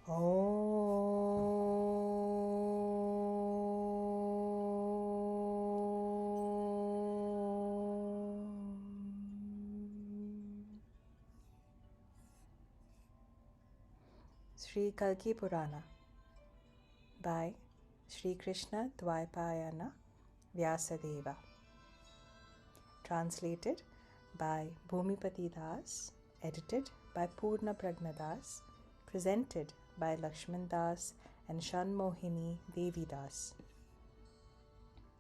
Om Sri Kalki Purana by Sri Krishna Dvaipayana Vyasadeva. Translated by Bhumipati Das, edited by Purna Pragna Das, presented by Lakshman Das and Shanmohini Devi Das.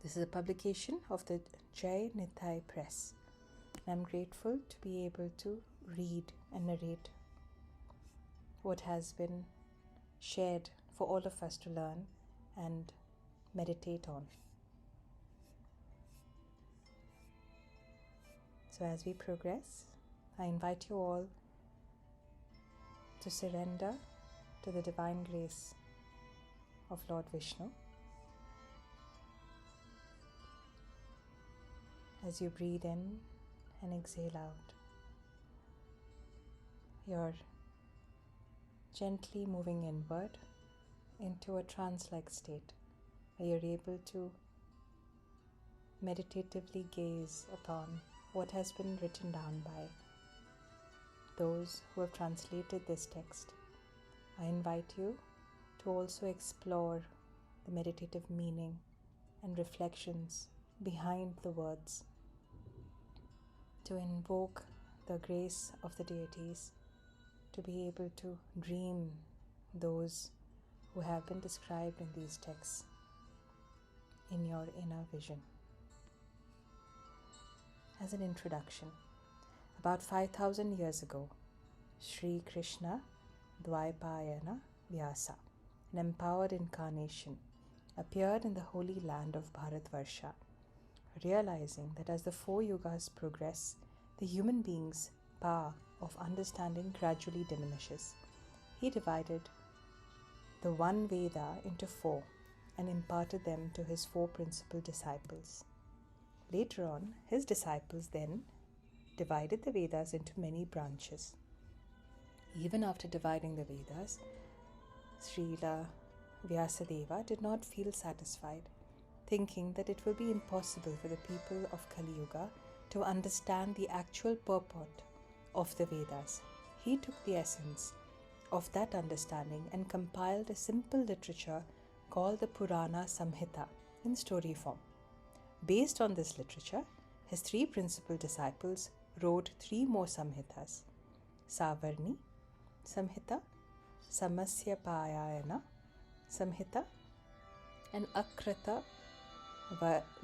This is a publication of the Jai Nithai Press. I'm grateful to be able to read and narrate what has been shared for all of us to learn and meditate on. So as we progress, I invite you all to surrender to the divine grace of Lord Vishnu. As you breathe in and exhale out, you're gently moving inward into a trance-like state where you're able to meditatively gaze upon what has been written down by those who have translated this text. I invite you to also explore the meditative meaning and reflections behind the words, to invoke the grace of the deities, to be able to dream those who have been described in these texts in your inner vision. As an introduction, about 5,000 years ago, Sri Krishna Dvaipayana Vyasa, an empowered incarnation, appeared in the holy land of Bharatvarsha, realizing that as the 4 yugas progress, the human being's power of understanding gradually diminishes. He divided the one Veda into 4 and imparted them to his 4 principal disciples. Later on, his disciples then divided the Vedas into many branches. Even after dividing the Vedas, Srila Vyasadeva did not feel satisfied, thinking that it will be impossible for the people of Kali Yuga to understand the actual purport of the Vedas. He took the essence of that understanding and compiled a simple literature called the Purana Samhita in story form. Based on this literature, his 3 principal disciples wrote 3 more Samhitas: Savarni Samhita, Samasya Payayana Samhita, and Akrata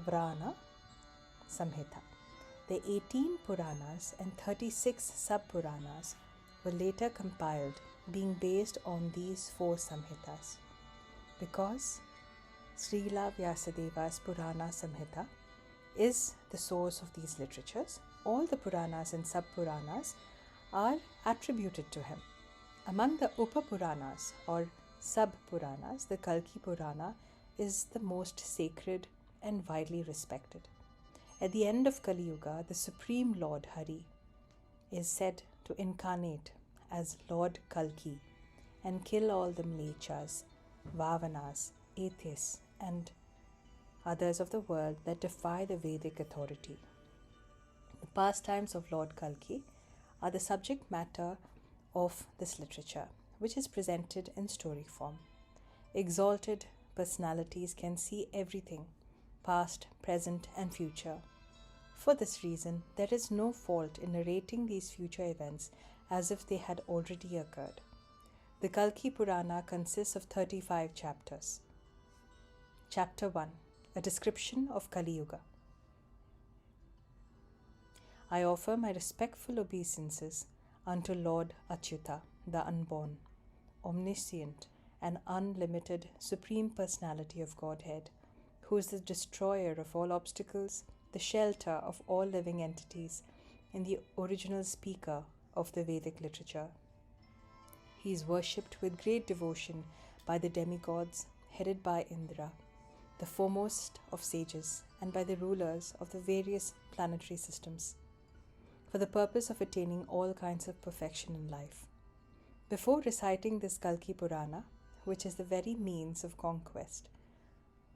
Vrana Samhita. The 18 Puranas and 36 sub-Puranas were later compiled, being based on these 4 Samhitas. Because Srila Vyasadeva's Purana Samhita is the source of these literatures, all the Puranas and sub-Puranas are attributed to him. Among the Upapuranas or sub-Puranas, the Kalki Purana is the most sacred and widely respected. At the end of Kali Yuga, the Supreme Lord Hari is said to incarnate as Lord Kalki and kill all the Mlechas, Vavanas, atheists, and others of the world that defy the Vedic authority. The pastimes of Lord Kalki are the subject matter of this literature, which is presented in story form. Exalted personalities can see everything, past, present, and future. For this reason, there is no fault in narrating these future events as if they had already occurred. The Kalki Purana consists of 35 chapters. Chapter 1. A description of Kali Yuga. I offer my respectful obeisances unto Lord Achyuta, the unborn, omniscient, and unlimited Supreme Personality of Godhead, who is the destroyer of all obstacles, the shelter of all living entities, and the original speaker of the Vedic literature. He is worshipped with great devotion by the demigods headed by Indra, the foremost of sages, and by the rulers of the various planetary systems, for the purpose of attaining all kinds of perfection in life. Before reciting this Kalki Purana, which is the very means of conquest,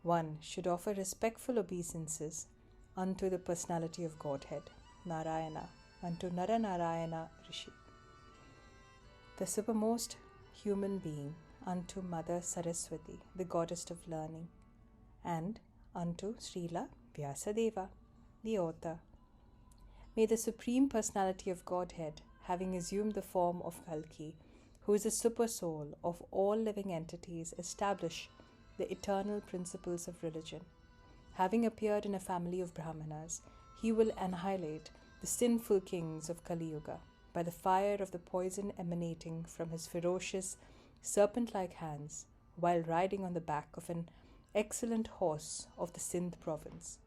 one should offer respectful obeisances unto the personality of Godhead, Narayana, unto Naranarayana Rishi, the supermost human being, unto Mother Saraswati, the goddess of learning, and unto Srila Vyasadeva, the author. May the Supreme Personality of Godhead, having assumed the form of Kalki, who is the super soul of all living entities, establish the eternal principles of religion. Having appeared in a family of Brahmanas, he will annihilate the sinful kings of Kali Yuga by the fire of the poison emanating from his ferocious, serpent-like hands, while riding on the back of an excellent horse of the Sindh province.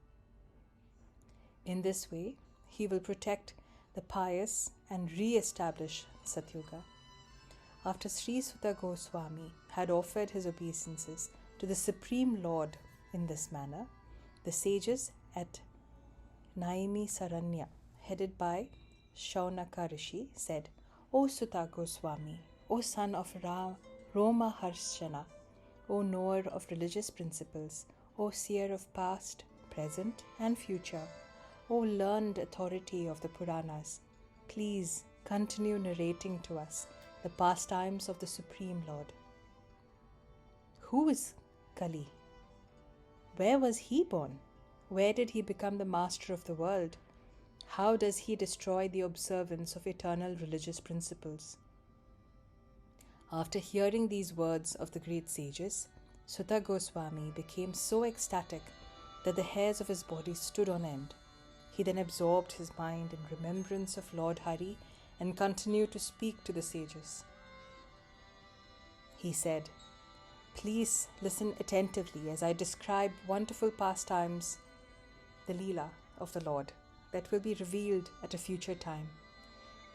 In this way, he will protect the pious and re-establish Satya-yuga. After Sri Suta Goswami had offered his obeisances to the Supreme Lord in this manner, the sages at Naimi Saranya, headed by Shaunaka Rishi, said, O Suta Goswami, O son of Roma Harshana, O knower of religious principles, O seer of past, present and future, O learned authority of the Puranas, please continue narrating to us the pastimes of the Supreme Lord. Who is Kali? Where was he born? Where did he become the master of the world? How does he destroy the observance of eternal religious principles? After hearing these words of the great sages, Suta Goswami became so ecstatic that the hairs of his body stood on end. He then absorbed his mind in remembrance of Lord Hari and continued to speak to the sages. He said, Please listen attentively as I describe wonderful pastimes, the Leela of the Lord, that will be revealed at a future time.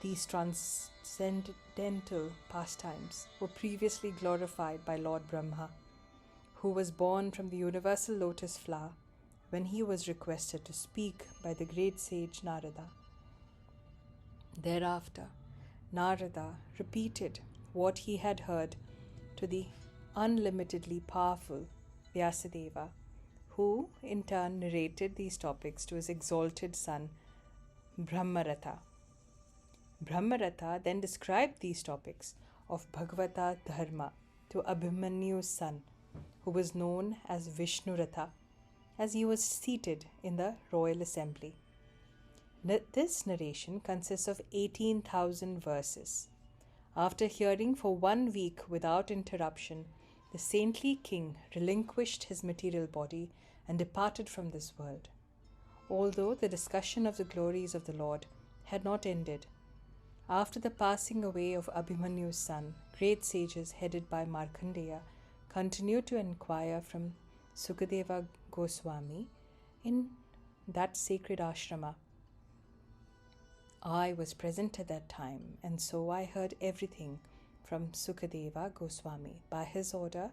These transcendental pastimes were previously glorified by Lord Brahma, who was born from the universal lotus flower when he was requested to speak by the great sage Narada. Thereafter, Narada repeated what he had heard to the unlimitedly powerful Vyasadeva, who in turn narrated these topics to his exalted son Brahmaratha. Brahmaratha then described these topics of Bhagavata Dharma to Abhimanyu's son, who was known as Vishnuratha, as he was seated in the royal assembly. This narration consists of 18,000 verses. After hearing for 1 week without interruption, the saintly king relinquished his material body and departed from this world. Although the discussion of the glories of the Lord had not ended, after the passing away of Abhimanyu's son, great sages headed by Markandeya continued to inquire from Sukadeva Goswami in that sacred ashrama. I was present at that time, and so I heard everything from Sukadeva Goswami. By his order,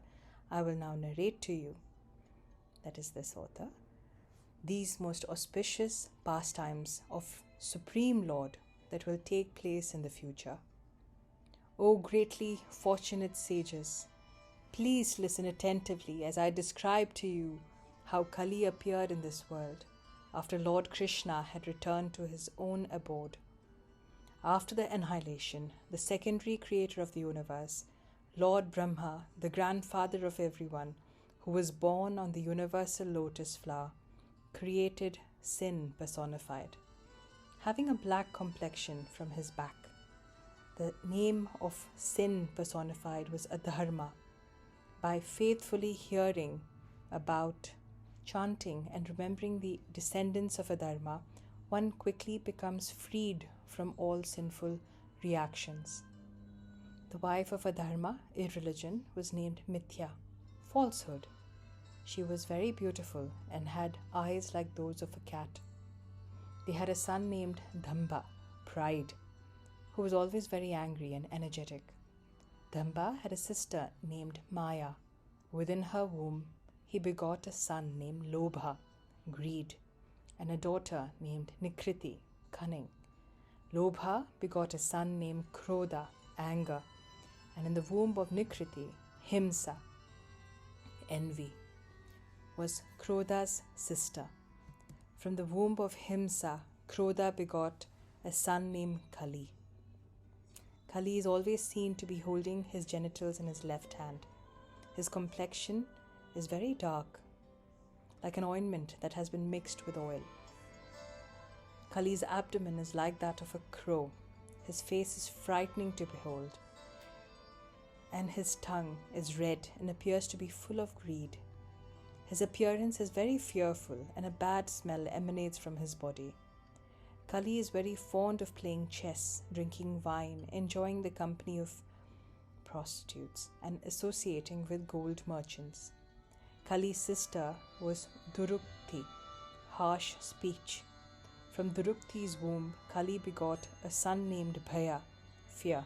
I will now narrate to you, that is this author, these most auspicious pastimes of Supreme Lord that will take place in the future. O greatly fortunate sages, please listen attentively as I describe to you how Kali appeared in this world after Lord Krishna had returned to his own abode. After the annihilation, the secondary creator of the universe, Lord Brahma, the grandfather of everyone, who was born on the universal lotus flower, created sin personified. Having a black complexion from his back, the name of sin personified was Adharma. By faithfully hearing about, chanting and remembering the descendants of Adharma, one quickly becomes freed from all sinful reactions. The wife of Adharma, irreligion, was named Mithya, falsehood. She was very beautiful and had eyes like those of a cat. They had a son named Damba, pride, who was always very angry and energetic. Damba had a sister named Maya. Within her womb, he begot a son named Lobha, greed, and a daughter named Nikriti, cunning. Lobha begot a son named Krodha, anger, And in the womb of Nikriti, Himsa, envy, was Krodha's sister. From the womb of Himsa, Krodha begot a son named Kali. Kali is always seen to be holding his genitals in his left hand. His complexion is very dark, like an ointment that has been mixed with oil. Kali's abdomen is like that of a crow. His face is frightening to behold, and his tongue is red and appears to be full of greed. His appearance is very fearful, and a bad smell emanates from his body. Kali is very fond of playing chess, drinking wine, enjoying the company of prostitutes, and associating with gold merchants. Kali's sister was Durukti, harsh speech. From Durukti's womb, Kali begot a son named Bhaya, fear,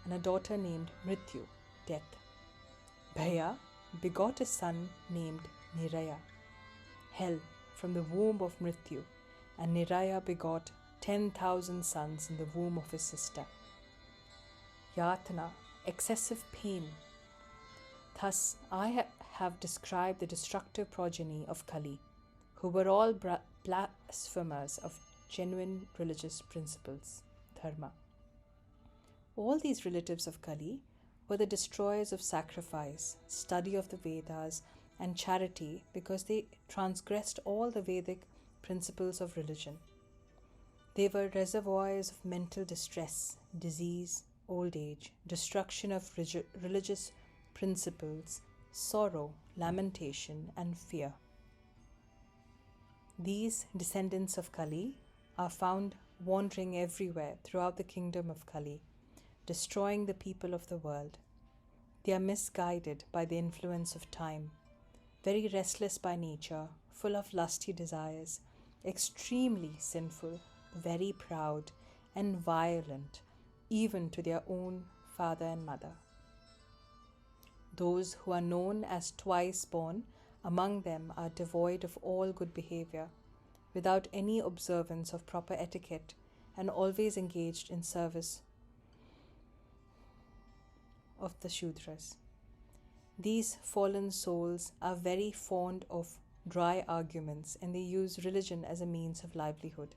and a daughter named Mrityu, death. Bhaya begot a son named Niraya, hell, from the womb of Mrityu, and Niraya begot 10,000 sons in the womb of his sister. Yatana, excessive pain. Thus I have described the destructive progeny of Kali, who were all blasphemers of genuine religious principles, dharma. All these relatives of Kali were the destroyers of sacrifice, study of the Vedas, and charity, because they transgressed all the Vedic principles of religion. They were reservoirs of mental distress, disease, old age, destruction of religious principles, sorrow, lamentation, and fear. These descendants of Kali are found wandering everywhere throughout the kingdom of Kali, destroying the people of the world. They are misguided by the influence of time, very restless by nature, full of lusty desires, extremely sinful, very proud, and violent, even to their own father and mother. Those who are known as twice born among them are devoid of all good behavior, without any observance of proper etiquette, and always engaged in service of the Shudras. These fallen souls are very fond of dry arguments, and they use religion as a means of livelihood.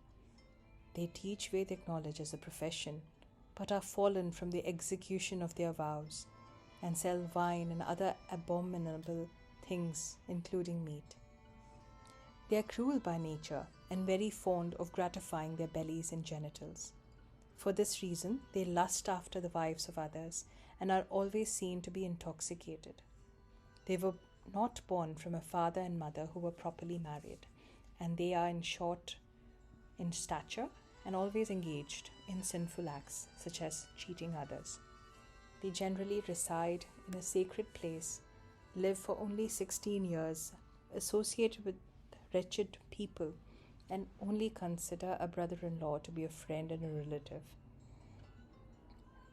They teach Vedic knowledge as a profession, but are fallen from the execution of their vows, and sell wine and other abominable things, including meat. They are cruel by nature and very fond of gratifying their bellies and genitals. For this reason, they lust after the wives of others and are always seen to be intoxicated. They were not born from a father and mother who were properly married, and they are short in stature and always engaged in sinful acts such as cheating others. They generally reside in a sacred place, live for only 16 years, associate with wretched people, and only consider a brother-in-law to be a friend and a relative.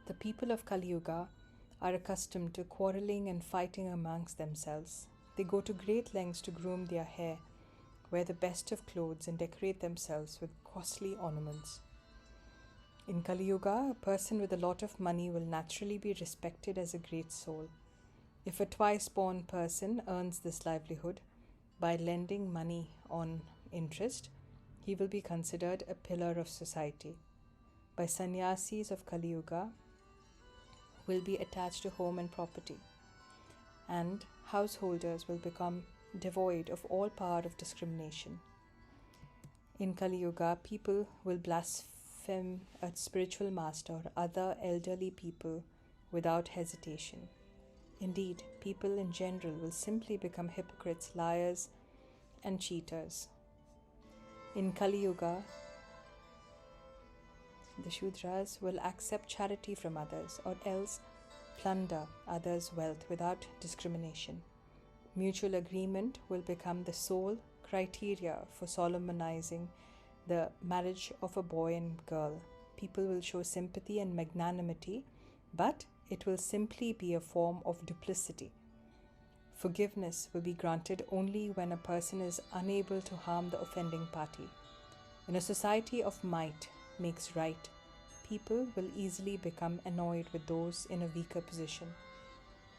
The people of Kali Yuga are accustomed to quarreling and fighting amongst themselves. They go to great lengths to groom their hair, wear the best of clothes, and decorate themselves with costly ornaments. In Kali Yuga, a person with a lot of money will naturally be respected as a great soul. If a twice-born person earns this livelihood by lending money on interest, he will be considered a pillar of society. By sannyasis of Kali Yuga, will be attached to home and property, and householders will become devoid of all power of discrimination. In Kali Yuga, people will blaspheme a spiritual master or other elderly people without hesitation. Indeed, people in general will simply become hypocrites, liars, and cheaters. In Kali Yuga, the Shudras will accept charity from others or else plunder others' wealth without discrimination. Mutual agreement will become the sole criteria for solemnizing the marriage of a boy and girl. People will show sympathy and magnanimity, but it will simply be a form of duplicity. Forgiveness will be granted only when a person is unable to harm the offending party. In a society of might makes right, people will easily become annoyed with those in a weaker position.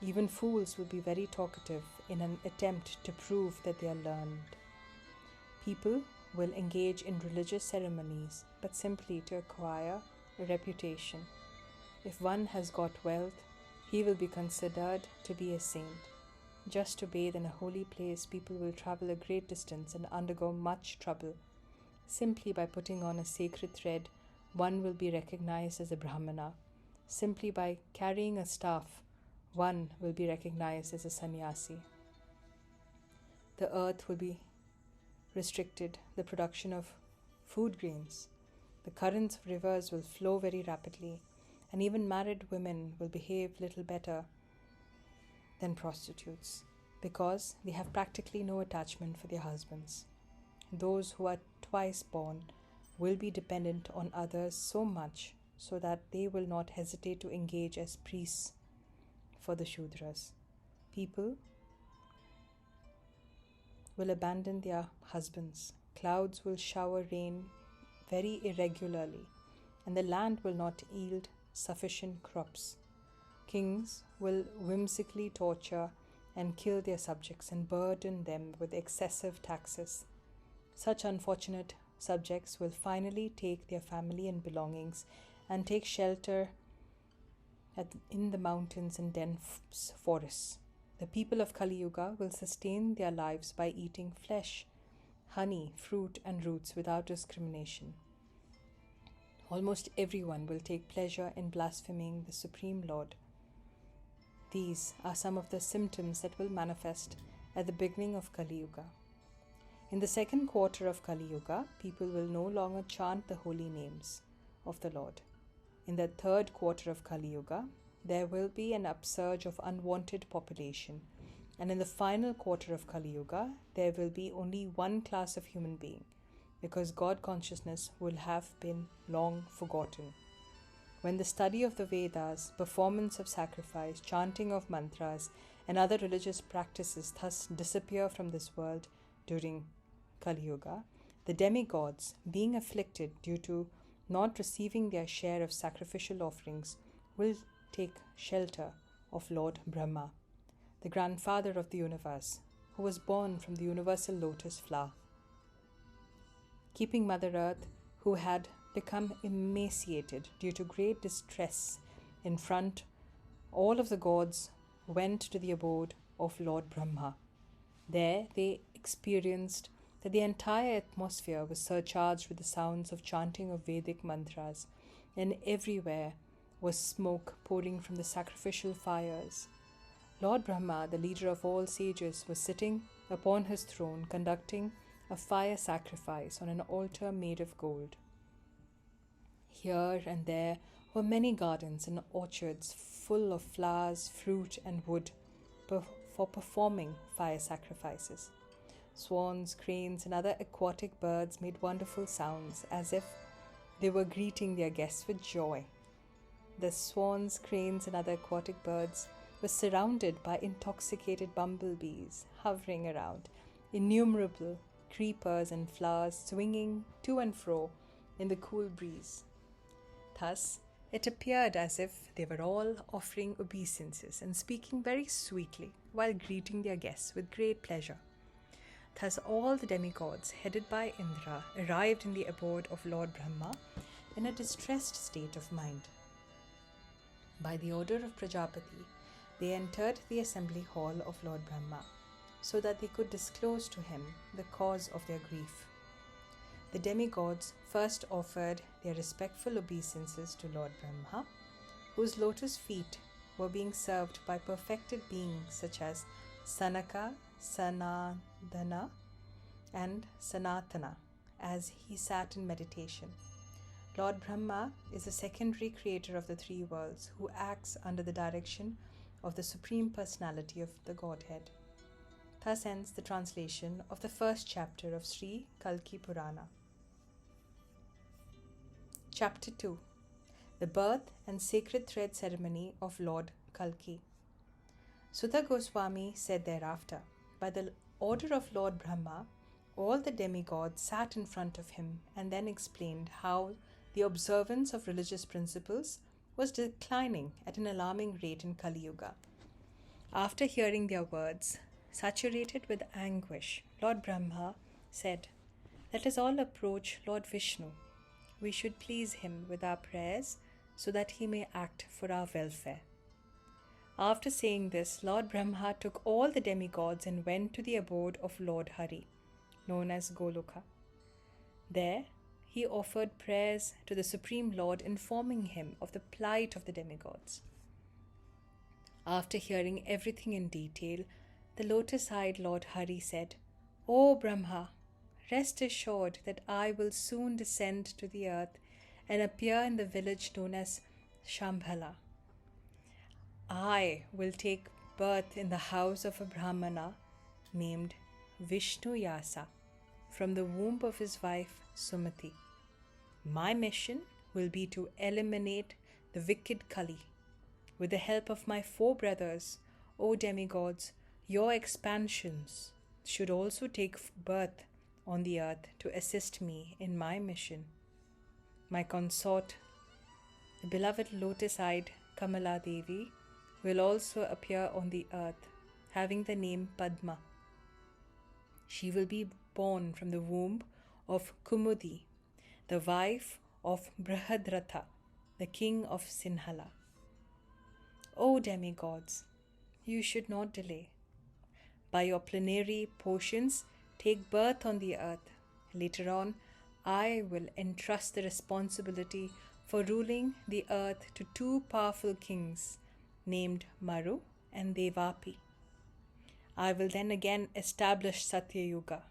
Even fools will be very talkative in an attempt to prove that they are learned. People will engage in religious ceremonies, but simply to acquire a reputation. If one has got wealth, he will be considered to be a saint. Just to bathe in a holy place, people will travel a great distance and undergo much trouble. Simply by putting on a sacred thread, one will be recognized as a Brahmana. Simply by carrying a staff, one will be recognized as a sannyasi. The earth will be restricted, the production of food grains. The currents of rivers will flow very rapidly, and even married women will behave little better than prostitutes, because they have practically no attachment for their husbands. Those who are twice born will be dependent on others so much so that they will not hesitate to engage as priests for the Shudras. People will abandon their husbands. Clouds will shower rain very irregularly, and the land will not yield sufficient crops. Kings will whimsically torture and kill their subjects and burden them with excessive taxes. Such unfortunate subjects will finally take their family and belongings and take shelter in the mountains and dense forests. The people of Kali Yuga will sustain their lives by eating flesh, honey, fruit, and roots without discrimination. Almost everyone will take pleasure in blaspheming the Supreme Lord. These are some of the symptoms that will manifest at the beginning of Kali Yuga. In the second quarter of Kali Yuga, people will no longer chant the holy names of the Lord. In the third quarter of Kali Yuga, there will be an upsurge of unwanted population. And in the final quarter of Kali Yuga, there will be only one class of human being, because God consciousness will have been long forgotten. When the study of the Vedas, performance of sacrifice, chanting of mantras, and other religious practices thus disappear from this world during Kali Yuga, the demigods, being afflicted due to not receiving their share of sacrificial offerings, will take shelter of Lord Brahma, the grandfather of the universe, who was born from the universal lotus flower. Keeping Mother Earth, who had become emaciated due to great distress in front, all of the gods went to the abode of Lord Brahma. There they experienced that the entire atmosphere was surcharged with the sounds of chanting of Vedic mantras, and everywhere was smoke pouring from the sacrificial fires. Lord Brahma, the leader of all sages, was sitting upon his throne conducting a fire sacrifice on an altar made of gold. Here and there were many gardens and orchards full of flowers, fruit, and wood for performing fire sacrifices. Swans, cranes, and other aquatic birds made wonderful sounds as if they were greeting their guests with joy. The swans, cranes, and other aquatic birds were surrounded by intoxicated bumblebees hovering around, innumerable creepers and flowers swinging to and fro in the cool breeze. Thus, it appeared as if they were all offering obeisances and speaking very sweetly while greeting their guests with great pleasure. Thus, all the demigods, headed by Indra, arrived in the abode of Lord Brahma in a distressed state of mind. By the order of Prajapati, they entered the assembly hall of Lord Brahma, so that they could disclose to him the cause of their grief. The demigods first offered their respectful obeisances to Lord Brahma, whose lotus feet were being served by perfected beings such as Sanaka, Sanadana, and Sanatana, as he sat in meditation. Lord Brahma is the secondary creator of the three worlds, who acts under the direction of the Supreme Personality of the Godhead. Thus ends the translation of the first chapter of Sri Kalki Purana. Chapter 2. The Birth and Sacred Thread Ceremony of Lord Kalki. Suta Goswami said thereafter, by the order of Lord Brahma, all the demigods sat in front of him and then explained how the observance of religious principles was declining at an alarming rate in Kali Yuga. After hearing their words, saturated with anguish, Lord Brahma said, "Let us all approach Lord Vishnu. We should please him with our prayers so that he may act for our welfare." After saying this, Lord Brahma took all the demigods and went to the abode of Lord Hari, known as Goloka. There, he offered prayers to the Supreme Lord, informing him of the plight of the demigods. After hearing everything in detail, the lotus-eyed Lord Hari said, "O Brahma, rest assured that I will soon descend to the earth and appear in the village known as Shambhala. I will take birth in the house of a Brahmana named Vishnu Yasa from the womb of his wife Sumati. My mission will be to eliminate the wicked Kali. With the help of my 4 brothers, O demigods, your expansions should also take birth on the earth to assist me in my mission. My consort, the beloved lotus-eyed Kamala Devi, will also appear on the earth, having the name Padma. She will be born from the womb of Kumudi, the wife of Brihadratha, the king of Sinhala. O demigods, you should not delay. By your plenary potions, take birth on the earth. Later on, I will entrust the responsibility for ruling the earth to 2 powerful kings named Maru and Devapi. I will then again establish Satya-yuga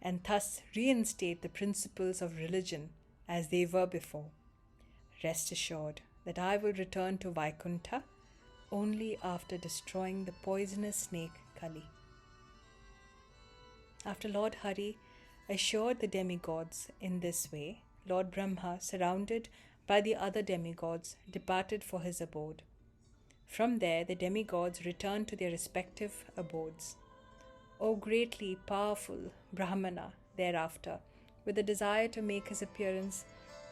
and thus reinstate the principles of religion as they were before. Rest assured that I will return to Vaikuntha only after destroying the poisonous snake Kali." After Lord Hari assured the demigods in this way, Lord Brahma, surrounded by the other demigods, departed for his abode. From there, the demigods returned to their respective abodes. O greatly powerful Brahmana, thereafter, with the desire to make his appearance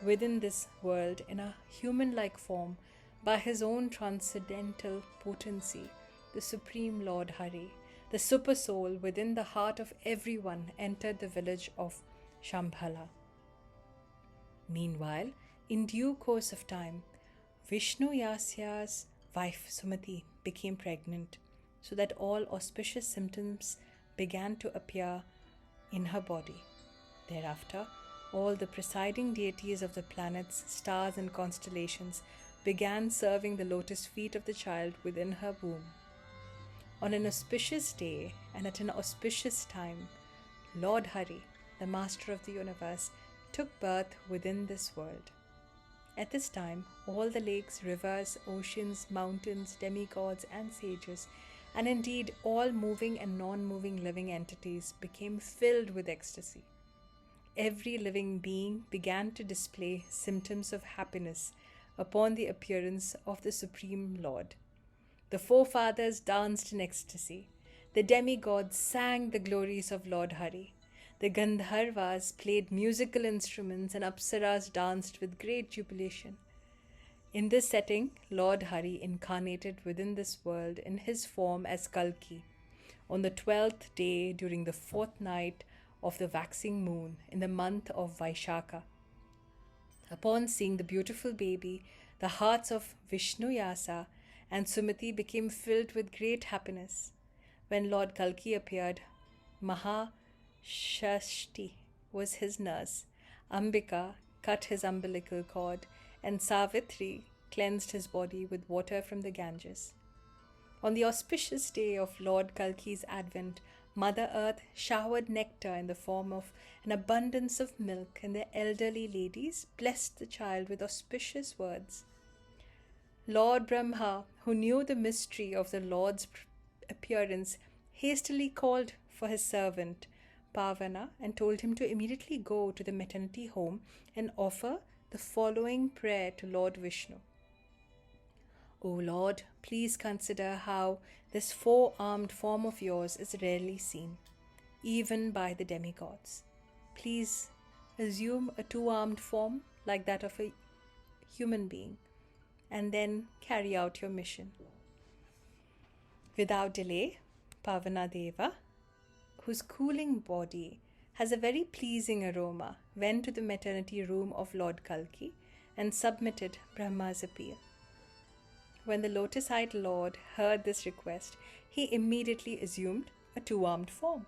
within this world in a human-like form by his own transcendental potency, the Supreme Lord Hari, the super soul within the heart of everyone, entered the village of Shambhala. Meanwhile, in due course of time, Vishnu Yasa's wife Sumati became pregnant, so that all auspicious symptoms began to appear in her body. Thereafter, all the presiding deities of the planets, stars, and constellations began serving the lotus feet of the child within her womb. On an auspicious day and at an auspicious time, Lord Hari, the master of the universe, took birth within this world. At this time, all the lakes, rivers, oceans, mountains, demigods, and sages, and indeed all moving and non-moving living entities, became filled with ecstasy. Every living being began to display symptoms of happiness upon the appearance of the Supreme Lord. The forefathers danced in ecstasy. The demigods sang the glories of Lord Hari. The Gandharvas played musical instruments and Apsaras danced with great jubilation. In this setting, Lord Hari incarnated within this world in his form as Kalki on the 12th day during the 4th night of the waxing moon in the month of Vaishakha. Upon seeing the beautiful baby, the hearts of Vishnu Yasa and Sumati became filled with great happiness. When Lord Kalki appeared, Mahashashti was his nurse, Ambika cut his umbilical cord, and Savitri cleansed his body with water from the Ganges. On the auspicious day of Lord Kalki's advent, Mother Earth showered nectar in the form of an abundance of milk, and the elderly ladies blessed the child with auspicious words. Lord Brahma, who knew the mystery of the Lord's appearance, hastily called for his servant Pavana and told him to immediately go to the maternity home and offer the following prayer to Lord Vishnu. O Lord, please consider how this 4-armed form of yours is rarely seen, even by the demigods. Please assume a 2-armed form like that of a human being, and then carry out your mission. Without delay, Pavanadeva, whose cooling body has a very pleasing aroma, went to the maternity room of Lord Kalki and submitted Brahma's appeal. When the lotus-eyed Lord heard this request, he immediately assumed a two-armed form.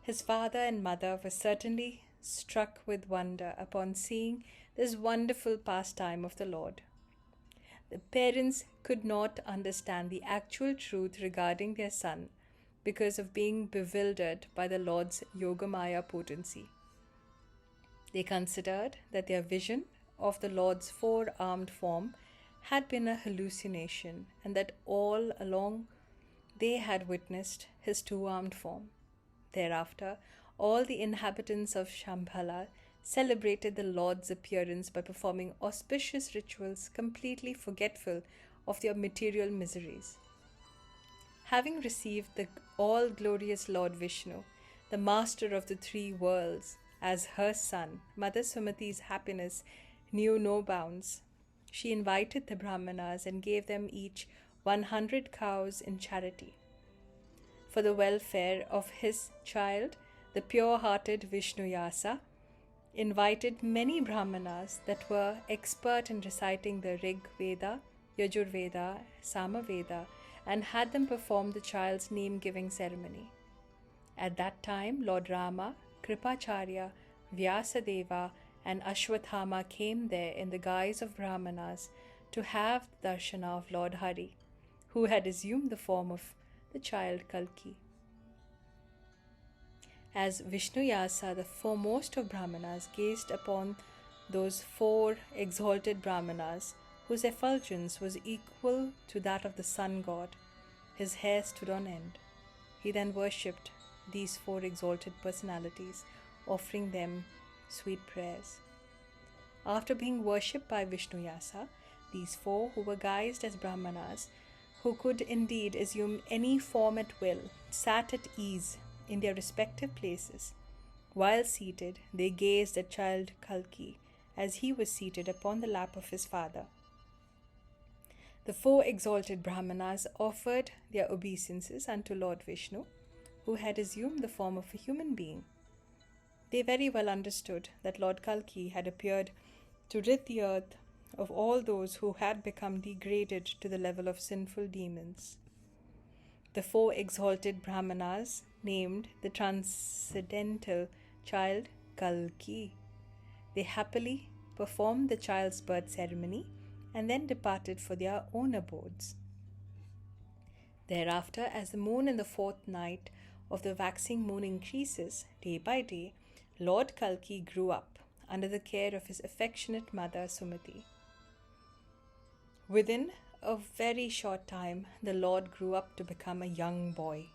His father and mother were certainly struck with wonder upon seeing this wonderful pastime of the Lord. The parents could not understand the actual truth regarding their son because of being bewildered by the Lord's Yogamaya potency. They considered that their vision of the Lord's four-armed form had been a hallucination, and that all along they had witnessed his two-armed form. Thereafter, all the inhabitants of Shambhala celebrated the Lord's appearance by performing auspicious rituals, completely forgetful of their material miseries. Having received the all-glorious Lord Vishnu, the master of the three worlds, as her son, Mother Sumati's happiness knew no bounds. She invited the Brahmanas and gave them each 100 cows in charity. For the welfare of his child, the pure-hearted Vishnu Yasa invited many Brahmanas that were expert in reciting the Rig Veda, Yajurveda, Samaveda, and had them perform the child's name-giving ceremony. At that time, Lord Rama, Kripacharya, Vyasadeva, and Ashwathama came there in the guise of Brahmanas to have the darshana of Lord Hari, who had assumed the form of the child Kalki. As Vishnu Yasa, the foremost of Brahmanas, gazed upon those four exalted Brahmanas, whose effulgence was equal to that of the sun god, his hair stood on end. He then worshipped these four exalted personalities, offering them sweet prayers. After being worshipped by Vishnu Yasa, these four, who were guised as Brahmanas, who could indeed assume any form at will, sat at ease in their respective places. While seated, they gazed at child Kalki as he was seated upon the lap of his father. The four exalted Brahmanas offered their obeisances unto Lord Vishnu, who had assumed the form of a human being. They very well understood that Lord Kalki had appeared to rid the earth of all those who had become degraded to the level of sinful demons. The four exalted Brahmanas named the transcendental child Kalki. They happily performed the child's birth ceremony and then departed for their own abodes. Thereafter, as the moon in the fourth night of the waxing moon increases day by day, Lord Kalki grew up under the care of his affectionate mother Sumati. Within a very short time, the Lord grew up to become a young boy.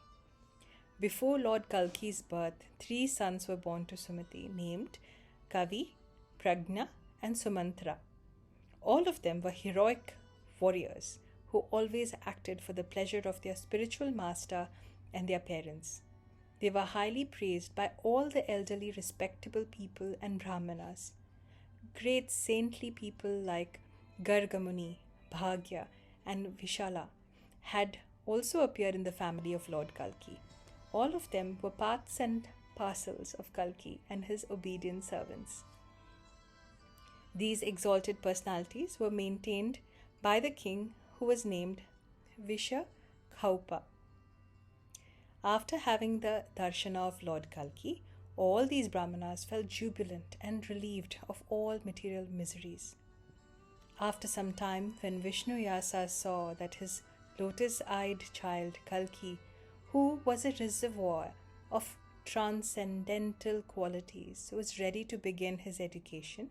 Before Lord Kalki's birth, 3 sons were born to Sumati, named Kavi, Pragna, and Sumantra. All of them were heroic warriors who always acted for the pleasure of their spiritual master and their parents. They were highly praised by all the elderly respectable people and Brahmanas. Great saintly people like Gargamuni, Bhagya, and Vishala had also appeared in the family of Lord Kalki. All of them were parts and parcels of Kalki and his obedient servants. These exalted personalities were maintained by the king, who was named Vishakaupa. After having the darshana of Lord Kalki, all these Brahmanas felt jubilant and relieved of all material miseries. After some time, when Vishnu Yasa saw that his lotus-eyed child Kalki, who was a reservoir of transcendental qualities, was ready to begin his education,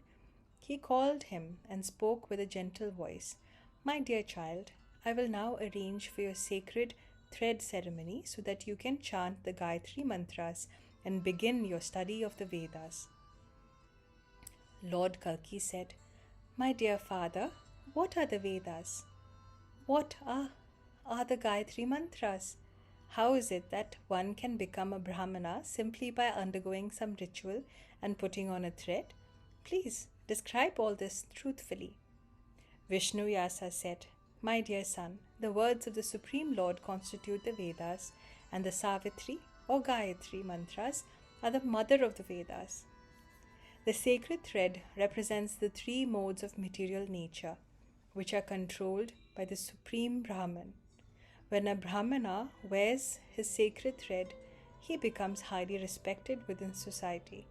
he called him and spoke with a gentle voice. "My dear child, I will now arrange for your sacred thread ceremony so that you can chant the Gayatri mantras and begin your study of the Vedas." Lord Kalki said, "My dear father, what are the Vedas? What are the Gayatri mantras? How is it that one can become a Brahmana simply by undergoing some ritual and putting on a thread? Please describe all this truthfully. Vishnu Vyasa said, My dear son, the words of the Supreme Lord constitute the Vedas, and the Savitri or Gayatri mantras are the mother of the Vedas. The sacred thread represents the three modes of material nature, which are controlled by the Supreme Brahman. When a Brahmana wears his sacred thread, he becomes highly respected within society.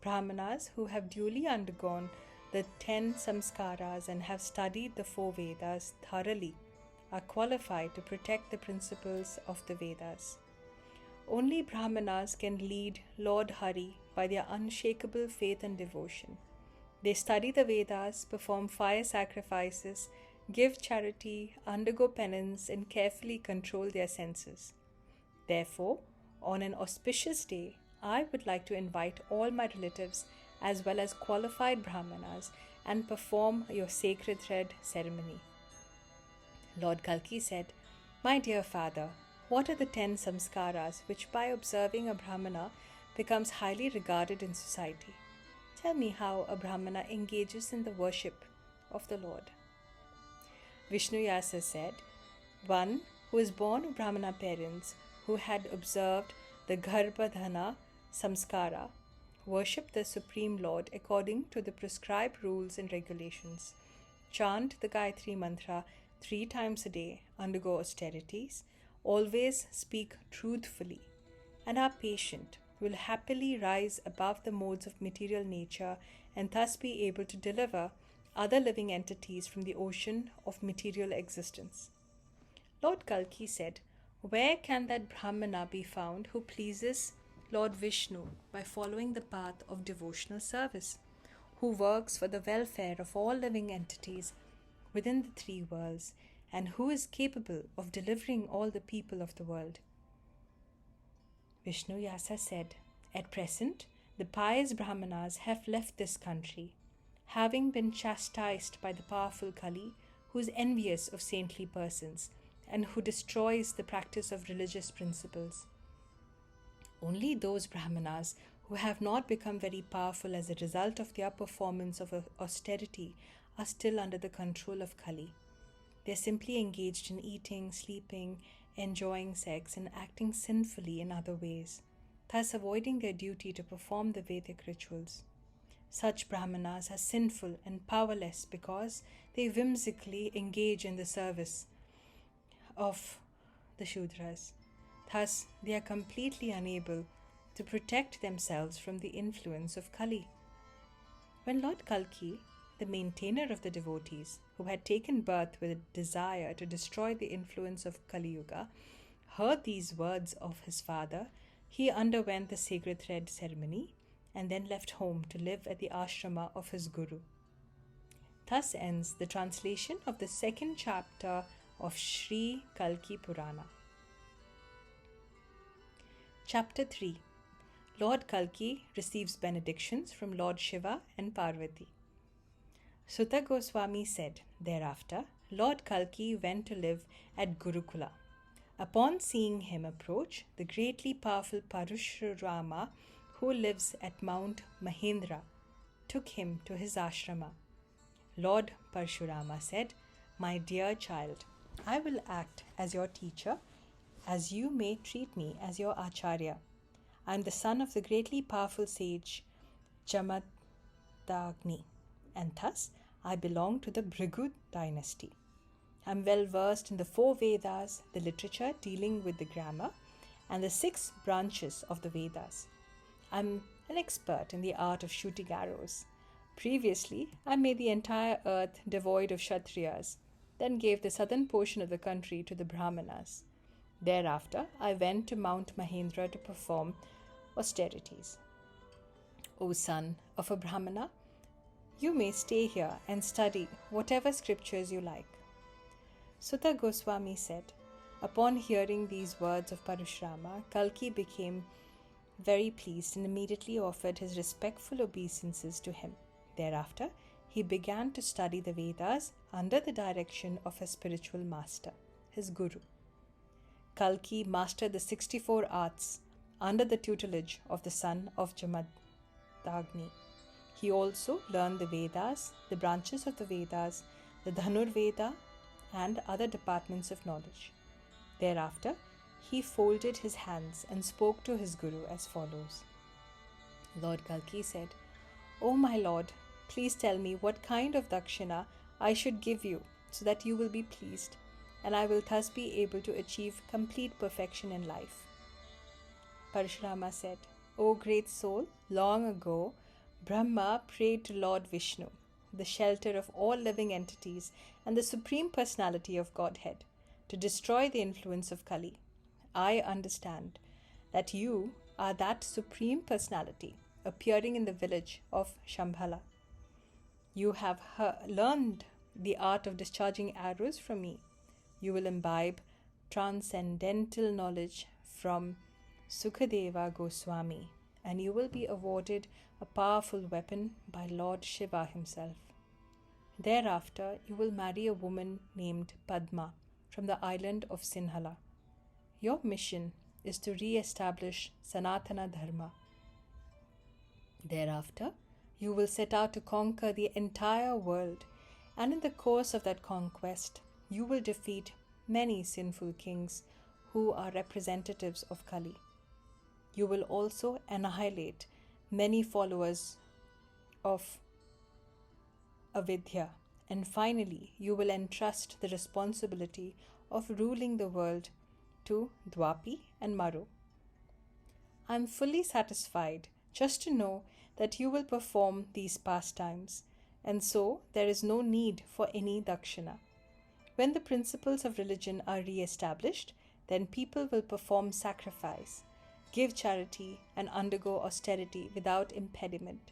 Brahmanas who have duly undergone the 10 samskaras and have studied the 4 Vedas thoroughly are qualified to protect the principles of the Vedas. Only Brahmanas can lead Lord Hari by their unshakable faith and devotion. They study the Vedas, perform fire sacrifices, give charity, undergo penance, and carefully control their senses. Therefore, on an auspicious day, I would like to invite all my relatives as well as qualified Brahmanas and perform your sacred thread ceremony. Lord Kalki said, My dear father, what are the 10 samskaras which by observing a Brahmana becomes highly regarded in society? Tell me how a Brahmana engages in the worship of the Lord. Vishnu Vyasa said, One who is born of Brahmana parents who had observed the Garbhadhana samskara worship the Supreme Lord according to the prescribed rules and regulations, chant the Gayatri mantra 3 times a day, undergo austerities, always speak truthfully, and are patient, will happily rise above the modes of material nature and thus be able to deliver other living entities from the ocean of material existence. Lord Kalki said, Where can that Brahmana be found who pleases Lord Vishnu by following the path of devotional service, who works for the welfare of all living entities within the 3 worlds, and who is capable of delivering all the people of the world? Vishnu Vyasa said, At present, the pious Brahmanas have left this country, having been chastised by the powerful Kali, who is envious of saintly persons and who destroys the practice of religious principles. Only those Brahmanas who have not become very powerful as a result of their performance of austerity are still under the control of Kali. They are simply engaged in eating, sleeping, enjoying sex, and acting sinfully in other ways, thus avoiding their duty to perform the Vedic rituals. Such Brahmanas are sinful and powerless because they whimsically engage in the service of the Shudras. Thus, they are completely unable to protect themselves from the influence of Kali. When Lord Kalki, the maintainer of the devotees, who had taken birth with a desire to destroy the influence of Kali Yuga, heard these words of his father, he underwent the sacred thread ceremony and then left home to live at the ashrama of his guru. Thus ends the translation of the 2nd chapter of Sri Kalki Purana. Chapter 3. Lord Kalki receives benedictions from Lord Shiva and Parvati. Suta Goswami said, Thereafter, Lord Kalki went to live at Gurukula. Upon seeing him approach, the greatly powerful Parashurama, who lives at Mount Mahendra, took him to his ashrama. Lord Parashurama said, My dear child, I will act as your teacher, as you may treat me as your acharya. I am the son of the greatly powerful sage Jamadagni, and thus I belong to the Bhrigu dynasty. I am well versed in the 4 Vedas, the literature dealing with the grammar, and the 6 branches of the Vedas. I am an expert in the art of shooting arrows. Previously, I made the entire earth devoid of Kshatriyas, then gave the southern portion of the country to the Brahmanas. Thereafter, I went to Mount Mahendra to perform austerities. O son of a Brahmana, you may stay here and study whatever scriptures you like. Suta Goswami said, Upon hearing these words of Parashurama, Kalki became very pleased and immediately offered his respectful obeisances to him. Thereafter, he began to study the Vedas under the direction of his spiritual master, his guru. Kalki mastered the 64 arts under the tutelage of the son of Jamadagni. He also learned the Vedas, the branches of the Vedas, the Dhanurveda, and other departments of knowledge. Thereafter, he folded his hands and spoke to his guru as follows. Lord Kalki said, "O my lord, please tell me what kind of dakshina I should give you so that you will be pleased, and I will thus be able to achieve complete perfection in life." Parashurama said, "O great soul, long ago, Brahma prayed to Lord Vishnu, the shelter of all living entities and the Supreme Personality of Godhead, to destroy the influence of Kali. I understand that you are that Supreme Personality appearing in the village of Shambhala. You have learned the art of discharging arrows from me. You will imbibe transcendental knowledge from Sukadeva Goswami, and you will be awarded a powerful weapon by Lord Shiva himself. Thereafter, you will marry a woman named Padma from the island of Sinhala. Your mission is to re-establish Sanatana Dharma. Thereafter, you will set out to conquer the entire world, and in the course of that conquest, you will defeat many sinful kings who are representatives of Kali. You will also annihilate many followers of Avidya, and finally, you will entrust the responsibility of ruling the world to Dwapi and Maru. I am fully satisfied just to know that you will perform these pastimes, and so there is no need for any dakshina. When the principles of religion are re-established, then people will perform sacrifice, give charity, and undergo austerity without impediment."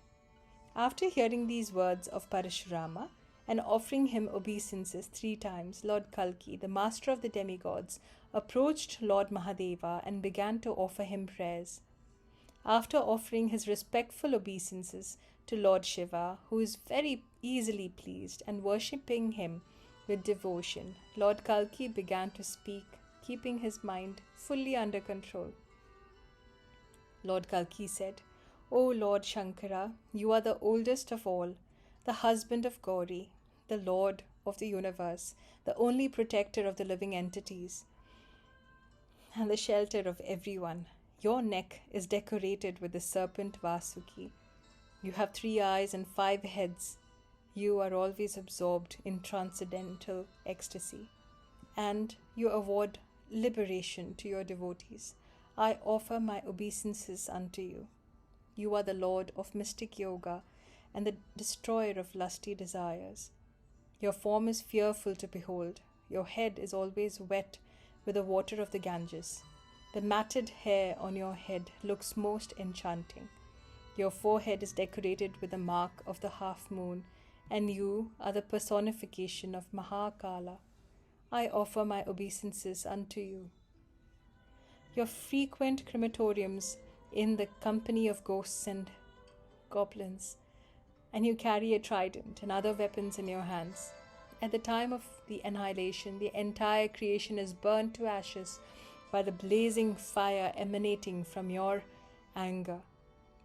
After hearing these words of Parashurama and offering him obeisances 3 times, Lord Kalki, the master of the demigods, approached Lord Mahadeva and began to offer him prayers. After offering his respectful obeisances to Lord Shiva, who is very easily pleased, and worshipping him with devotion, Lord Kalki began to speak, keeping his mind fully under control. Lord Kalki said, "O Lord Shankara, you are the oldest of all, the husband of Gauri, the Lord of the universe, the only protector of the living entities, and the shelter of everyone. Your neck is decorated with the serpent Vasuki. You have 3 eyes and 5 heads. You are always absorbed in transcendental ecstasy, and you award liberation to your devotees. I offer my obeisances unto you. You are the Lord of mystic yoga and the destroyer of lusty desires. Your form is fearful to behold. Your head is always wet with the water of the Ganges. The matted hair on your head looks most enchanting. Your forehead is decorated with the mark of the half moon, and you are the personification of Mahakala. I offer my obeisances unto you. Your frequent crematoriums in the company of ghosts and goblins, and you carry a trident and other weapons in your hands. At the time of the annihilation, the entire creation is burnt to ashes by the blazing fire emanating from your anger.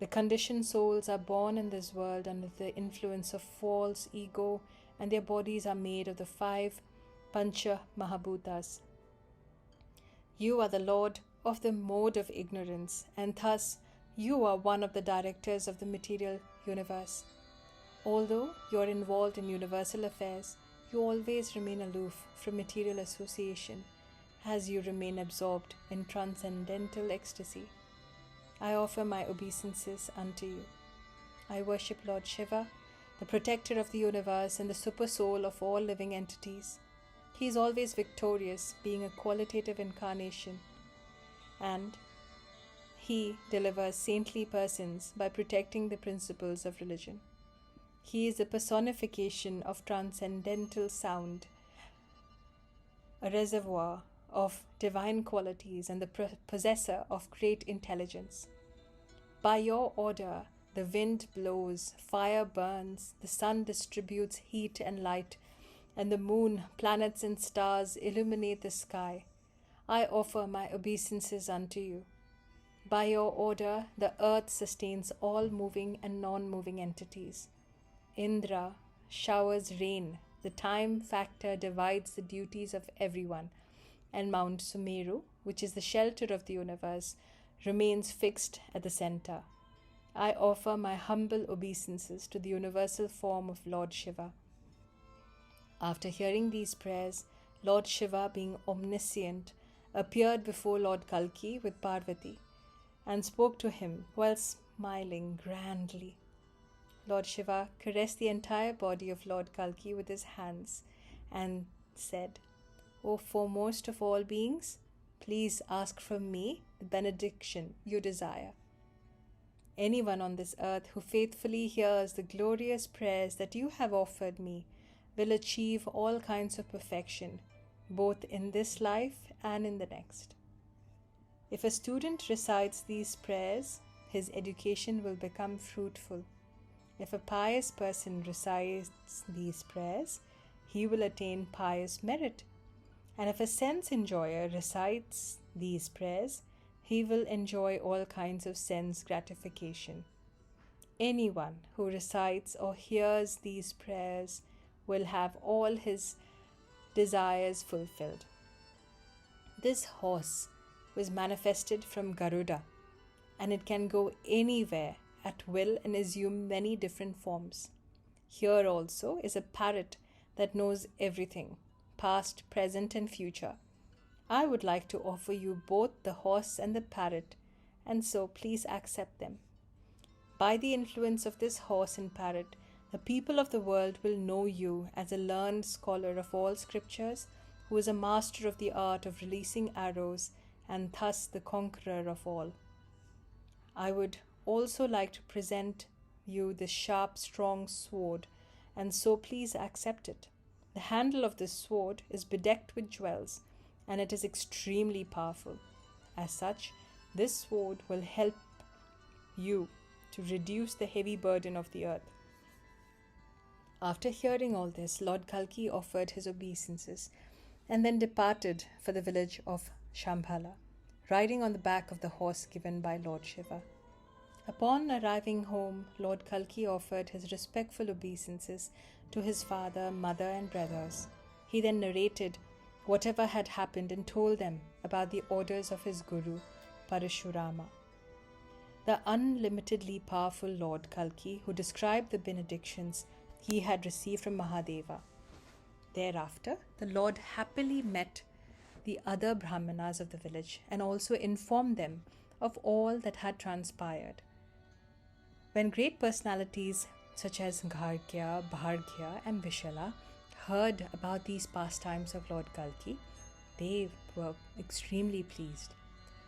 The conditioned souls are born in this world under the influence of false ego, and their bodies are made of the 5 Pancha Mahabhutas. You are the Lord of the mode of ignorance, and thus you are one of the directors of the material universe. Although you are involved in universal affairs, you always remain aloof from material association, as you remain absorbed in transcendental ecstasy. I offer my obeisances unto you. I worship Lord Shiva, the protector of the universe and the super soul of all living entities. He is always victorious, being a qualitative incarnation, and he delivers saintly persons by protecting the principles of religion. He is a personification of transcendental sound, a reservoir of divine qualities, and the possessor of great intelligence. By your order, the wind blows, fire burns, the sun distributes heat and light, and the moon, planets, and stars illuminate the sky. I offer my obeisances unto you. By your order, the earth sustains all moving and non-moving entities. Indra showers rain. The time factor divides the duties of everyone. And Mount Sumeru, which is the shelter of the universe, remains fixed at the center. I offer my humble obeisances to the universal form of Lord Shiva. After hearing these prayers, Lord Shiva, being omniscient, appeared before Lord Kalki with Parvati and spoke to him while smiling grandly. Lord Shiva caressed the entire body of Lord Kalki with his hands and said, "O foremost of all beings, please ask from me the benediction you desire." Anyone on this earth who faithfully hears the glorious prayers that you have offered me will achieve all kinds of perfection, both in this life and in the next. If a student recites these prayers, his education will become fruitful. If a pious person recites these prayers, he will attain pious merit. And if a sense enjoyer recites these prayers, he will enjoy all kinds of sense gratification. Anyone who recites or hears these prayers will have all his desires fulfilled. This horse was manifested from Garuda, and it can go anywhere at will and assume many different forms. Here also is a parrot that knows everything, past, present, and future. I would like to offer you both the horse and the parrot, and so please accept them. By the influence of this horse and parrot, the people of the world will know you as a learned scholar of all scriptures, who is a master of the art of releasing arrows, and thus the conqueror of all. I would also like to present you this sharp, strong sword, and so please accept it. The handle of this sword is bedecked with jewels, and it is extremely powerful. As such, this sword will help you to reduce the heavy burden of the earth. After hearing all this, Lord Kalki offered his obeisances and then departed for the village of Shambhala, riding on the back of the horse given by Lord Shiva. Upon arriving home, Lord Kalki offered his respectful obeisances to his father, mother, and brothers. He then narrated whatever had happened and told them about the orders of his guru, Parashurama. The unlimitedly powerful Lord Kalki, who described the benedictions he had received from Mahadeva. Thereafter, the Lord happily met the other Brahmanas of the village and also informed them of all that had transpired. When great personalities such as Gargya, Bhargya, and Vishala heard about these pastimes of Lord Kalki, they were extremely pleased.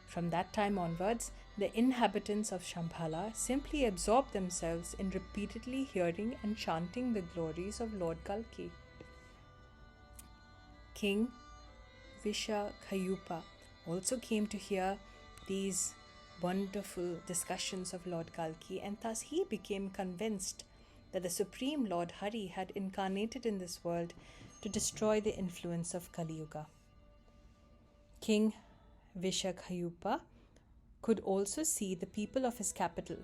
From that time onwards, the inhabitants of Shambhala simply absorbed themselves in repeatedly hearing and chanting the glories of Lord Kalki. King Vishakayupa also came to hear these wonderful discussions of Lord Kalki, and thus he became convinced that the Supreme Lord Hari had incarnated in this world to destroy the influence of Kali Yuga. King Vishakayupa could also see the people of his capital,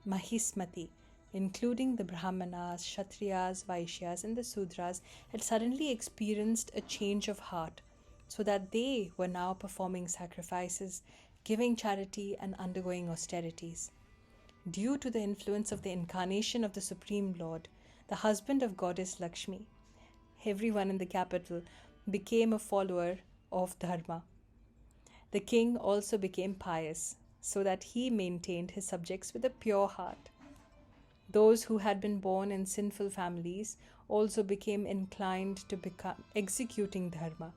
Mahismati, including the Brahmanas, Kshatriyas, Vaishyas, and the Sudras, had suddenly experienced a change of heart, so that they were now performing sacrifices, giving charity, and undergoing austerities. Due to the influence of the incarnation of the Supreme Lord, the husband of Goddess Lakshmi, everyone in the capital became a follower of Dharma. The king also became pious, so that he maintained his subjects with a pure heart. Those who had been born in sinful families also became inclined to become executing Dharma.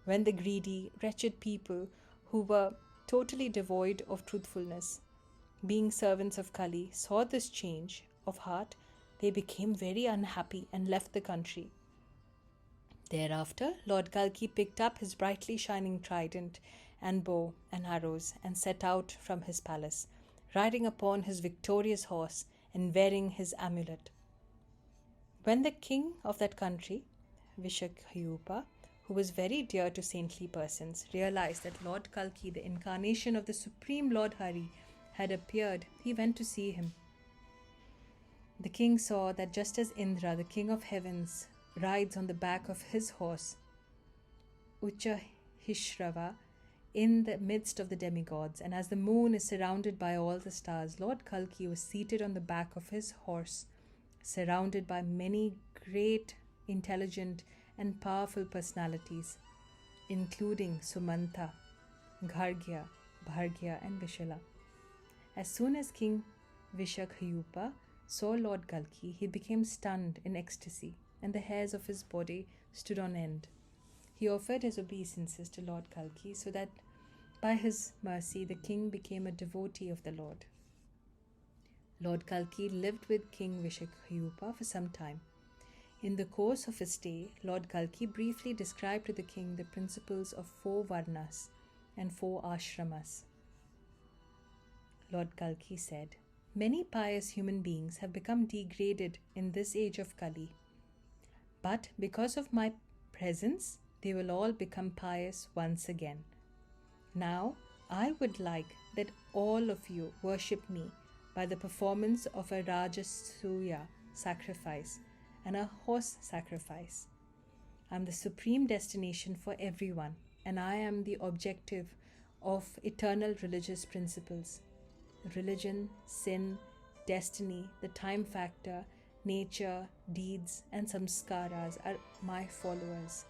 When the greedy, wretched people who were totally devoid of truthfulness, being servants of Kali, saw this change of heart, they became very unhappy and left the country. Thereafter, Lord Kalki picked up his brightly shining trident and bow and arrows and set out from his palace, riding upon his victorious horse and wearing his amulet. When the king of that country, Vishakayupa, who who was very dear to saintly persons, realized that Lord Kalki, the incarnation of the Supreme Lord Hari, had appeared, he went to see him. The king saw that just as Indra, the king of heavens, rides on the back of his horse, Uchahishrava, in the midst of the demigods, and as the moon is surrounded by all the stars, Lord Kalki was seated on the back of his horse, surrounded by many great, intelligent, and powerful personalities, including Sumanta, Gargya, Bhargya, and Vishala. As soon as King Vishakhayupa saw Lord Kalki, he became stunned in ecstasy, and the hairs of his body stood on end. He offered his obeisances to Lord Kalki so that by his mercy the king became a devotee of the Lord. Lord Kalki lived with King Vishakhayupa for some time. In the course of his stay, Lord Kalki briefly described to the king the principles of 4 varnas and 4 ashramas. Lord Kalki said, "Many pious human beings have become degraded in this age of Kali, but because of my presence, they will all become pious once again. Now, I would like that all of you worship me by the performance of a Rajasuya sacrifice and a horse sacrifice. I am the supreme destination for everyone, and I am the objective of eternal religious principles. Religion, sin, destiny, the time factor, nature, deeds, and samskaras are my followers.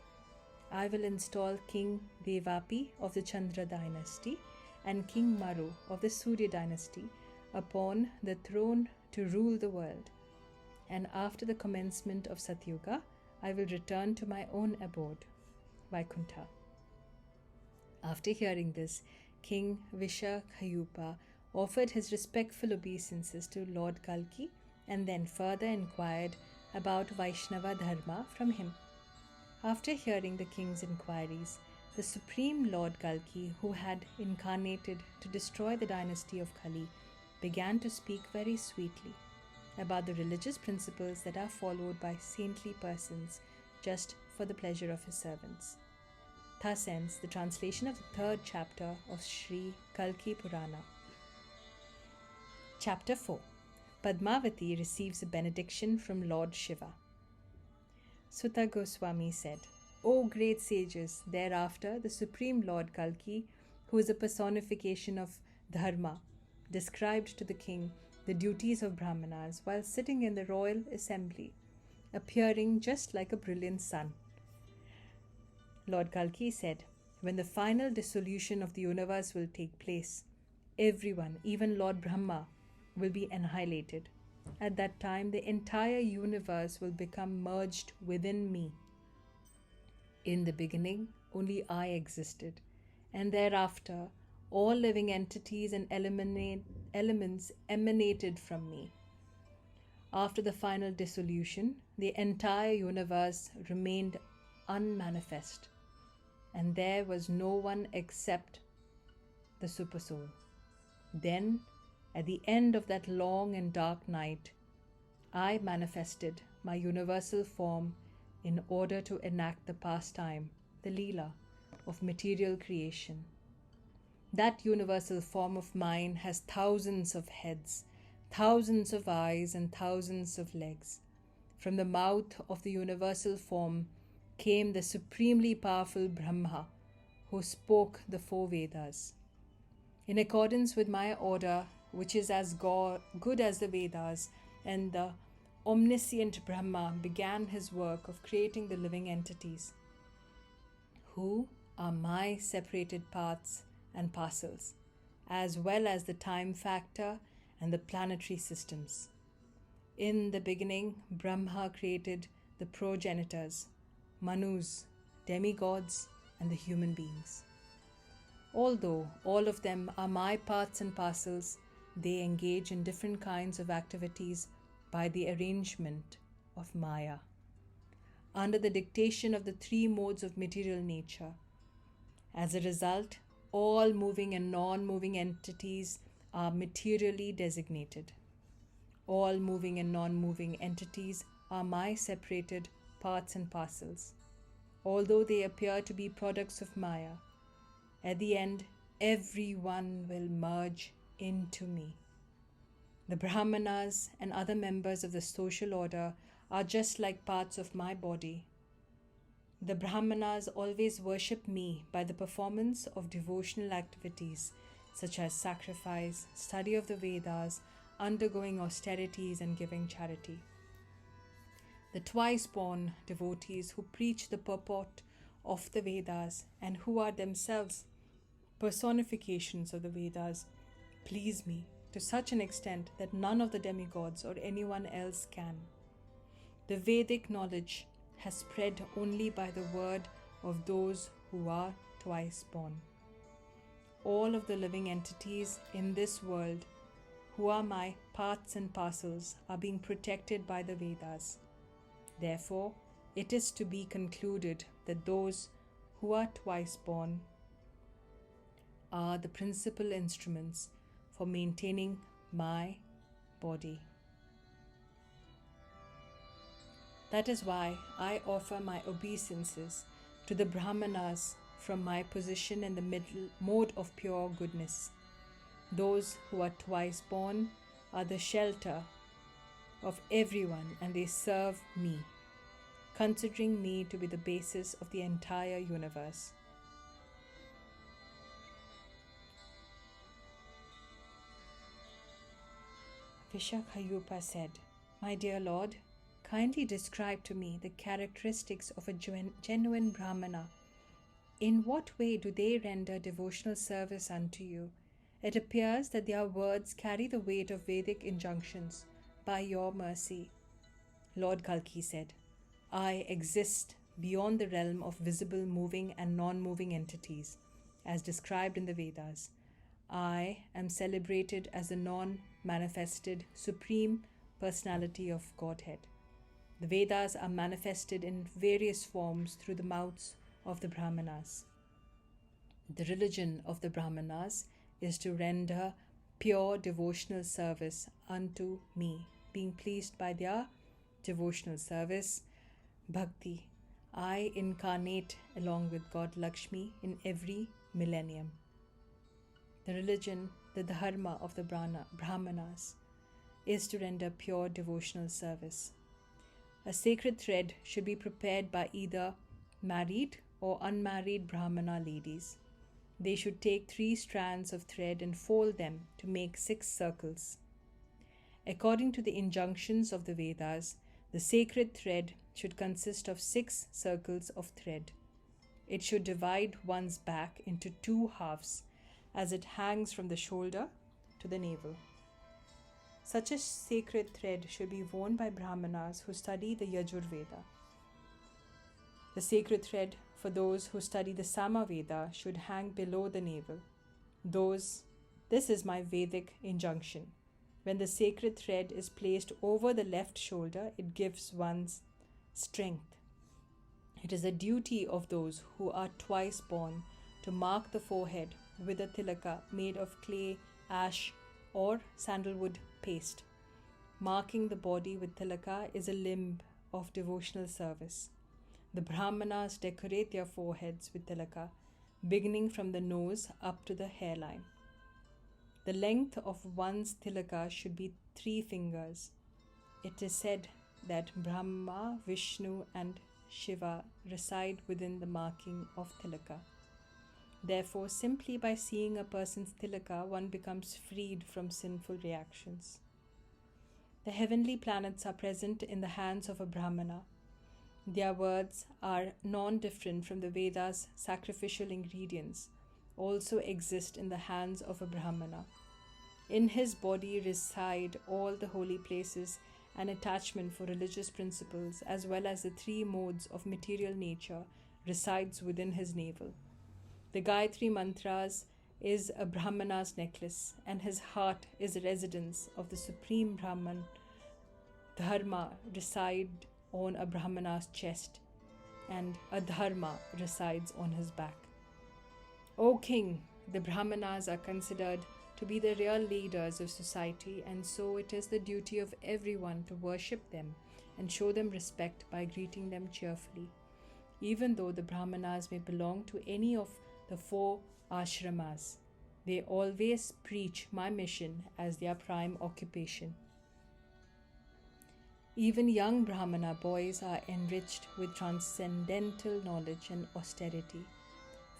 I will install King Devapi of the Chandra dynasty and King Maru of the Surya dynasty upon the throne to rule the world. And after the commencement of Satya-yuga, I will return to my own abode, Vaikuntha." After hearing this, King Vishakhayupa offered his respectful obeisances to Lord Kalki and then further inquired about Vaishnava Dharma from him. After hearing the king's inquiries, the Supreme Lord Kalki, who had incarnated to destroy the dynasty of Kali, began to speak very sweetly about the religious principles that are followed by saintly persons just for the pleasure of his servants. Thus ends the translation of the 3rd chapter of Sri Kalki Purana. Chapter 4. Padmavati receives a benediction from Lord Shiva. Suta Goswami said, "O great sages, thereafter the Supreme Lord Kalki, who is a personification of Dharma, described to the king the duties of Brahmanas while sitting in the royal assembly, appearing just like a brilliant sun. Lord Kalki said, when the final dissolution of the universe will take place, everyone, even Lord Brahma, will be annihilated. At that time, the entire universe will become merged within me. In the beginning, only I existed, and thereafter, all living entities and elements emanated from me. After the final dissolution, the entire universe remained unmanifest, and there was no one except the Supersoul. Then, at the end of that long and dark night, I manifested my universal form in order to enact the pastime, the Leela, of material creation. That universal form of mine has thousands of heads, thousands of eyes, and thousands of legs. From the mouth of the universal form came the supremely powerful Brahma, who spoke the 4 Vedas. In accordance with my order, which is as good as the Vedas, and the omniscient Brahma began his work of creating the living entities, who are my separated parts and parcels, as well as the time factor and the planetary systems. In the beginning, Brahma created the progenitors, Manus, demigods, and the human beings. Although all of them are my parts and parcels, they engage in different kinds of activities by the arrangement of Maya, under the dictation of the 3 modes of material nature. As a result, all moving and non-moving entities are materially designated. All moving and non-moving entities are my separated parts and parcels. although they appear to be products of Maya. At the end, everyone will merge into me. The Brahmanas and other members of the social order are just like parts of my body. The Brahmanas always worship me by the performance of devotional activities such as sacrifice, study of the Vedas, undergoing austerities, and giving charity. The twice-born devotees who preach the purport of the Vedas and who are themselves personifications of the Vedas please me to such an extent that none of the demigods or anyone else can. The Vedic knowledge has spread only by the word of those who are twice born. All of the living entities in this world who are my parts and parcels are being protected by the Vedas. Therefore, it is to be concluded that those who are twice born are the principal instruments for maintaining my body. That is why I offer my obeisances to the Brahmanas from my position in the middle mode of pure goodness. Those who are twice born are the shelter of everyone, and they serve me, considering me to be the basis of the entire universe. Vishakayupa said, "My dear Lord, kindly describe to me the characteristics of a genuine Brahmana. In what way do they render devotional service unto you? It appears that their words carry the weight of Vedic injunctions. By your mercy." Lord Kalki said, "I exist beyond the realm of visible, moving and non-moving entities, as described in the Vedas. I am celebrated as the non-manifested Supreme Personality of Godhead. The Vedas are manifested in various forms through the mouths of the Brahmanas. The religion of the Brahmanas is to render pure devotional service unto me, being pleased by their devotional service, bhakti. I incarnate along with God Lakshmi in every millennium. The religion, the dharma of the Brahmanas is to render pure devotional service. A sacred thread should be prepared by either married or unmarried Brahmana ladies. They should take 3 strands of thread and fold them to make 6 circles. According to the injunctions of the Vedas, the sacred thread should consist of 6 circles of thread. It should divide one's back into 2 halves, as it hangs from the shoulder to the navel. Such a sacred thread should be worn by Brahmanas who study the Yajurveda. The sacred thread for those who study the Samaveda should hang below the navel. This is my Vedic injunction. When the sacred thread is placed over the left shoulder, it gives one's strength. It is a duty of those who are twice born to mark the forehead with a tilaka made of clay, ash, or sandalwood paste. Marking the body with tilaka is a limb of devotional service. The Brahmanas decorate their foreheads with tilaka, beginning from the nose up to the hairline. The length of one's tilaka should be 3 fingers. It is said that Brahma, Vishnu, and Shiva reside within the marking of tilaka. Therefore, simply by seeing a person's tilaka, one becomes freed from sinful reactions. The heavenly planets are present in the hands of a Brahmana. Their words are non-different from the Vedas' sacrificial ingredients, also exist in the hands of a Brahmana. In his body reside all the holy places and attachment for religious principles, as well as the 3 modes of material nature resides within his navel. The Gayatri Mantras is a Brahmana's necklace, and his heart is a residence of the Supreme Brahman. Dharma reside on a Brahmana's chest, and a Dharma resides on his back. O King, the Brahmanas are considered to be the real leaders of society, and so it is the duty of everyone to worship them and show them respect by greeting them cheerfully. even though the Brahmanas may belong to any of the 4 ashramas. They always preach my mission as their prime occupation. Even young Brahmana boys are enriched with transcendental knowledge and austerity.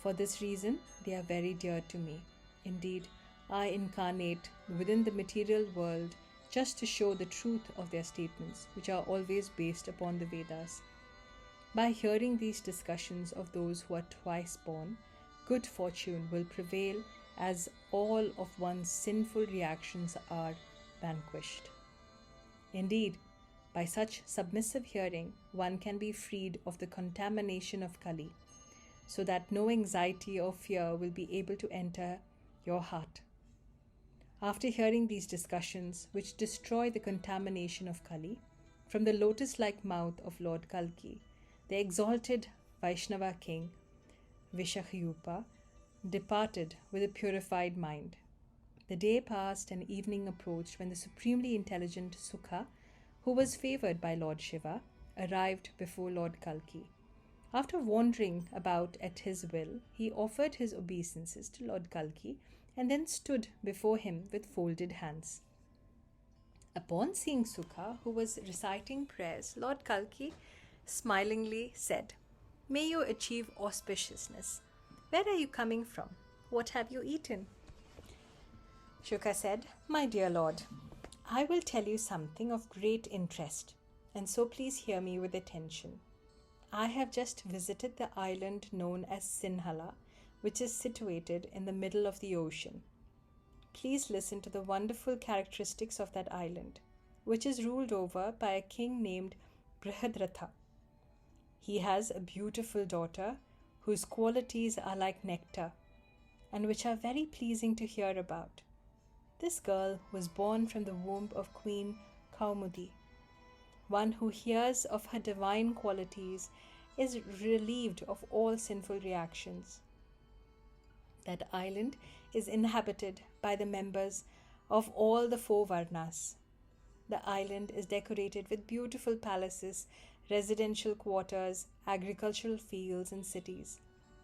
For this reason, they are very dear to me. Indeed, I incarnate within the material world just to show the truth of their statements, which are always based upon the Vedas. By hearing these discussions of those who are twice born, good fortune will prevail as all of one's sinful reactions are vanquished. Indeed, by such submissive hearing, one can be freed of the contamination of Kali, so that no anxiety or fear will be able to enter your heart. After hearing these discussions, which destroy the contamination of Kali, from the lotus-like mouth of Lord Kalki, the exalted Vaishnava king, Vishakhayupa, departed with a purified mind. The day passed and evening approached when the supremely intelligent Sukha, who was favored by Lord Shiva, arrived before Lord Kalki. After wandering about at his will, he offered his obeisances to Lord Kalki and then stood before him with folded hands. Upon seeing Sukha, who was reciting prayers, Lord Kalki smilingly said, "May you achieve auspiciousness. Where are you coming from? What have you eaten?" Shuka said, "My dear Lord, I will tell you something of great interest, and so please hear me with attention. I have just visited the island known as Sinhala, which is situated in the middle of the ocean. Please listen to the wonderful characteristics of that island, which is ruled over by a king named Brihadratha. He has a beautiful daughter whose qualities are like nectar and which are very pleasing to hear about. This girl was born from the womb of Queen Kaumudi. One who hears of her divine qualities is relieved of all sinful reactions. That island is inhabited by the members of all the 4 Varnas. The island is decorated with beautiful palaces, residential quarters, agricultural fields, and cities.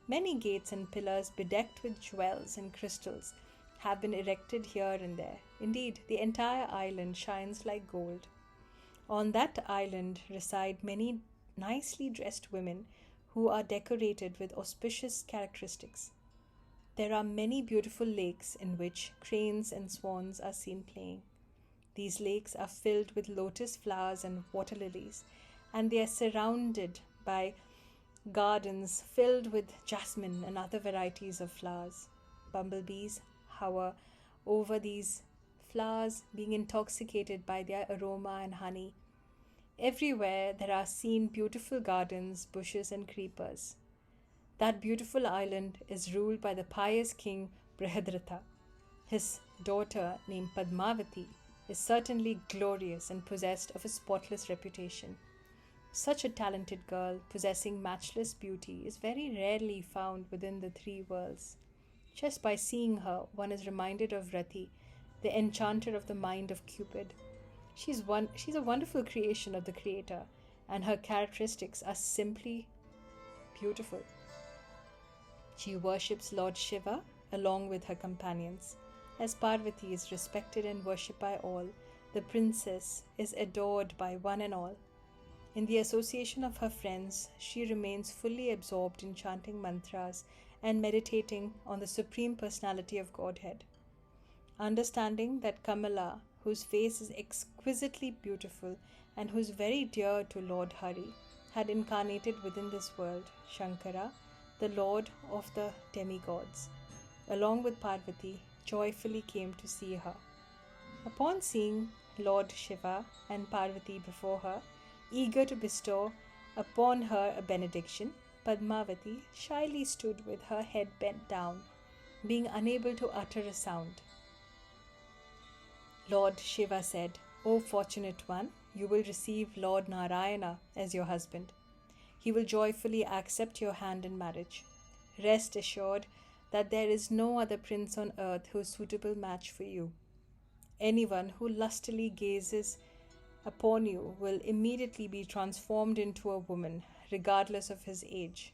Many gates and pillars bedecked with jewels and crystals have been erected here and there. Indeed, the entire island shines like gold. On that island reside many nicely dressed women who are decorated with auspicious characteristics. There are many beautiful lakes in which cranes and swans are seen playing. These lakes are filled with lotus flowers and water lilies, and they are surrounded by gardens filled with jasmine and other varieties of flowers. Bumblebees hover over these flowers, being intoxicated by their aroma and honey. Everywhere there are seen beautiful gardens, bushes, and creepers. That beautiful island is ruled by the pious king Brihadratha. His daughter, named Padmavati, is certainly glorious and possessed of a spotless reputation. Such a talented girl, possessing matchless beauty, is very rarely found within the 3 worlds. Just by seeing her, one is reminded of Rati, the enchanter of the mind of Cupid. She's a wonderful creation of the Creator, and her characteristics are simply beautiful. She worships Lord Shiva along with her companions. As Parvati is respected and worshipped by all, the princess is adored by one and all. In the association of her friends, she remains fully absorbed in chanting mantras and meditating on the Supreme Personality of Godhead. Understanding that Kamala, whose face is exquisitely beautiful and who is very dear to Lord Hari, had incarnated within this world, Shankara, the Lord of the demigods, along with Parvati, joyfully came to see her. Upon seeing Lord Shiva and Parvati before her, eager to bestow upon her a benediction, Padmavati shyly stood with her head bent down, being unable to utter a sound. Lord Shiva said, "O fortunate one, you will receive Lord Narayana as your husband. He will joyfully accept your hand in marriage. Rest assured that there is no other prince on earth who is suitable match for you. Anyone who lustily gazes upon you will immediately be transformed into a woman, regardless of his age,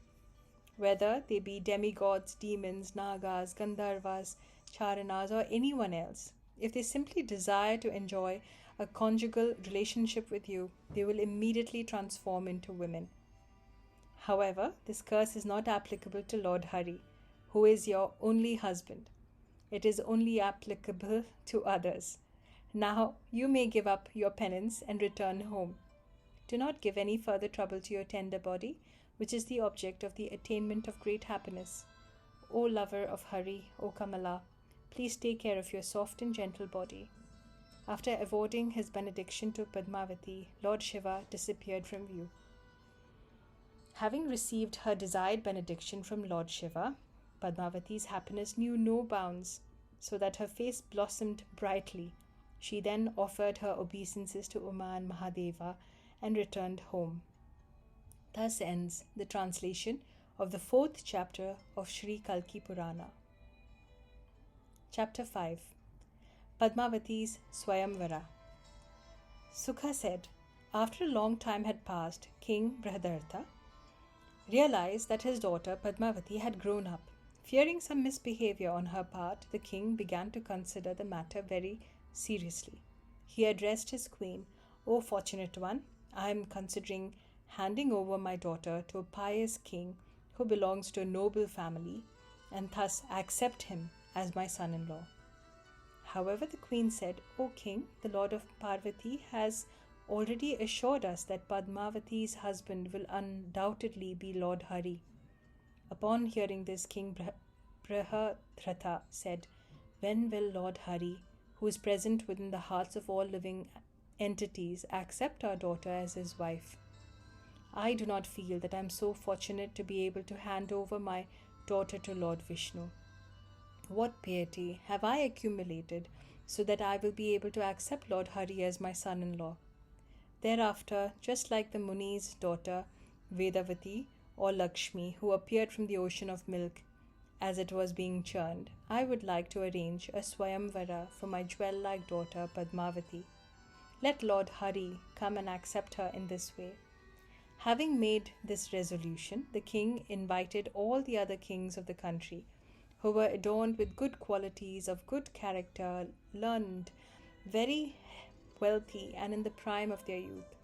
whether they be demigods, demons, nagas, gandharvas, charanas, or anyone else. If they simply desire to enjoy a conjugal relationship with you, they will immediately transform into women. However, this curse is not applicable to Lord Hari, who is your only husband. It is only applicable to others. Now you may give up your penance and return home. Do not give any further trouble to your tender body, which is the object of the attainment of great happiness. O lover of Hari, O Kamala, please take care of your soft and gentle body. After awarding his benediction to Padmavati, Lord Shiva disappeared from view. Having received her desired benediction from Lord Shiva, Padmavati's happiness knew no bounds, so that her face blossomed brightly. She then offered her obeisances to Uma and Mahadeva and returned home. Thus ends the translation of the 4th chapter of Sri Kalki Purana. Chapter 5. Padmavati's Swayamvara. Sukha said, after a long time had passed, King Brihadartha realized that his daughter Padmavati had grown up. Fearing some misbehavior on her part, the king began to consider the matter very seriously. He addressed his queen, O fortunate one, I am considering handing over my daughter to a pious king who belongs to a noble family, and thus accept him as my son-in-law. However, the queen said, O king, the Lord of Parvati has already assured us that Padmavati's husband will undoubtedly be Lord Hari. Upon hearing this, King Brihadartha said, when will Lord Hari, who is present within the hearts of all living entities, accept our daughter as his wife? I do not feel that I am so fortunate to be able to hand over my daughter to Lord Vishnu. What piety have I accumulated so that I will be able to accept Lord Hari as my son-in-law? Thereafter, just like the Muni's daughter Vedavati or Lakshmi, who appeared from the ocean of milk as it was being churned, I would like to arrange a Swayamvara for my jewel-like daughter Padmavati. Let Lord Hari come and accept her in this way. Having made this resolution, the king invited all the other kings of the country, who were adorned with good qualities, of good character, learned, very wealthy, and in the prime of their youth.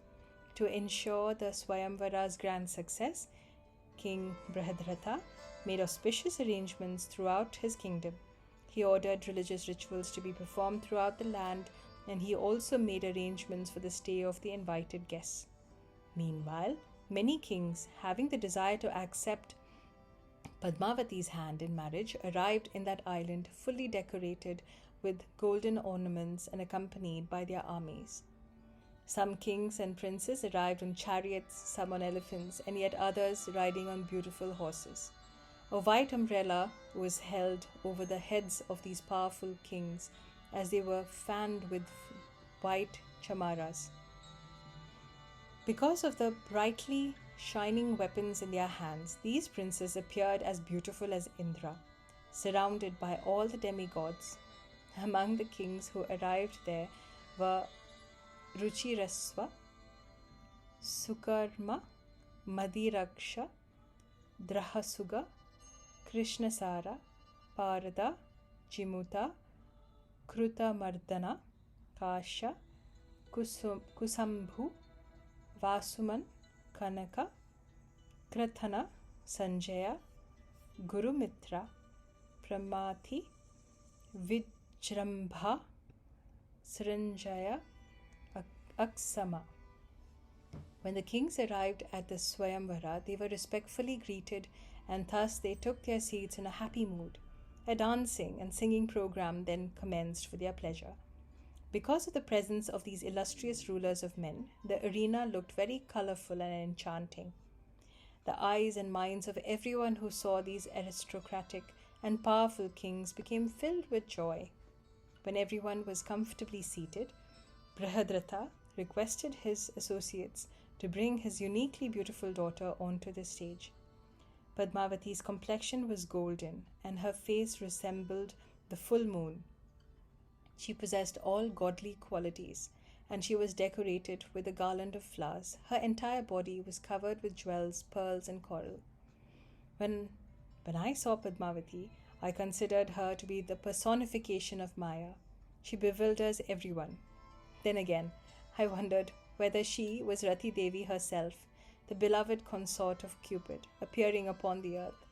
To ensure the Swayamvara's grand success, King Brihadartha made auspicious arrangements throughout his kingdom. He ordered religious rituals to be performed throughout the land, and he also made arrangements for the stay of the invited guests. Meanwhile, many kings, having the desire to accept Padmavati's hand in marriage, arrived in that island fully decorated with golden ornaments and accompanied by their armies. Some kings and princes arrived on chariots, some on elephants, and yet others riding on beautiful horses. A white umbrella was held over the heads of these powerful kings as they were fanned with white chamaras. Because of the brightly shining weapons in their hands, these princes appeared as beautiful as Indra, surrounded by all the demigods. Among the kings who arrived there were Ruchirasva, Sukarma, Madiraksha, Drahasuga, Krishnasara, Parada, Jimuta, Krutamardana, Kasha, Kusambhu, Vasuman, Kanaka, Krathana, Sanjaya, Gurumitra, Pramathi, Vijrambha, Srinjaya, Aksama. When the kings arrived at the Swayamvara, they were respectfully greeted, and thus they took their seats in a happy mood. A dancing and singing program then commenced for their pleasure. Because of the presence of these illustrious rulers of men, the arena looked very colorful and enchanting. The eyes and minds of everyone who saw these aristocratic and powerful kings became filled with joy. When everyone was comfortably seated, Brihadartha requested his associates to bring his uniquely beautiful daughter onto the stage. Padmavati's complexion was golden, and her face resembled the full moon. She possessed all godly qualities, and she was decorated with a garland of flowers. Her entire body was covered with jewels, pearls, and coral. When I saw Padmavati, I considered her to be the personification of Maya. She bewilders everyone. Then again, I wondered whether she was Rati Devi herself, the beloved consort of Cupid, appearing upon the earth.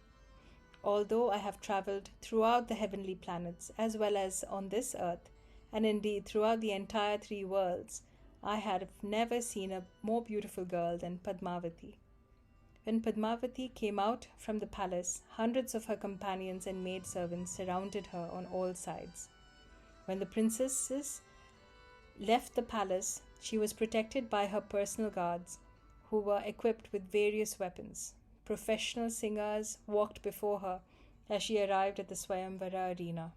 Although I have travelled throughout the heavenly planets as well as on this earth, and indeed throughout the entire three worlds, I have never seen a more beautiful girl than Padmavati. When Padmavati came out from the palace, hundreds of her companions and maidservants surrounded her on all sides. When the princesses left the palace, she was protected by her personal guards, who were equipped with various weapons. Professional singers walked before her as she arrived at the Swayamvara arena.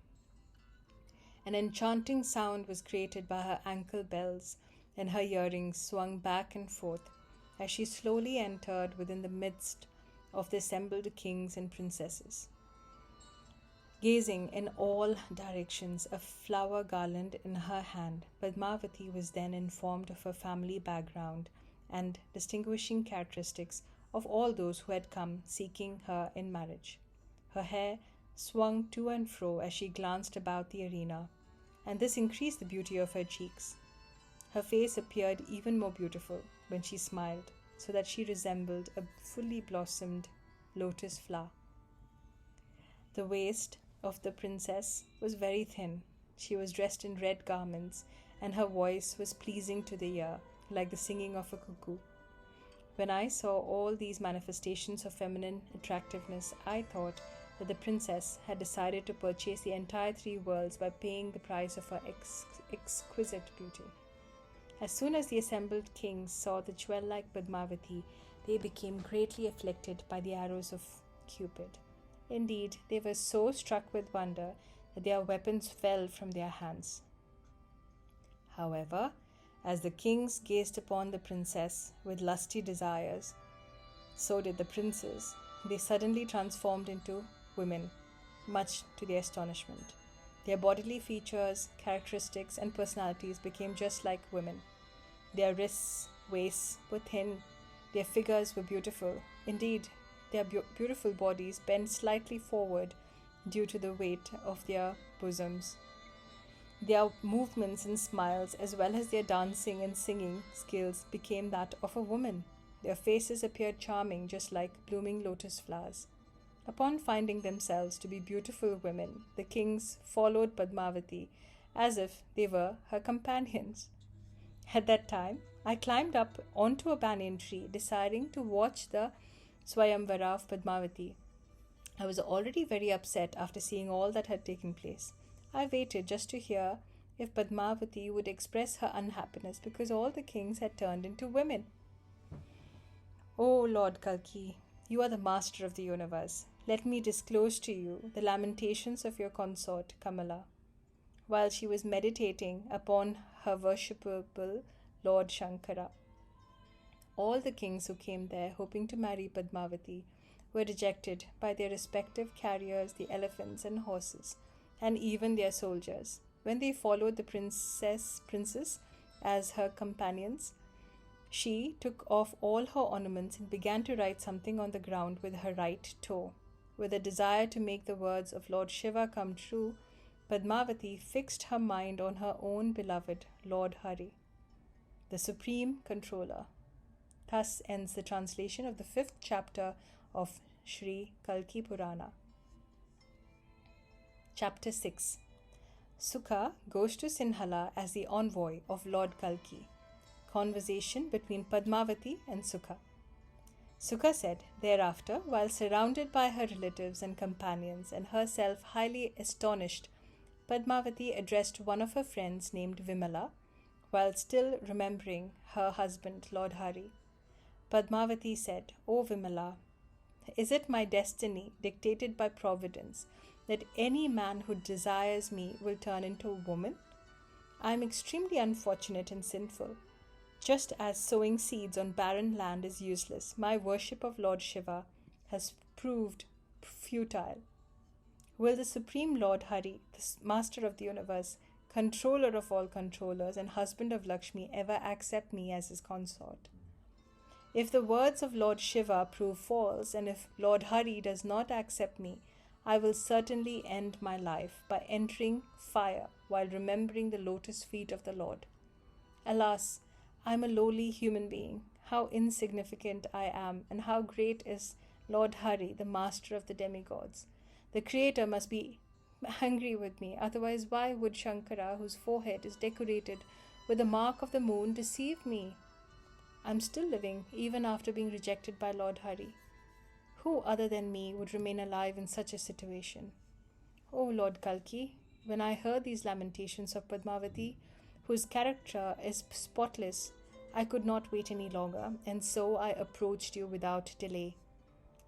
An enchanting sound was created by her ankle bells, and her earrings swung back and forth as she slowly entered within the midst of the assembled kings and princesses. Gazing in all directions, a flower garland in her hand, Padmavati was then informed of her family background and distinguishing characteristics of all those who had come seeking her in marriage. Her hair swung to and fro as she glanced about the arena, and this increased the beauty of her cheeks. Her face appeared even more beautiful when she smiled, so that she resembled a fully blossomed lotus flower. The waist of the princess was very thin. She was dressed in red garments, and her voice was pleasing to the ear, like the singing of a cuckoo. When I saw all these manifestations of feminine attractiveness, I thought that the princess had decided to purchase the entire three worlds by paying the price of her exquisite beauty. As soon as the assembled kings saw the jewel-like Padmavati, they became greatly afflicted by the arrows of Cupid. Indeed, they were so struck with wonder that their weapons fell from their hands. However, as the kings gazed upon the princess with lusty desires, so did the princes. They suddenly transformed into women, much to their astonishment. Their bodily features, characteristics, and personalities became just like women. Their wrists, waists were thin. Their figures were beautiful. Indeed, their beautiful bodies bent slightly forward due to the weight of their bosoms. Their movements and smiles, as well as their dancing and singing skills, became that of a woman. Their faces appeared charming, just like blooming lotus flowers. Upon finding themselves to be beautiful women, the kings followed Padmavati as if they were her companions. At that time, I climbed up onto a banyan tree, deciding to watch the Swayamvara of Padmavati. I was already very upset after seeing all that had taken place. I waited just to hear if Padmavati would express her unhappiness because all the kings had turned into women. "O Lord Kalki, you are the master of the universe. Let me disclose to you the lamentations of your consort, Kamala." While she was meditating upon her worshipable Lord Shankara, all the kings who came there hoping to marry Padmavati were rejected by their respective carriers, the elephants and horses, and even their soldiers. When they followed the princess as her companions, she took off all her ornaments and began to write something on the ground with her right toe. With a desire to make the words of Lord Shiva come true, Padmavati fixed her mind on her own beloved Lord Hari, the Supreme Controller. Thus ends the translation of the 5th chapter of Sri Kalki Purana. Chapter 6. Sukha goes to Sinhala as the envoy of Lord Kalki. Conversation between Padmavati and Sukha. Sukha said, thereafter, while surrounded by her relatives and companions and herself highly astonished, Padmavati addressed one of her friends named Vimala, while still remembering her husband, Lord Hari. Padmavati said, "O Vimala, is it my destiny, dictated by Providence, that any man who desires me will turn into a woman? I am extremely unfortunate and sinful. Just as sowing seeds on barren land is useless, my worship of Lord Shiva has proved futile. Will the Supreme Lord Hari, the Master of the Universe, controller of all controllers and husband of Lakshmi, ever accept me as his consort? If the words of Lord Shiva prove false, and if Lord Hari does not accept me, I will certainly end my life by entering fire while remembering the lotus feet of the Lord. Alas, I am a lowly human being. How insignificant I am, and how great is Lord Hari, the master of the demigods. The Creator must be angry with me, otherwise why would Shankara, whose forehead is decorated with the mark of the moon, deceive me? I am still living, even after being rejected by Lord Hari. Who other than me would remain alive in such a situation? O Lord Kalki, when I heard these lamentations of Padmavati, whose character is spotless, I could not wait any longer, and so I approached you without delay.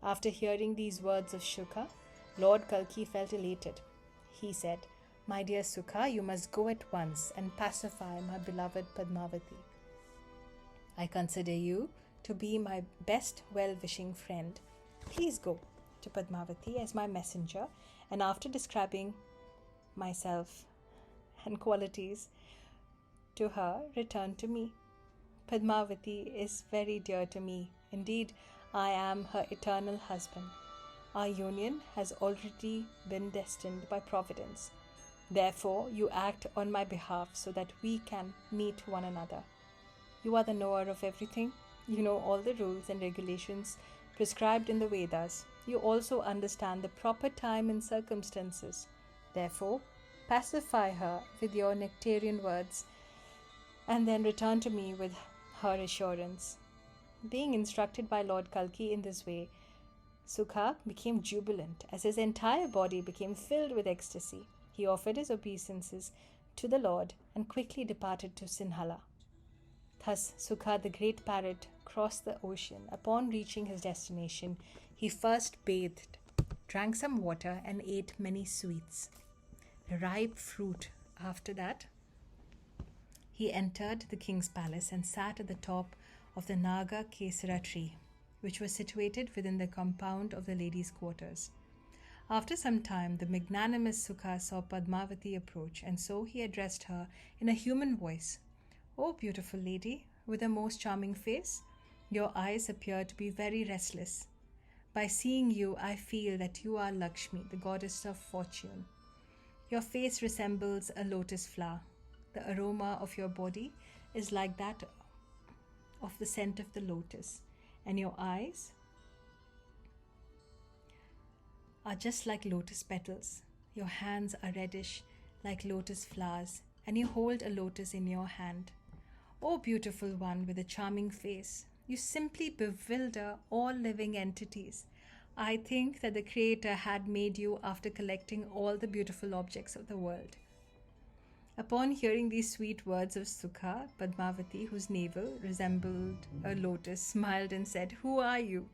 After hearing these words of Shuka, Lord Kalki felt elated. He said, "My dear Sukha, you must go at once and pacify my beloved Padmavati. I consider you to be my best well-wishing friend. Please go to Padmavati as my messenger, and after describing myself and qualities to her, return to me. Padmavati is very dear to me. Indeed, I am her eternal husband. Our union has already been destined by Providence. Therefore, you act on my behalf so that we can meet one another. You are the knower of everything. You know all the rules and regulations prescribed in the Vedas. You also understand the proper time and circumstances. Therefore, pacify her with your nectarian words and then return to me with her assurance." Being instructed by Lord Kalki in this way, Sukha became jubilant as his entire body became filled with ecstasy. He offered his obeisances to the Lord and quickly departed to Sinhala. Thus Sukha, the great parrot, crossed the ocean. Upon reaching his destination, he first bathed, drank some water, and ate many sweets, ripe fruit. After that, he entered the king's palace and sat at the top of the Naga Kesara tree, which was situated within the compound of the ladies' quarters. After some time, the magnanimous Sukha saw Padmavati approach, and so he addressed her in a human voice. "O beautiful lady, with a most charming face, your eyes appear to be very restless. By seeing you, I feel that you are Lakshmi, the goddess of fortune. Your face resembles a lotus flower. The aroma of your body is like that of the scent of the lotus, and your eyes are just like lotus petals. Your hands are reddish like lotus flowers, and you hold a lotus in your hand. O beautiful one with a charming face, you simply bewilder all living entities. I think that the Creator had made you after collecting all the beautiful objects of the world." Upon hearing these sweet words of Sukha, Padmavati, whose navel resembled a lotus, smiled and said, "Who are you?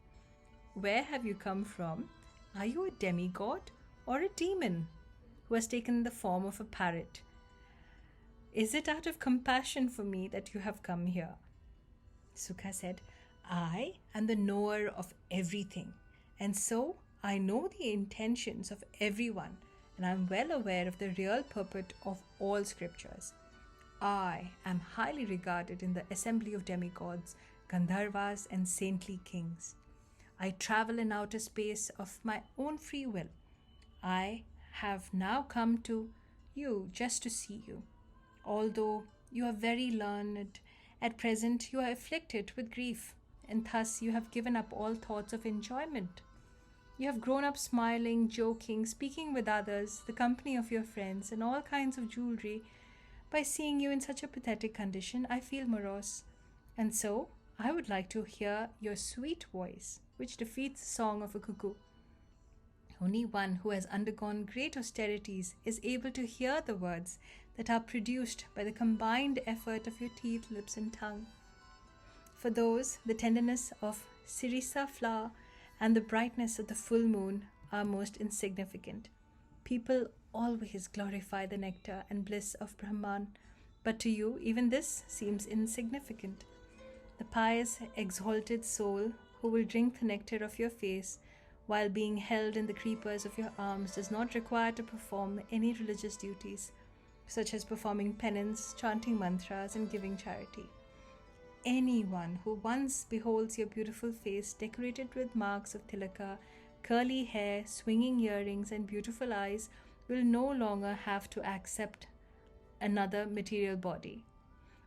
Where have you come from? Are you a demigod or a demon who has taken the form of a parrot? Is it out of compassion for me that you have come here?" Sukha said, "I am the knower of everything, and so I know the intentions of everyone, and I am well aware of the real purport of all scriptures. I am highly regarded in the assembly of demigods, Gandharvas, and saintly kings. I travel in outer space of my own free will. I have now come to you just to see you. Although you are very learned, at present you are afflicted with grief, and thus you have given up all thoughts of enjoyment. You have grown up smiling, joking, speaking with others, the company of your friends, and all kinds of jewelry. By seeing you in such a pathetic condition, I feel morose, and so I would like to hear your sweet voice, which defeats the song of a cuckoo. Only one who has undergone great austerities is able to hear the words that are produced by the combined effort of your teeth, lips, and tongue. For those, the tenderness of Sirisa flower and the brightness of the full moon are most insignificant. People always glorify the nectar and bliss of Brahman, but to you even this seems insignificant. The pious, exalted soul who will drink the nectar of your face while being held in the creepers of your arms does not require to perform any religious duties. such as performing penance, chanting mantras, and giving charity. Anyone who once beholds your beautiful face decorated with marks of tilaka, curly hair, swinging earrings, and beautiful eyes will no longer have to accept another material body.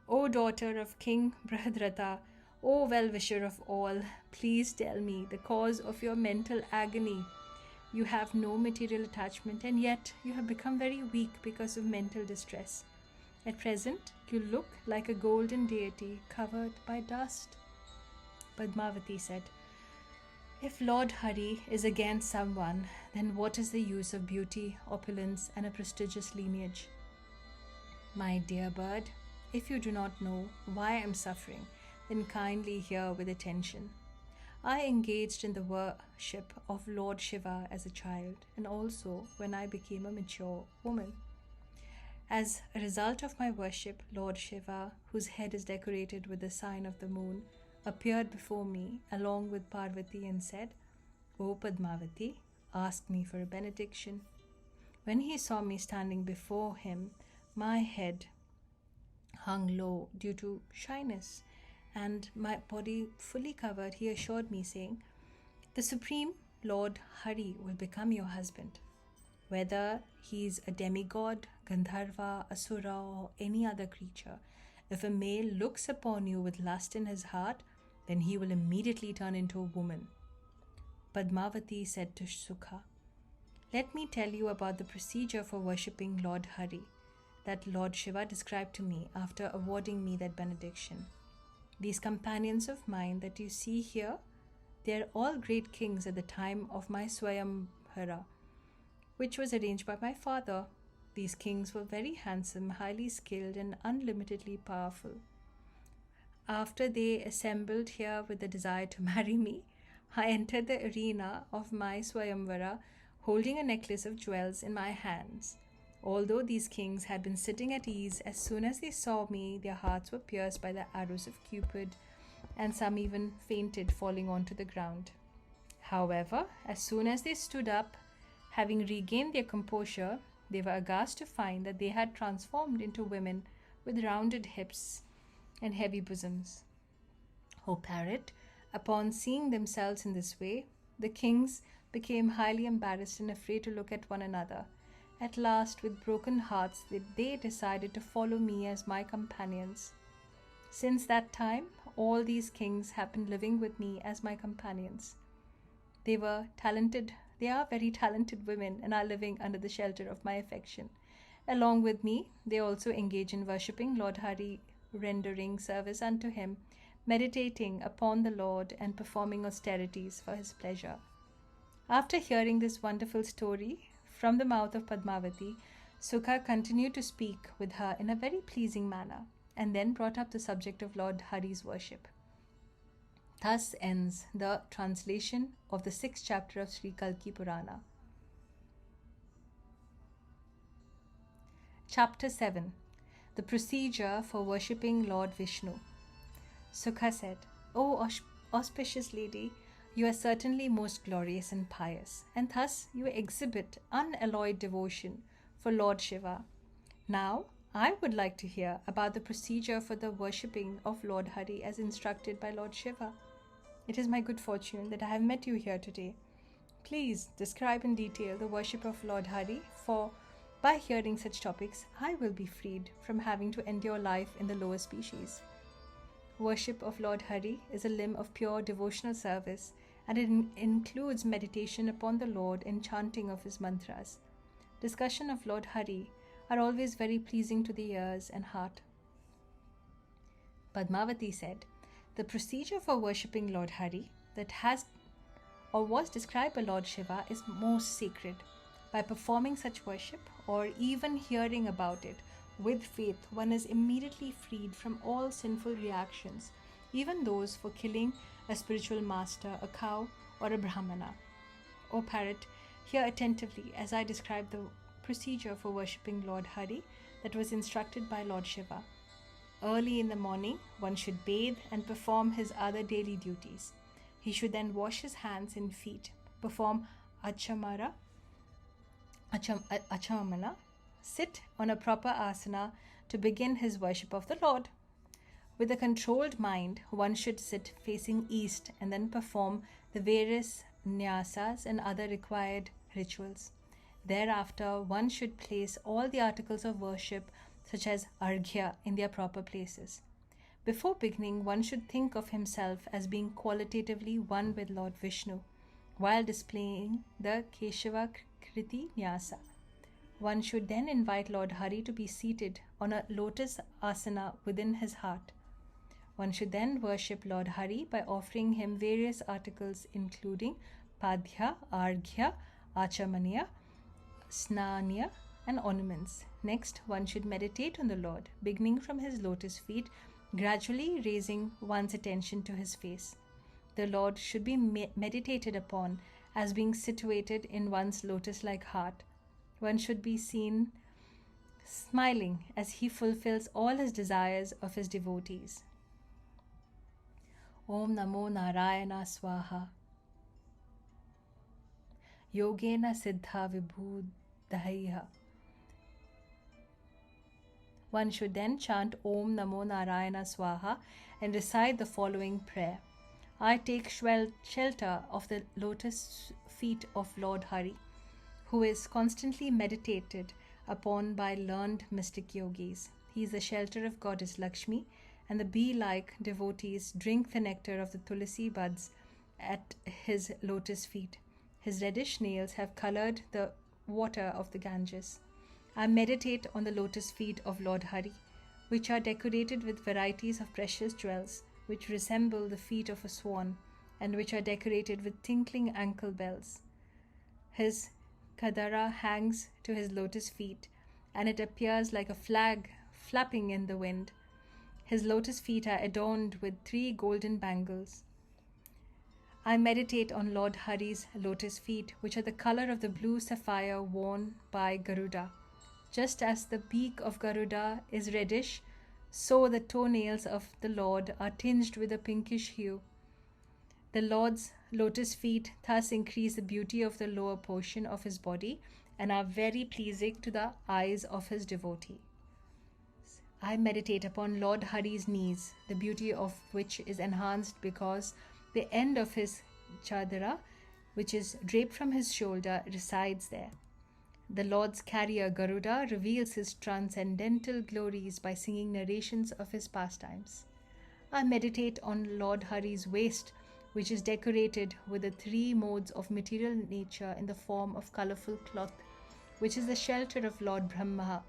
O daughter of King Brihadrata, O well-wisher of all, please tell me the cause of your mental agony. You have no material attachment, and yet you have become very weak because of mental distress. At present, you look like a golden deity covered by dust. Padmavati said, if Lord Hari is against someone, then what is the use of beauty, opulence, and a prestigious lineage? My dear bird, if you do not know why I am suffering, then kindly hear with attention. I engaged in the worship of Lord Shiva as a child, and also when I became a mature woman. As a result of my worship, Lord Shiva, whose head is decorated with the sign of the moon, appeared before me along with Parvati and said, O Padmavati, ask me for a benediction. When he saw me standing before him, my head hung low due to shyness, and my body fully covered, he assured me, saying, the Supreme Lord Hari will become your husband. Whether he is a demigod, Gandharva, Asura, or any other creature, if a male looks upon you with lust in his heart, then he will immediately turn into a woman. Padmavati said to Sukha, let me tell you about the procedure for worshipping Lord Hari that Lord Shiva described to me after awarding me that benediction. These companions of mine that you see here, they are all great kings at the time of my Swayamvara, which was arranged by my father. These kings were very handsome, highly skilled, and unlimitedly powerful. After they assembled here with the desire to marry me, I entered the arena of my Swayamvara holding a necklace of jewels in my hands. Although these kings had been sitting at ease, as soon as they saw me, their hearts were pierced by the arrows of Cupid, and some even fainted, falling onto the ground. However, as soon as they stood up, having regained their composure, they were aghast to find that they had transformed into women with rounded hips and heavy bosoms. O parrot, upon seeing themselves in this way, the kings became highly embarrassed and afraid to look at one another. At last, with broken hearts, they decided to follow me as my companions. Since that time, all these kings have been living with me as my companions. They are very talented women and are living under the shelter of my affection. Along with me, they also engage in worshipping Lord Hari, rendering service unto him, meditating upon the Lord, and performing austerities for his pleasure. After hearing this wonderful story from the mouth of Padmavati, Sukha continued to speak with her in a very pleasing manner, and then brought up the subject of Lord Hari's worship. Thus ends the translation of the 6th chapter of Sri Kalki Purana. Chapter 7. The procedure for worshipping Lord Vishnu. Sukha said, O auspicious lady, you are certainly most glorious and pious, and thus you exhibit unalloyed devotion for Lord Shiva. Now, I would like to hear about the procedure for the worshipping of Lord Hari as instructed by Lord Shiva. It is my good fortune that I have met you here today. Please describe in detail the worship of Lord Hari, for by hearing such topics, I will be freed from having to endure life in the lower species. Worship of Lord Hari is a limb of pure devotional service, and it includes meditation upon the Lord and chanting of his mantras. Discussion of Lord Hari are always very pleasing to the ears and heart. Padmavati said, the procedure for worshipping Lord Hari that has or was described by Lord Shiva is most sacred. By performing such worship, or even hearing about it with faith, one is immediately freed from all sinful reactions, even those for killing a spiritual master, a cow, or a brahmana. O parrot, hear attentively as I describe the procedure for worshipping Lord Hari that was instructed by Lord Shiva. Early in the morning, one should bathe and perform his other daily duties. He should then wash his hands and feet, perform achamana, sit on a proper asana to begin his worship of the Lord. With a controlled mind, one should sit facing east and then perform the various nyasas and other required rituals. Thereafter, one should place all the articles of worship, such as arghya, in their proper places. Before beginning, one should think of himself as being qualitatively one with Lord Vishnu, while displaying the Keshava Kriti Nyasa. One should then invite Lord Hari to be seated on a lotus asana within his heart. One should then worship Lord Hari by offering him various articles including padhya, arghya, achamaniya, snaniya, and ornaments. Next, one should meditate on the Lord, beginning from his lotus feet, gradually raising one's attention to his face. The Lord should be meditated upon as being situated in one's lotus-like heart. One should be seen smiling as he fulfills all his desires of his devotees. Om Namo Narayana Swaha. Yogena Siddha Vibhudhaiha. One should then chant Om Namo Narayana Swaha and recite the following prayer. I take shelter of the lotus feet of Lord Hari, who is constantly meditated upon by learned mystic yogis. He is the shelter of Goddess Lakshmi, and the bee-like devotees drink the nectar of the tulsi buds at his lotus feet. His reddish nails have colored the water of the Ganges. I meditate on the lotus feet of Lord Hari, which are decorated with varieties of precious jewels, which resemble the feet of a swan, and which are decorated with tinkling ankle bells. His kadara hangs to his lotus feet, and it appears like a flag flapping in the wind. His lotus feet are adorned with 3 golden bangles. I meditate on Lord Hari's lotus feet, which are the color of the blue sapphire worn by Garuda. Just as the beak of Garuda is reddish, so the toenails of the Lord are tinged with a pinkish hue. The Lord's lotus feet thus increase the beauty of the lower portion of his body and are very pleasing to the eyes of his devotee. I meditate upon Lord Hari's knees, the beauty of which is enhanced because the end of his chadara, which is draped from his shoulder, resides there. The Lord's carrier Garuda reveals his transcendental glories by singing narrations of his pastimes. I meditate on Lord Hari's waist, which is decorated with the 3 modes of material nature in the form of colorful cloth, which is the shelter of Lord Brahma,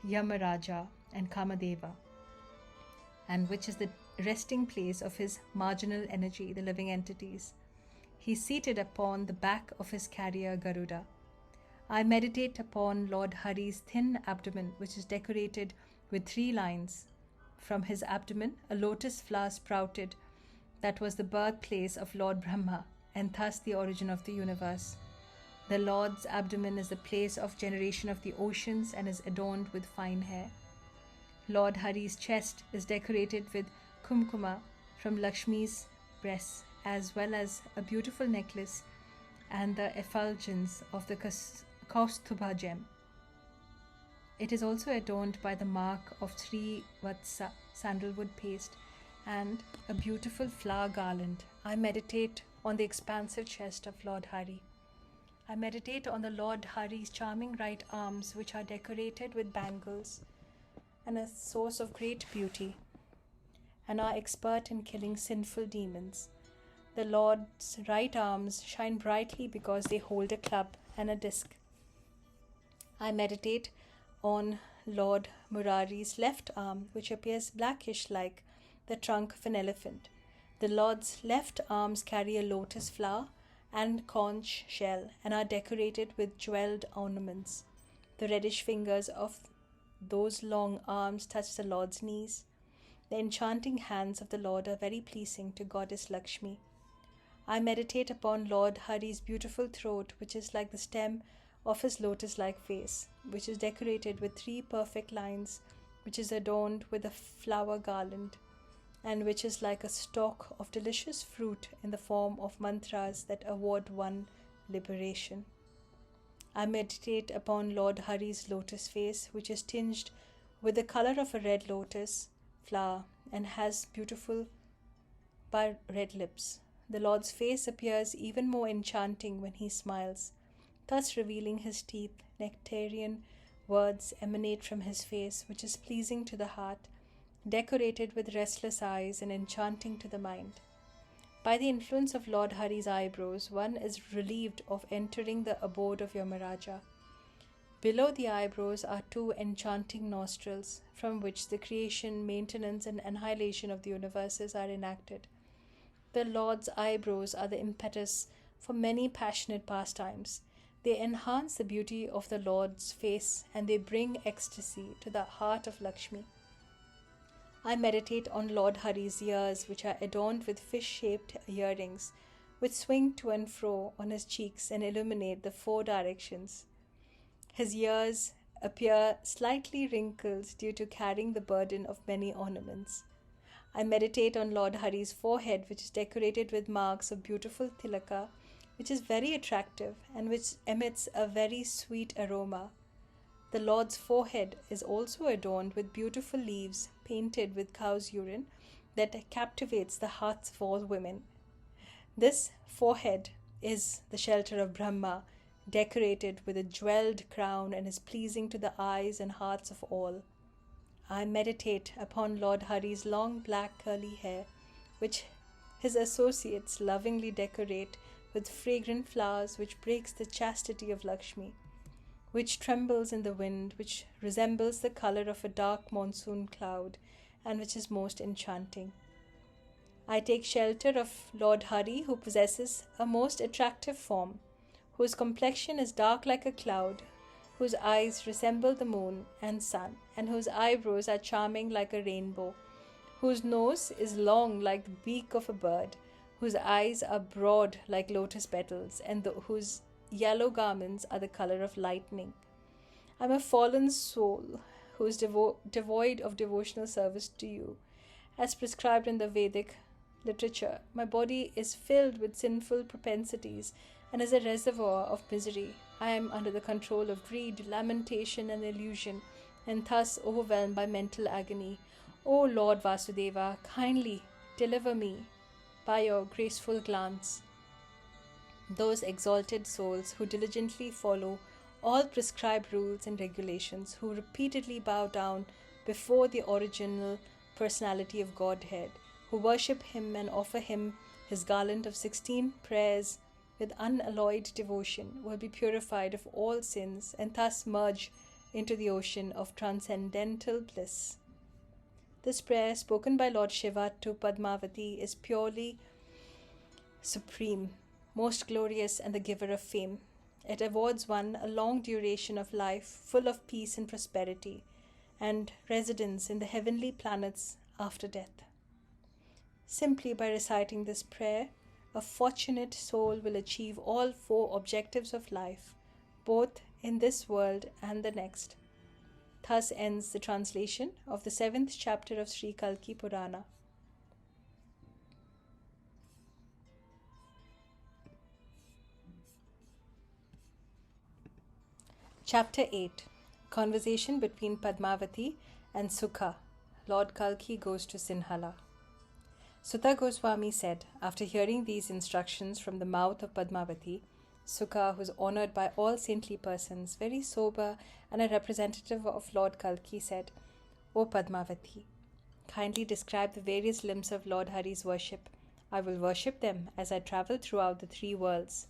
Yamaraja, and Kamadeva, and which is the resting place of his marginal energy, the living entities. He is seated upon the back of his carrier Garuda. I meditate upon Lord Hari's thin abdomen, which is decorated with 3 lines. From his abdomen, a lotus flower sprouted that was the birthplace of Lord Brahma, and thus the origin of the universe. The Lord's abdomen is the place of generation of the oceans and is adorned with fine hair. Lord Hari's chest is decorated with kumkuma from Lakshmi's breasts, as well as a beautiful necklace and the effulgence of the Kaustubha gem. It is also adorned by the mark of 3 vatsa, sandalwood paste, and a beautiful flower garland. I meditate on the expansive chest of Lord Hari. I meditate on the Lord Hari's charming right arms, which are decorated with bangles and a source of great beauty, and are expert in killing sinful demons. The Lord's right arms shine brightly because they hold a club and a disc. I meditate on Lord Murari's left arm, which appears blackish like the trunk of an elephant. The Lord's left arms carry a lotus flower and conch shell and are decorated with jeweled ornaments. The reddish fingers of those long arms touch the Lord's knees. The enchanting hands of the Lord are very pleasing to Goddess Lakshmi. I meditate upon Lord Hari's beautiful throat, which is like the stem of his lotus-like face, which is decorated with 3 perfect lines, which is adorned with a flower garland, and which is like a stalk of delicious fruit in the form of mantras that award one liberation. I meditate upon Lord Hari's lotus face, which is tinged with the color of a red lotus flower and has beautiful red lips. The Lord's face appears even more enchanting when he smiles, thus revealing his teeth. Nectarian words emanate from his face, which is pleasing to the heart, decorated with restless eyes and enchanting to the mind. By the influence of Lord Hari's eyebrows, one is relieved of entering the abode of Yamaraja. Below the eyebrows are two enchanting nostrils, from which the creation, maintenance, and annihilation of the universes are enacted. The Lord's eyebrows are the impetus for many passionate pastimes. They enhance the beauty of the Lord's face, and they bring ecstasy to the heart of Lakshmi. I meditate on Lord Hari's ears, which are adorned with fish-shaped earrings, which swing to and fro on his cheeks and illuminate the four directions. His ears appear slightly wrinkled due to carrying the burden of many ornaments. I meditate on Lord Hari's forehead, which is decorated with marks of beautiful tilaka, which is very attractive and which emits a very sweet aroma. The Lord's forehead is also adorned with beautiful leaves painted with cow's urine that captivates the hearts of all women. This forehead is the shelter of Brahma, decorated with a jeweled crown, and is pleasing to the eyes and hearts of all. I meditate upon Lord Hari's long black curly hair, which his associates lovingly decorate with fragrant flowers, which breaks the chastity of Lakshmi, which trembles in the wind, which resembles the color of a dark monsoon cloud, and which is most enchanting. I take shelter of Lord Hari, who possesses a most attractive form, whose complexion is dark like a cloud, whose eyes resemble the moon and sun, and whose eyebrows are charming like a rainbow, whose nose is long like the beak of a bird, whose eyes are broad like lotus petals, and whose yellow garments are the color of lightning. I am a fallen soul who is devoid of devotional service to you. As prescribed in the Vedic literature, my body is filled with sinful propensities and is a reservoir of misery. I am under the control of greed, lamentation, and illusion, and thus overwhelmed by mental agony. O Lord Vyasadeva, kindly deliver me by your graceful glance. Those exalted souls who diligently follow all prescribed rules and regulations, who repeatedly bow down before the original personality of Godhead, who worship him and offer him his garland of 16 prayers with unalloyed devotion, will be purified of all sins and thus merge into the ocean of transcendental bliss. This prayer, spoken by Lord Shiva to Padmavati, is purely supreme, most glorious, and the giver of fame. It awards one a long duration of life, full of peace and prosperity, and residence in the heavenly planets after death. Simply by reciting this prayer, a fortunate soul will achieve all four objectives of life, both in this world and the next. Thus ends the translation of the 7th chapter of Sri Kalki Purana. Chapter 8. Conversation between Padmavati and Sukha. Lord Kalki goes to Sinhala. Suta Goswami said, after hearing these instructions from the mouth of Padmavati, Sukha, who is honored by all saintly persons, very sober and a representative of Lord Kalki, said, O Padmavati, kindly describe the various limbs of Lord Hari's worship. I will worship them as I travel throughout the 3 worlds.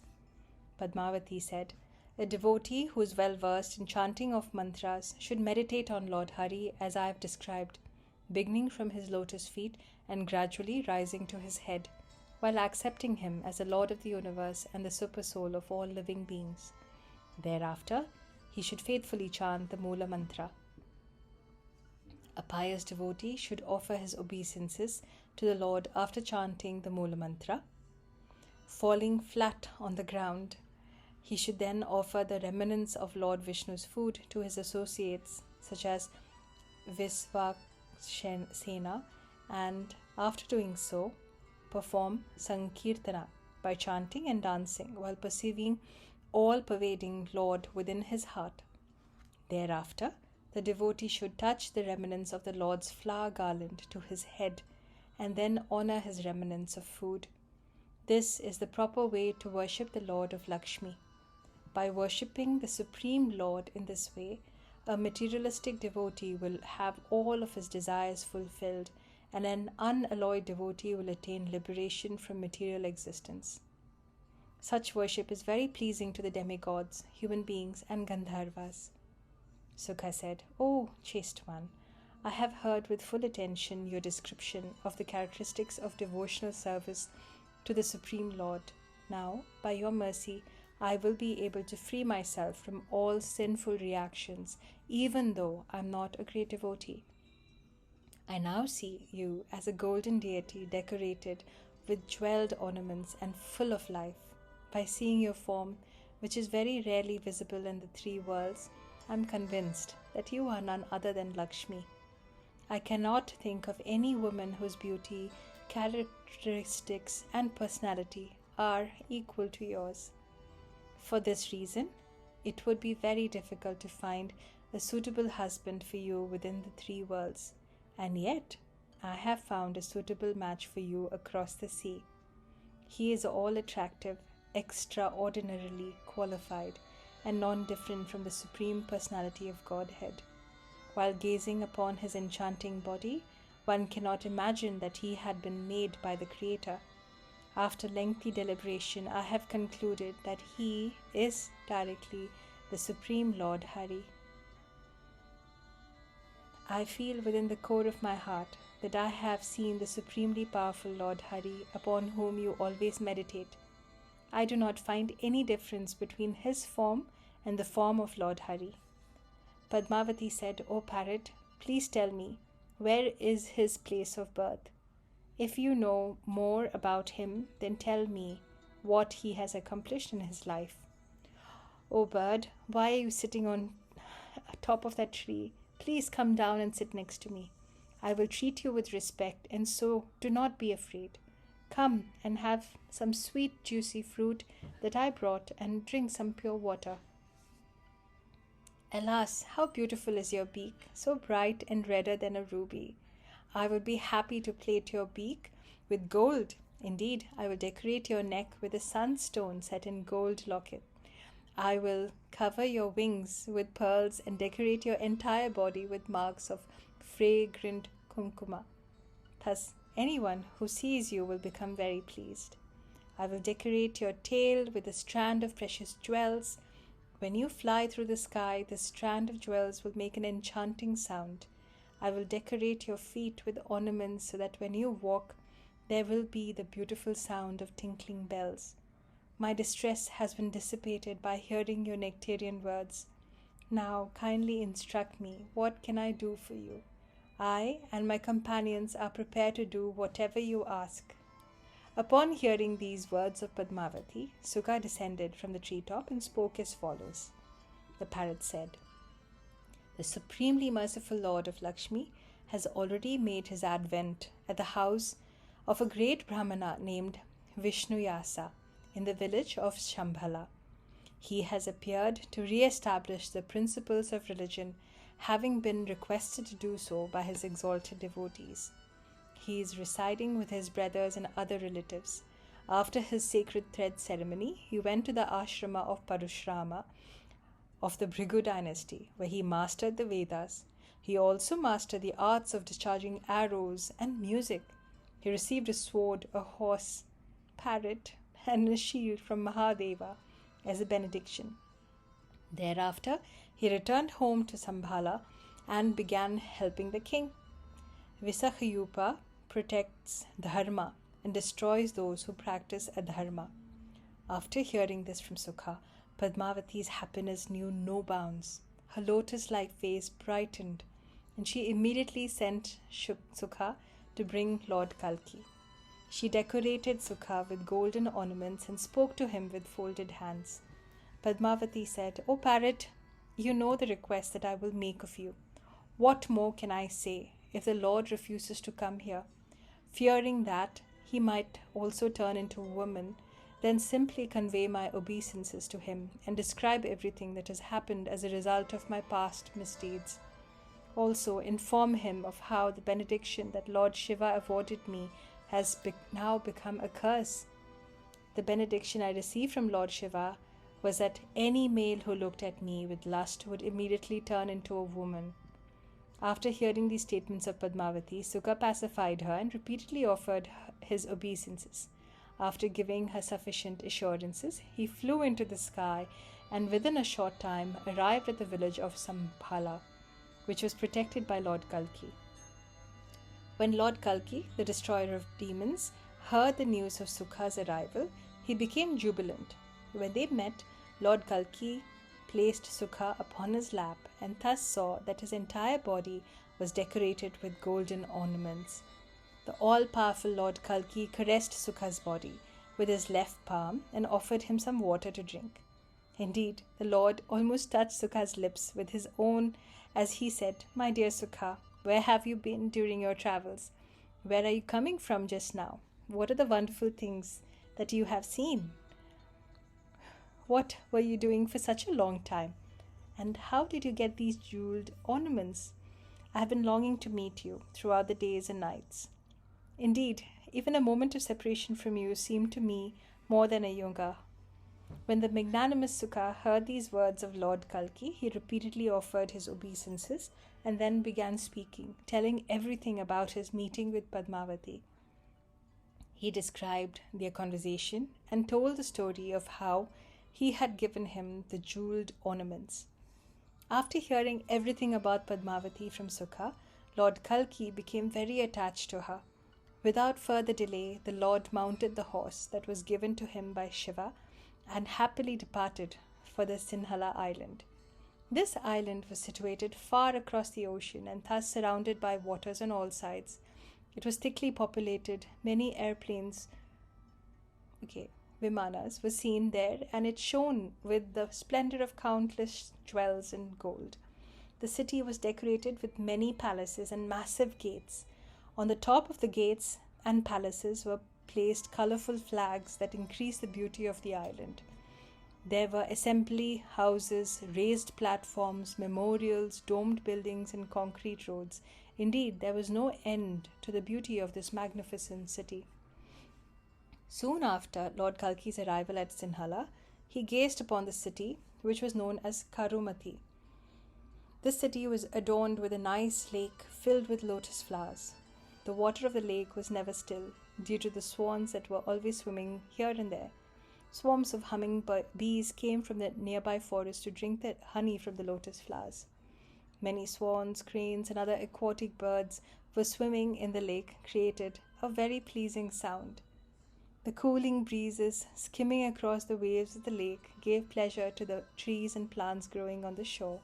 Padmavati said, a devotee who is well versed in chanting of mantras should meditate on Lord Hari as I have described, beginning from his lotus feet and gradually rising to his head, while accepting him as the Lord of the universe and the super soul of all living beings. Thereafter, he should faithfully chant the Mula Mantra. A pious devotee should offer his obeisances to the Lord after chanting the Mula Mantra. Falling flat on the ground, he should then offer the remnants of Lord Vishnu's food to his associates, such as Visvasena, and after doing so, perform Sankirtana by chanting and dancing while perceiving all-pervading Lord within his heart. Thereafter, the devotee should touch the remnants of the Lord's flower garland to his head and then honor his remnants of food. This is the proper way to worship the Lord of Lakshmi. By worshipping the Supreme Lord in this way, a materialistic devotee will have all of his desires fulfilled, and an unalloyed devotee will attain liberation from material existence. Such worship is very pleasing to the demigods, human beings, and Gandharvas. Sukha said, "O chaste one, I have heard with full attention your description of the characteristics of devotional service to the Supreme Lord. Now, by your mercy, I will be able to free myself from all sinful reactions, even though I am not a great devotee. I now see you as a golden deity decorated with jeweled ornaments and full of life. By seeing your form, which is very rarely visible in the three worlds, I am convinced that you are none other than Lakshmi. I cannot think of any woman whose beauty, characteristics, and personality are equal to yours. For this reason, it would be very difficult to find a suitable husband for you within the three worlds, and yet I have found a suitable match for you across the sea. He is all attractive, extraordinarily qualified, and non-different from the Supreme Personality of Godhead. While gazing upon his enchanting body, one cannot imagine that he had been made by the Creator. After lengthy deliberation, I have concluded that he is directly the Supreme Lord Hari. I feel within the core of my heart that I have seen the supremely powerful Lord Hari, upon whom you always meditate. I do not find any difference between his form and the form of Lord Hari." Padmavati said, "O parrot, please tell me, where is his place of birth? If you know more about him, then tell me what he has accomplished in his life." "O bird, why are you sitting on top of that tree? Please come down and sit next to me. I will treat you with respect, and so do not be afraid. Come and have some sweet, juicy fruit that I brought, and drink some pure water." "Alas, how beautiful is your beak, so bright and redder than a ruby. I would be happy to plate your beak with gold. Indeed, I will decorate your neck with a sunstone set in gold locket. I will cover your wings with pearls and decorate your entire body with marks of fragrant kumkuma. Thus, anyone who sees you will become very pleased. I will decorate your tail with a strand of precious jewels. When you fly through the sky, the strand of jewels will make an enchanting sound. I will decorate your feet with ornaments so that when you walk, there will be the beautiful sound of tinkling bells. My distress has been dissipated by hearing your nectarian words. Now kindly instruct me, what can I do for you? I and my companions are prepared to do whatever you ask." Upon hearing these words of Padmavati, Sukha descended from the treetop and spoke as follows. The parrot said, "The supremely merciful Lord of Lakshmi has already made his advent at the house of a great Brahmana named Vishnu in the village of Shambhala. He has appeared to re-establish the principles of religion, having been requested to do so by his exalted devotees. He is residing with his brothers and other relatives. After his sacred thread ceremony, he went to the ashrama of Parashrama of the Bhrigu dynasty, where he mastered the Vedas. He also mastered the arts of discharging arrows and music. He received a sword, a horse, parrot, and a shield from Mahadeva as a benediction. Thereafter, he returned home to Sambhala and began helping the king. Visakhayupa protects dharma and destroys those who practice adharma." After hearing this from Sukha, Padmavati's happiness knew no bounds. Her lotus-like face brightened, and she immediately sent Sukha to bring Lord Kalki. She decorated Sukha with golden ornaments and spoke to him with folded hands. Padmavati said, "O parrot, you know the request that I will make of you. What more can I say if the Lord refuses to come here? Fearing that he might also turn into a woman, then simply convey my obeisances to him and describe everything that has happened as a result of my past misdeeds. Also, inform him of how the benediction that Lord Shiva awarded me has now become a curse. The benediction I received from Lord Shiva was that any male who looked at me with lust would immediately turn into a woman. After hearing these statements of Padmavati, Sukha pacified her and repeatedly offered his obeisances. After giving her sufficient assurances, he flew into the sky and within a short time arrived at the village of Sambhala, which was protected by Lord Kalki. When Lord Kalki, the destroyer of demons, heard the news of Sukha's arrival, he became jubilant. When they met, Lord Kalki placed Sukha upon his lap and thus saw that his entire body was decorated with golden ornaments. The all-powerful Lord Kalki caressed Sukha's body with his left palm and offered him some water to drink. Indeed, the Lord almost touched Sukha's lips with his own as he said, "My dear Sukha, where have you been during your travels? Where are you coming from just now? What are the wonderful things that you have seen? What were you doing for such a long time? And how did you get these jeweled ornaments? I have been longing to meet you throughout the days and nights. Indeed, even a moment of separation from you seemed to me more than a yuga." When the magnanimous Sukha heard these words of Lord Kalki, he repeatedly offered his obeisances and then began speaking, telling everything about his meeting with Padmavati. He described their conversation and told the story of how he had given him the jeweled ornaments. After hearing everything about Padmavati from Sukha, Lord Kalki became very attached to her. Without further delay, the Lord mounted the horse that was given to him by Shiva and happily departed for the Sinhala island. This island was situated far across the ocean and thus surrounded by waters on all sides. It was thickly populated. Many airplanes, Vimanas, were seen there, and it shone with the splendor of countless jewels and gold. The city was decorated with many palaces and massive gates. On the top of the gates and palaces were placed colorful flags that increased the beauty of the island. There were assembly houses, raised platforms, memorials, domed buildings, and concrete roads. Indeed, there was no end to the beauty of this magnificent city. Soon after Lord Kalki's arrival at Sinhala, he gazed upon the city, which was known as Karumati. This city was adorned with a nice lake filled with lotus flowers. The water of the lake was never still, due to the swans that were always swimming here and there. Swarms of humming bees came from the nearby forest to drink the honey from the lotus flowers. Many swans, cranes, and other aquatic birds were swimming in the lake, created a very pleasing sound. The cooling breezes skimming across the waves of the lake gave pleasure to the trees and plants growing on the shore.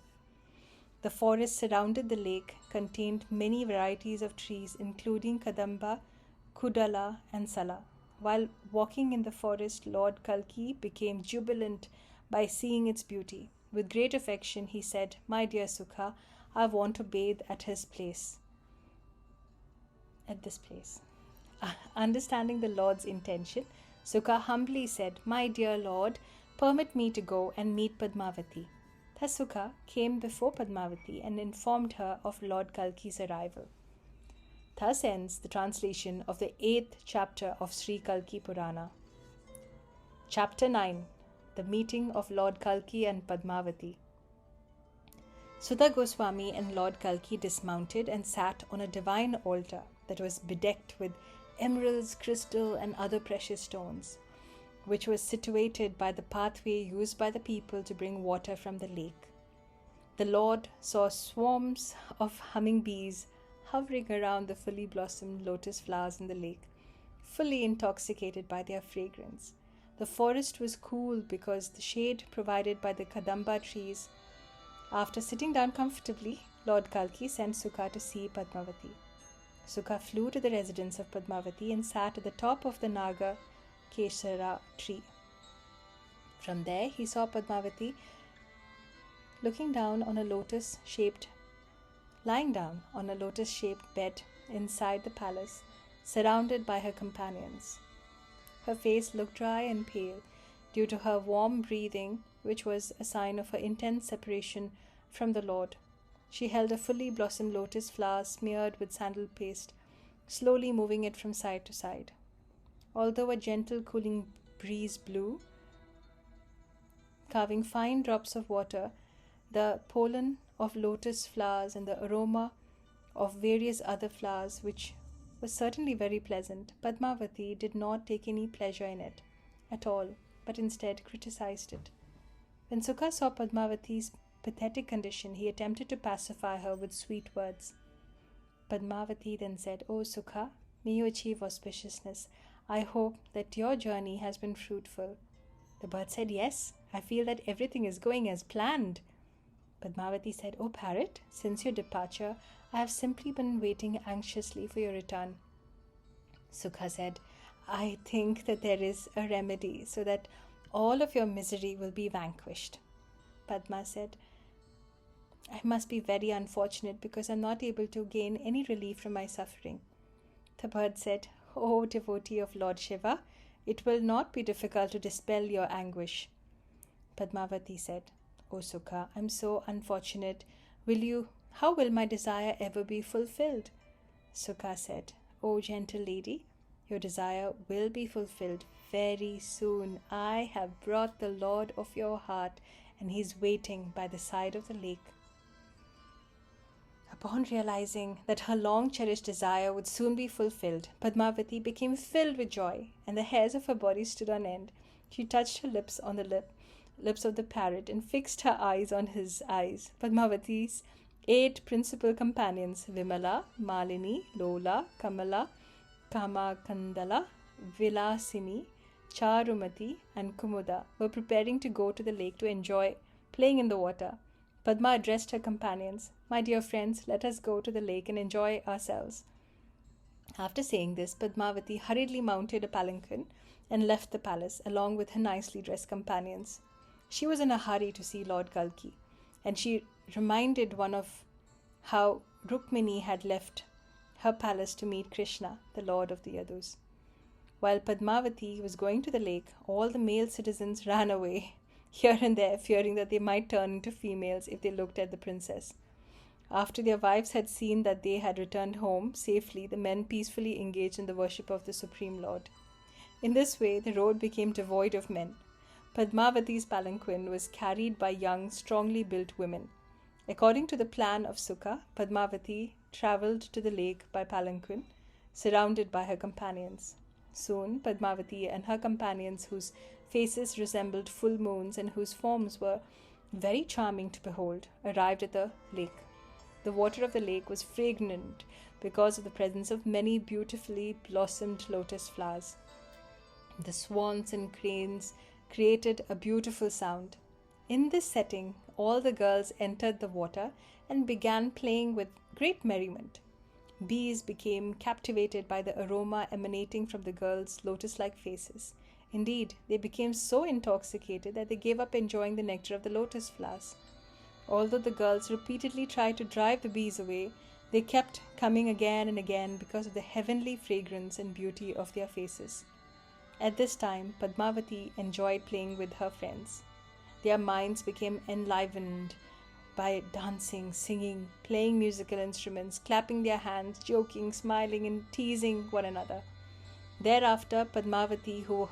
The forest surrounded the lake contained many varieties of trees, including Kadamba, Kudala, and Sala. While walking in the forest, Lord Kalki became jubilant by seeing its beauty. With great affection, he said, "My dear Sukha, I want to bathe at this place." Understanding the Lord's intention, Sukha humbly said, "My dear Lord, permit me to go and meet Padmavati." Thus Sukha came before Padmavati and informed her of Lord Kalki's arrival. Thus ends the translation of the 8th chapter of Sri Kalki Purana. Chapter 9. The Meeting of Lord Kalki and Padmavati. Suta Goswami and Lord Kalki dismounted and sat on a divine altar that was bedecked with emeralds, crystal, and other precious stones, which was situated by the pathway used by the people to bring water from the lake. The Lord saw swarms of humming bees hovering around the fully blossomed lotus flowers in the lake, fully intoxicated by their fragrance. The forest was cool because the shade provided by the Kadamba trees. After sitting down comfortably, Lord Kalki sent Sukha to see Padmavati. Sukha flew to the residence of Padmavati and sat at the top of the Naga Kesara tree. From there, he saw Padmavati lying down on a lotus-shaped bed inside the palace, surrounded by her companions. Her face looked dry and pale due to her warm breathing, which was a sign of her intense separation from the Lord. She held a fully blossomed lotus flower smeared with sandal paste, slowly moving it from side to side. Although a gentle cooling breeze blew, carving fine drops of water, the pollen of lotus flowers and the aroma of various other flowers, which was certainly very pleasant, Padmavati did not take any pleasure in it at all, but instead criticized it. When Sukha saw Padmavati's pathetic condition, he attempted to pacify her with sweet words. Padmavati then said, "O Sukha, may you achieve auspiciousness. I hope that your journey has been fruitful." The bird said, "Yes, I feel that everything is going as planned." Padmavati said, "O parrot, since your departure, I have simply been waiting anxiously for your return." Sukha said, "I think that there is a remedy so that all of your misery will be vanquished." Padma said, "I must be very unfortunate because I'm not able to gain any relief from my suffering." The bird said, "O devotee of Lord Shiva, it will not be difficult to dispel your anguish." Padmavati said, "O Sukha, I'm so unfortunate. How will my desire ever be fulfilled?" Sukha said, "O gentle lady, your desire will be fulfilled very soon. I have brought the Lord of your heart, and he is waiting by the side of the lake." Upon realizing that her long-cherished desire would soon be fulfilled, Padmavati became filled with joy, and the hairs of her body stood on end. She touched her lips on the lips of the parrot and fixed her eyes on his eyes. Padmavati's 8 principal companions, Vimala, Malini, Lola, Kamala, Kamakandala, Vilasini, Charumati, and Kumuda, were preparing to go to the lake to enjoy playing in the water. Padma addressed her companions, "My dear friends, let us go to the lake and enjoy ourselves." After saying this, Padmavati hurriedly mounted a palanquin and left the palace along with her nicely dressed companions. She was in a hurry to see Lord Kalki, and she reminded one of how Rukmini had left her palace to meet Krishna, the Lord of the Yadus. While Padmavati was going to the lake, all the male citizens ran away, here and there, fearing that they might turn into females if they looked at the princess. After their wives had seen that they had returned home safely, the men peacefully engaged in the worship of the Supreme Lord. In this way, the road became devoid of men. Padmavati's palanquin was carried by young, strongly built women. According to the plan of Sukha, Padmavati travelled to the lake by palanquin, surrounded by her companions. Soon, Padmavati and her companions, whose faces resembled full moons and whose forms were very charming to behold, arrived at the lake. The water of the lake was fragrant because of the presence of many beautifully blossomed lotus flowers. The swans and cranes created a beautiful sound. In this setting, all the girls entered the water and began playing with great merriment. Bees became captivated by the aroma emanating from the girls' lotus-like faces. Indeed, they became so intoxicated that they gave up enjoying the nectar of the lotus flowers. Although the girls repeatedly tried to drive the bees away, they kept coming again and again because of the heavenly fragrance and beauty of their faces. At this time, Padmavati enjoyed playing with her friends. Their minds became enlivened by dancing, singing, playing musical instruments, clapping their hands, joking, smiling, and teasing one another. Thereafter, Padmavati, who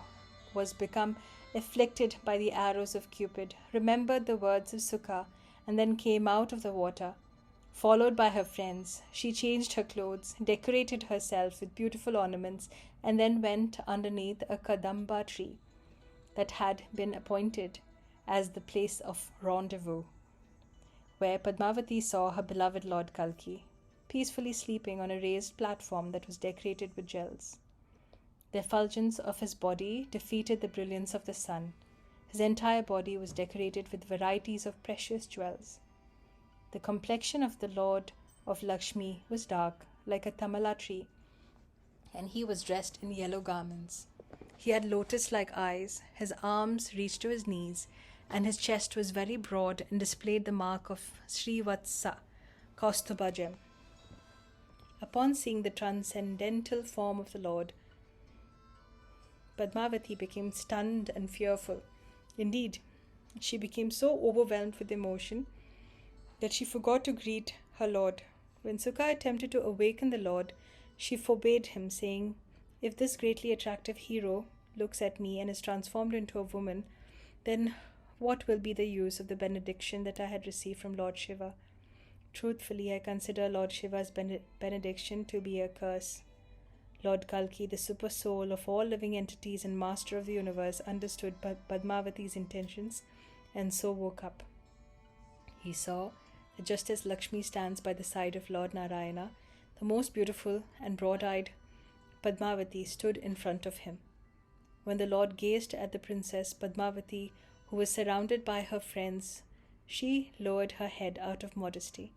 was become afflicted by the arrows of Cupid, remembered the words of Sukha and then came out of the water. Followed by her friends, she changed her clothes, decorated herself with beautiful ornaments, and then went underneath a Kadamba tree that had been appointed as the place of rendezvous, where Padmavati saw her beloved Lord Kalki, peacefully sleeping on a raised platform that was decorated with jewels. The effulgence of his body defeated the brilliance of the sun. His entire body was decorated with varieties of precious jewels. The complexion of the Lord of Lakshmi was dark, like a tamala tree, and he was dressed in yellow garments. He had lotus-like eyes, his arms reached to his knees, and his chest was very broad and displayed the mark of Srivatsa, Kaustubha gem. Upon seeing the transcendental form of the Lord, Padmavati became stunned and fearful. Indeed, she became so overwhelmed with emotion that she forgot to greet her lord. When Sukha attempted to awaken the lord, she forbade him, saying, "If this greatly attractive hero looks at me and is transformed into a woman, then what will be the use of the benediction that I had received from Lord Shiva? Truthfully, I consider Lord Shiva's benediction to be a curse." Lord Kalki, the super soul of all living entities and master of the universe, understood Padmavati's intentions and so woke up. He saw that just as Lakshmi stands by the side of Lord Narayana, the most beautiful and broad-eyed Padmavati stood in front of him. When the Lord gazed at the princess Padmavati, who was surrounded by her friends, she lowered her head out of modesty.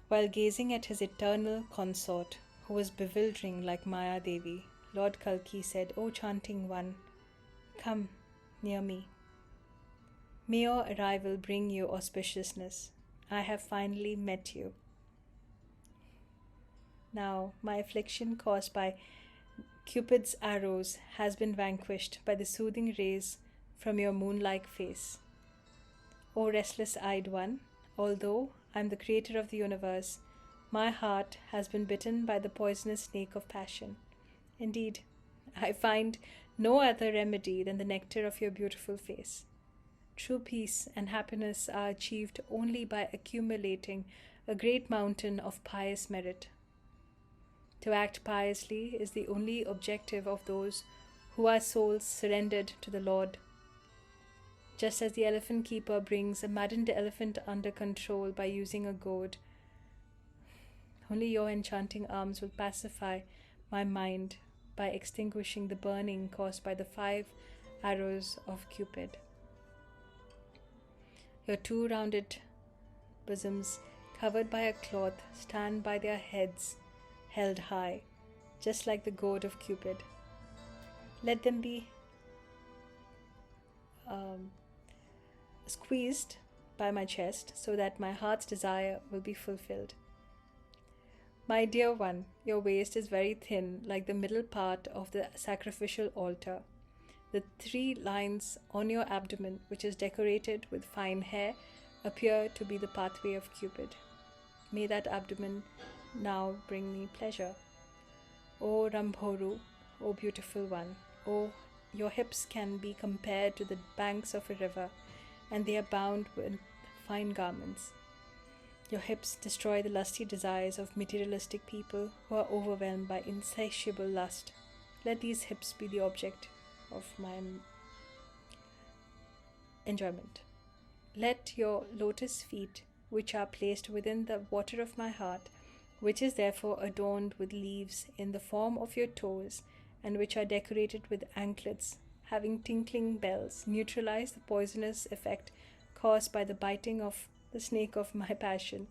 While gazing at his eternal consort, who was bewildering like Maya Devi, Lord Kalki said, "O chanting one, come near me. May your arrival bring you auspiciousness. I have finally met you. Now my affliction caused by Cupid's arrows has been vanquished by the soothing rays from your moon-like face. O restless-eyed one, although I am the creator of the universe, my heart has been bitten by the poisonous snake of passion. Indeed, I find no other remedy than the nectar of your beautiful face. True peace and happiness are achieved only by accumulating a great mountain of pious merit. To act piously is the only objective of those who are souls surrendered to the Lord. Just as the elephant keeper brings a maddened elephant under control by using a goad, only your enchanting arms will pacify my mind by extinguishing the burning caused by the 5 arrows of Cupid. Your 2 rounded bosoms, covered by a cloth, stand by their heads held high, just like the goad of Cupid. Let them be squeezed by my chest so that my heart's desire will be fulfilled. My dear one, your waist is very thin, like the middle part of the sacrificial altar. The 3 lines on your abdomen, which is decorated with fine hair, appear to be the pathway of Cupid. May that abdomen now bring me pleasure. O Rambhoru, O beautiful one, O your hips can be compared to the banks of a river, and they are bound with fine garments. Your hips destroy the lusty desires of materialistic people who are overwhelmed by insatiable lust. Let these hips be the object of my enjoyment. Let your lotus feet, which are placed within the water of my heart, which is therefore adorned with leaves in the form of your toes, and which are decorated with anklets having tinkling bells, neutralize the poisonous effect caused by the biting of the snake of my passion."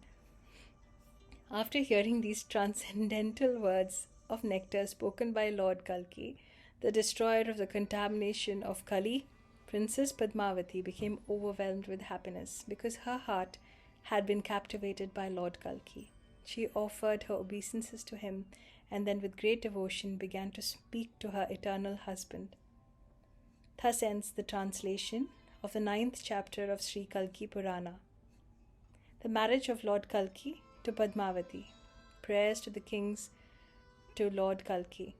After hearing these transcendental words of nectar spoken by Lord Kalki, the destroyer of the contamination of Kali, Princess Padmavati became overwhelmed with happiness because her heart had been captivated by Lord Kalki. She offered her obeisances to him and then with great devotion began to speak to her eternal husband. Thus ends the translation of the 9th chapter of Sri Kalki Purana. The marriage of Lord Kalki to Padmavati. Prayers to the kings to Lord Kalki.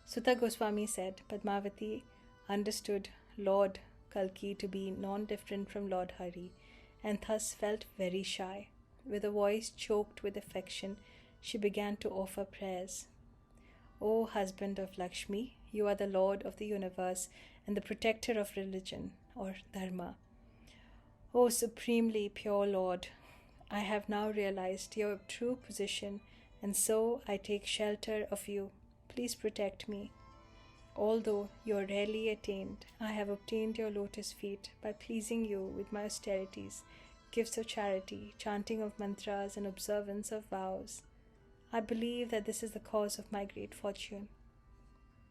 Suta Goswami said, Padmavati understood Lord Kalki to be non-different from Lord Hari and thus felt very shy. With a voice choked with affection, she began to offer prayers. O husband of Lakshmi, you are the Lord of the universe and the protector of religion or dharma. O supremely pure Lord, I have now realized your true position and so I take shelter of you. Please protect me. Although you are rarely attained, I have obtained your lotus feet by pleasing you with my austerities, gifts of charity, chanting of mantras and observance of vows. I believe that this is the cause of my great fortune.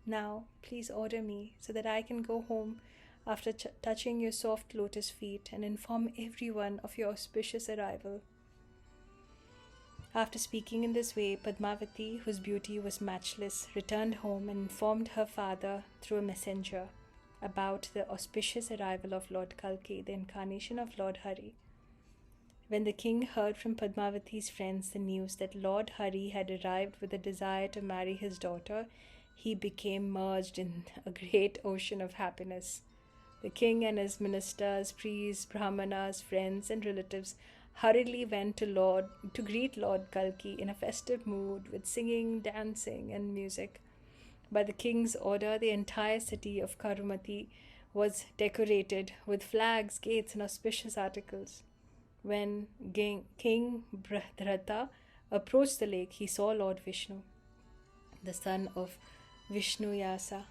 Now, please order me so that I can go home after touching your soft lotus feet and inform everyone of your auspicious arrival. After speaking in this way, Padmavati, whose beauty was matchless, returned home and informed her father through a messenger about the auspicious arrival of Lord Kalki, the incarnation of Lord Hari. When the king heard from Padmavati's friends the news that Lord Hari had arrived with a desire to marry his daughter, he became merged in a great ocean of happiness. The king and his ministers, priests, brahmanas, friends, and relatives hurriedly went to greet Lord Kalki in a festive mood with singing, dancing, and music. By the king's order, the entire city of Karumati was decorated with flags, gates, and auspicious articles. When King Bhadratha approached the lake, he saw Lord Vishnu, the son of Vishnu Yasa,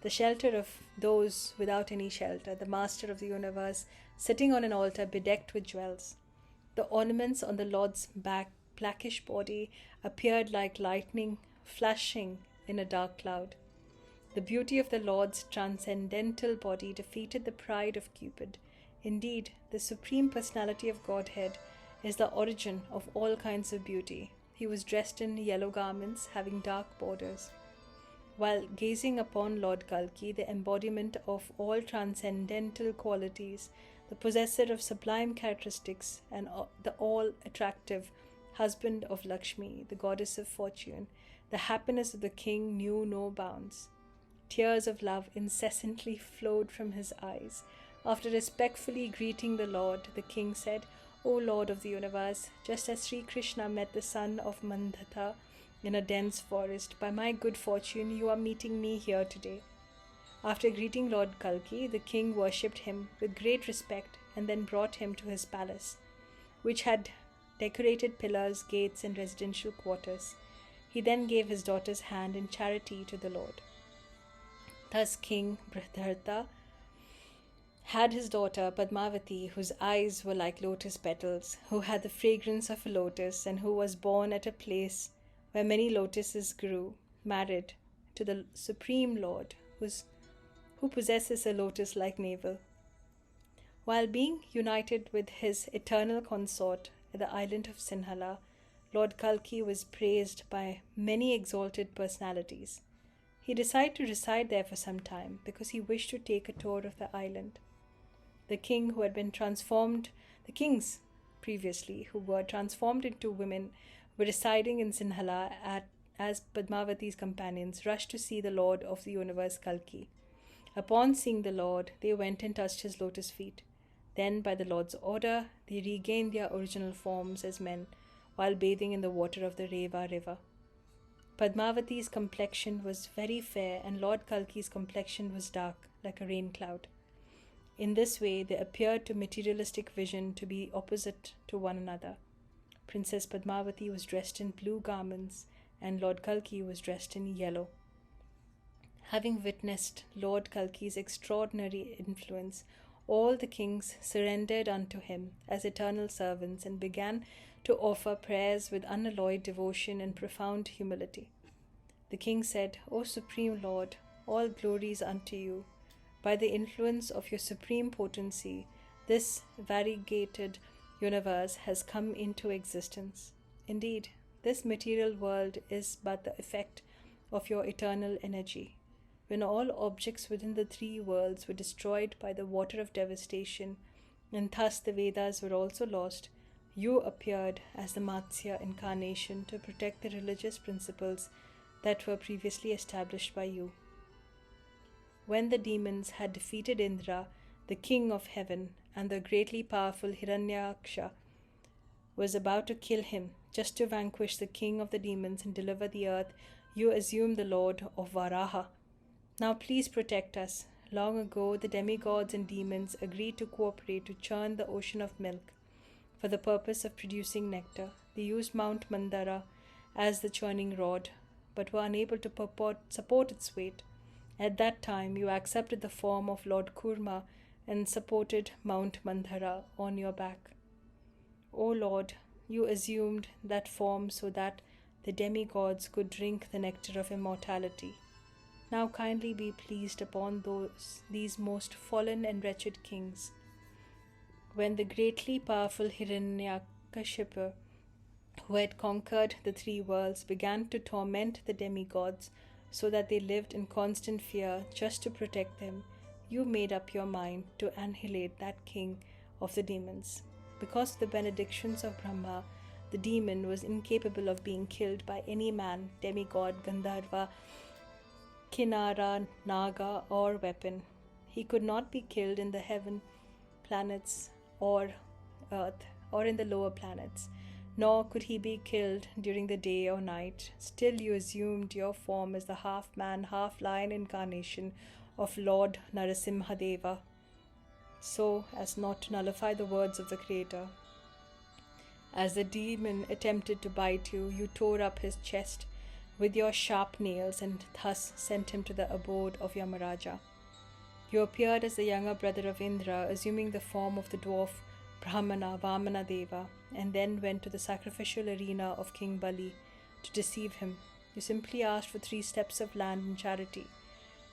the shelter of those without any shelter, the master of the universe, sitting on an altar bedecked with jewels. The ornaments on the Lord's blackish body appeared like lightning flashing in a dark cloud. The beauty of the Lord's transcendental body defeated the pride of Cupid. Indeed, the Supreme Personality of Godhead is the origin of all kinds of beauty. He was dressed in yellow garments having dark borders. While gazing upon Lord Kalki, the embodiment of all transcendental qualities, the possessor of sublime characteristics, and the all-attractive husband of Lakshmi, the goddess of fortune, the happiness of the king knew no bounds. Tears of love incessantly flowed from his eyes. After respectfully greeting the Lord, the king said, "O Lord of the universe, just as Sri Krishna met the son of Mandhata in a dense forest, by my good fortune you are meeting me here today." After greeting Lord Kalki, the king worshipped him with great respect and then brought him to his palace, which had decorated pillars, gates, and residential quarters. He then gave his daughter's hand in charity to the Lord. Thus King Bhadratha had his daughter Padmavati, whose eyes were like lotus petals, who had the fragrance of a lotus, and who was born at a place where many lotuses grew, married to the Supreme Lord, who possesses a lotus-like navel. While being united with his eternal consort at the island of Sinhala, Lord Kalki was praised by many exalted personalities. He decided to reside there for some time because he wished to take a tour of the island. The kings previously, who were transformed into women, were residing in Sinhala as Padmavati's companions, rushed to see the Lord of the universe Kalki. Upon seeing the Lord, they went and touched his lotus feet. Then, by the Lord's order, they regained their original forms as men while bathing in the water of the Reva river. Padmavati's complexion was very fair, and Lord Kalki's complexion was dark, like a rain cloud. In this way, they appeared to materialistic vision to be opposite to one another. Princess Padmavati was dressed in blue garments, and Lord Kalki was dressed in yellow. Having witnessed Lord Kalki's extraordinary influence, all the kings surrendered unto him as eternal servants and began to offer prayers with unalloyed devotion and profound humility. The king said, "O Supreme Lord, all glories unto you. By the influence of your supreme potency, this variegated universe has come into existence. Indeed, this material world is but the effect of your eternal energy. When all objects within the three worlds were destroyed by the water of devastation, and thus the Vedas were also lost, you appeared as the Matsya incarnation to protect the religious principles that were previously established by you. When the demons had defeated Indra, the king of heaven, and the greatly powerful Hiranyaksha was about to kill him, just to vanquish the king of the demons and deliver the earth, you assumed the Lord of Varaha. Now please protect us. Long ago, the demigods and demons agreed to cooperate to churn the ocean of milk for the purpose of producing nectar. They used Mount Mandara as the churning rod, but were unable to support its weight. At that time, you accepted the form of Lord Kurma and supported Mount Mandara on your back. O Lord, you assumed that form so that the demigods could drink the nectar of immortality. Now kindly be pleased upon these most fallen and wretched kings." When the greatly powerful Hiranyakashipu who had conquered the three worlds, began to torment the demigods so that they lived in constant fear just to protect them, you made up your mind to annihilate that king of the demons. Because of the benedictions of Brahma, the demon was incapable of being killed by any man, demigod, Gandharva, Kinara, Naga, or weapon. He could not be killed in the heaven planets or earth or in the lower planets, nor could he be killed during the day or night. Still you assumed your form as the half-man, half-lion incarnation of Lord Narasimhadeva, so as not to nullify the words of the Creator. As the demon attempted to bite you, you tore up his chest with your sharp nails and thus sent him to the abode of Yamaraja. You appeared as the younger brother of Indra, assuming the form of the dwarf Brahmana Vamana Deva, and then went to the sacrificial arena of King Bali to deceive him. You simply asked for 3 steps of land in charity.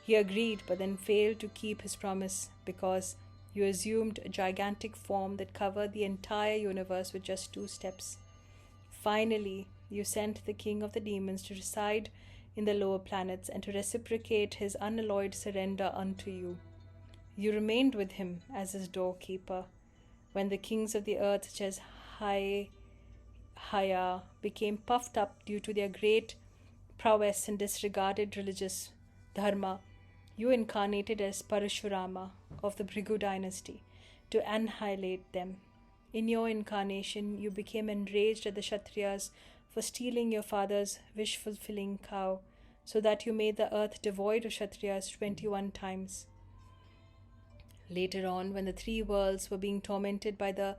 He agreed, but then failed to keep his promise because you assumed a gigantic form that covered the entire universe with just 2 steps. Finally, you sent the king of the demons to reside in the lower planets and to reciprocate his unalloyed surrender unto you. You remained with him as his doorkeeper. When the kings of the earth, such as Haya, became puffed up due to their great prowess and disregarded religious dharma, you incarnated as Parashurama of the Bhrigu dynasty to annihilate them. In your incarnation, you became enraged at the Kshatriyas for stealing your father's wish-fulfilling cow, so that you made the earth devoid of Kshatriyas 21 times. Later on, when the 3 worlds were being tormented by the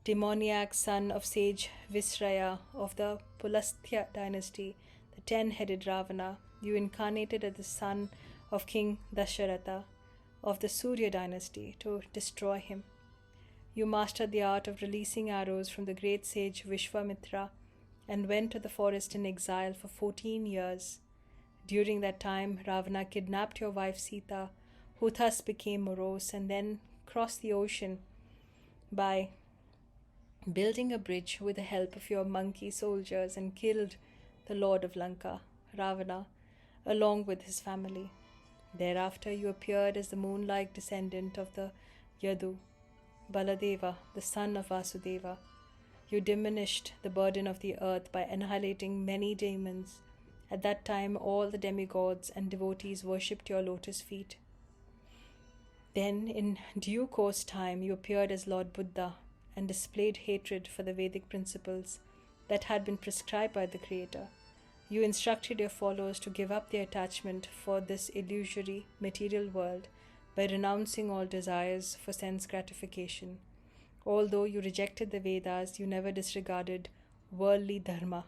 demoniac son of sage Visraya of the Pulastya dynasty, the 10-headed Ravana, you incarnated as the son of King Dasharatha of the Surya dynasty to destroy him. You mastered the art of releasing arrows from the great sage Vishwamitra and went to the forest in exile for 14 years. During that time, Ravana kidnapped your wife Sita, who thus became morose, and then crossed the ocean by building a bridge with the help of your monkey soldiers and killed the Lord of Lanka, Ravana, along with his family. Thereafter you appeared as the moon-like descendant of the Yadu, Baladeva, the son of Vasudeva. You diminished the burden of the earth by annihilating many demons. At that time all the demigods and devotees worshipped your lotus feet. Then, in due course time, you appeared as Lord Buddha and displayed hatred for the Vedic principles that had been prescribed by the Creator. You instructed your followers to give up their attachment for this illusory material world by renouncing all desires for sense gratification. Although you rejected the Vedas, you never disregarded worldly dharma.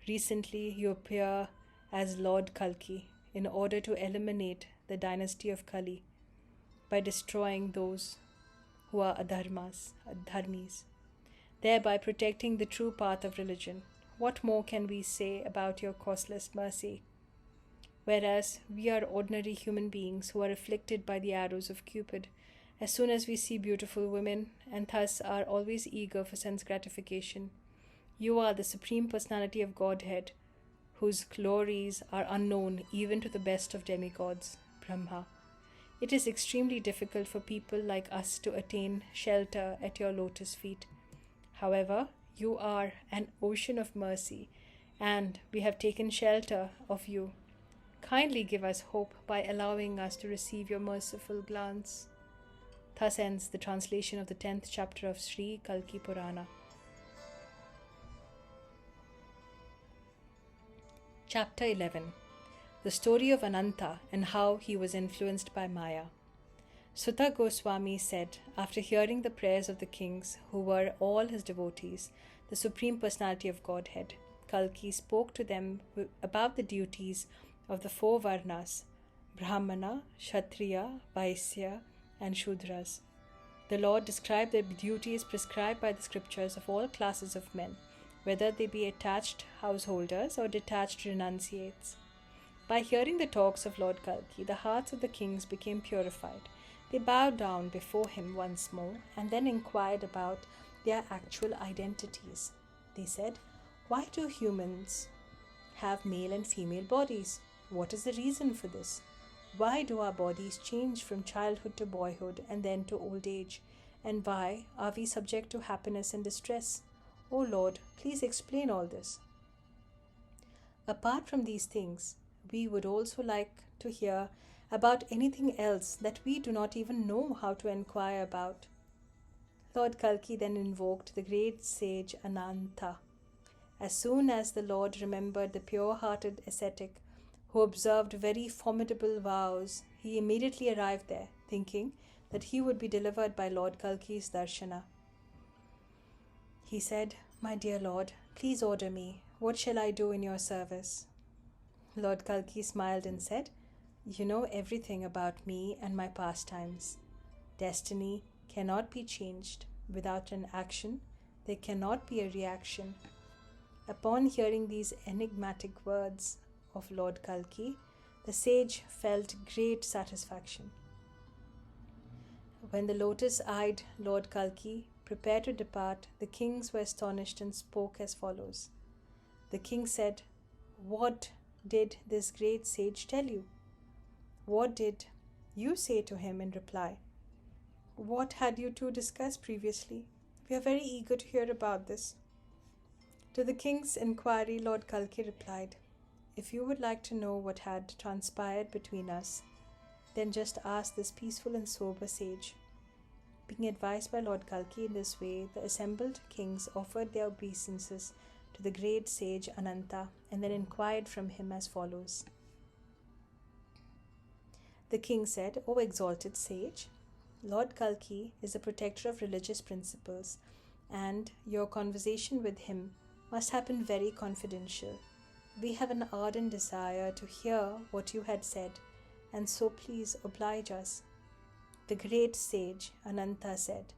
Recently, you appear as Lord Kalki in order to eliminate the dynasty of Kali by destroying those who are adharmis, thereby protecting the true path of religion. What more can we say about your causeless mercy? Whereas we are ordinary human beings who are afflicted by the arrows of Cupid as soon as we see beautiful women, and thus are always eager for sense gratification. You are the Supreme Personality of Godhead, whose glories are unknown even to the best of demigods, Brahma. It is extremely difficult for people like us to attain shelter at your lotus feet. However, you are an ocean of mercy, and we have taken shelter of you. Kindly give us hope by allowing us to receive your merciful glance. Thus ends the translation of the 10th chapter of Sri Kalki Purana. Chapter 11. The story of Ananta and how he was influenced by Maya. Suta Goswami said, after hearing the prayers of the kings, who were all his devotees, the Supreme Personality of Godhead, Kalki spoke to them about the duties of the 4 Varnas, Brahmana, Kshatriya, Vaisya, and Shudras. The Lord described the duties prescribed by the scriptures of all classes of men, whether they be attached householders or detached renunciates. By hearing the talks of Lord Kalki, the hearts of the kings became purified. They bowed down before him once more and then inquired about their actual identities. They said, "Why do humans have male and female bodies? What is the reason for this? Why do our bodies change from childhood to boyhood and then to old age? And why are we subject to happiness and distress? O Lord, please explain all this." Apart from these things, we would also like to hear about anything else that we do not even know how to inquire about. Lord Kalki then invoked the great sage Ananta. As soon as the Lord remembered the pure-hearted ascetic who observed very formidable vows, he immediately arrived there, thinking that he would be delivered by Lord Kalki's darshana. He said, "My dear Lord, please order me. What shall I do in your service?" Lord Kalki smiled and said, "You know everything about me and my pastimes. Destiny cannot be changed. Without an action, there cannot be a reaction." Upon hearing these enigmatic words of Lord Kalki, the sage felt great satisfaction. When the lotus-eyed Lord Kalki prepared to depart, the kings were astonished and spoke as follows. The king said, "What did this great sage tell you? What did you say to him in reply? What had you two discussed previously? We are very eager to hear about this." To the king's inquiry, Lord Kalki replied, "If you would like to know what had transpired between us, then just ask this peaceful and sober sage." Being advised by Lord Kalki in this way, the assembled kings offered their obeisances to the great sage Ananta and then inquired from him as follows. The king said, "O exalted sage, Lord Kalki is the protector of religious principles, and your conversation with him must have been very confidential. We have an ardent desire to hear what you had said, and so please oblige us." The great sage Ananta said,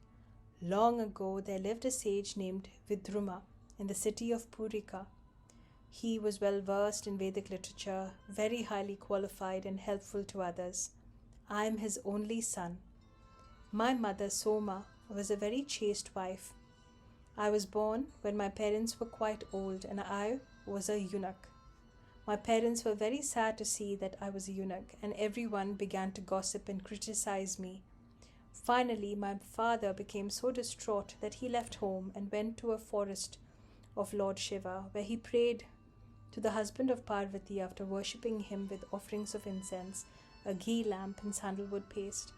"Long ago there lived a sage named Vidruma in the city of Purika. He was well versed in Vedic literature, very highly qualified and helpful to others. I am his only son. My mother Soma was a very chaste wife. I was born when my parents were quite old and I was a eunuch. My parents were very sad to see that I was a eunuch, and everyone began to gossip and criticize me. Finally, my father became so distraught that he left home and went to a forest of Lord Shiva, where he prayed to the husband of Parvati after worshipping him with offerings of incense, a ghee lamp and sandalwood paste.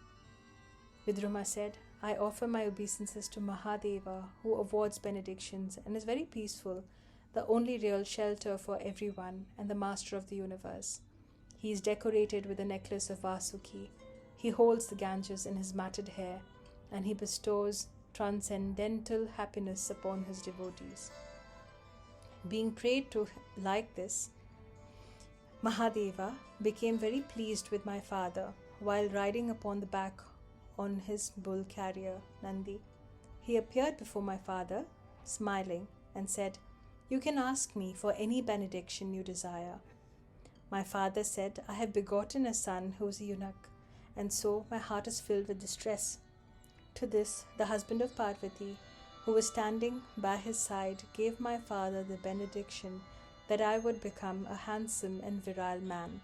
Vidruma said, "I offer my obeisances to Mahadeva, who awards benedictions and is very peaceful, the only real shelter for everyone and the master of the universe. He is decorated with a necklace of Vasuki. He holds the Ganges in his matted hair, and he bestows transcendental happiness upon his devotees." Being prayed to like this, Mahadeva became very pleased with my father while riding upon the back on his bull carrier, Nandi. He appeared before my father, smiling, and said, "You can ask me for any benediction you desire." My father said, "I have begotten a son who is a eunuch, and so my heart is filled with distress." To this, the husband of Parvati, who was standing by his side, gave my father the benediction that I would become a handsome and virile man.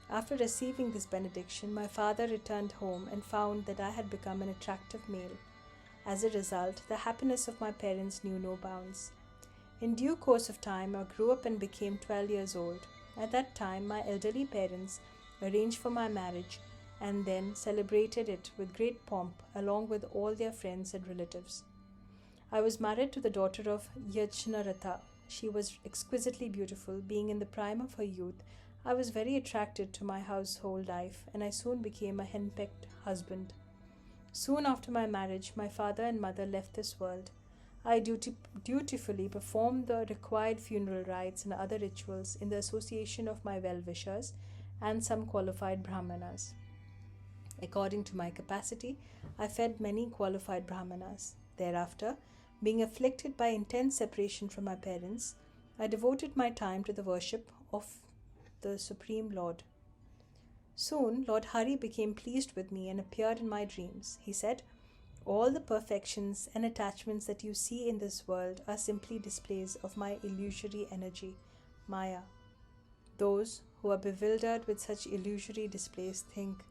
After receiving this benediction, my father returned home and found that I had become an attractive male. As a result, the happiness of my parents knew no bounds. In due course of time, I grew up and became 12 years old. At that time, my elderly parents arranged for my marriage and then celebrated it with great pomp along with all their friends and relatives. I was married to the daughter of Yajnaratha. She was exquisitely beautiful. Being in the prime of her youth, I was very attracted to my household life, and I soon became a henpecked husband. Soon after my marriage, my father and mother left this world. I dutifully performed the required funeral rites and other rituals in the association of my well-wishers and some qualified brahmanas. According to my capacity, I fed many qualified brahmanas. Thereafter, being afflicted by intense separation from my parents, I devoted my time to the worship of the Supreme Lord. Soon, Lord Hari became pleased with me and appeared in my dreams. He said, All the perfections and attachments that you see in this world are simply displays of my illusory energy, Maya. Those who are bewildered with such illusory displays think,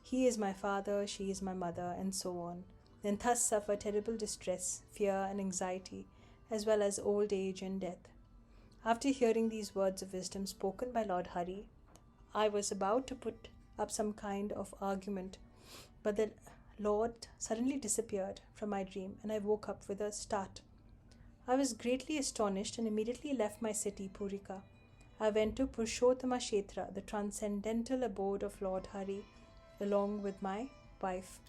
he is my father, she is my mother, and so on, and thus suffer terrible distress, fear, and anxiety, as well as old age and death. After hearing these words of wisdom spoken by Lord Hari, I was about to put up some kind of argument, but the Lord suddenly disappeared from my dream, and I woke up with a start. I was greatly astonished and immediately left my city, Purika. I went to Purushottama Kshetra, the transcendental abode of Lord Hari, along with my wife.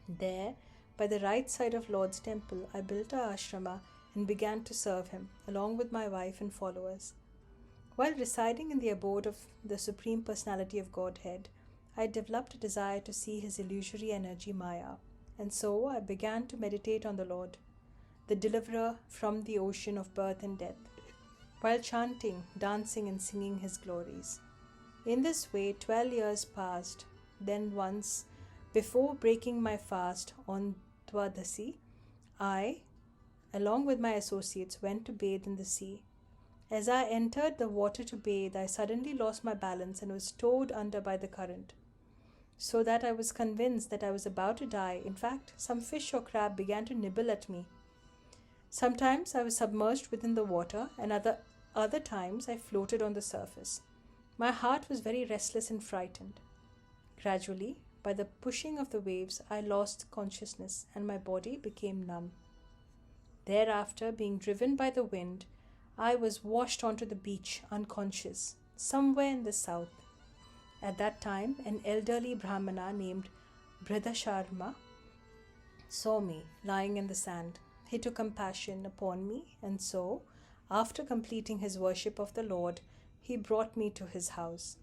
There, by the right side of Lord's temple, I built a ashrama and began to serve him, along with my wife and followers. While residing in the abode of the Supreme Personality of Godhead, I developed a desire to see his illusory energy Maya, and so I began to meditate on the Lord, the deliverer from the ocean of birth and death, while chanting, dancing, and singing his glories. In this way, 12 years passed. Then once, before breaking my fast on Dwadasi, I, along with my associates, went to bathe in the sea. As I entered the water to bathe, I suddenly lost my balance and was towed under by the current, so that I was convinced that I was about to die. In fact, some fish or crab began to nibble at me. Sometimes I was submerged within the water, and other times I floated on the surface. My heart was very restless and frightened. Gradually, by the pushing of the waves, I lost consciousness and my body became numb. Thereafter, being driven by the wind, I was washed onto the beach unconscious, somewhere in the south. At that time, an elderly Brahmana named Bradasharma saw me lying in the sand. He took compassion upon me, and so, after completing his worship of the Lord, he brought me to his house.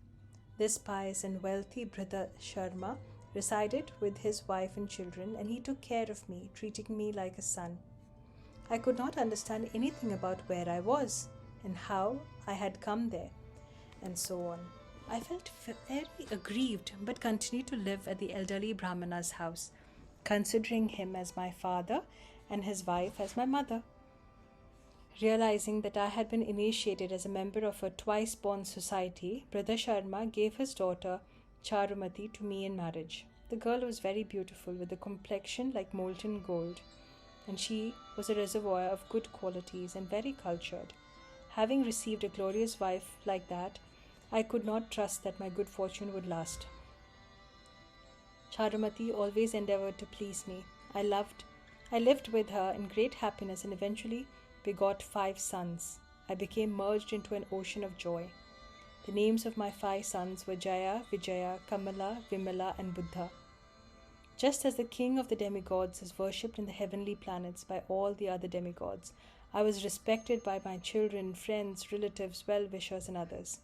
This pious and wealthy Bradasharma resided with his wife and children, and he took care of me, treating me like a son. I could not understand anything about where I was and how I had come there, and so on. I felt very aggrieved, but continued to live at the elderly Brahmana's house, considering him as my father and his wife as my mother. Realizing that I had been initiated as a member of a twice-born society, Brother Sharma gave his daughter Charumati to me in marriage. The girl was very beautiful, with a complexion like molten gold, and she was a reservoir of good qualities and very cultured. Having received a glorious wife like that, I could not trust that my good fortune would last. Charumati always endeavored to please me. I lived with her in great happiness and eventually begot 5 sons. I became merged into an ocean of joy. The names of my 5 sons were Jaya, Vijaya, Kamala, Vimala, and Buddha. Just as the king of the demigods is worshipped in the heavenly planets by all the other demigods, I was respected by my children, friends, relatives, well-wishers, and others.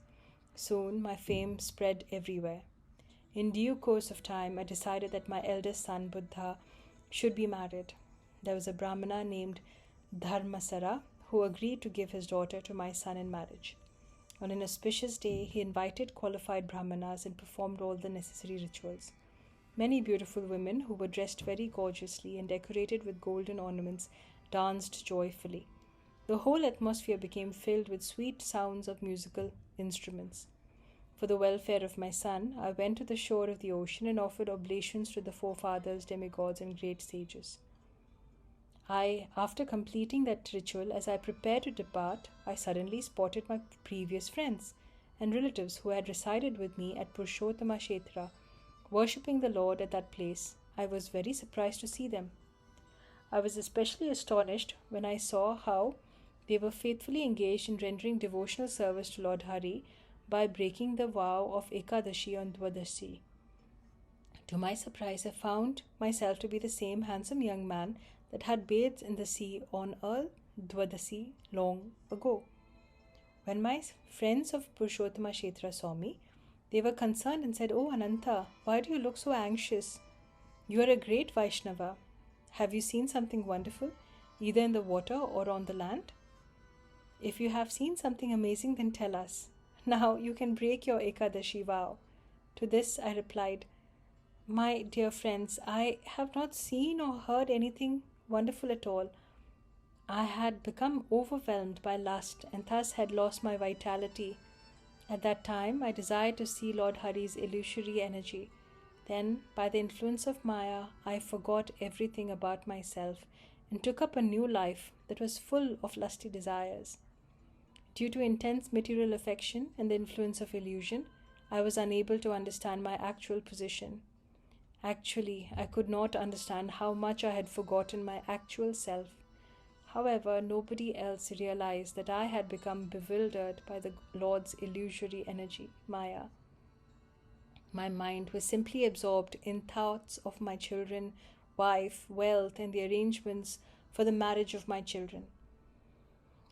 Soon my fame spread everywhere. In due course of time, I decided that my eldest son, Buddha, should be married. There was a Brahmana named Dharmasara who agreed to give his daughter to my son in marriage. On an auspicious day, he invited qualified Brahmanas and performed all the necessary rituals. Many beautiful women, who were dressed very gorgeously and decorated with golden ornaments, danced joyfully. The whole atmosphere became filled with sweet sounds of musical instruments. For the welfare of my son, I went to the shore of the ocean and offered oblations to the forefathers, demigods, and great sages. After completing that ritual, as I prepared to depart, I suddenly spotted my previous friends and relatives who had resided with me at Purushottama Kshetra, worshipping the Lord at that place. I was very surprised to see them. I was especially astonished when I saw how they were faithfully engaged in rendering devotional service to Lord Hari by breaking the vow of Ekadashi on Dwadasi. To my surprise, I found myself to be the same handsome young man that had bathed in the sea on a Dwadasi long ago. When my friends of Purushottama Kshetra saw me, they were concerned and said, "Oh, Ananta, why do you look so anxious? You are a great Vaishnava. Have you seen something wonderful, either in the water or on the land? If you have seen something amazing, then tell us. Now you can break your Ekadashi vow." To this I replied, My dear friends, I have not seen or heard anything wonderful at all. I had become overwhelmed by lust and thus had lost my vitality. At that time, I desired to see Lord Hari's illusory energy. Then, by the influence of Maya, I forgot everything about myself and took up a new life that was full of lusty desires. Due to intense material affection and the influence of illusion, I was unable to understand my actual position. Actually, I could not understand how much I had forgotten my actual self. However, nobody else realized that I had become bewildered by the Lord's illusory energy, Maya. My mind was simply absorbed in thoughts of my children, wife, wealth, and the arrangements for the marriage of my children.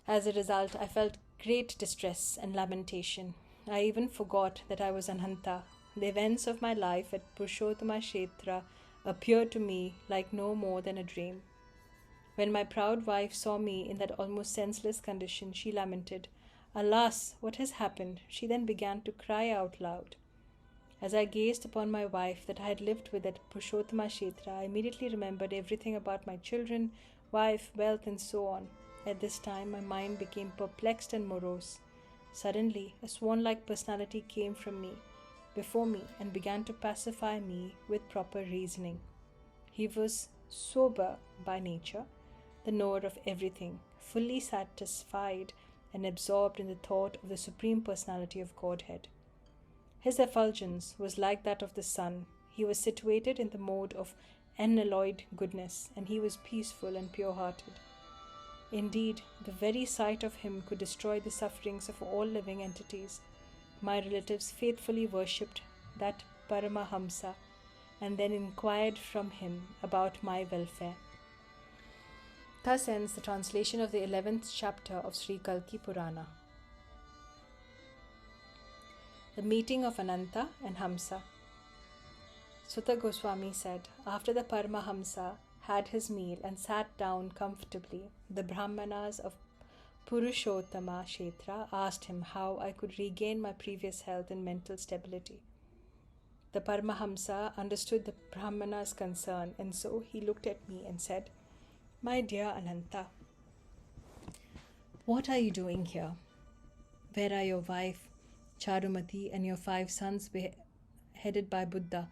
As a result, I felt great distress and lamentation. I even forgot that I was Ananta. The events of my life at Purushottama Kshetra appeared to me like no more than a dream. When my proud wife saw me in that almost senseless condition, she lamented, "Alas, what has happened?" She then began to cry out loud. As I gazed upon my wife that I had lived with at Purushottama Kshetra, I immediately remembered everything about my children, wife, wealth, and so on. At this time, my mind became perplexed and morose. Suddenly, a swan-like personality came before me, and began to pacify me with proper reasoning. He was sober by nature, the knower of everything, fully satisfied and absorbed in the thought of the Supreme Personality of Godhead. His effulgence was like that of the sun. He was situated in the mode of unalloyed goodness, and he was peaceful and pure-hearted. Indeed, the very sight of him could destroy the sufferings of all living entities. My relatives faithfully worshipped that Paramahamsa and then inquired from him about my welfare. Thus ends the translation of the 11th chapter of Sri Kalki Purana. The meeting of Ananta and Hamsa. Suta Goswami said, after the Paramahamsa had his meal and sat down comfortably, the Brahmanas of Purushottama Kshetra asked him how I could regain my previous health and mental stability. The Paramahamsa understood the Brahmana's concern, and so he looked at me and said, "My dear Ananta, what are you doing here? Where are your wife, Charumati, and your 5 sons headed by Buddha,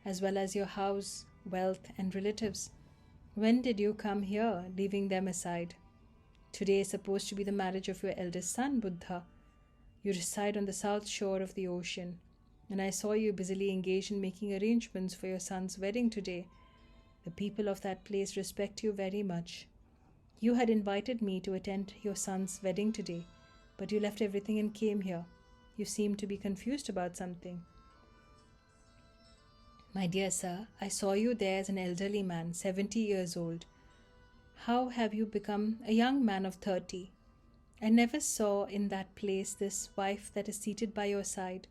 as well as your house, wealth, and relatives? When did you come here, leaving them aside? Today is supposed to be the marriage of your eldest son, Buddha. You reside on the south shore of the ocean, and I saw you busily engaged in making arrangements for your son's wedding today. The people of that place respect you very much. You had invited me to attend your son's wedding today, but you left everything and came here. You seem to be confused about something." "My dear sir, I saw you there as an elderly man, 70 years old. How have you become a young man of 30? I never saw in that place this wife that is seated by your side.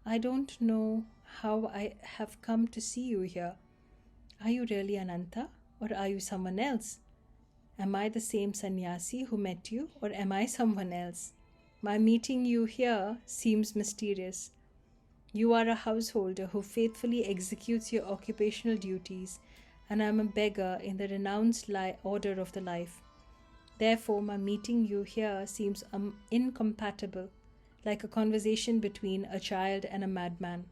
I don't know how I have come to see you here. Are you really Ananta, or are you someone else? Am I the same sannyasi who met you, or am I someone else? My meeting you here seems mysterious. You are a householder who faithfully executes your occupational duties, and I am a beggar in the renounced order of the life. Therefore, my meeting you here seems incompatible, like a conversation between a child and a madman."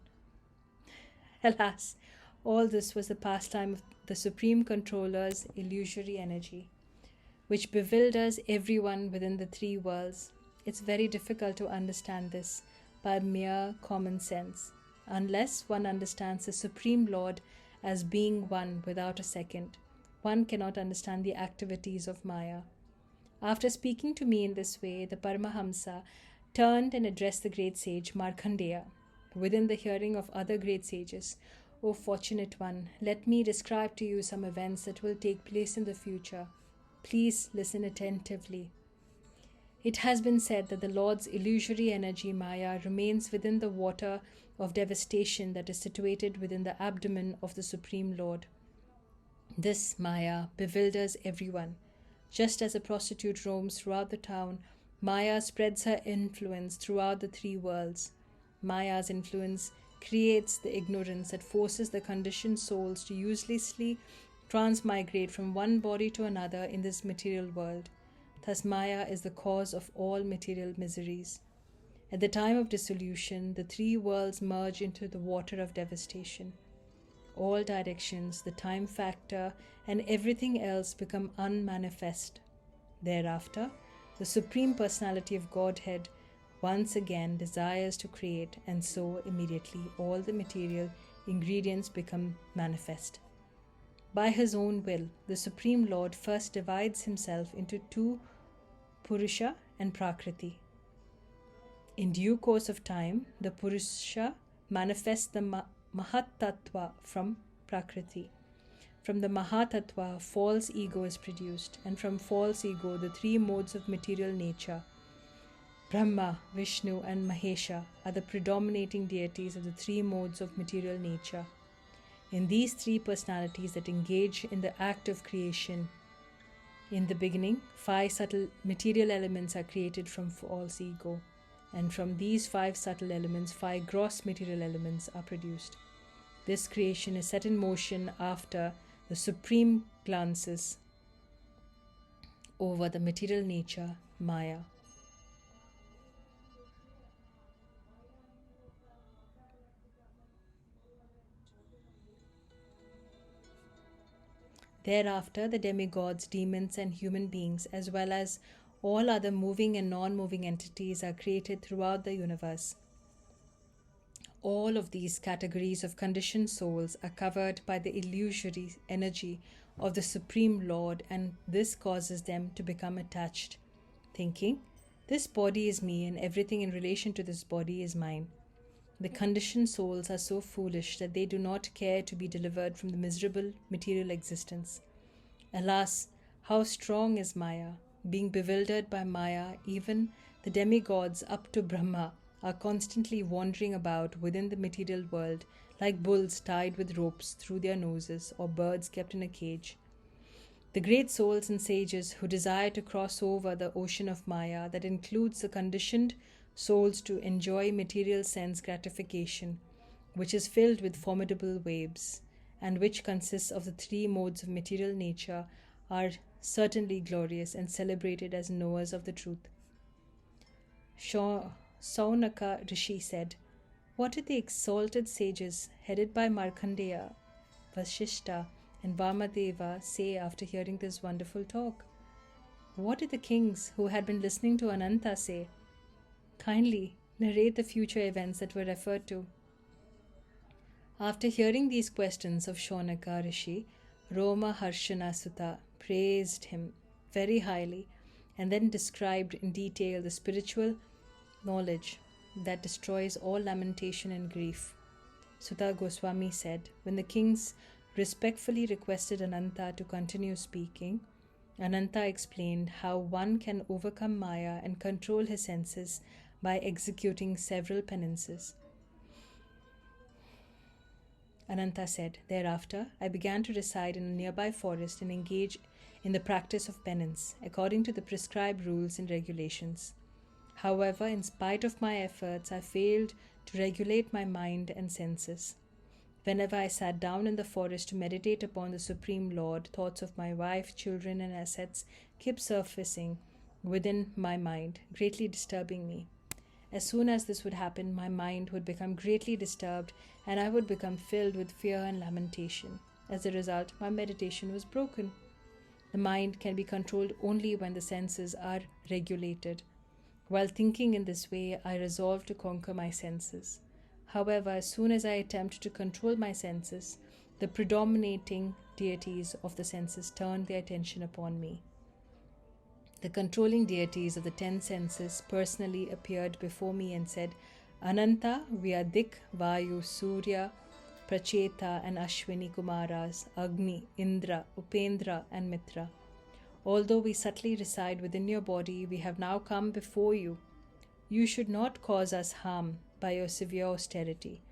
Alas, all this was the pastime of the Supreme Controller's illusory energy, which bewilders everyone within the 3 worlds. It's very difficult to understand this by mere common sense, unless one understands the Supreme Lord as being one without a second. One cannot understand the activities of Maya. After speaking to me in this way, the Paramahamsa turned and addressed the great sage Markandeya, within the hearing of other great sages. "O fortunate one, let me describe to you some events that will take place in the future. Please listen attentively. It has been said that the Lord's illusory energy, Maya, remains within the water of devastation that is situated within the abdomen of the Supreme Lord. This Maya bewilders everyone. Just as a prostitute roams throughout the town, Maya spreads her influence throughout the 3 worlds. Maya's influence creates the ignorance that forces the conditioned souls to uselessly transmigrate from one body to another in this material world. Thus, Maya is the cause of all material miseries. At the time of dissolution, the three worlds merge into the water of devastation. All directions, the time factor, and everything else become unmanifest. Thereafter, the Supreme Personality of Godhead once again desires to create, and so immediately all the material ingredients become manifest. By his own will, the Supreme Lord first divides himself into two, Purusha and Prakriti. In due course of time, the Purusha manifests the Mahatattva from Prakriti. From the Mahatattva, false ego is produced, and from false ego, the three modes of material nature, Brahma, Vishnu, and Mahesha, are the predominating deities of the three modes of material nature. In these three personalities that engage in the act of creation, in the beginning, 5 subtle material elements are created from false ego, and from these 5 subtle elements, 5 gross material elements are produced. This creation is set in motion after the Supreme glances over the material nature, Maya. Thereafter, the demigods, demons, and human beings, as well as all other moving and non-moving entities, are created throughout the universe. All of these categories of conditioned souls are covered by the illusory energy of the Supreme Lord, and this causes them to become attached, thinking, "This body is me, and everything in relation to this body is mine." The conditioned souls are so foolish that they do not care to be delivered from the miserable material existence. Alas, how strong is Maya! Being bewildered by Maya, even the demigods up to Brahma are constantly wandering about within the material world like bulls tied with ropes through their noses or birds kept in a cage. The great souls and sages who desire to cross over the ocean of Maya that includes the conditioned souls to enjoy material sense gratification, which is filled with formidable waves, and which consists of the three modes of material nature, are certainly glorious and celebrated as knowers of the truth. Saunaka Rishi said, "What did the exalted sages, headed by Markandeya, Vasishta, and Vamadeva, say after hearing this wonderful talk? What did the kings who had been listening to Ananta say? Kindly narrate the future events that were referred to." After hearing these questions of Shaunaka Rishi, Roma Harshana Sutta praised him very highly and then described in detail the spiritual knowledge that destroys all lamentation and grief. Suta Goswami said, when the kings respectfully requested Ananta to continue speaking, Ananta explained how one can overcome Maya and control his senses by executing several penances. Ananta said, "Thereafter, I began to reside in a nearby forest and engage in the practice of penance, according to the prescribed rules and regulations. However, in spite of my efforts, I failed to regulate my mind and senses. Whenever I sat down in the forest to meditate upon the Supreme Lord, thoughts of my wife, children, and assets kept surfacing within my mind, greatly disturbing me. As soon as this would happen, my mind would become greatly disturbed and I would become filled with fear and lamentation. As a result, my meditation was broken. The mind can be controlled only when the senses are regulated. While thinking in this way, I resolved to conquer my senses. However, as soon as I attempted to control my senses, the predominating deities of the senses turned their attention upon me. The controlling deities of the 10 senses personally appeared before me and said, 'Ananta, Vyadik, Vayu, Surya, Pracheta, and Ashwini Kumaras, Agni, Indra, Upendra, and Mitra. Although we subtly reside within your body, we have now come before you. You should not cause us harm by your severe austerity.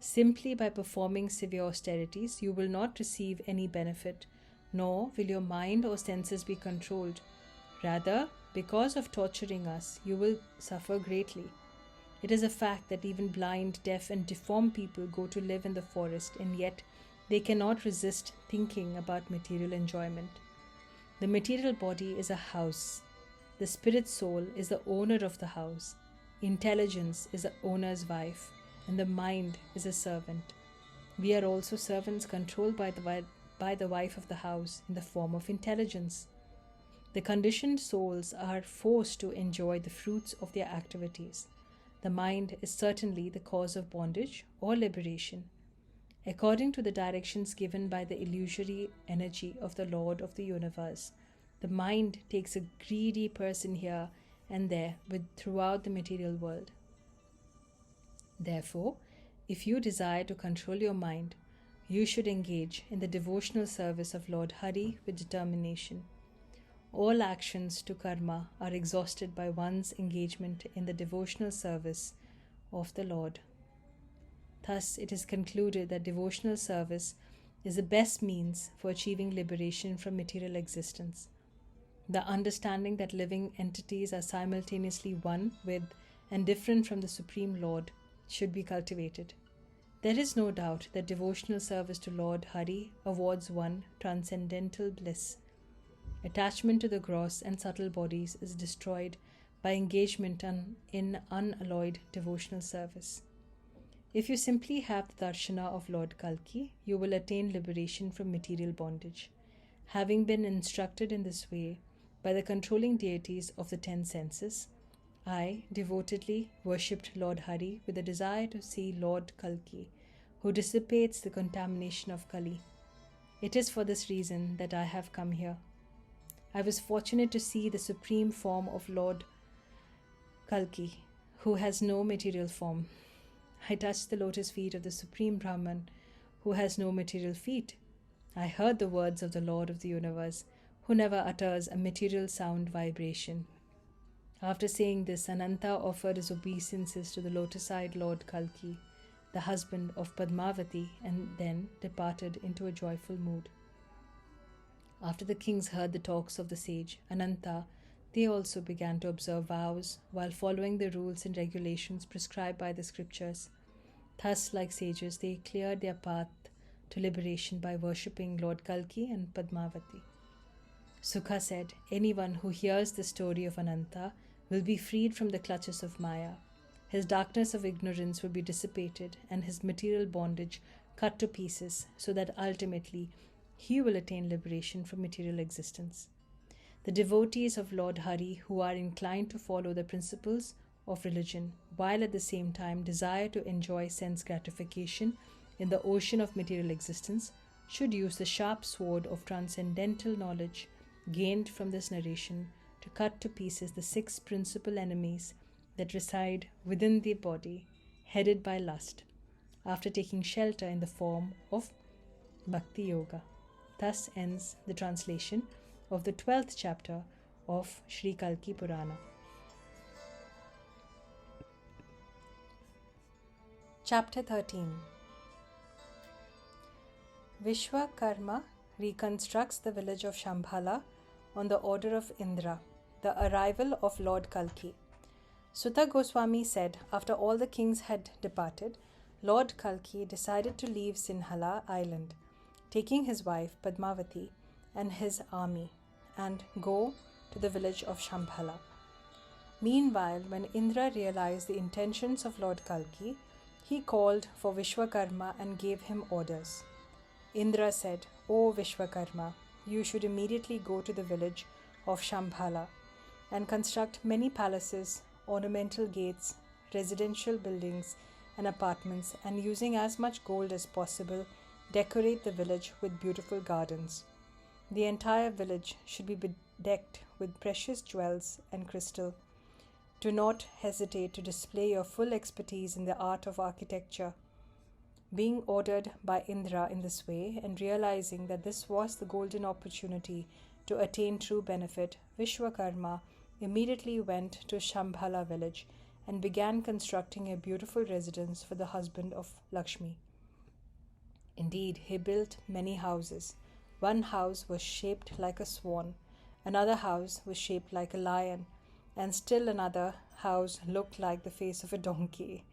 Simply by performing severe austerities, you will not receive any benefit, nor will your mind or senses be controlled. Rather, because of torturing us, you will suffer greatly. It is a fact that even blind, deaf, and deformed people go to live in the forest, and yet they cannot resist thinking about material enjoyment. The material body is a house. The spirit soul is the owner of the house. Intelligence is the owner's wife, and the mind is a servant. We are also servants controlled by the wife of the house in the form of intelligence. The conditioned souls are forced to enjoy the fruits of their activities. The mind is certainly the cause of bondage or liberation. According to the directions given by the illusory energy of the Lord of the universe, the mind takes a greedy person here and there throughout the material world. Therefore, if you desire to control your mind, you should engage in the devotional service of Lord Hari with determination. All actions to karma are exhausted by one's engagement in the devotional service of the Lord. Thus, it is concluded that devotional service is the best means for achieving liberation from material existence. The understanding that living entities are simultaneously one with and different from the Supreme Lord should be cultivated. There is no doubt that devotional service to Lord Hari awards one transcendental bliss. Attachment to the gross and subtle bodies is destroyed by engagement in unalloyed devotional service. If you simply have the darshana of Lord Kalki, you will attain liberation from material bondage. Having been instructed in this way by the controlling deities of the 10 senses, I devotedly worshipped Lord Hari with a desire to see Lord Kalki, who dissipates the contamination of Kali. It is for this reason that I have come here. I was fortunate to see the supreme form of Lord Kalki, who has no material form. I touched the lotus feet of the Supreme Brahman, who has no material feet. I heard the words of the Lord of the universe, who never utters a material sound vibration. After saying this, Ananta offered his obeisances to the lotus-eyed Lord Kalki, the husband of Padmavati, and then departed into a joyful mood. After the kings heard the talks of the sage Ananta, they also began to observe vows while following the rules and regulations prescribed by the scriptures. Thus, like sages, they cleared their path to liberation by worshipping Lord Kalki and Padmavati. Sukha said, anyone who hears the story of Ananta will be freed from the clutches of Maya. His darkness of ignorance will be dissipated and his material bondage cut to pieces, so that ultimately he will attain liberation from material existence. The devotees of Lord Hari who are inclined to follow the principles of religion, while at the same time desire to enjoy sense gratification in the ocean of material existence, should use the sharp sword of transcendental knowledge gained from this narration to cut to pieces the 6 principal enemies that reside within the body, headed by lust, after taking shelter in the form of Bhakti Yoga. Thus ends the translation of the 12th chapter of Sri Kalki Purana. Chapter 13. Vishwakarma reconstructs the village of Shambhala on the order of Indra, the arrival of Lord Kalki. Suta Goswami said, after all the kings had departed, Lord Kalki decided to leave Sinhala island, taking his wife Padmavati and his army, and go to the village of Shambhala. Meanwhile, when Indra realized the intentions of Lord Kalki, he called for Vishwakarma and gave him orders. Indra said, O Vishwakarma, you should immediately go to the village of Shambhala and construct many palaces, ornamental gates, residential buildings and apartments, and using as much gold as possible, decorate the village with beautiful gardens. The entire village should be bedecked with precious jewels and crystal. Do not hesitate to display your full expertise in the art of architecture. Being ordered by Indra in this way, and realizing that this was the golden opportunity to attain true benefit, Vishwakarma immediately went to Shambhala village and began constructing a beautiful residence for the husband of Lakshmi. Indeed, he built many houses. One house was shaped like a swan, another house was shaped like a lion, and still another house looked like the face of a donkey.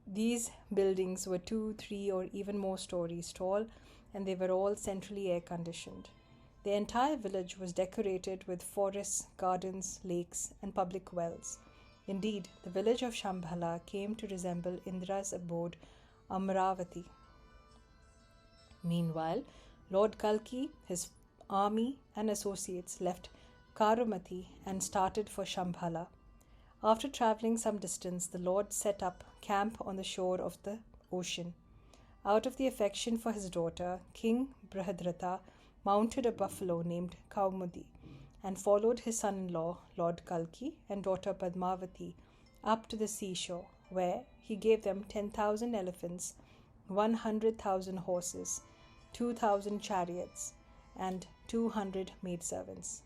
These buildings were 2, 3, or even more stories tall, and they were all centrally air conditioned. The entire village was decorated with forests, gardens, lakes, and public wells. Indeed, the village of Shambhala came to resemble Indra's abode, Amravati. Meanwhile, Lord Kalki, his army, and associates left Karumati and started for Shambhala. After travelling some distance, the Lord set up camp on the shore of the ocean. Out of the affection for his daughter, King Brihadratha mounted a buffalo named Kaumudi and followed his son-in-law, Lord Kalki, and daughter Padmavati up to the seashore, where he gave them 10,000 elephants, 100,000 horses, 2,000 chariots, and 200 maidservants.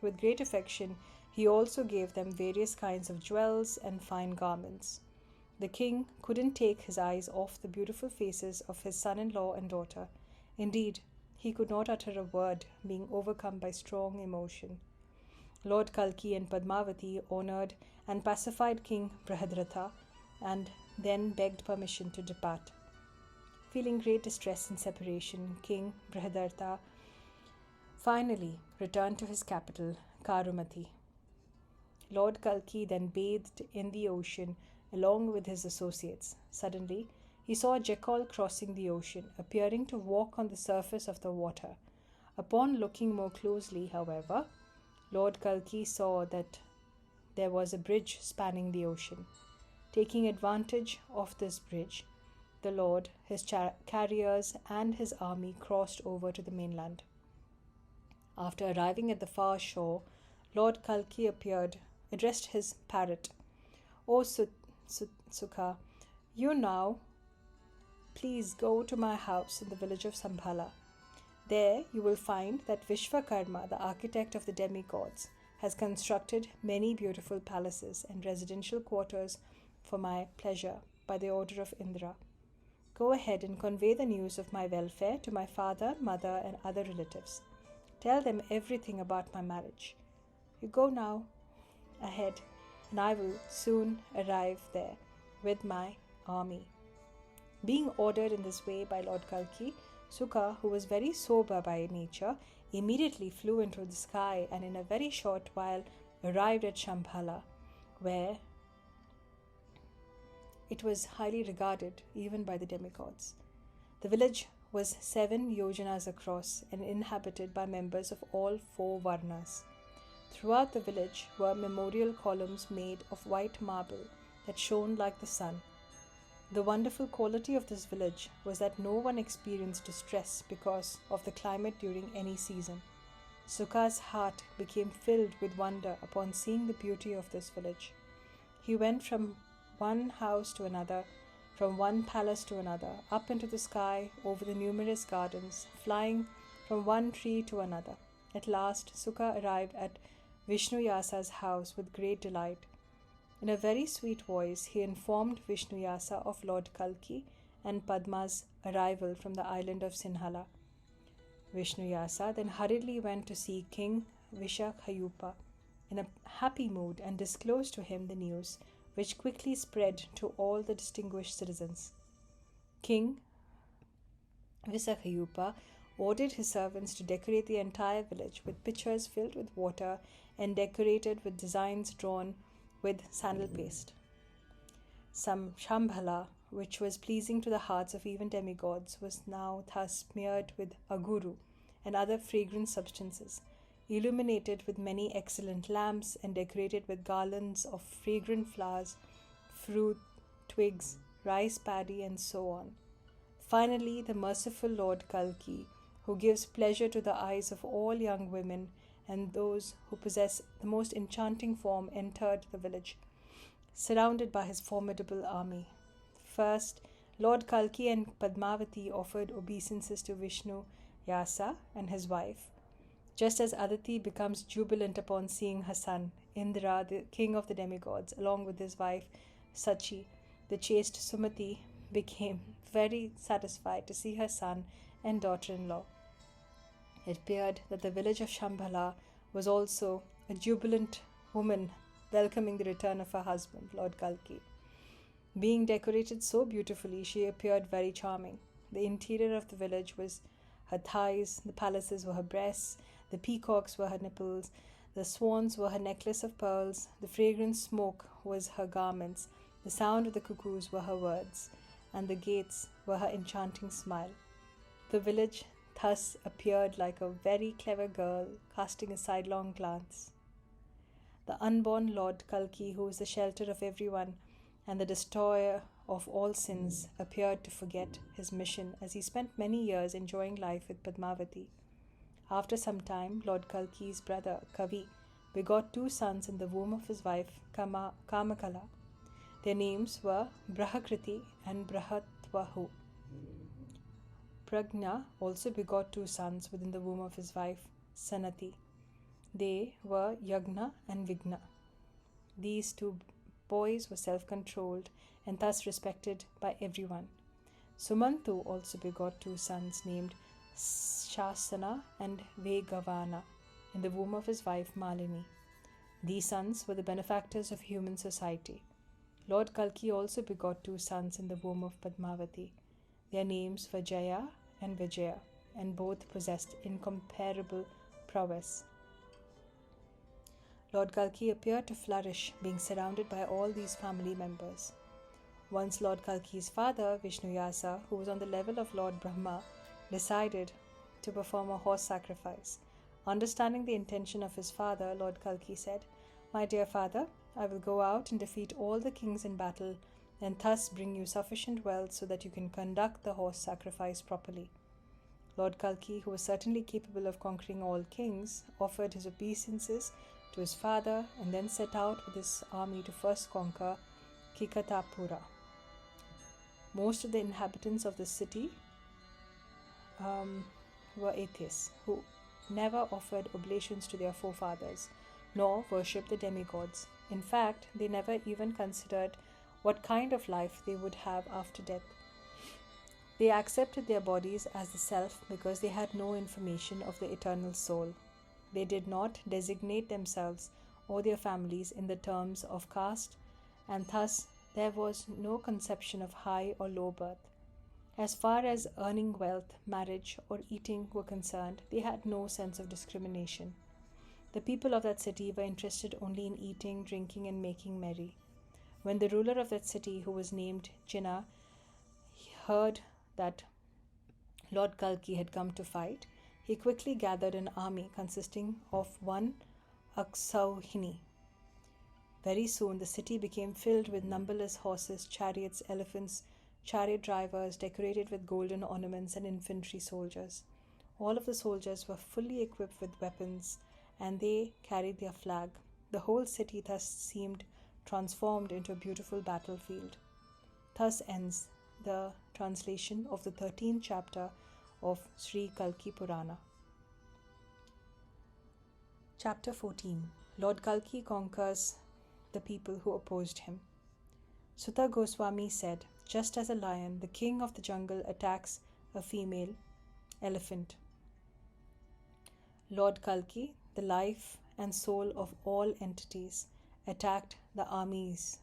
With great affection, he also gave them various kinds of jewels and fine garments. The king couldn't take his eyes off the beautiful faces of his son-in-law and daughter. Indeed, he could not utter a word, being overcome by strong emotion. Lord Kalki and Padmavati honored and pacified King Brihadratha and then begged permission to depart. Feeling great distress and separation, King Brihadratha finally returned to his capital, Karumati. Lord Kalki then bathed in the ocean along with his associates. Suddenly, he saw a jackal crossing the ocean, appearing to walk on the surface of the water. Upon looking more closely, however, Lord Kalki saw that there was a bridge spanning the ocean. Taking advantage of this bridge, the Lord, his carriers, and his army crossed over to the mainland. After arriving at the far shore, Lord Kalki addressed his parrot. "O Sukha, you now please go to my house in the village of Shambhala. There you will find that Vishwakarma, the architect of the demigods, has constructed many beautiful palaces and residential quarters for my pleasure by the order of Indra. Go ahead and convey the news of my welfare to my father, mother, and other relatives. Tell them everything about my marriage. You go now ahead, and I will soon arrive there with my army." Being ordered in this way by Lord Kalki, Sukha, who was very sober by nature, immediately flew into the sky and in a very short while arrived at Shambhala, where it was highly regarded even by the demigods. The village was 7 yojanas across and inhabited by members of all 4 varnas. Throughout the village were memorial columns made of white marble that shone like the sun. The wonderful quality of this village was that no one experienced distress because of the climate during any season. Sukha's heart became filled with wonder upon seeing the beauty of this village. He went from one house to another, from one palace to another, up into the sky, over the numerous gardens, flying from one tree to another. At last, Sukha arrived at Vishnu Yasa's house with great delight. In a very sweet voice, he informed Vishnu Yasa of Lord Kalki and Padma's arrival from the island of Sinhala. Vishnu Yasa then hurriedly went to see King Vishakhayupa in a happy mood and disclosed to him the news, which quickly spread to all the distinguished citizens. King Vishakhayupa ordered his servants to decorate the entire village with pitchers filled with water and decorated with designs drawn with sandal paste. Some Shambhala, which was pleasing to the hearts of even demigods, was now thus smeared with aguru and other fragrant substances, illuminated with many excellent lamps and decorated with garlands of fragrant flowers, fruit, twigs, rice paddy, and so on. Finally, the merciful Lord Kalki, who gives pleasure to the eyes of all young women and those who possess the most enchanting form, entered the village, surrounded by his formidable army. First, Lord Kalki and Padmavati offered obeisances to Vishnu Yasa and his wife. Just as Aditi becomes jubilant upon seeing her son, Indra, the king of the demigods, along with his wife Sachi, the chaste Sumati, became very satisfied to see her son and daughter-in-law. It appeared that the village of Shambhala was also a jubilant woman welcoming the return of her husband, Lord Kalki. Being decorated so beautifully, she appeared very charming. The interior of the village was her thighs, the palaces were her breasts, the peacocks were her nipples, the swans were her necklace of pearls, the fragrant smoke was her garments, the sound of the cuckoos were her words, and the gates were her enchanting smile. The village thus appeared like a very clever girl casting a sidelong glance. The unborn Lord Kalki, who was the shelter of everyone and the destroyer of all sins, appeared to forget his mission as he spent many years enjoying life with Padmavati. After some time, Lord Kalki's brother Kavi begot 2 sons in the womb of his wife Kamakala. Their names were Brahakriti and Brahatvahu. Pragna also begot 2 sons within the womb of his wife Sanati. They were Yagna and Vigna. These 2 boys were self-controlled and thus respected by everyone. Sumantu also begot 2 sons named Shasana and Vegavana in the womb of his wife Malini. These sons were the benefactors of human society. Lord Kalki also begot 2 sons in the womb of Padmavati. Their names were Jaya and Vijaya, and both possessed incomparable prowess. Lord Kalki appeared to flourish, being surrounded by all these family members. Once Lord Kalki's father, Vishnu Yasa, who was on the level of Lord Brahma, decided to perform a horse sacrifice. Understanding the intention of his father, Lord Kalki said, "My dear father, I will go out and defeat all the kings in battle and thus bring you sufficient wealth so that you can conduct the horse sacrifice properly." Lord Kalki, who was certainly capable of conquering all kings, offered his obeisances to his father and then set out with his army to first conquer Kikatapura. Most of the inhabitants of the city were atheists who never offered oblations to their forefathers nor worshipped the demigods. In fact, they never even considered what kind of life they would have after death. They accepted their bodies as the self because they had no information of the eternal soul. They did not designate themselves or their families in the terms of caste, and thus there was no conception of high or low birth. As far as earning wealth, marriage, or eating were concerned, they had no sense of discrimination. The people of that city were interested only in eating, drinking, and making merry. When the ruler of that city, who was named Jinnah, heard that Lord Kalki had come to fight, he quickly gathered an army consisting of 1 Aksauhini. Very soon the city became filled with numberless horses, chariots, elephants, chariot drivers decorated with golden ornaments, and infantry soldiers. All of the soldiers were fully equipped with weapons, and they carried their flag. The whole city thus seemed transformed into a beautiful battlefield. Thus ends the translation of the 13th chapter of Sri Kalki Purana. Chapter 14. Lord Kalki conquers the people who opposed him. Suta Goswami said, "Just as a lion, the king of the jungle, attacks a female elephant, Lord Kalki, the life and soul of all entities, attacked the armies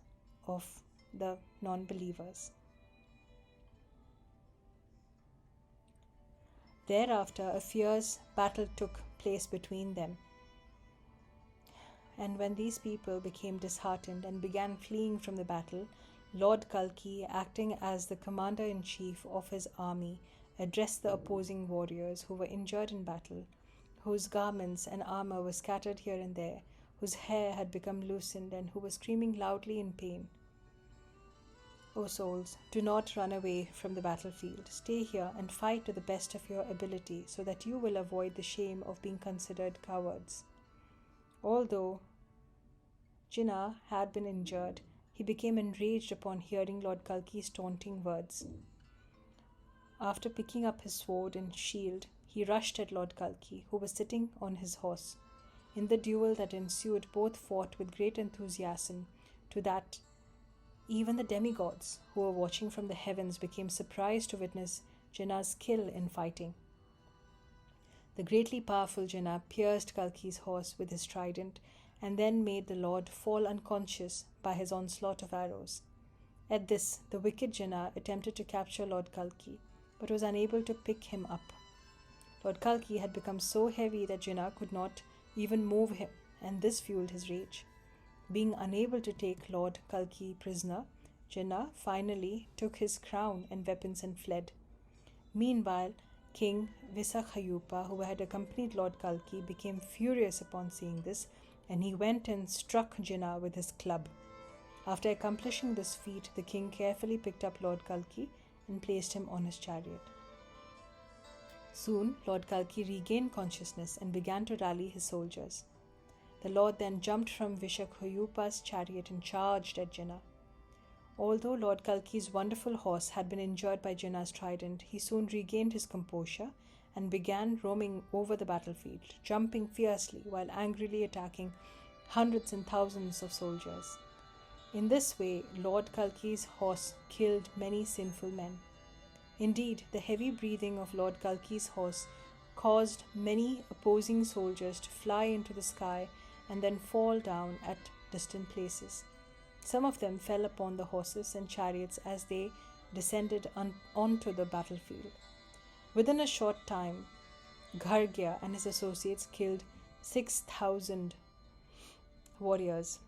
of the non-believers." Thereafter, a fierce battle took place between them. And when these people became disheartened and began fleeing from the battle, Lord Kalki, acting as the commander-in-chief of his army, addressed the opposing warriors who were injured in battle, whose garments and armor were scattered here and there, whose hair had become loosened, and who were screaming loudly in pain. "O souls, do not run away from the battlefield. Stay here and fight to the best of your ability, so that you will avoid the shame of being considered cowards." Although Jinnah had been injured, he became enraged upon hearing Lord Kalki's taunting words. After picking up his sword and shield, he rushed at Lord Kalki, who was sitting on his horse. In the duel that ensued, both fought with great enthusiasm, to that even the demigods, who were watching from the heavens, became surprised to witness Jinnah's skill in fighting. The greatly powerful Jinnah pierced Kalki's horse with his trident and then made the Lord fall unconscious by his onslaught of arrows. At this, the wicked Jinnah attempted to capture Lord Kalki, but was unable to pick him up. Lord Kalki had become so heavy that Jinnah could not even move him, and this fueled his rage. Being unable to take Lord Kalki prisoner, Jinnah finally took his crown and weapons and fled. Meanwhile, King Visakhayupa, who had accompanied Lord Kalki, became furious upon seeing this, and he went and struck Jinnah with his club. After accomplishing this feat, the king carefully picked up Lord Kalki and placed him on his chariot. Soon, Lord Kalki regained consciousness and began to rally his soldiers. The Lord then jumped from Visakhayupa's chariot and charged at Jinnah. Although Lord Kalki's wonderful horse had been injured by Jinnah's trident, he soon regained his composure and began roaming over the battlefield, jumping fiercely while angrily attacking hundreds and thousands of soldiers. In this way, Lord Kalki's horse killed many sinful men. Indeed, the heavy breathing of Lord Kalki's horse caused many opposing soldiers to fly into the sky and then fall down at distant places. Some of them fell upon the horses and chariots as they descended onto the battlefield. Within a short time, Gargya and his associates killed 6,000 warriors.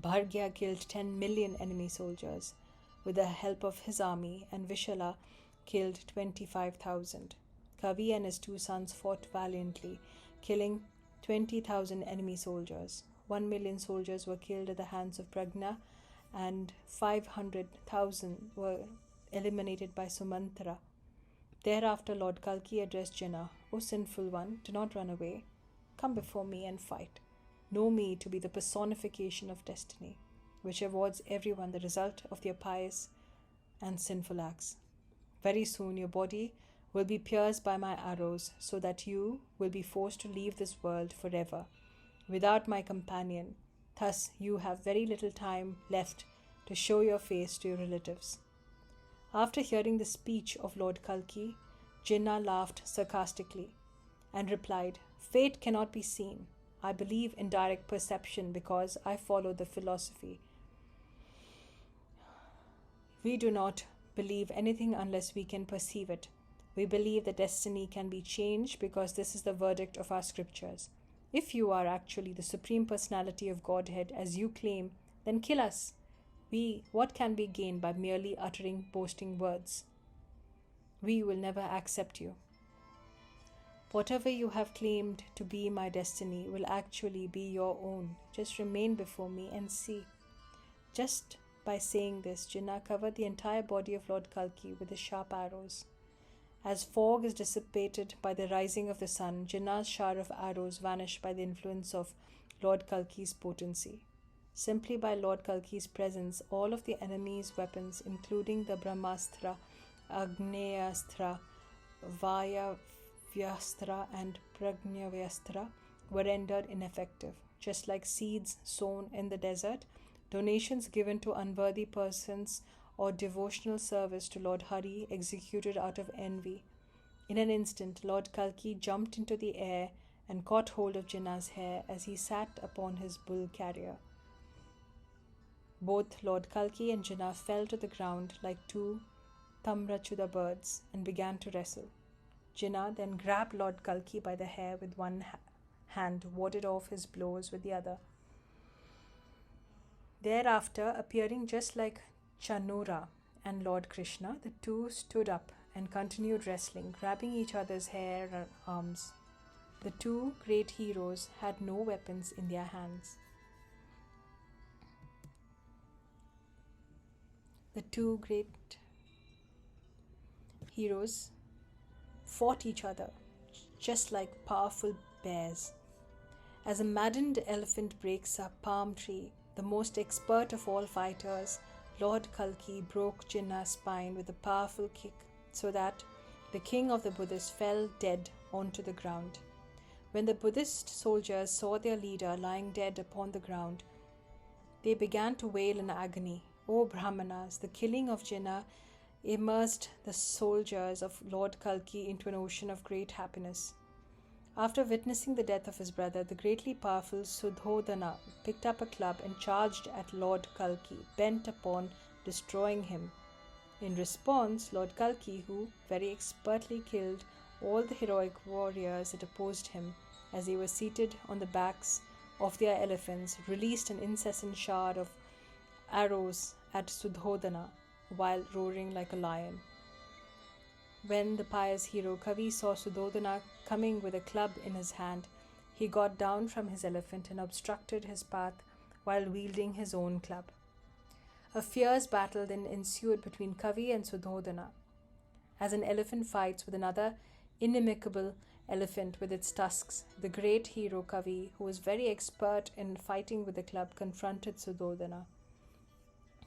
Bhargya killed 10 million enemy soldiers with the help of his army, and Vishala killed 25,000. Kavi and his 2 sons fought valiantly, killing 20,000 enemy soldiers. 1 million soldiers were killed at the hands of Pragna, and 500,000 were eliminated by Sumantra. Thereafter, Lord Kalki addressed Jinnah, "O sinful one, do not run away. Come before me and fight. Know me to be the personification of destiny, which awards everyone the result of their pious and sinful acts. Very soon your body will be pierced by my arrows, so that you will be forced to leave this world forever, without my companion. Thus you have very little time left to show your face to your relatives." After hearing the speech of Lord Kalki, Jinnah laughed sarcastically and replied, "Fate cannot be seen. I believe in direct perception because I follow the philosophy. We do not believe anything unless we can perceive it. We believe that destiny can be changed because this is the verdict of our scriptures. If you are actually the Supreme Personality of Godhead as you claim, then kill us. What can we gain by merely uttering boasting words? We will never accept you. Whatever you have claimed to be my destiny will actually be your own. Just remain before me and see." Just by saying this, Jinnah covered the entire body of Lord Kalki with his sharp arrows. As fog is dissipated by the rising of the sun, Jinnah's shower of arrows vanished by the influence of Lord Kalki's potency. Simply by Lord Kalki's presence, all of the enemy's weapons, including the Brahmastra, Agneastra, Vayavyastra and Pragnavyastra, were rendered ineffective. Just like seeds sown in the desert, donations given to unworthy persons, or devotional service to Lord Hari executed out of envy. In an instant, Lord Kalki jumped into the air and caught hold of Jinnah's hair as he sat upon his bull carrier. Both Lord Kalki and Jinnah fell to the ground like 2 Tamrachuda birds and began to wrestle. Jinnah then grabbed Lord Kalki by the hair with one hand, warded off his blows with the other. Thereafter, appearing just like Chanura and Lord Krishna, the two stood up and continued wrestling, grabbing each other's hair and arms. The two great heroes had no weapons in their hands. The two great heroes fought each other just like powerful bears. As a maddened elephant breaks a palm tree, the most expert of all fighters, Lord Kalki broke Jinnah's spine with a powerful kick so that the king of the Buddhists fell dead onto the ground. When the Buddhist soldiers saw their leader lying dead upon the ground, they began to wail in agony. "O Brahmanas, the killing of Jinnah immersed the soldiers of Lord Kalki into an ocean of great happiness. After witnessing the death of his brother, the greatly powerful Sudhodana picked up a club and charged at Lord Kalki, bent upon destroying him. In response, Lord Kalki, who very expertly killed all the heroic warriors that opposed him as they were seated on the backs of their elephants, released an incessant shower of arrows at Sudhodana while roaring like a lion. When the pious hero Kavi saw Sudhodana coming with a club in his hand, he got down from his elephant and obstructed his path while wielding his own club. A fierce battle then ensued between Kavi and Sudhodana, as an elephant fights with another inimical elephant with its tusks. The great hero Kavi, who was very expert in fighting with the club, confronted Sudhodana.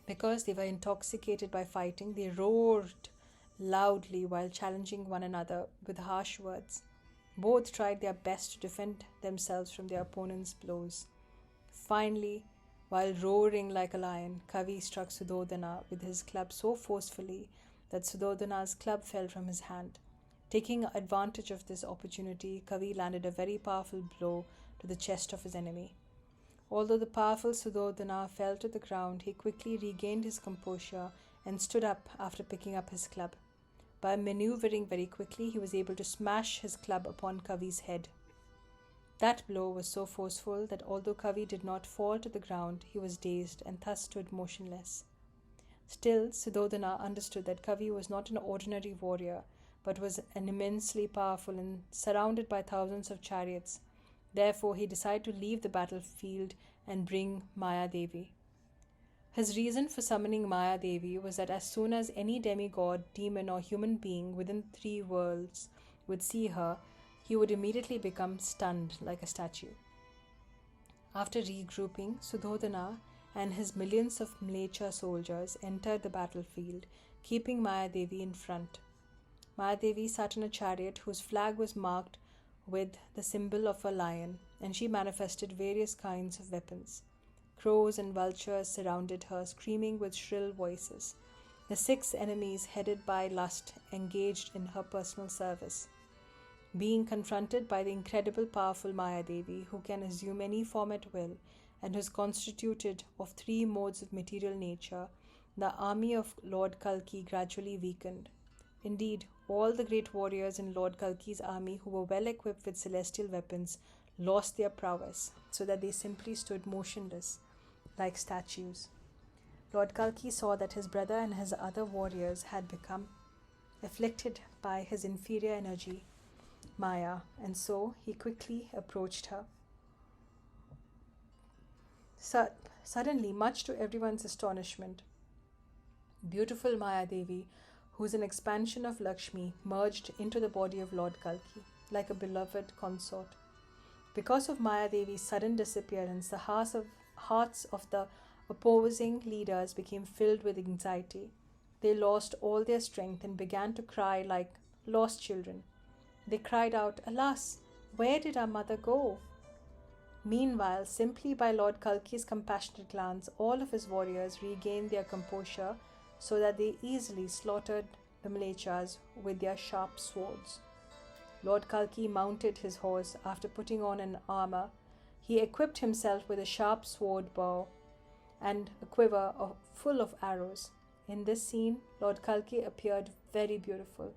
Because they were intoxicated by fighting, they roared loudly while challenging one another with harsh words. Both tried their best to defend themselves from their opponent's blows. Finally, while roaring like a lion, Kavi struck Sudhodana with his club so forcefully that Sudhodana's club fell from his hand. Taking advantage of this opportunity, Kavi landed a very powerful blow to the chest of his enemy. Although the powerful Sudhodana fell to the ground, he quickly regained his composure and stood up after picking up his club. By maneuvering very quickly, he was able to smash his club upon Kavi's head. That blow was so forceful that although Kavi did not fall to the ground, he was dazed and thus stood motionless. Still, Sudhodana understood that Kavi was not an ordinary warrior, but was an immensely powerful and surrounded by thousands of chariots. Therefore, he decided to leave the battlefield and bring Maya Devi. His reason for summoning Maya Devi was that as soon as any demigod, demon, or human being within 3 worlds would see her, he would immediately become stunned like a statue. After regrouping, Sudhodana and his millions of Mlecha soldiers entered the battlefield, keeping Maya Devi in front. Maya Devi sat in a chariot whose flag was marked with the symbol of a lion, and she manifested various kinds of weapons. Crows and vultures surrounded her, screaming with shrill voices. The 6 enemies, headed by Lust, engaged in her personal service. Being confronted by the incredible powerful Maya Devi, who can assume any form at will, and who is constituted of 3 modes of material nature, the army of Lord Kalki gradually weakened. Indeed, all the great warriors in Lord Kalki's army who were well equipped with celestial weapons lost their prowess, so that they simply stood motionless, like statues. Lord Kalki saw that his brother and his other warriors had become afflicted by his inferior energy, Maya, and so he quickly approached her. Suddenly, much to everyone's astonishment, beautiful Maya Devi, who is an expansion of Lakshmi, merged into the body of Lord Kalki, like a beloved consort. Because of Maya Devi's sudden disappearance, the hearts of the opposing leaders became filled with anxiety. They lost all their strength and began to cry like lost children. They cried out, "Alas, where did our mother go?" Meanwhile, simply by Lord Kalki's compassionate glance, all of his warriors regained their composure so that they easily slaughtered the Mlechas with their sharp swords. Lord Kalki mounted his horse after putting on an armor. He equipped himself with a sharp sword bow and a quiver full of arrows. In this scene, Lord Kalki appeared very beautiful.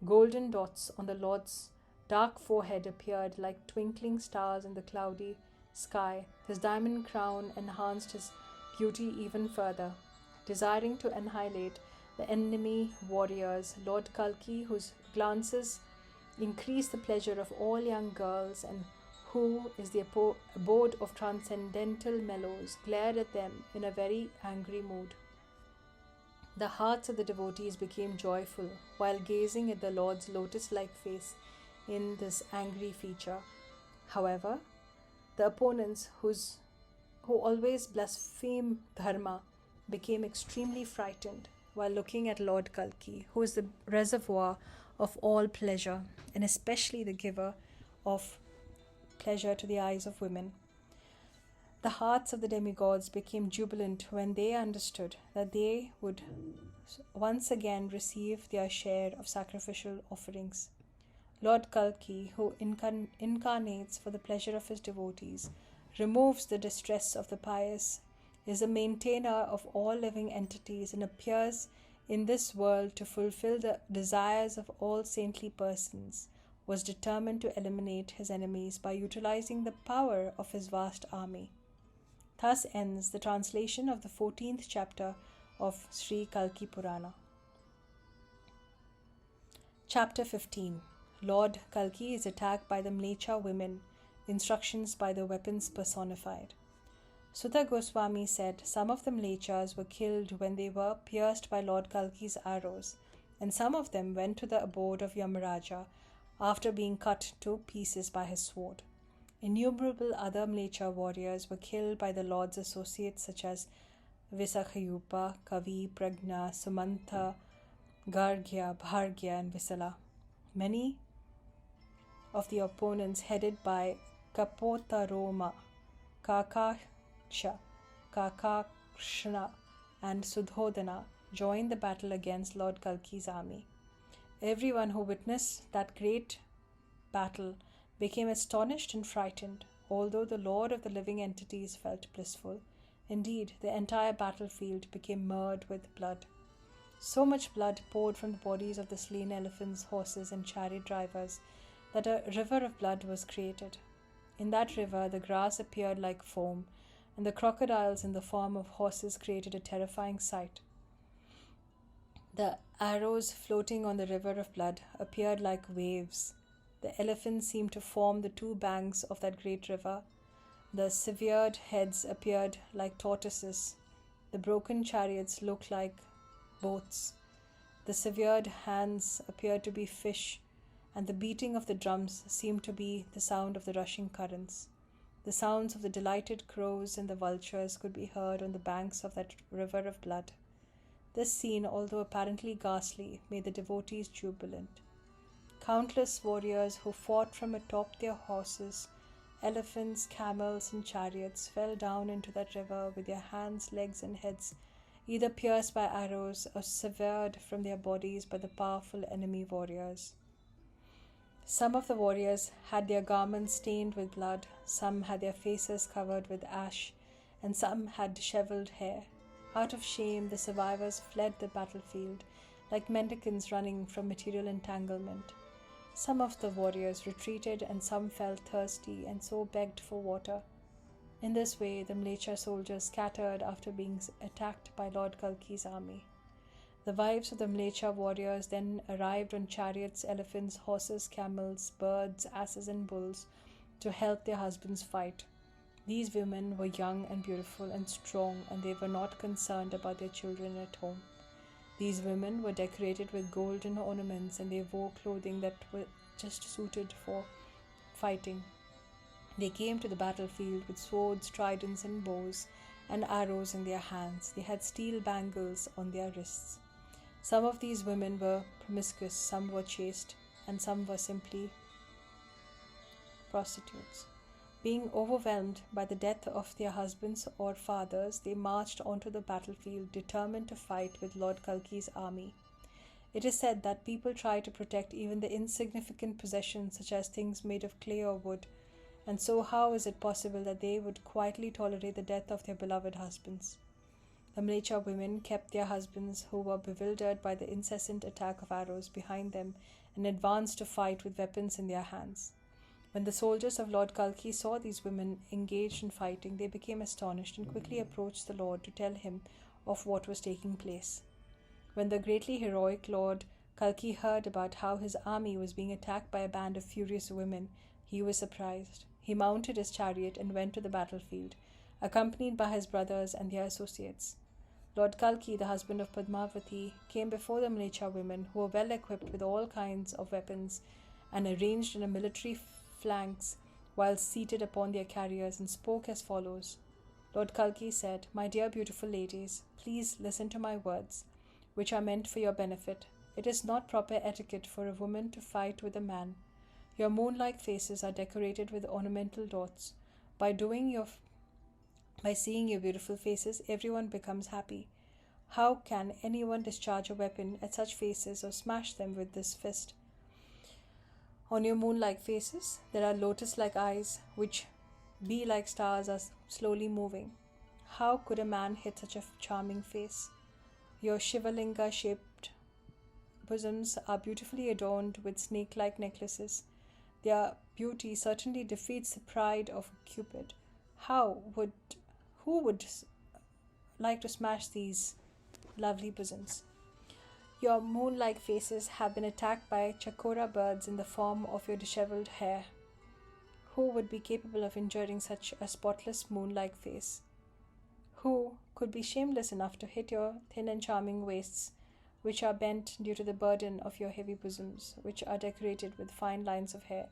Golden dots on the Lord's dark forehead appeared like twinkling stars in the cloudy sky. His diamond crown enhanced his beauty even further. Desiring to annihilate the enemy warriors, Lord Kalki, whose glances increased the pleasure of all young girls and who is the abode of transcendental mellows, glared at them in a very angry mood. The hearts of the devotees became joyful while gazing at the Lord's lotus-like face in this angry feature. However, the opponents who always blaspheme dharma became extremely frightened while looking at Lord Kalki, who is the reservoir of all pleasure and especially the giver of pleasure to the eyes of women. The hearts of the demigods became jubilant when they understood that they would once again receive their share of sacrificial offerings. Lord Kalki, who incarnates for the pleasure of his devotees, removes the distress of the pious, is a maintainer of all living entities, and appears in this world to fulfill the desires of all saintly persons, was determined to eliminate his enemies by utilizing the power of his vast army. Thus ends the translation of the 14th chapter of Sri Kalki Purana. Chapter 15. Lord Kalki is attacked by the Mlecha women. Instructions by the weapons personified. Suta Goswami said some of the Mlechas were killed when they were pierced by Lord Kalki's arrows, and some of them went to the abode of Yamaraja after being cut to pieces by his sword. Innumerable other Mlecha warriors were killed by the Lord's associates such as Visakhayupa, Kavi, Pragna, Sumantha, Gargya, Bhargya, and Visala. Many of the opponents, headed by Kapotaroma, Kakaksha, Kakakshna, and Sudhodana, joined the battle against Lord Kalki's army. Everyone who witnessed that great battle became astonished and frightened, although the Lord of the living entities felt blissful. Indeed, the entire battlefield became marred with blood. So much blood poured from the bodies of the slain elephants, horses, and chariot drivers that a river of blood was created. In that river, the grass appeared like foam, and the crocodiles in the form of horses created a terrifying sight. The arrows floating on the river of blood appeared like waves. The elephants seemed to form the two banks of that great river. The severed heads appeared like tortoises. The broken chariots looked like boats. The severed hands appeared to be fish, and the beating of the drums seemed to be the sound of the rushing currents. The sounds of the delighted crows and the vultures could be heard on the banks of that river of blood. This scene, although apparently ghastly, made the devotees jubilant. Countless warriors who fought from atop their horses, elephants, camels, and chariots fell down into that river with their hands, legs, and heads either pierced by arrows or severed from their bodies by the powerful enemy warriors. Some of the warriors had their garments stained with blood, some had their faces covered with ash, and some had disheveled hair. Out of shame, the survivors fled the battlefield, like mendicants running from material entanglement. Some of the warriors retreated, and some felt thirsty, and so begged for water. In this way, the Mlecha soldiers scattered after being attacked by Lord Kalki's army. The wives of the Mlecha warriors then arrived on chariots, elephants, horses, camels, birds, asses, and bulls to help their husbands fight. These women were young and beautiful and strong, and they were not concerned about their children at home. These women were decorated with golden ornaments, and they wore clothing that were just suited for fighting. They came to the battlefield with swords, tridents, and bows, and arrows in their hands. They had steel bangles on their wrists. Some of these women were promiscuous, some were chaste, and some were simply prostitutes. Being overwhelmed by the death of their husbands or fathers, they marched onto the battlefield, determined to fight with Lord Kalki's army. It is said that people try to protect even the insignificant possessions such as things made of clay or wood, and so how is it possible that they would quietly tolerate the death of their beloved husbands? The Mlecha women kept their husbands, who were bewildered by the incessant attack of arrows, behind them and advanced to fight with weapons in their hands. When the soldiers of Lord Kalki saw these women engaged in fighting, they became astonished and quickly approached the Lord to tell him of what was taking place. When the greatly heroic Lord Kalki heard about how his army was being attacked by a band of furious women, he was surprised. He mounted his chariot and went to the battlefield, accompanied by his brothers and their associates. Lord Kalki, the husband of Padmavati, came before the Mlecha women, who were well equipped with all kinds of weapons and arranged in a military phalanx while seated upon their carriers, and spoke as follows. Lord Kalki said, "My dear beautiful ladies, please listen to my words, which are meant for your benefit. It is not proper etiquette for a woman to fight with a man. Your moon-like faces are decorated with ornamental dots. By seeing your beautiful faces, everyone becomes happy. How can anyone discharge a weapon at such faces or smash them with this fist? On your moon-like faces, there are lotus-like eyes, which, bee like stars, are slowly moving. How could a man hit such a charming face? Your Shivalinga-shaped bosoms are beautifully adorned with snake-like necklaces. Their beauty certainly defeats the pride of Cupid. Who would like to smash these lovely bosoms? Your moon-like faces have been attacked by chakora birds in the form of your disheveled hair. Who would be capable of injuring such a spotless moon-like face? Who could be shameless enough to hit your thin and charming waists, which are bent due to the burden of your heavy bosoms, which are decorated with fine lines of hair?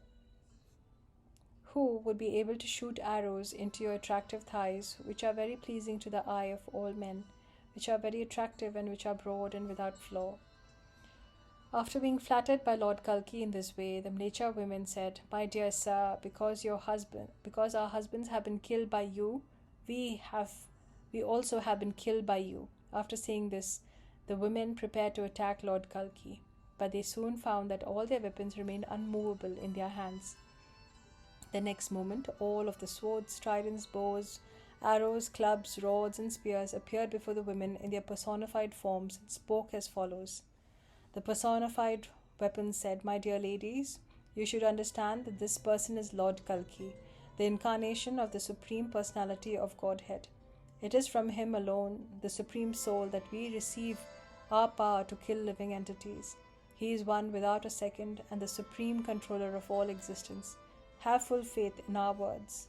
Who would be able to shoot arrows into your attractive thighs, which are very pleasing to the eye of all men, which are very attractive and which are broad and without flaw? After being flattered by Lord Kalki in this way, the Mlecha women said, "My dear sir, because our husbands have been killed by you, we also have been killed by you." After saying this, the women prepared to attack Lord Kalki, but they soon found that all their weapons remained unmovable in their hands. The next moment, all of the swords, tridents, bows, arrows, clubs, rods, and spears appeared before the women in their personified forms and spoke as follows. The personified weapons said, "My dear ladies, you should understand that this person is Lord Kalki, the incarnation of the Supreme Personality of Godhead. It is from him alone, the Supreme Soul, that we receive our power to kill living entities. He is one without a second and the supreme controller of all existence. Have full faith in our words.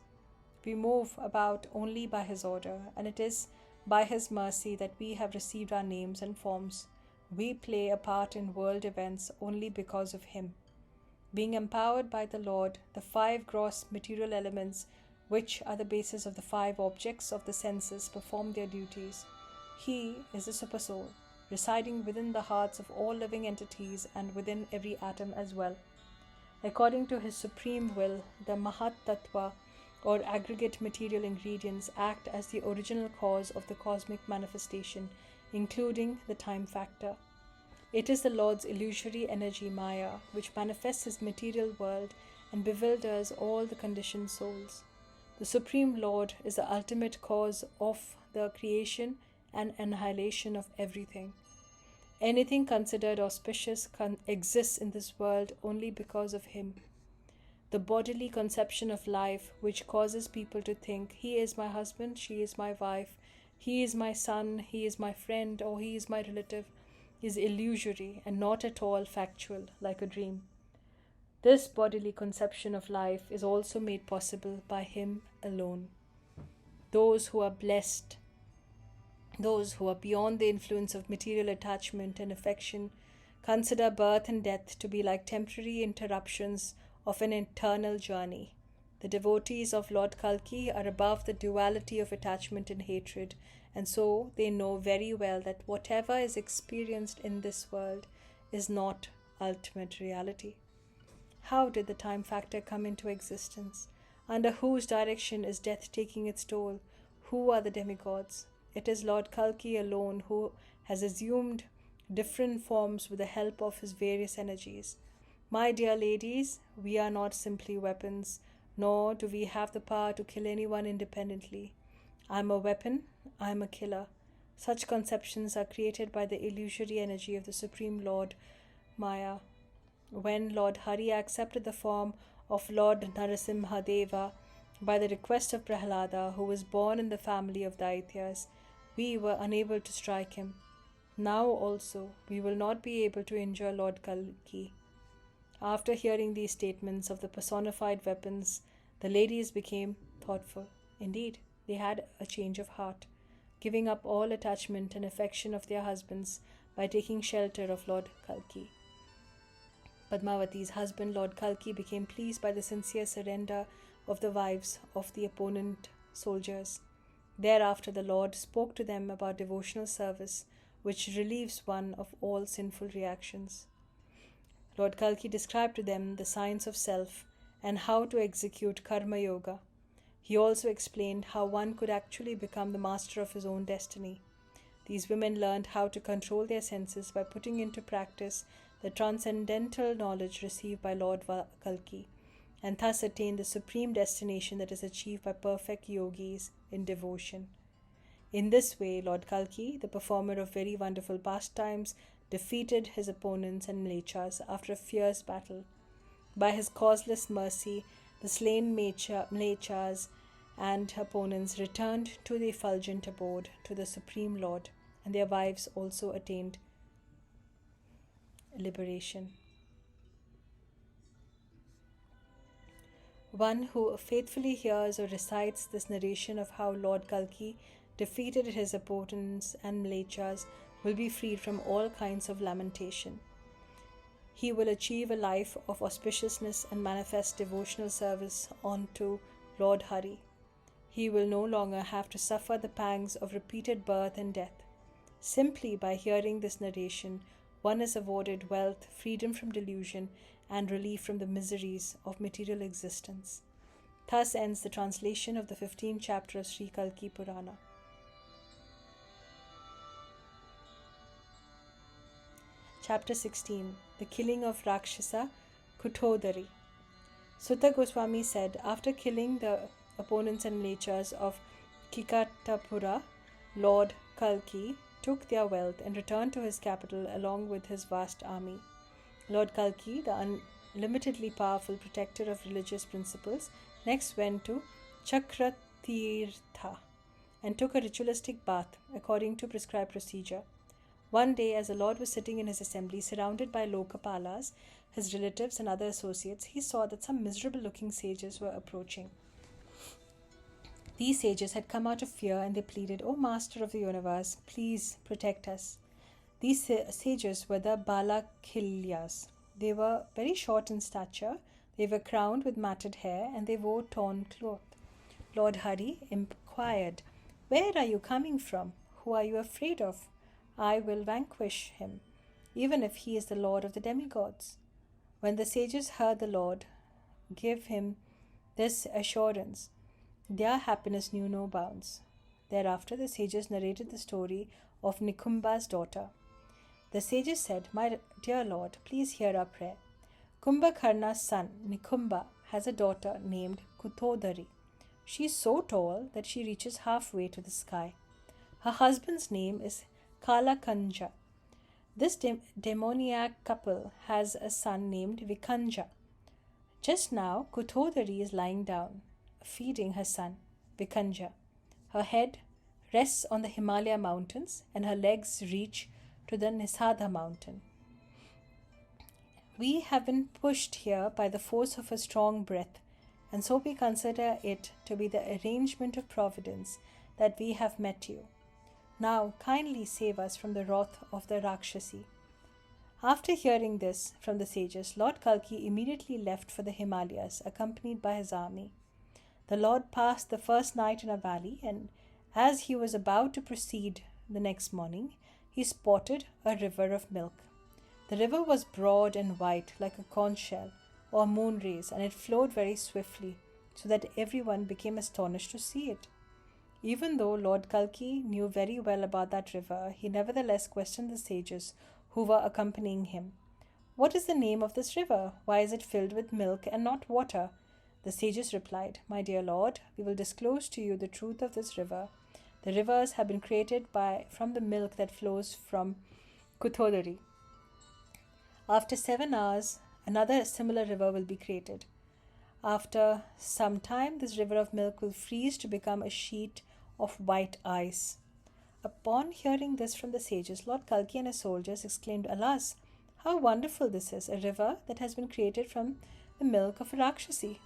We move about only by his order, and it is by his mercy that we have received our names and forms. We play a part in world events only because of him. Being empowered by the Lord, the 5 gross material elements, which are the basis of the 5 objects of the senses, perform their duties. He is the Supersoul, residing within the hearts of all living entities and within every atom as well. According to his supreme will, the Mahat Tattva, or aggregate material ingredients, act as the original cause of the cosmic manifestation, including the time factor. It is the Lord's illusory energy, Maya, which manifests his material world and bewilders all the conditioned souls. The Supreme Lord is the ultimate cause of the creation and annihilation of everything. Anything considered auspicious exists in this world only because of him. The bodily conception of life, which causes people to think, he is my husband, she is my wife, he is my son, he is my friend, or he is my relative, is illusory and not at all factual, like a dream. This bodily conception of life is also made possible by him alone. Those who are blessed, those who are beyond the influence of material attachment and affection, consider birth and death to be like temporary interruptions of an eternal journey. The devotees of Lord Kalki are above the duality of attachment and hatred, and so they know very well that whatever is experienced in this world is not ultimate reality. How did the time factor come into existence? Under whose direction is death taking its toll? Who are the demigods? It is Lord Kalki alone who has assumed different forms with the help of his various energies. My dear ladies, we are not simply weapons, nor do we have the power to kill anyone independently. I am a weapon, I am a killer. Such conceptions are created by the illusory energy of the Supreme Lord, Maya. When Lord Hari accepted the form of Lord Narasimhadeva by the request of Prahlada, who was born in the family of Daityas, we were unable to strike him. Now also, we will not be able to injure Lord Kalki. After hearing these statements of the personified weapons, the ladies became thoughtful. Indeed, they had a change of heart, giving up all attachment and affection of their husbands by taking shelter of Lord Kalki. Padmavati's husband, Lord Kalki, became pleased by the sincere surrender of the wives of the opponent soldiers. Thereafter the Lord spoke to them about devotional service, which relieves one of all sinful reactions. Lord Kalki described to them the science of self and how to execute Karma Yoga. He also explained how one could actually become the master of his own destiny. These women learned how to control their senses by putting into practice the transcendental knowledge received by Lord Kalki, and thus attain the supreme destination that is achieved by perfect yogis in devotion. In this way, Lord Kalki, the performer of very wonderful pastimes, defeated his opponents and mlechas after a fierce battle. By his causeless mercy, the slain mlechas and opponents returned to the effulgent abode, to the Supreme Lord, and their wives also attained liberation. One who faithfully hears or recites this narration of how Lord Kalki defeated his opponents and mlechas will be freed from all kinds of lamentation. He will achieve a life of auspiciousness and manifest devotional service unto Lord Hari. He will no longer have to suffer the pangs of repeated birth and death. Simply by hearing this narration, one is awarded wealth, freedom from delusion, and relief from the miseries of material existence. Thus ends the translation of the 15th chapter of Sri Kalki Purana. Chapter 16. The Killing of Rakshasa Kuthodari. Suta Goswami said, after killing the opponents and mlechas of Kikatapura, Lord Kalki took their wealth and returned to his capital along with his vast army. Lord Kalki, the unlimitedly powerful protector of religious principles, next went to Chakratirtha and took a ritualistic bath according to prescribed procedure. One day, as the Lord was sitting in his assembly, surrounded by Lokapalas, his relatives and other associates, he saw that some miserable-looking sages were approaching. These sages had come out of fear, and they pleaded, "O Master of the universe, please protect us." These sages were the Balakilyas. They were very short in stature, they were crowned with matted hair, and they wore torn cloth. Lord Hari inquired, "Where are you coming from? Who are you afraid of? I will vanquish him, even if he is the lord of the demigods." When the sages heard the Lord give him this assurance, their happiness knew no bounds. Thereafter the sages narrated the story of Nikumba's daughter. The sages said, "My dear Lord, please hear our prayer. Kumbhakarna's son, Nikumba, has a daughter named Kuthodari. She is so tall that she reaches halfway to the sky. Her husband's name is Kalakanja. This demoniac couple has a son named Vikanja. Just now, Kuthodari is lying down, feeding her son, Vikanja. Her head rests on the Himalaya mountains and her legs reach to the Nisada mountain. We have been pushed here by the force of a strong breath, and so we consider it to be the arrangement of providence that we have met you. Now kindly save us from the wrath of the Rakshasi." After hearing this from the sages, Lord Kalki immediately left for the Himalayas, accompanied by his army. The Lord passed the first night in a valley, and as he was about to proceed the next morning, he spotted a river of milk. The river was broad and white like a conch shell or moon rays, and it flowed very swiftly, so that everyone became astonished to see it. Even though Lord Kalki knew very well about that river, he nevertheless questioned the sages who were accompanying him. "What is the name of this river? Why is it filled with milk and not water?" The sages replied, "My dear Lord, we will disclose to you the truth of this river. The rivers have been created from the milk that flows from Kuthodari. After 7 hours, another similar river will be created. After some time, this river of milk will freeze to become a sheet of white ice." Upon hearing this from the sages, Lord Kalki and his soldiers exclaimed, "Alas, how wonderful this is, a river that has been created from the milk of a Rakshasi."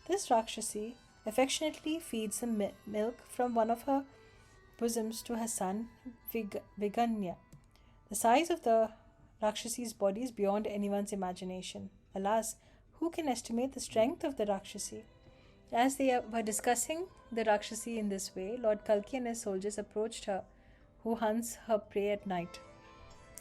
This Rakshasi affectionately feeds the milk from one of her bosoms to her son Viganya. The size of the Rakshasi's body is beyond anyone's imagination. Alas, who can estimate the strength of the Rakshasi? As they were discussing the Rakshasi in this way, Lord Kalki and his soldiers approached her, who hunts her prey at night.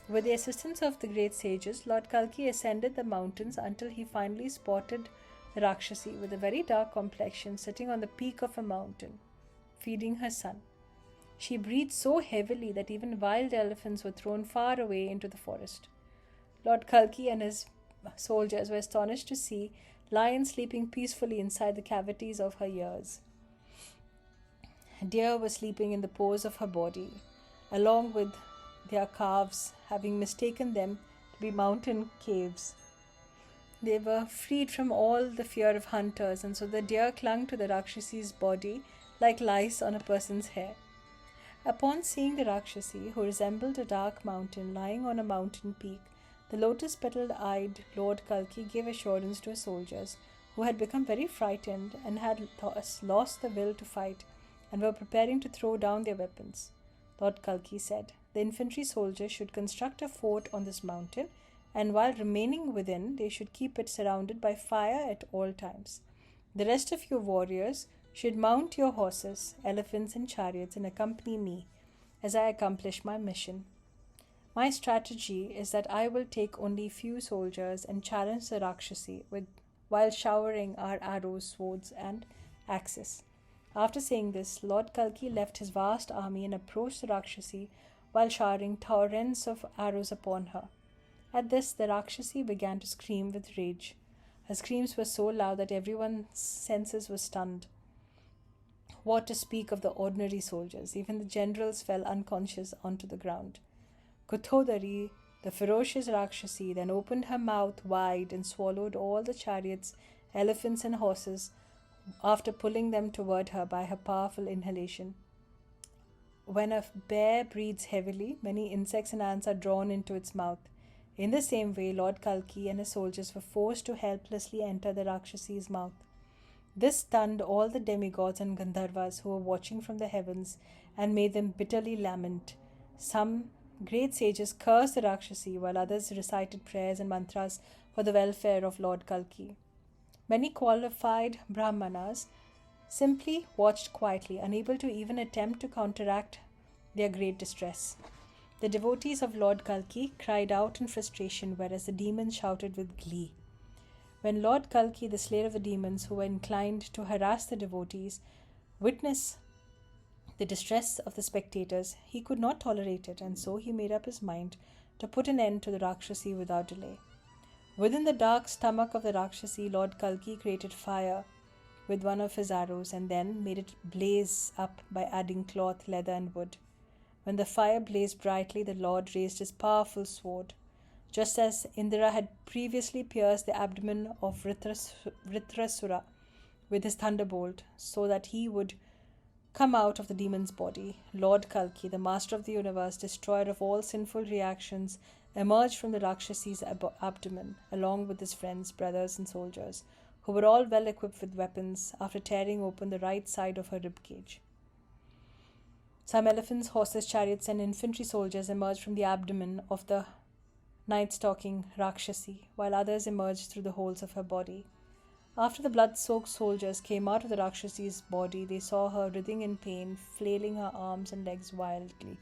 With the assistance of the great sages, Lord Kalki ascended the mountains until he finally spotted the Rakshasi with a very dark complexion sitting on the peak of a mountain, feeding her son. She breathed so heavily that even wild elephants were thrown far away into the forest. Lord Kalki and his soldiers were astonished to see lion sleeping peacefully inside the cavities of her ears. Deer were sleeping in the pores of her body, along with their calves, having mistaken them to be mountain caves. They were freed from all the fear of hunters, and so the deer clung to the Rakshasi's body like lice on a person's hair. Upon seeing the Rakshasi, who resembled a dark mountain lying on a mountain peak, the lotus-petal-eyed Lord Kalki gave assurance to his soldiers, who had become very frightened and had lost the will to fight, and were preparing to throw down their weapons. Lord Kalki said, "The infantry soldiers should construct a fort on this mountain, and while remaining within, they should keep it surrounded by fire at all times. The rest of you warriors should mount your horses, elephants, and chariots and accompany me as I accomplish my mission. My strategy is that I will take only few soldiers and challenge the Rakshasi while showering our arrows, swords, and axes." After saying this, Lord Kalki left his vast army and approached the Rakshasi while showering torrents of arrows upon her. At this, the Rakshasi began to scream with rage. Her screams were so loud that everyone's senses were stunned. What to speak of the ordinary soldiers? Even the generals fell unconscious onto the ground. Kuthodari, the ferocious Rakshasi, then opened her mouth wide and swallowed all the chariots, elephants, and horses after pulling them toward her by her powerful inhalation. When a bear breathes heavily, many insects and ants are drawn into its mouth. In the same way, Lord Kalki and his soldiers were forced to helplessly enter the Rakshasi's mouth. This stunned all the demigods and Gandharvas who were watching from the heavens and made them bitterly lament. Some great sages cursed the Rakshasi, while others recited prayers and mantras for the welfare of Lord Kalki. Many qualified Brahmanas simply watched quietly, unable to even attempt to counteract their great distress. The devotees of Lord Kalki cried out in frustration, whereas the demons shouted with glee. When Lord Kalki, the slayer of the demons who were inclined to harass the devotees, witnessed the distress of the spectators, he could not tolerate it, and so he made up his mind to put an end to the Rakshasi without delay. Within the dark stomach of the Rakshasi, Lord Kalki created fire with one of his arrows and then made it blaze up by adding cloth, leather, and wood. When the fire blazed brightly, the Lord raised his powerful sword. Just as Indra had previously pierced the abdomen of Vritrasura with his thunderbolt, so that he would come out of the demon's body, Lord Kalki, the master of the universe, destroyer of all sinful reactions, emerged from the Rakshasi's abdomen, along with his friends, brothers, and soldiers, who were all well equipped with weapons, after tearing open the right side of her ribcage. Some elephants, horses, chariots, and infantry soldiers emerged from the abdomen of the night-stalking Rakshasi, while others emerged through the holes of her body. After the blood-soaked soldiers came out of the Rakshasi's body, they saw her writhing in pain, flailing her arms and legs wildly,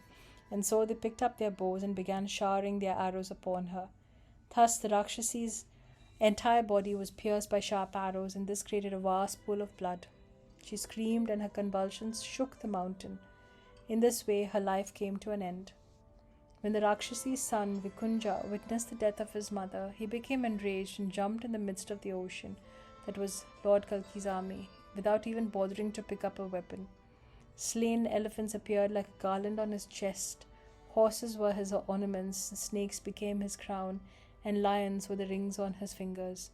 and so they picked up their bows and began showering their arrows upon her. Thus the Rakshasi's entire body was pierced by sharp arrows, and this created a vast pool of blood. She screamed, and her convulsions shook the mountain. In this way, her life came to an end. When the Rakshasi's son, Vikunja, witnessed the death of his mother, he became enraged and jumped in the midst of the ocean, that was Lord Kalki's army, without even bothering to pick up a weapon. Slain elephants appeared like a garland on his chest, horses were his ornaments, snakes became his crown, and lions were the rings on his fingers.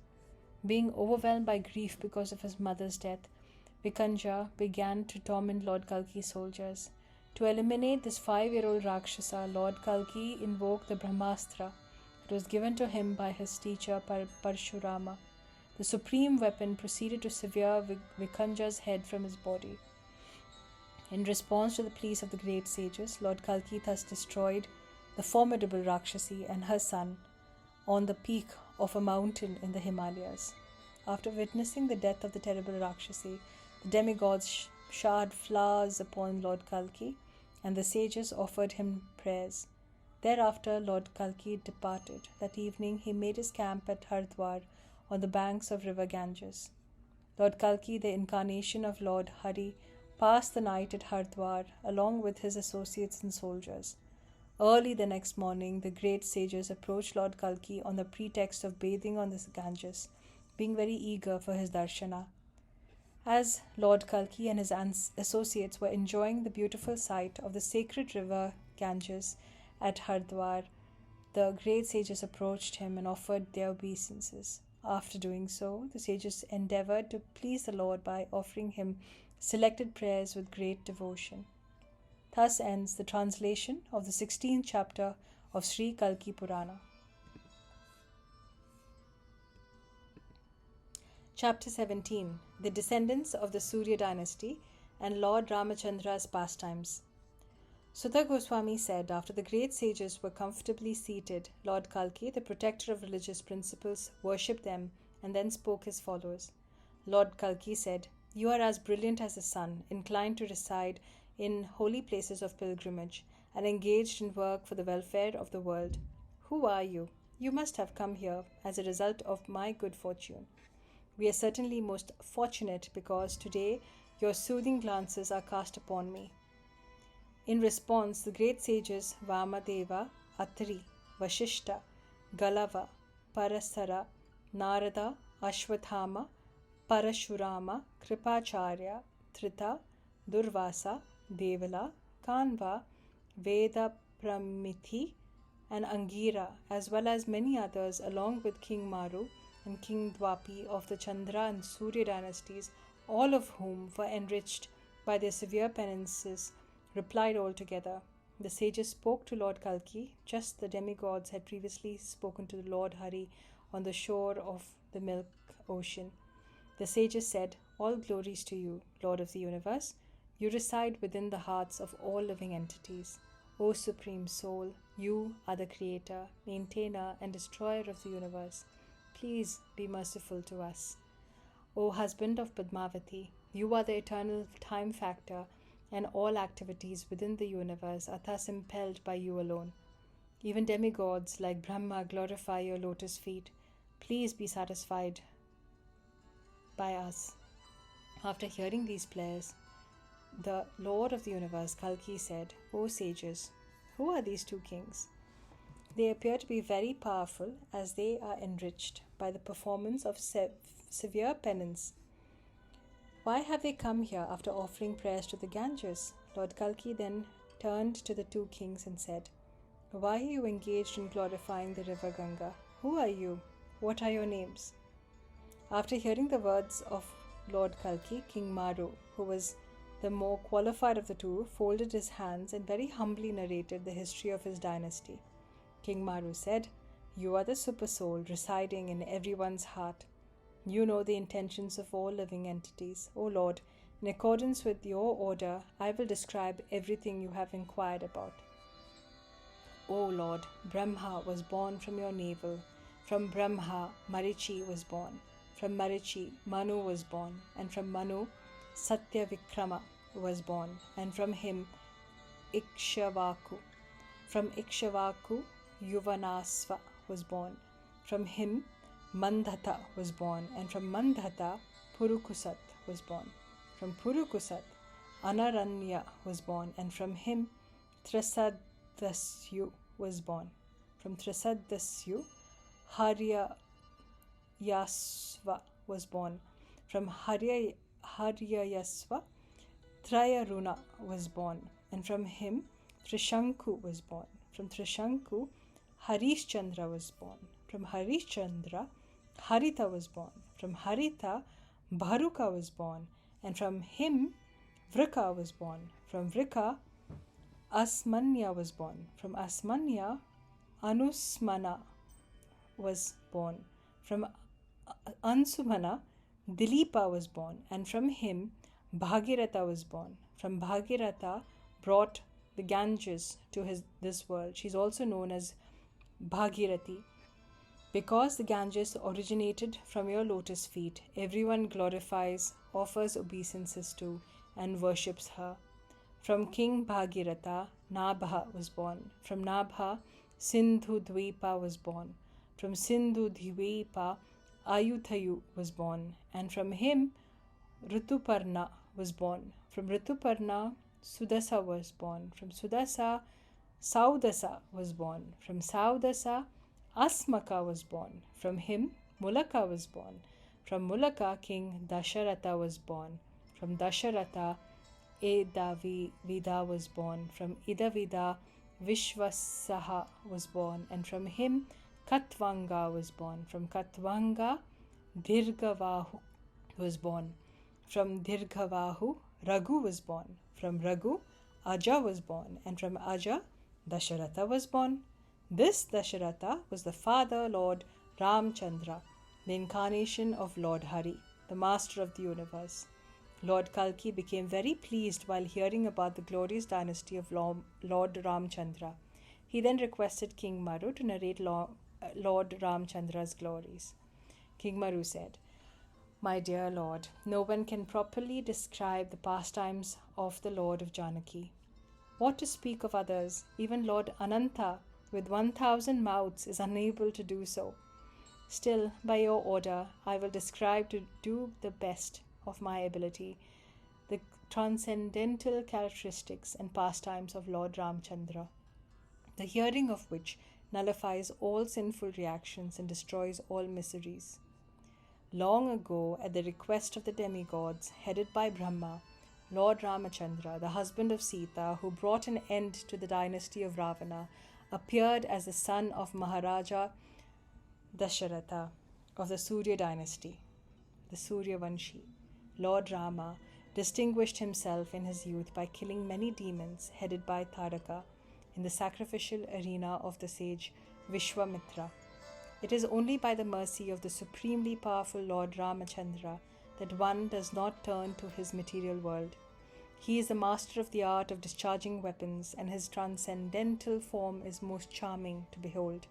Being overwhelmed by grief because of his mother's death, Vikunja began to torment Lord Kalki's soldiers. To eliminate this 5-year-old Rakshasa, Lord Kalki invoked the Brahmastra that was given to him by his teacher Parshurama. The supreme weapon proceeded to sever Vikunja's head from his body. In response to the pleas of the great sages, Lord Kalki thus destroyed the formidable Rakshasi and her son on the peak of a mountain in the Himalayas. After witnessing the death of the terrible Rakshasi, the demigods showered flowers upon Lord Kalki, and the sages offered him prayers. Thereafter, Lord Kalki departed. That evening, he made his camp at Hardwar on the banks of river Ganges. Lord Kalki, the incarnation of Lord Hari, passed the night at Hardwar along with his associates and soldiers. Early the next morning, the great sages approached Lord Kalki on the pretext of bathing on the Ganges, being very eager for his darshana. As Lord Kalki and his associates were enjoying the beautiful sight of the sacred river Ganges at Hardwar, the great sages approached him and offered their obeisances. After doing so, the sages endeavored to please the Lord by offering him selected prayers with great devotion. Thus ends the translation of the 16th chapter of Sri Kalki Purana. Chapter 17. The Descendants of the Surya Dynasty and Lord Ramachandra's Pastimes. Suta Goswami said, after the great sages were comfortably seated, Lord Kalki, the protector of religious principles, worshipped them and then spoke as follows. Lord Kalki said, "You are as brilliant as the sun, inclined to reside in holy places of pilgrimage, and engaged in work for the welfare of the world. Who are you? You must have come here as a result of my good fortune. We are certainly most fortunate because today your soothing glances are cast upon me." In response, the great sages Vamadeva, Atri, Vashishta, Galava, Parasara, Narada, Ashwathama, Parashurama, Kripacharya, Trita, Durvasa, Devala, Kanva, Veda Pramithi, and Angira, as well as many others, along with King Maru and King Dwapi of the Chandra and Surya dynasties, all of whom were enriched by their severe penances, replied altogether. The sages spoke to Lord Kalki, just the demigods had previously spoken to the Lord Hari on the shore of the milk ocean. The sages said, "All glories to you, Lord of the universe. You reside within the hearts of all living entities. O Supreme Soul, you are the creator, maintainer, and destroyer of the universe. Please be merciful to us. O husband of Padmavati, you are the eternal time factor, and all activities within the universe are thus impelled by you alone. Even demigods like Brahma glorify your lotus feet. Please be satisfied by us." After hearing these prayers, the Lord of the universe, Kalki, said, "O sages, who are these two kings? They appear to be very powerful as they are enriched by the performance of severe penance. Why have they come here after offering prayers to the Ganges?" Lord Kalki then turned to the two kings and said, "Why are you engaged in glorifying the river Ganga? Who are you? What are your names?" After hearing the words of Lord Kalki, King Maru, who was the more qualified of the two, folded his hands and very humbly narrated the history of his dynasty. King Maru said, "You are the super soul residing in everyone's heart. You know the intentions of all living entities. O Lord, in accordance with your order, I will describe everything you have inquired about. O Lord, Brahma was born from your navel. From Brahma, Marichi was born. From Marichi, Manu was born. And from Manu, Satya-vikrama was born. And from him, Ikshavaku. From Ikshavaku, Yuvanasva was born. From him, Mandhata was born. And from Mandhata, Purukusat was born. From Purukusat, Anaranya was born. And from him, Trasadasyu was born. From Trasadasyu, Haryayasva was born. From Haryayasva, Trayaruna was born. And from him, Trishanku was born. From Trishanku, Harishchandra was born. From Harishchandra, Harita was born. From Harita, Bharuka was born. And from him, Vrika was born. From Vrika, Asmanya was born. From Asmanya, Anusmana was born. From Ansumana, Dilipa was born. And from him, Bhagirata was born. From Bhagirata, brought the Ganges to this world. She is also known as Bhagirati. Because the Ganges originated from your lotus feet, everyone glorifies, offers obeisances to, and worships her. From King Bhagirata, Nabha was born. From Nabha, Sindhu Dvipa was born. From Sindhu Dvipa, Ayuthayu was born. And from him, Rituparna was born. From Rituparna, Sudasa was born. From Sudasa, Saudasa was born. From Saudasa, Asmaka was born. From him, Mulaka was born. From Mulaka, King Dasharatha was born. From Dasharatha, Edavida was born. From Idavida, Vishwasaha was born. And from him, Katvanga was born. From Katvanga, Dirghavahu was born. From Dirghavahu, Raghu was born. From Raghu, Aja was born. And from Aja, Dasharatha was born. This Dasharatha was the father Lord Ramchandra, the incarnation of Lord Hari, the master of the universe. Lord Kalki became very pleased while hearing about the glorious dynasty of Lord Ramchandra. He then requested King Maru to narrate Lord Ramchandra's glories. King Maru said, "My dear Lord, no one can properly describe the pastimes of the Lord of Janaki. What to speak of others? Even Lord Ananta, with 1,000 mouths, is unable to do so. Still, by your order, I will describe to do the best of my ability the transcendental characteristics and pastimes of Lord Ramchandra, the hearing of which nullifies all sinful reactions and destroys all miseries. Long ago, at the request of the demigods, headed by Brahma, Lord Ramachandra, the husband of Sita, who brought an end to the dynasty of Ravana, appeared as the son of Maharaja Dasharatha of the Surya dynasty, the Suryavanshi. Lord Rama distinguished himself in his youth by killing many demons headed by Taraka in the sacrificial arena of the sage Vishwamitra. It is only by the mercy of the supremely powerful Lord Ramachandra that one does not turn to his material world. He is the master of the art of discharging weapons, and his transcendental form is most charming to behold.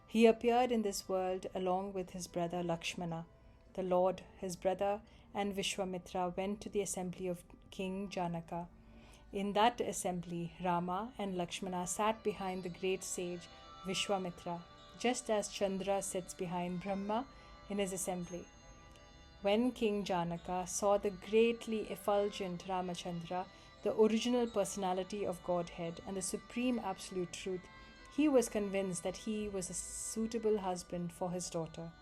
He appeared in this world along with his brother Lakshmana. The Lord, his brother, and Vishwamitra went to the assembly of King Janaka. In that assembly, Rama and Lakshmana sat behind the great sage Vishwamitra, just as Chandra sits behind Brahma in his assembly. When King Janaka saw the greatly effulgent Ramachandra, the original personality of Godhead and the supreme absolute truth, he was convinced that he was a suitable husband for his daughter.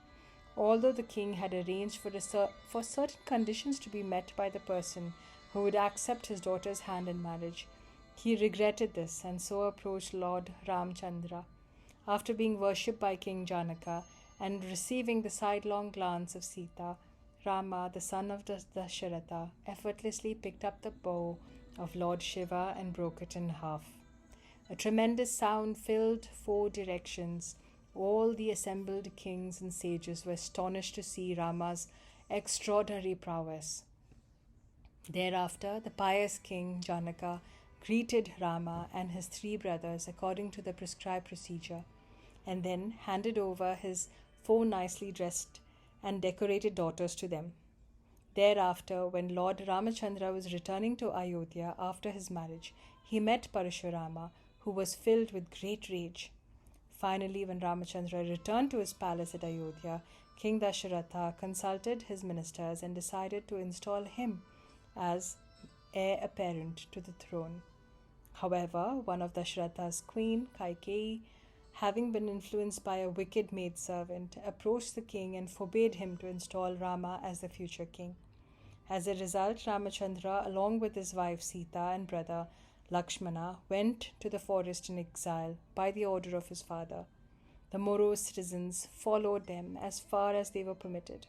Although the king had arranged for certain conditions to be met by the person who would accept his daughter's hand in marriage, he regretted this and so approached Lord Ramchandra. After being worshipped by King Janaka and receiving the sidelong glance of Sita, Rama, the son of Dasharatha, effortlessly picked up the bow of Lord Shiva and broke it in half. A tremendous sound filled 4 directions. All the assembled kings and sages were astonished to see Rama's extraordinary prowess. Thereafter, the pious king Janaka greeted Rama and his 3 brothers according to the prescribed procedure, and then handed over his 4 nicely dressed and decorated daughters to them. Thereafter, when Lord Ramachandra was returning to Ayodhya after his marriage, he met Parashurama, who was filled with great rage. Finally, when Ramachandra returned to his palace at Ayodhya, King Dasharatha consulted his ministers and decided to install him as heir apparent to the throne. However, one of Dasharatha's queen, Kaikeyi, having been influenced by a wicked maidservant, approached the king and forbade him to install Rama as the future king. As a result, Ramachandra, along with his wife Sita and brother Lakshmana, went to the forest in exile by the order of his father. The morose citizens followed them as far as they were permitted.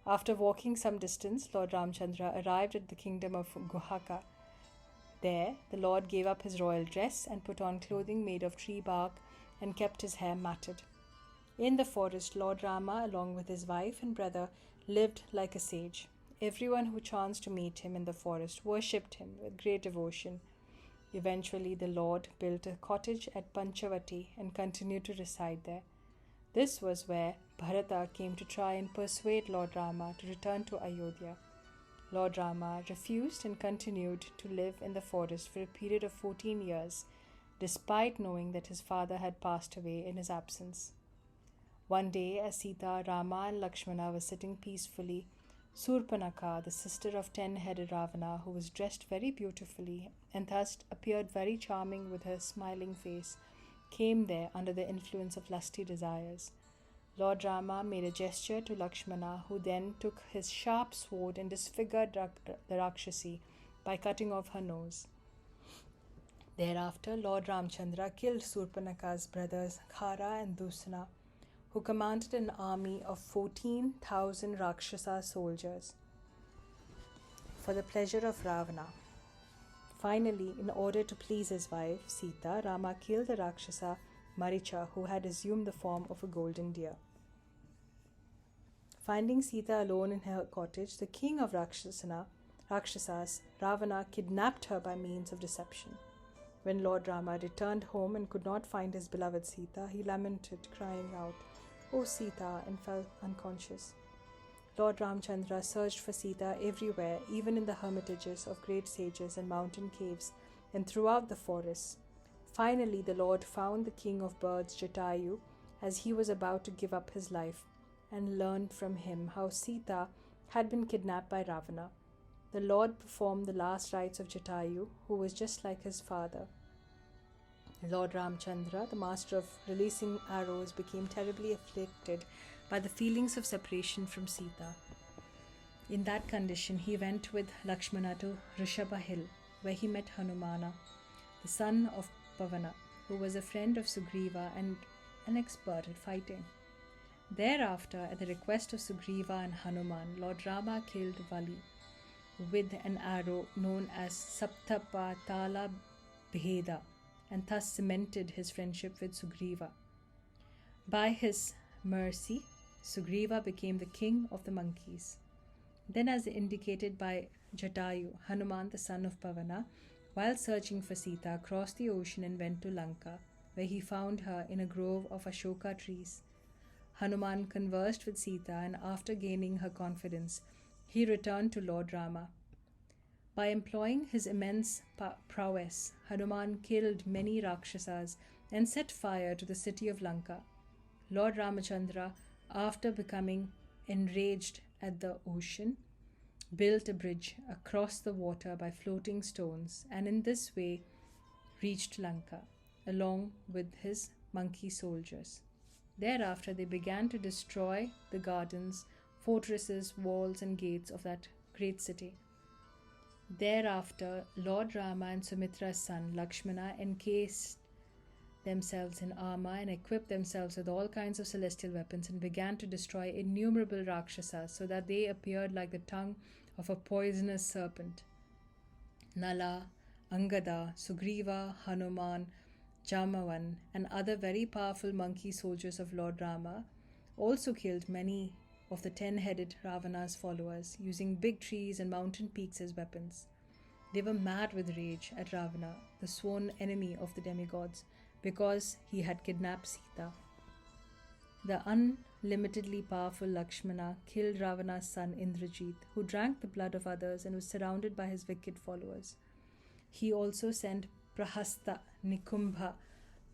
After walking some distance, Lord Ramchandra arrived at the kingdom of Guhaka. There, the Lord gave up his royal dress and put on clothing made of tree bark and kept his hair matted. In the forest, Lord Rama, along with his wife and brother, lived like a sage. Everyone who chanced to meet him in the forest worshipped him with great devotion. Eventually, the Lord built a cottage at Panchavati and continued to reside there. This was where Bharata came to try and persuade Lord Rama to return to Ayodhya. Lord Rama refused and continued to live in the forest for a period of 14 years, despite knowing that his father had passed away in his absence. One day, as Sita, Rama and Lakshmana were sitting peacefully, Surpanaka, the sister of 10-headed Ravana, who was dressed very beautifully and thus appeared very charming with her smiling face, came there under the influence of lusty desires. Lord Rama made a gesture to Lakshmana, who then took his sharp sword and disfigured the Rakshasi by cutting off her nose. Thereafter, Lord Ramchandra killed Surpanaka's brothers Khara and Dusana, who commanded an army of 14,000 Rakshasa soldiers for the pleasure of Ravana. Finally, in order to please his wife, Sita, Rama killed the Rakshasa Maricha, who had assumed the form of a golden deer. Finding Sita alone in her cottage, the king of Rakshasas, Ravana, kidnapped her by means of deception. When Lord Rama returned home and could not find his beloved Sita, he lamented, crying out, "O Sita," and fell unconscious. Lord Ramchandra searched for Sita everywhere, even in the hermitages of great sages and mountain caves, and throughout the forests. Finally, the Lord found the king of birds, Jatayu, as he was about to give up his life, and learned from him how Sita had been kidnapped by Ravana. The Lord performed the last rites of Jatayu, who was just like his father. Lord Ramchandra, the master of releasing arrows, became terribly afflicted by the feelings of separation from Sita. In that condition, he went with Lakshmana to Rishabha Hill, where he met Hanumana, the son of Pavana, who was a friend of Sugriva and an expert at fighting. Thereafter, at the request of Sugriva and Hanuman, Lord Rama killed Vali with an arrow known as Saptapatala Bheda, and thus cemented his friendship with Sugriva. By his mercy, Sugriva became the king of the monkeys. Then, as indicated by Jatayu, Hanuman, the son of Pavana, while searching for Sita, crossed the ocean and went to Lanka, where he found her in a grove of Ashoka trees. Hanuman conversed with Sita, and after gaining her confidence, he returned to Lord Rama. By employing his immense prowess, Hanuman killed many Rakshasas and set fire to the city of Lanka. Lord Ramachandra, after becoming enraged at the ocean, built a bridge across the water by floating stones, and in this way reached Lanka, along with his monkey soldiers. Thereafter, they began to destroy the gardens, fortresses, walls, and gates of that great city. Thereafter, Lord Rama and Sumitra's son Lakshmana encased themselves in armor and equipped themselves with all kinds of celestial weapons and began to destroy innumerable Rakshasas, so that they appeared like the tongue of a poisonous serpent. Nala, Angada, Sugriva, Hanuman, Jamavan, and other very powerful monkey soldiers of Lord Rama also killed many of the 10-headed Ravana's followers, using big trees and mountain peaks as weapons. They were mad with rage at Ravana, the sworn enemy of the demigods, because he had kidnapped Sita. The unlimitedly powerful Lakshmana killed Ravana's son Indrajit, who drank the blood of others and was surrounded by his wicked followers. He also sent Prahasta, Nikumbha,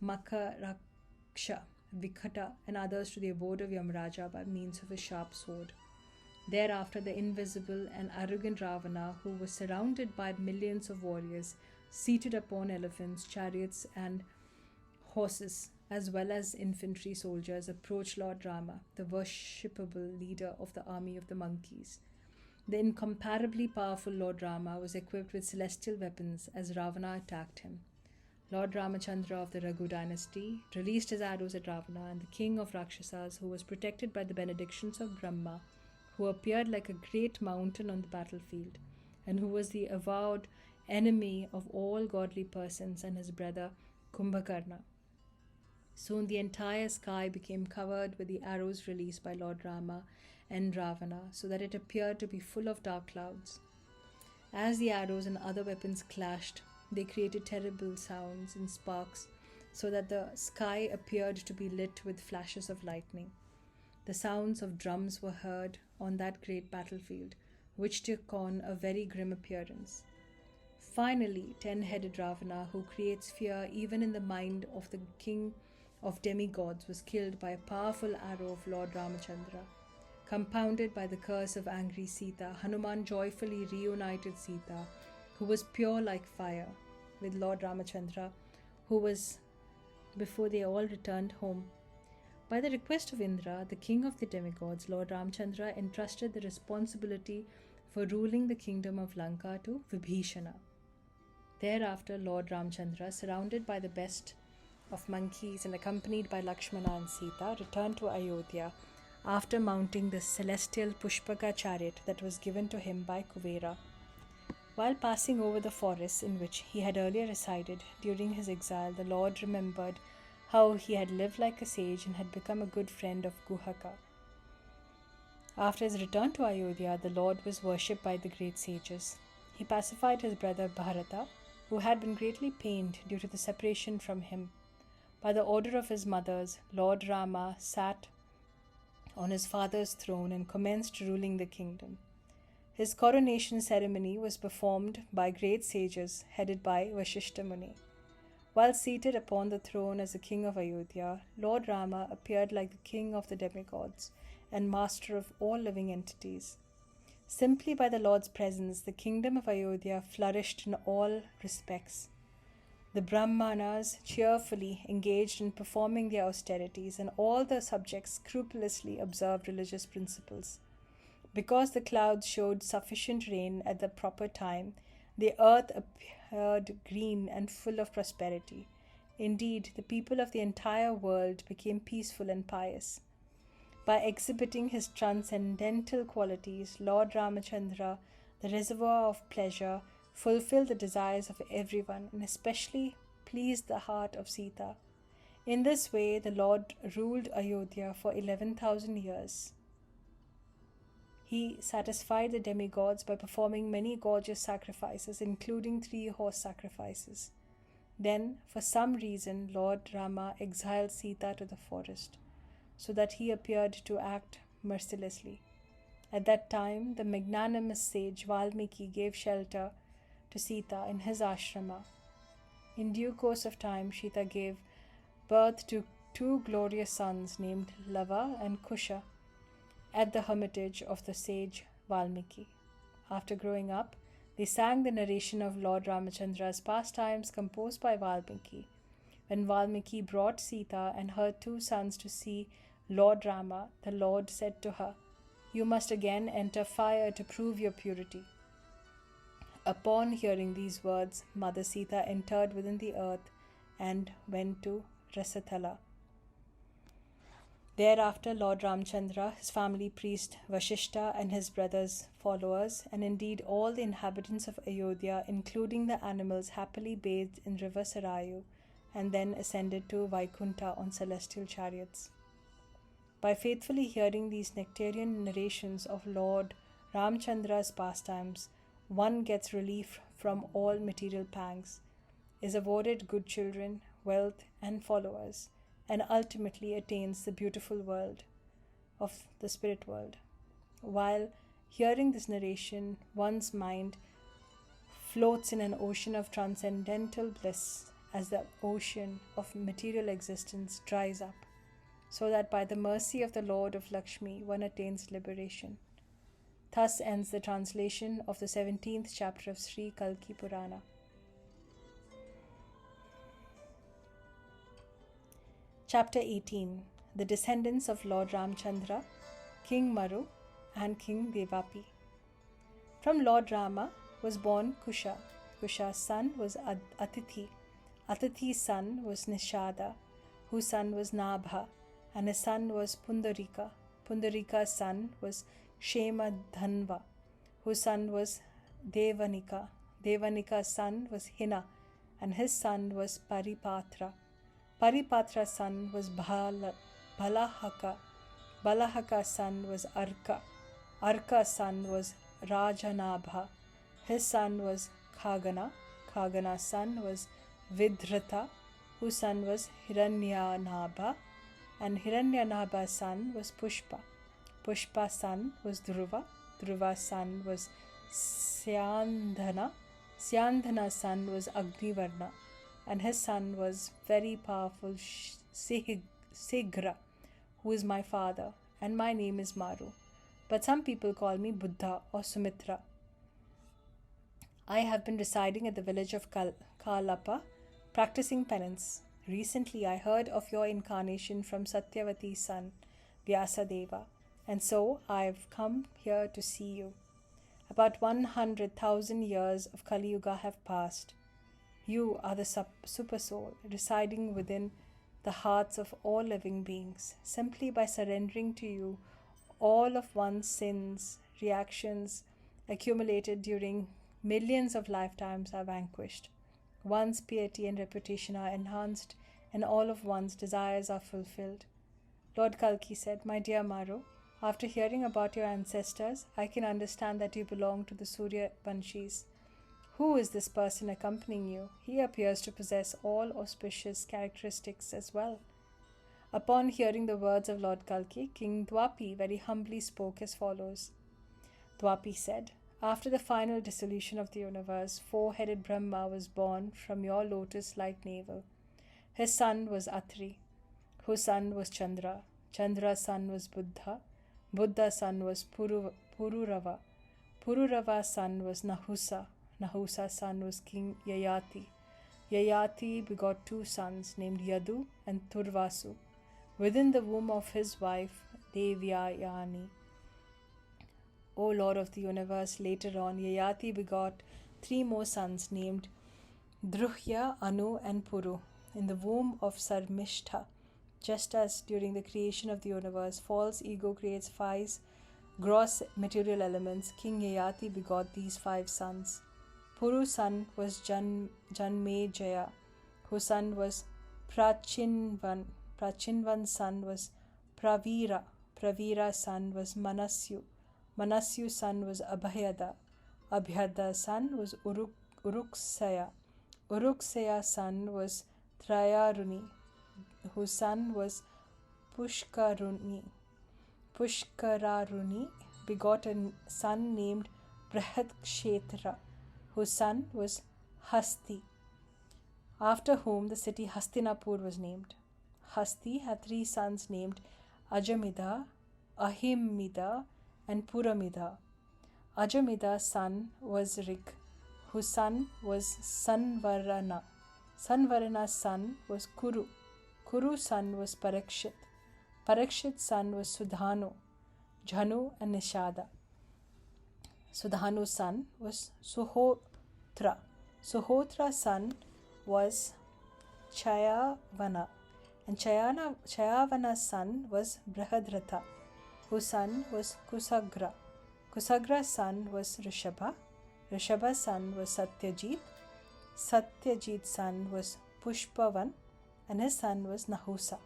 Makaraksha, Vikata, and others to the abode of Yamraja by means of a sharp sword. Thereafter, the invisible and arrogant Ravana, who was surrounded by millions of warriors, seated upon elephants, chariots, and horses, as well as infantry soldiers, approached Lord Rama, the worshipable leader of the army of the monkeys. The incomparably powerful Lord Rama was equipped with celestial weapons as Ravana attacked him. Lord Ramachandra of the Raghu dynasty released his arrows at Ravana, and the king of Rakshasas, who was protected by the benedictions of Brahma, who appeared like a great mountain on the battlefield, and who was the avowed enemy of all godly persons, and his brother Kumbhakarna. Soon the entire sky became covered with the arrows released by Lord Rama and Ravana, so that it appeared to be full of dark clouds. As the arrows and other weapons clashed, they created terrible sounds and sparks, so that the sky appeared to be lit with flashes of lightning. The sounds of drums were heard on that great battlefield, which took on a very grim appearance. Finally, 10-headed Ravana, who creates fear even in the mind of the king of demigods, was killed by a powerful arrow of Lord Ramachandra. compounded by the curse of angry Sita, Hanuman joyfully reunited Sita, who was pure like fire, with Lord Ramachandra, who was before they all returned home. By the request of Indra, the king of the demigods, Lord Ramachandra entrusted the responsibility for ruling the kingdom of Lanka to Vibhishana. Thereafter, Lord Ramachandra, surrounded by the best of monkeys and accompanied by Lakshmana and Sita, returned to Ayodhya after mounting the celestial Pushpaka chariot that was given to him by Kuvera. While passing over the forests in which he had earlier resided during his exile, the Lord remembered how he had lived like a sage and had become a good friend of Guhaka. After his return to Ayodhya, the Lord was worshipped by the great sages. He pacified his brother Bharata, who had been greatly pained due to the separation from him. By the order of his mothers, Lord Rama sat on his father's throne and commenced ruling the kingdom. His coronation ceremony was performed by great sages headed by Vashishta Muni. While seated upon the throne as the king of Ayodhya, Lord Rama appeared like the king of the demigods and master of all living entities. Simply by the Lord's presence, the kingdom of Ayodhya flourished in all respects. The Brahmanas cheerfully engaged in performing their austerities, and all the subjects scrupulously observed religious principles. Because the clouds showed sufficient rain at the proper time, the earth appeared green and full of prosperity. Indeed, the people of the entire world became peaceful and pious. By exhibiting his transcendental qualities, Lord Ramachandra, the reservoir of pleasure, fulfilled the desires of everyone and especially pleased the heart of Sita. In this way, the Lord ruled Ayodhya for 11,000 years. He satisfied the demigods by performing many gorgeous sacrifices, including 3 horse sacrifices. Then, for some reason, Lord Rama exiled Sita to the forest, so that he appeared to act mercilessly. At that time, the magnanimous sage Valmiki gave shelter to Sita in his ashrama. In due course of time, Sita gave birth to 2 glorious sons named Lava and Kusha at the hermitage of the sage Valmiki. After growing up, they sang the narration of Lord Ramachandra's pastimes composed by Valmiki. When Valmiki brought Sita and her 2 sons to see Lord Rama, the Lord said to her, "You must again enter fire to prove your purity." Upon hearing these words, Mother Sita entered within the earth and went to Rasathala. Thereafter, Lord Ramchandra, his family priest Vashishta and his brothers' followers, and indeed all the inhabitants of Ayodhya, including the animals, happily bathed in river Sarayu and then ascended to Vaikunta on celestial chariots. By faithfully hearing these nectarian narrations of Lord Ramchandra's pastimes, one gets relief from all material pangs, is awarded good children, wealth, and followers, and ultimately attains the beautiful world of the spirit world. While hearing this narration, one's mind floats in an ocean of transcendental bliss as the ocean of material existence dries up, so that by the mercy of the Lord of Lakshmi, one attains liberation. Thus ends the translation of the 17th chapter of Sri Kalki Purana. Chapter 18. The descendants of Lord Ramchandra, King Maru and King Devapi. From Lord Rama was born Kusha. Kusha's son was Atithi. Atithi's son was Nishada, whose son was Nabha, and his son was Pundarika. Pundarika's son was Shema Dhanva, whose son was Devanika. Devanika's son was Hina, and his son was Paripatra. Paripatra's son was Balahaka. Balahaka's son was Arka. Arka's son was Rajanabha. His son was Khagana. Khagana's son was Vidhrata, whose son was Hiranyanabha, and Hiranyanabha's son was Pushpa. Pushpa's son was Dhruva. Dhruva's son was Syandhana. Syandhana's son was Agnivarna, and his son was very powerful Sigra, who is my father, and my name is Maru. but some people call me Buddha or Sumitra. I have been residing at the village of Kalapa, practicing penance. Recently, I heard of your incarnation from Satyavati's son, Vyasadeva, and so I have come here to see you. About 100,000 years of Kali Yuga have passed. You are the super soul, residing within the hearts of all living beings. Simply by surrendering to you, all of one's sins, reactions accumulated during millions of lifetimes are vanquished. One's piety and reputation are enhanced, and all of one's desires are fulfilled. Lord Kalki said, "My dear Maru, after hearing about your ancestors, I can understand that you belong to the Surya Vanshis. Who is this person accompanying you? He appears to possess all auspicious characteristics as well." Upon hearing the words of Lord Kalki, King Dwapi very humbly spoke as follows. Dwapi said, "After the final dissolution of the universe, four-headed Brahma was born from your lotus-like navel. His son was Atri, whose son was Chandra. Chandra's son was Buddha. Buddha's son was Pururava. Pururava's son was Nahusa. Nahusa's son was King Yayati. Yayati begot two sons named Yadu and Turvasu within the womb of his wife Devyayani. O Lord of the universe, later on Yayati begot three more sons named Druhya, Anu and Puru in the womb of Sarmishtha. Just as during the creation of the universe, false ego creates five gross material elements, King Yayati begot these five sons. Puru's son was Janmejaya, whose son was Prachinvan. Prachinvan's son was Pravira. Pravira's son was Manasyu. Manasyu's son was Abhyada. Abhyada's son was Uruksaya. Uruksaya's son was Trayaruni, whose son was Pushkaruni. Pushkararuni begot a son named Brihadshetra, whose son was Hasti, after whom the city Hastinapur was named. Hasti had three sons named Ajamida, Ahimida, and Puramida. Ajamida's son was Rig, whose son was Sanvarana. Sanvarana's son was Kuru. Kuru's son was Parikshit. Parikshit's son was Sudhanu, Jhanu and Nishada. Sudhanu's son was Suhotra. Suhotra's son was Chayavana, and Chayavana's son was Brihadratha, whose son was Kusagra. Kusagra's son was Rishabha. Rishabha's son was Satyajit. Satyajit's son was Pushpavan, and his son was Nahusa.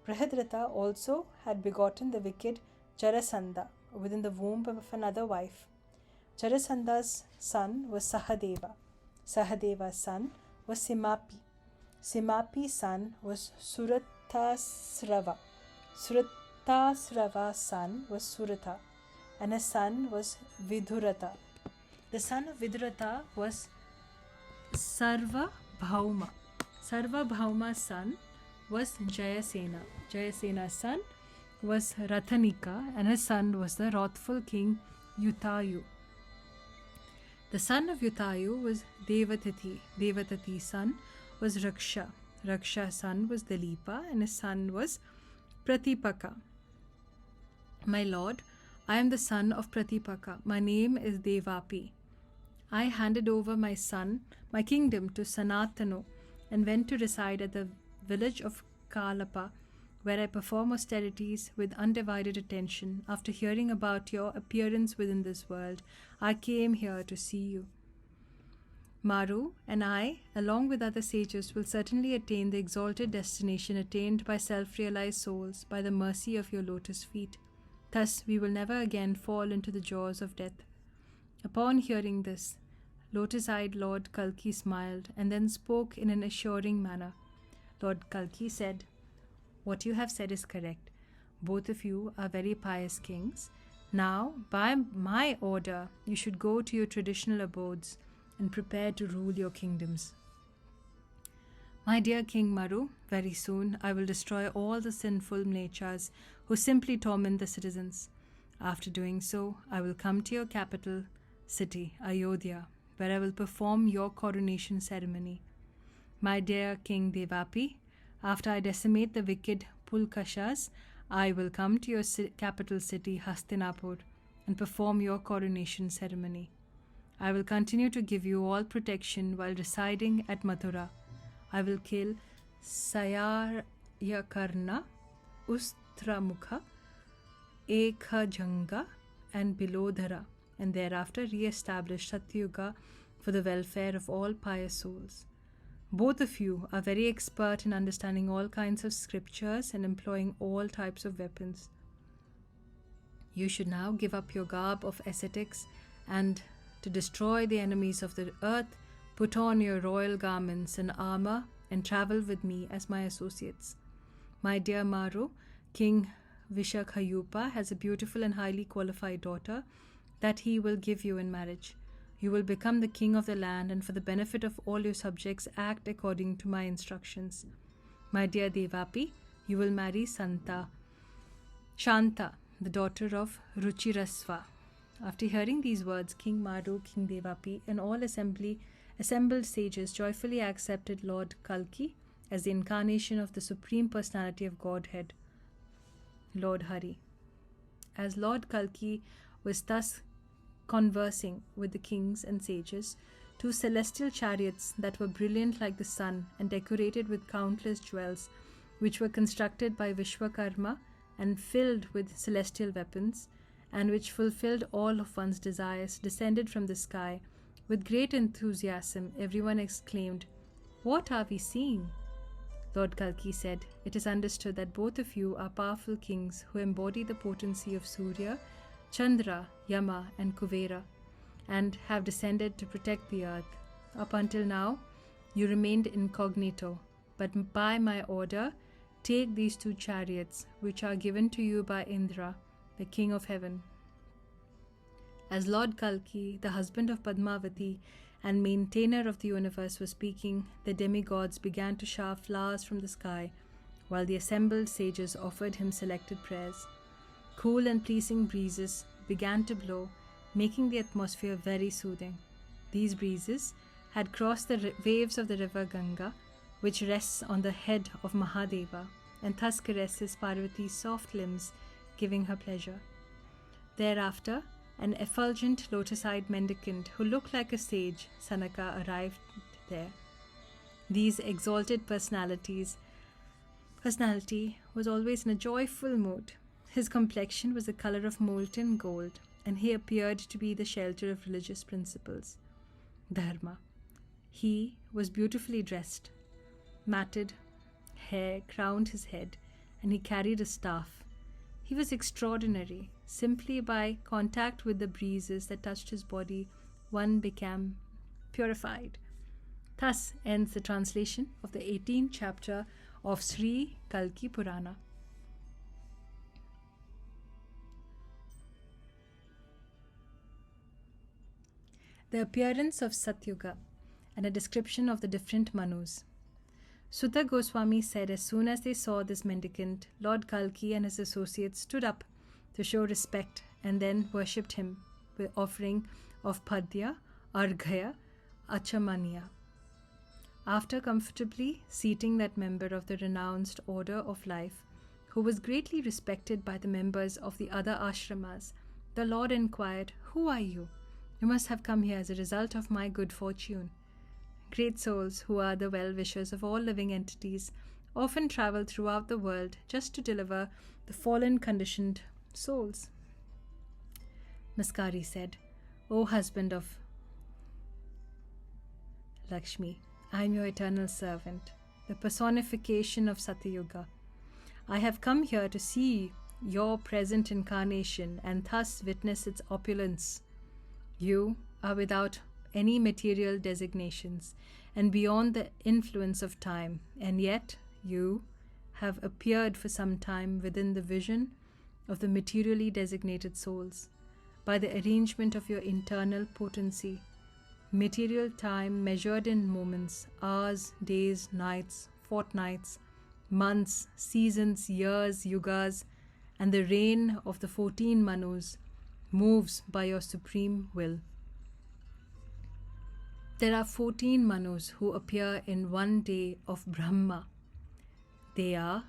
Brihadratha also had begotten the wicked Jarasandha within the womb of another wife. Jarasandha's son was Sahadeva. Sahadeva's son was Simapi. Simapi's son was Suratasrava. Suratasrava's son was Surata, and his son was Vidurata. The son of Vidurata was Sarvabhauma. Sarvabhauma's son was Jayasena. Jayasena's son was Rathanika, and his son was the wrathful king Yutayu. The son of Yutayu was Devatati. Devatati's son was Raksha. Raksha's son was Dalipa, and his son was Pratipaka. My lord, I am the son of Pratipaka. My name is Devapi. I handed over my kingdom to Sanatanu, and went to reside at the village of Kalapa, where I perform austerities with undivided attention. After hearing about your appearance within this world, I came here to see you. Maru and I, along with other sages, will certainly attain the exalted destination attained by self-realized souls by the mercy of your lotus feet. Thus, we will never again fall into the jaws of death. Upon hearing this, lotus-eyed Lord Kalki smiled and then spoke in an assuring manner. Lord Kalki said, "What you have said is correct. Both of you are very pious kings. Now, by my order, you should go to your traditional abodes and prepare to rule your kingdoms. My dear King Maru, very soon I will destroy all the sinful natures who simply torment the citizens. After doing so, I will come to your capital city, Ayodhya, where I will perform your coronation ceremony. My dear King Devapi, after I decimate the wicked Pulkashas, I will come to your capital city, Hastinapur, and perform your coronation ceremony. I will continue to give you all protection while residing at Mathura. I will kill Sayakarna, Ustramukha, Ekajanga, and Bilodhara, and thereafter re-establish Satya-yuga for the welfare of all pious souls. Both of you are very expert in understanding all kinds of scriptures and employing all types of weapons. You should now give up your garb of ascetics and, to destroy the enemies of the earth, put on your royal garments and armor and travel with me as my associates. My dear Maru, King Vishakhayupa has a beautiful and highly qualified daughter that he will give you in marriage. You will become the king of the land, and for the benefit of all your subjects, act according to my instructions. My dear Devapi, you will marry Shanta, the daughter of Ruchirasva. After hearing these words, King Maru, King Devapi, and all assembled sages joyfully accepted Lord Kalki as the incarnation of the Supreme Personality of Godhead, Lord Hari. As Lord Kalki was thus conversing with the kings and sages, two celestial chariots that were brilliant like the sun and decorated with countless jewels, which were constructed by Vishwakarma and filled with celestial weapons, and which fulfilled all of one's desires, descended from the sky. With great enthusiasm, everyone exclaimed, "What are we seeing?" Lord Kalki said, "It is understood that both of you are powerful kings who embody the potency of Surya, Chandra, Yama, and Kuvera, and have descended to protect the earth. Up until now, you remained incognito, but by my order, take these two chariots, which are given to you by Indra, the king of heaven." As Lord Kalki, the husband of Padmavati and maintainer of the universe, was speaking, the demigods began to shower flowers from the sky, while the assembled sages offered him selected prayers. Cool and pleasing breezes began to blow, making the atmosphere very soothing. These breezes had crossed the waves of the river Ganga, which rests on the head of Mahadeva, and thus caresses Parvati's soft limbs, giving her pleasure. Thereafter, an effulgent lotus-eyed mendicant who looked like a sage, Sanaka, arrived there. These exalted personality was always in a joyful mood. His complexion was the color of molten gold, and he appeared to be the shelter of religious principles, dharma. He was beautifully dressed. Matted hair crowned his head, and he carried a staff. He was extraordinary. Simply by contact with the breezes that touched his body, one became purified. Thus ends the translation of the 18th chapter of Sri Kalki Purana. The appearance of Satya-yuga and a description of the different Manus. Suta Goswami said as soon as they saw this mendicant, Lord Kalki and his associates stood up to show respect and then worshipped him with offering of Padya, Arghya, Achamanya. After comfortably seating that member of the renounced order of life, who was greatly respected by the members of the other ashramas, the Lord inquired, "Who are you? You must have come here as a result of my good fortune." Great souls, who are the well-wishers of all living entities, often travel throughout the world just to deliver the fallen conditioned souls. Maskari said, "O husband of Lakshmi, I am your eternal servant, the personification of Satya-yuga. I have come here to see your present incarnation and thus witness its opulence. You are without any material designations and beyond the influence of time, and yet you have appeared for some time within the vision of the materially designated souls. By the arrangement of your internal potency, material time measured in moments, hours, days, nights, fortnights, months, seasons, years, yugas, and the reign of the 14 Manus moves by your supreme will. There are 14 Manus who appear in one day of Brahma. They are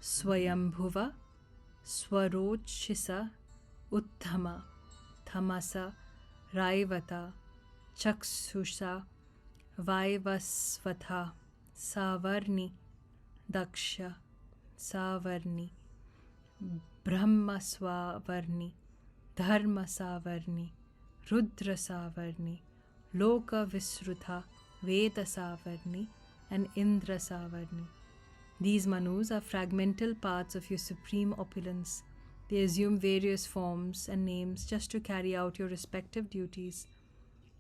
Swayambhuva, Swarochisa, Uttama, Tamasa, Raivata, Chaksusa, Vaivasvatha, Savarni, Daksha, Savarni, Brahma Swavarni, Dharma Savarni, Rudra Savarni, Loka Visrutha, Veda Savarni, and Indra Savarni. These Manus are fragmental parts of your supreme opulence. They assume various forms and names just to carry out your respective duties.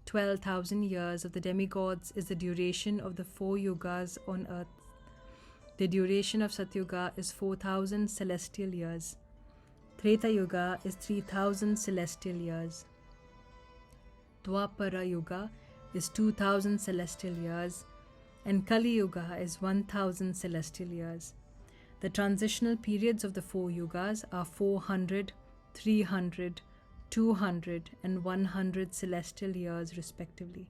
12,000 years of the demigods is the duration of the 4 yugas on earth. The duration of Satya-yuga is 4,000 celestial years. Treta-yuga is 3,000 celestial years. Dwapara-yuga is 2,000 celestial years. And Kali Yuga is 1,000 celestial years. The transitional periods of the 4 yugas are 400, 300, 200, and 100 celestial years respectively.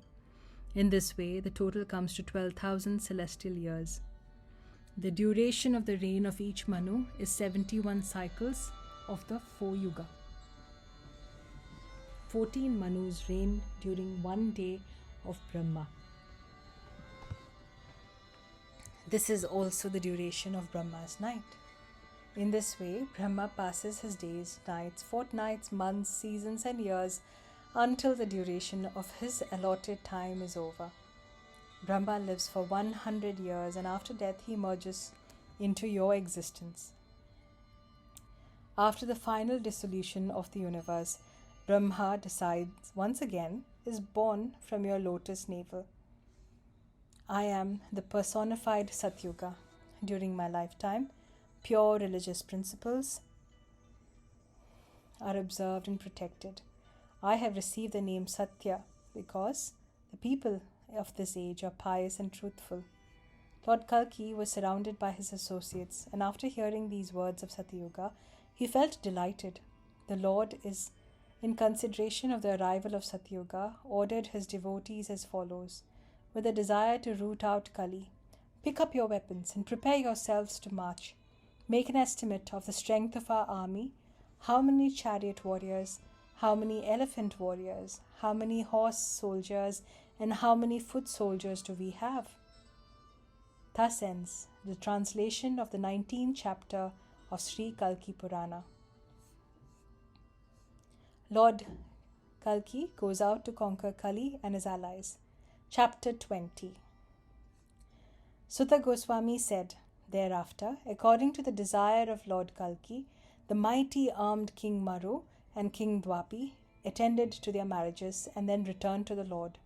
In this way, the total comes to 12,000 celestial years. The duration of the reign of each Manu is 71 cycles of the 4 yuga. 14 Manus reign during one day of Brahma. This is also the duration of Brahma's night. In this way, Brahma passes his days, nights, fortnights, months, seasons, and years until the duration of his allotted time is over. Brahma lives for 100 years, and after death he merges into your existence. After the final dissolution of the universe, Brahma decides once again is born from your lotus navel. I am the personified Satya-yuga. During my lifetime, pure religious principles are observed and protected. I have received the name Satya because the people of this age are pious and truthful. Lord Kalki was surrounded by his associates, and after hearing these words of Satya-yuga, he felt delighted. The Lord is, in consideration of the arrival of Satya-yuga, ordered his devotees as follows. With a desire to root out Kali, pick up your weapons and prepare yourselves to march. Make an estimate of the strength of our army, how many chariot warriors, how many elephant warriors, how many horse soldiers, and how many foot soldiers do we have? Thus ends the translation of the 19th chapter of Sri Kalki Purana. Lord Kalki goes out to conquer Kali and his allies. Chapter 20. Suta Goswami said, thereafter, according to the desire of Lord Kalki, the mighty armed King Maru and King Dwapi attended to their marriages and then returned to the Lord.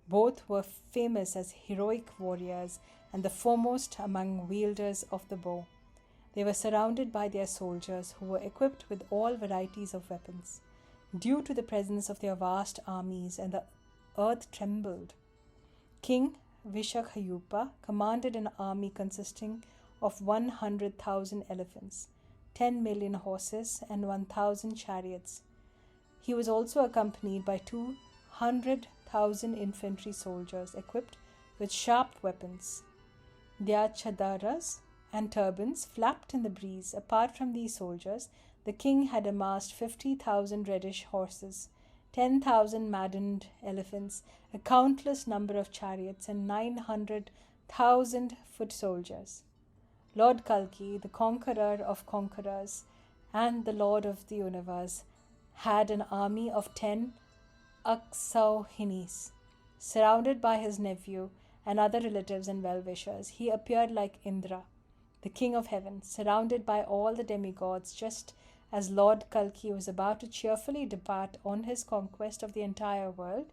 Both were famous as heroic warriors and the foremost among wielders of the bow. They were surrounded by their soldiers who were equipped with all varieties of weapons. Due to the presence of their vast armies, and the earth trembled. King Vishakhayupa commanded an army consisting of 100,000 elephants, 10 million horses, and 1,000 chariots. He was also accompanied by 200,000 infantry soldiers equipped with sharp weapons. Their chadaras and turbans flapped in the breeze. Apart from these soldiers, the king had amassed 50,000 reddish horses, 10,000 maddened elephants, a countless number of chariots, and 900,000 foot soldiers. Lord Kalki, the conqueror of conquerors and the Lord of the universe, had an army of 10 Aksauhinis. Surrounded by his nephew and other relatives and well-wishers, he appeared like Indra, the king of heaven, surrounded by all the demigods, just as Lord Kalki was about to cheerfully depart on his conquest of the entire world.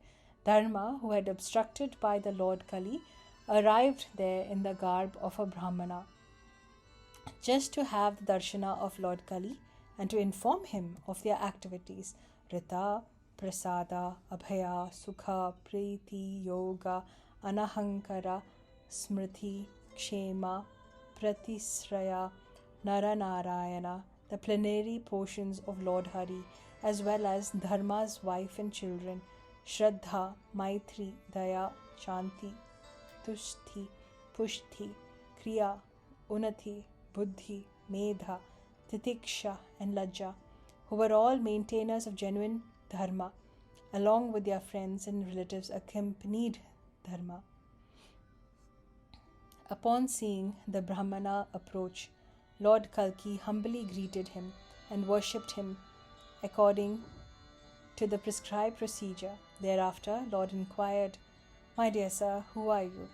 Dharma, who had obstructed by the Lord Kali, arrived there in the garb of a Brahmana, just to have the darshana of Lord Kali and to inform him of their activities. Rita, Prasada, Abhaya, Sukha, Priti, Yoga, Anahankara, Smriti, Kshema, Pratisraya, Naranarayana, the plenary portions of Lord Hari, as well as Dharma's wife and children, Shraddha, Maitri, Daya, Shanti, Tushti, Pushti, Kriya, Unnati, Buddhi, Medha, Titiksha, and Lajja, who were all maintainers of genuine Dharma, along with their friends and relatives accompanied Dharma. Upon seeing the Brahmana approach, Lord Kalki humbly greeted him and worshipped him according to the prescribed procedure. Thereafter, Lord inquired, "My dear sir, who are you?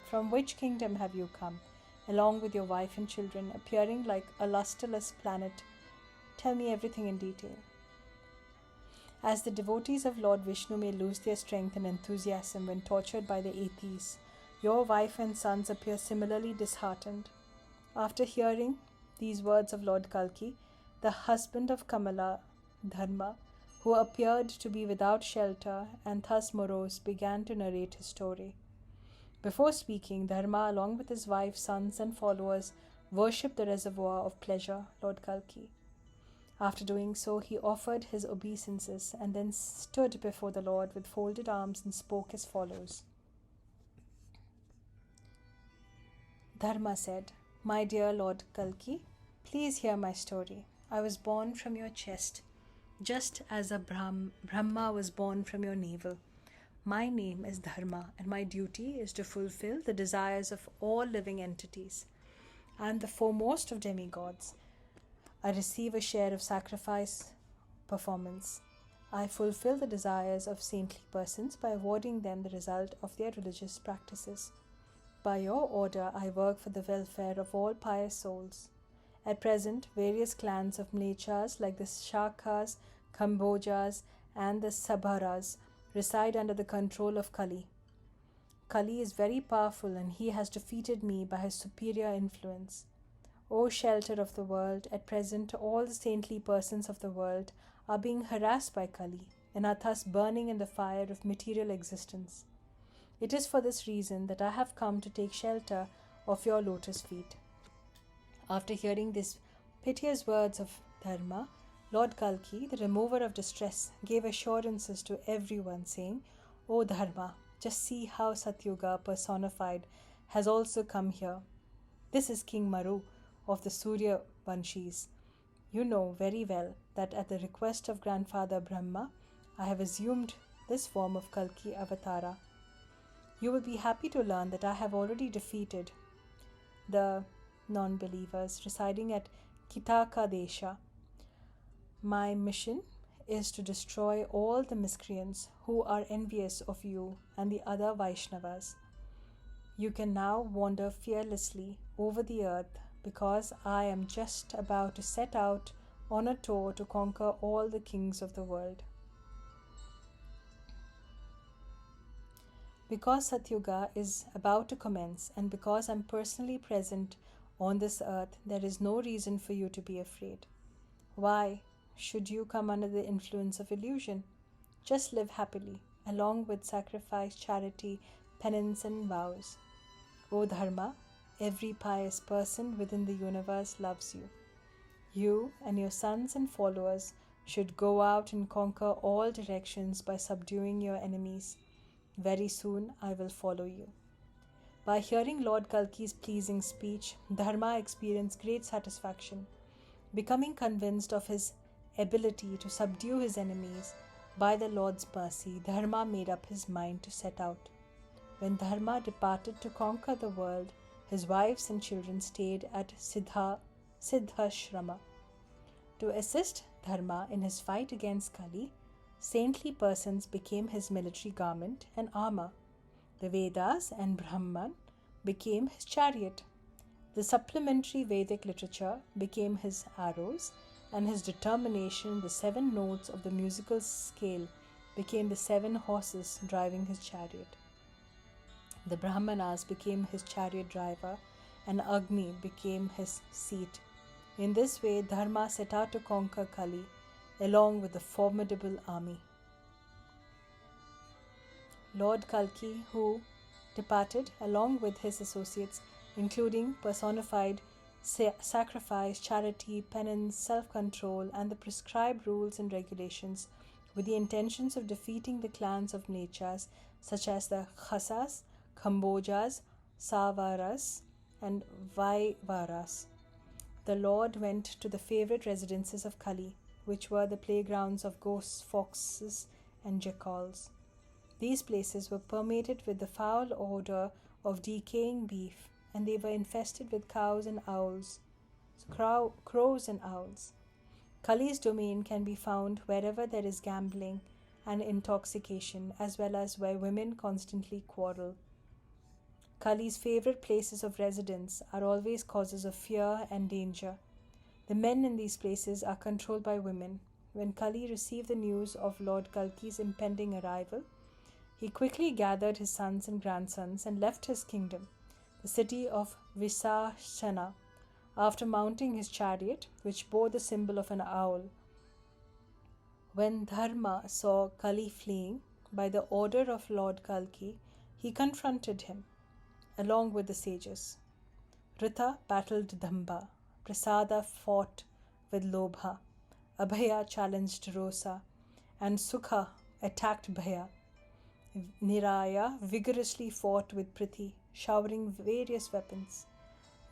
From which kingdom have you come, along with your wife and children, appearing like a lustreless planet? Tell me everything in detail." As the devotees of Lord Vishnu may lose their strength and enthusiasm when tortured by the atheists, your wife and sons appear similarly disheartened. After hearing these words of Lord Kalki, the husband of Kamala, Dharma, who appeared to be without shelter and thus morose, began to narrate his story. Before speaking, Dharma, along with his wife, sons, and followers, worshipped the reservoir of pleasure, Lord Kalki. After doing so, he offered his obeisances and then stood before the Lord with folded arms and spoke as follows. Dharma said, "My dear Lord Kalki, please hear my story. I was born from your chest, just as a Brahma was born from your navel. My name is Dharma, and my duty is to fulfill the desires of all living entities. I am the foremost of demigods. I receive a share of sacrifice performance. I fulfill the desires of saintly persons by awarding them the result of their religious practices. By your order, I work for the welfare of all pious souls. At present, various clans of Mlechas like the Shakas, Kambojas, and the Sabharas reside under the control of Kali. Kali is very powerful, and he has defeated me by his superior influence. O shelter of the world, at present all the saintly persons of the world are being harassed by Kali and are thus burning in the fire of material existence. It is for this reason that I have come to take shelter of your lotus feet." After hearing these piteous words of Dharma, Lord Kalki, the remover of distress, gave assurances to everyone, saying, "O Dharma, just see how Satya-yuga personified has also come here. This is King Maru of the Surya Vanshis. You know very well that at the request of Grandfather Brahma, I have assumed this form of Kalki-avatar. You will be happy to learn that I have already defeated the non-believers residing at Kitaka Desha. My mission is to destroy all the miscreants who are envious of you and the other Vaishnavas. You can now wander fearlessly over the earth because I am just about to set out on a tour to conquer all the kings of the world." Because Satya-yuga is about to commence, and because I am personally present on this earth, there is no reason for you to be afraid. Why should you come under the influence of illusion? Just live happily, along with sacrifice, charity, penance, and vows. O Dharma, every pious person within the universe loves you. You and your sons and followers should go out and conquer all directions by subduing your enemies. Very soon I will follow you." By hearing Lord Kalki's pleasing speech, Dharma experienced great satisfaction. Becoming convinced of his ability to subdue his enemies by the Lord's mercy, Dharma made up his mind to set out. When Dharma departed to conquer the world, his wives and children stayed at Siddhashrama. To assist Dharma in his fight against Kali, saintly persons became his military garment and armor. The Vedas and Brahman became his chariot. The supplementary Vedic literature became his arrows, and his determination, the 7 notes of the musical scale, became the 7 horses driving his chariot. The Brahmanas became his chariot driver, and Agni became his seat. In this way, Dharma set out to conquer Kali, along with a formidable army. Lord Kalki, who departed along with his associates, including personified sacrifice, charity, penance, self-control, and the prescribed rules and regulations with the intentions of defeating the clans of Nechas such as the Khasas, Kambojas, Savaras, and Vaivaras. The Lord went to the favorite residences of Kali, which were the playgrounds of ghosts, foxes, and jackals. These places were permeated with the foul odor of decaying beef, and they were infested with crows and owls. Kali's domain can be found wherever there is gambling and intoxication, as well as where women constantly quarrel. Kali's favorite places of residence are always causes of fear and danger. The men in these places are controlled by women. When Kali received the news of Lord Kalki's impending arrival, he quickly gathered his sons and grandsons and left his kingdom, the city of Visashana, after mounting his chariot, which bore the symbol of an owl. When Dharma saw Kali fleeing by the order of Lord Kalki, he confronted him, along with the sages. Rita battled Damba, Prasada fought with Lobha, Abhaya challenged Rosa, and Sukha attacked Bhaya. Niraya vigorously fought with Priti, showering various weapons.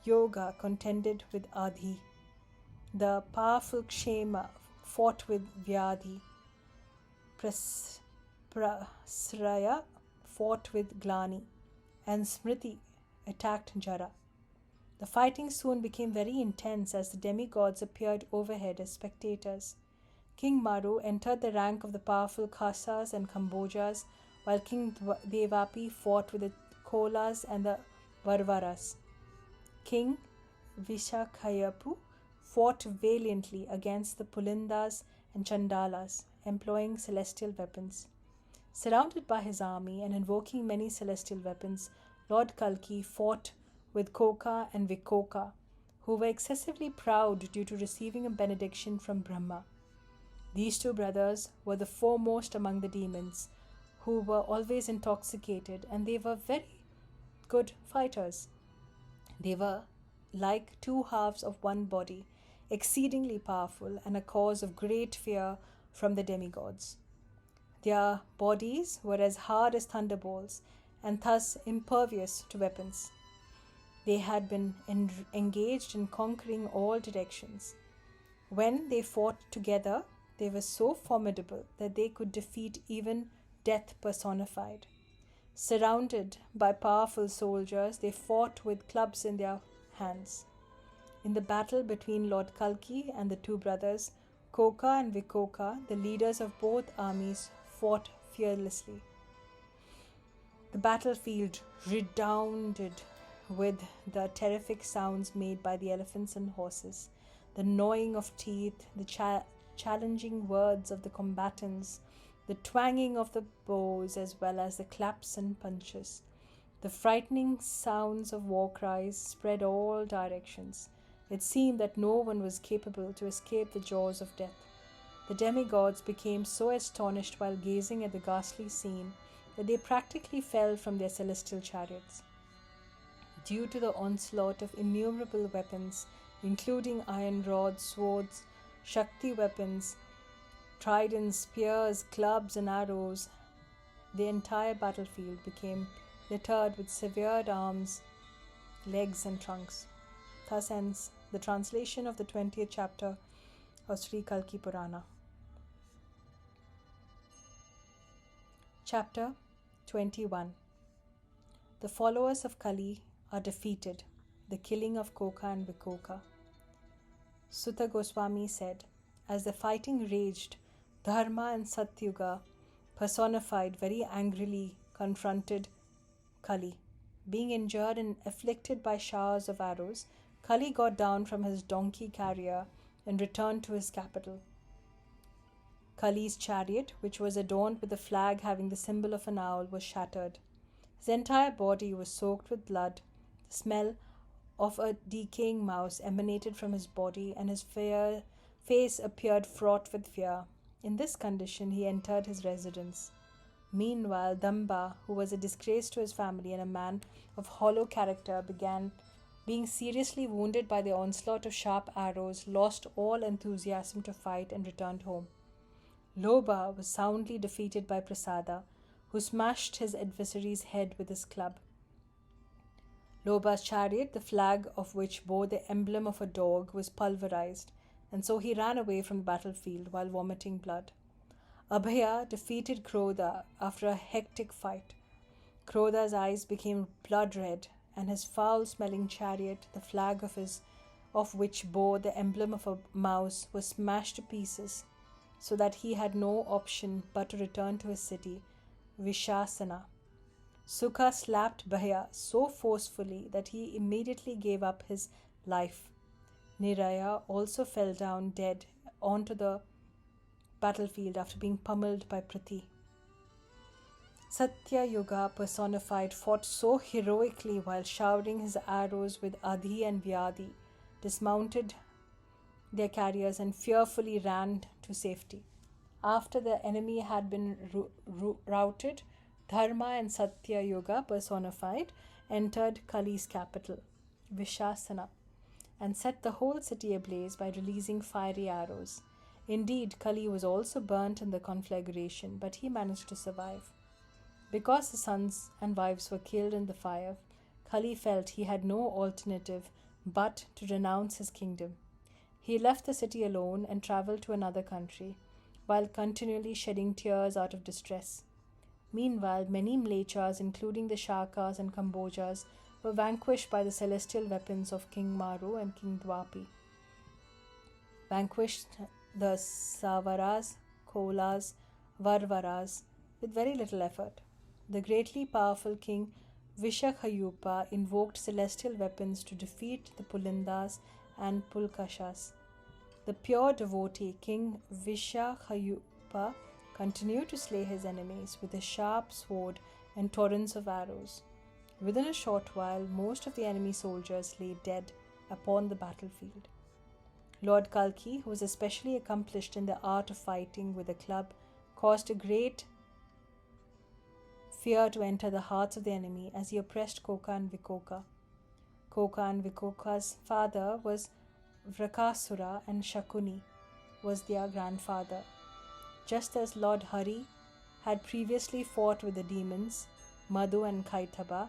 Yoga contended with Adhi. The powerful Kshema fought with Vyadhi. Prasraya fought with Glani, and Smriti attacked Jara. The fighting soon became very intense as the demigods appeared overhead as spectators. King Maru entered the rank of the powerful Khasas and Kambojas, while King Devapi fought with the Kolas and the Varvaras. King Vishakhayapu fought valiantly against the Pulindas and Chandalas, employing celestial weapons. Surrounded by his army and invoking many celestial weapons, Lord Kalki fought with Koka and Vikoka, who were excessively proud due to receiving a benediction from Brahma. These two brothers were the foremost among the demons, who were always intoxicated, and they were very good fighters. They were like two halves of one body, exceedingly powerful and a cause of great fear from the demigods. Their bodies were as hard as thunderbolts and thus impervious to weapons. They had been engaged in conquering all directions. When they fought together, they were so formidable that they could defeat even death personified. Surrounded by powerful soldiers, they fought with clubs in their hands. In the battle between Lord Kalki and the two brothers, Koka and Vikoka, the leaders of both armies, fought fearlessly. The battlefield resounded with the terrific sounds made by the elephants and horses, the gnawing of teeth, the challenging words of the combatants, the twanging of the bows, as well as the claps and punches. The frightening sounds of war cries spread all directions. It seemed that no one was capable to escape the jaws of death. The demigods became so astonished while gazing at the ghastly scene that they practically fell from their celestial chariots. Due to the onslaught of innumerable weapons, including iron rods, swords, Shakti weapons, tridents, spears, clubs, and arrows, the entire battlefield became littered with severed arms, legs, and trunks. Thus ends the translation of the 20th chapter of Sri Kalki Purana. Chapter 21. The followers of Kali are defeated, the killing of Koka and Vikoka. Suta Goswami said, as the fighting raged, Dharma and Satya-yuga, personified, very angrily confronted Kali. Being injured and afflicted by showers of arrows, Kali got down from his donkey carrier and returned to his capital. Kali's chariot, which was adorned with a flag having the symbol of an owl, was shattered. His entire body was soaked with blood. The smell of a decaying mouse emanated from his body, and his face appeared fraught with fear. In this condition, he entered his residence. Meanwhile, Damba, who was a disgrace to his family and a man of hollow character, began being seriously wounded by the onslaught of sharp arrows, lost all enthusiasm to fight and returned home. Loba was soundly defeated by Prasada, who smashed his adversary's head with his club. Loba's chariot, the flag of which bore the emblem of a dog, was pulverized, and so he ran away from the battlefield while vomiting blood. Abhaya defeated Krodha after a hectic fight. Krodha's eyes became blood red, and his foul-smelling chariot, the flag of which bore the emblem of a mouse, was smashed to pieces, so that he had no option but to return to his city, Vishasana. Sukha slapped Bhaya so forcefully that he immediately gave up his life. Niraya also fell down dead onto the battlefield after being pummeled by Prati. Satya-yuga personified fought so heroically while showering his arrows with Adhi and Vyadhi, dismounted their carriers and fearfully ran to safety. After the enemy had been routed, Dharma and Satya-yuga personified entered Kali's capital, Vishasana, and set the whole city ablaze by releasing fiery arrows. Indeed, Kali was also burnt in the conflagration, but he managed to survive. Because his sons and wives were killed in the fire, Kali felt he had no alternative but to renounce his kingdom. He left the city alone and travelled to another country, while continually shedding tears out of distress. Meanwhile, many Mlechas, including the Shakas and Kambojas, were vanquished by the celestial weapons of King Maru and King Dwapi. Vanquished the Savaras, Kolas, Varvaras with very little effort. The greatly powerful King Vishakhayupa invoked celestial weapons to defeat the Pulindas and Pulkashas. The pure devotee King Vishakhayupa continued to slay his enemies with a sharp sword and torrents of arrows. Within a short while, most of the enemy soldiers lay dead upon the battlefield. Lord Kalki, who was especially accomplished in the art of fighting with a club, caused a great fear to enter the hearts of the enemy as he oppressed Koka and Vikoka. Koka and Vikoka's father was Vrakasura and Shakuni was their grandfather. Just as Lord Hari had previously fought with the demons, Madhu and Kaithaba,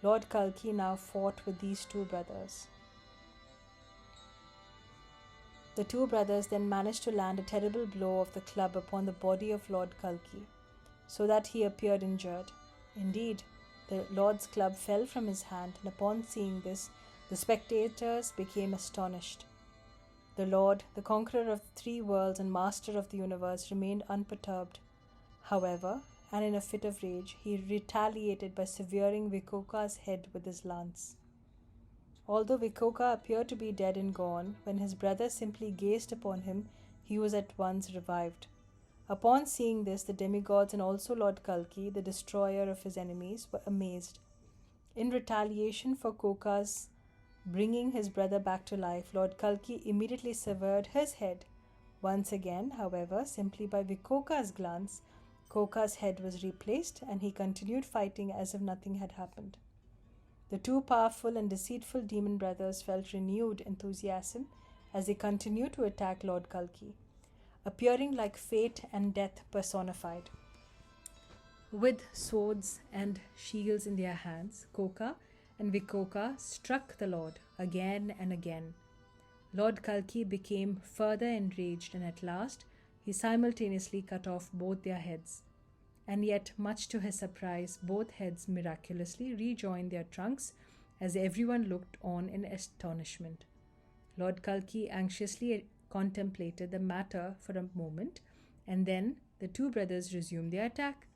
Lord Kalki now fought with these two brothers. The two brothers then managed to land a terrible blow of the club upon the body of Lord Kalki, so that he appeared injured. Indeed, the Lord's club fell from his hand, and upon seeing this, the spectators became astonished. The Lord, the conqueror of the three worlds and master of the universe, remained unperturbed. However, and in a fit of rage, he retaliated by severing Vikoka's head with his lance. Although Vikoka appeared to be dead and gone, when his brother simply gazed upon him, he was at once revived. Upon seeing this, the demigods and also Lord Kalki, the destroyer of his enemies, were amazed. In retaliation for Koka's bringing his brother back to life, Lord Kalki immediately severed his head. Once again, however, simply by Vikoka's glance, Koka's head was replaced, and he continued fighting as if nothing had happened. The two powerful and deceitful demon brothers felt renewed enthusiasm as they continued to attack Lord Kalki, appearing like fate and death personified. With swords and shields in their hands, Koka and Vikoka struck the Lord again and again. Lord Kalki became further enraged, and at last he simultaneously cut off both their heads. And yet, much to his surprise, both heads miraculously rejoined their trunks as everyone looked on in astonishment. Lord Kalki anxiously contemplated the matter for a moment, and then the two brothers resumed their attack.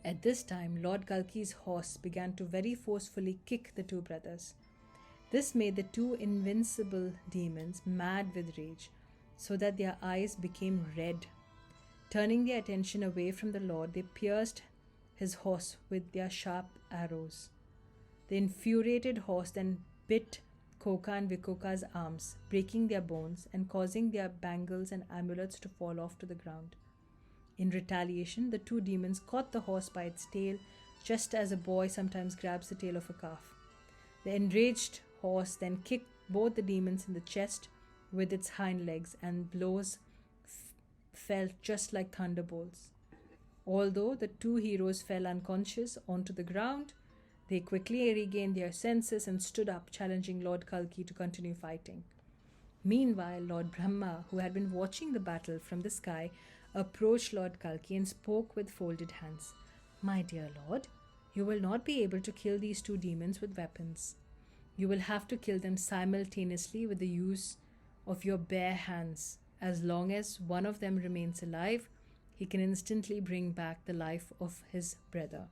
At this time, Lord Kalki's horse began to very forcefully kick the two brothers. This made the two invincible demons mad with rage, so that their eyes became red. Turning their attention away from the Lord, they pierced his horse with their sharp arrows. The infuriated horse then bit Koka and Vikoka's arms, breaking their bones and causing their bangles and amulets to fall off to the ground. In retaliation, the two demons caught the horse by its tail, just as a boy sometimes grabs the tail of a calf. The enraged horse then kicked both the demons in the chest with its hind legs, and blows felt just like thunderbolts. Although the two heroes fell unconscious onto the ground, they quickly regained their senses and stood up, challenging Lord Kalki to continue fighting. Meanwhile, Lord Brahma, who had been watching the battle from the sky, approached Lord Kalki and spoke with folded hands. "My dear Lord, you will not be able to kill these two demons with weapons. You will have to kill them simultaneously with the use of your bare hands. As long as one of them remains alive, he can instantly bring back the life of his brother."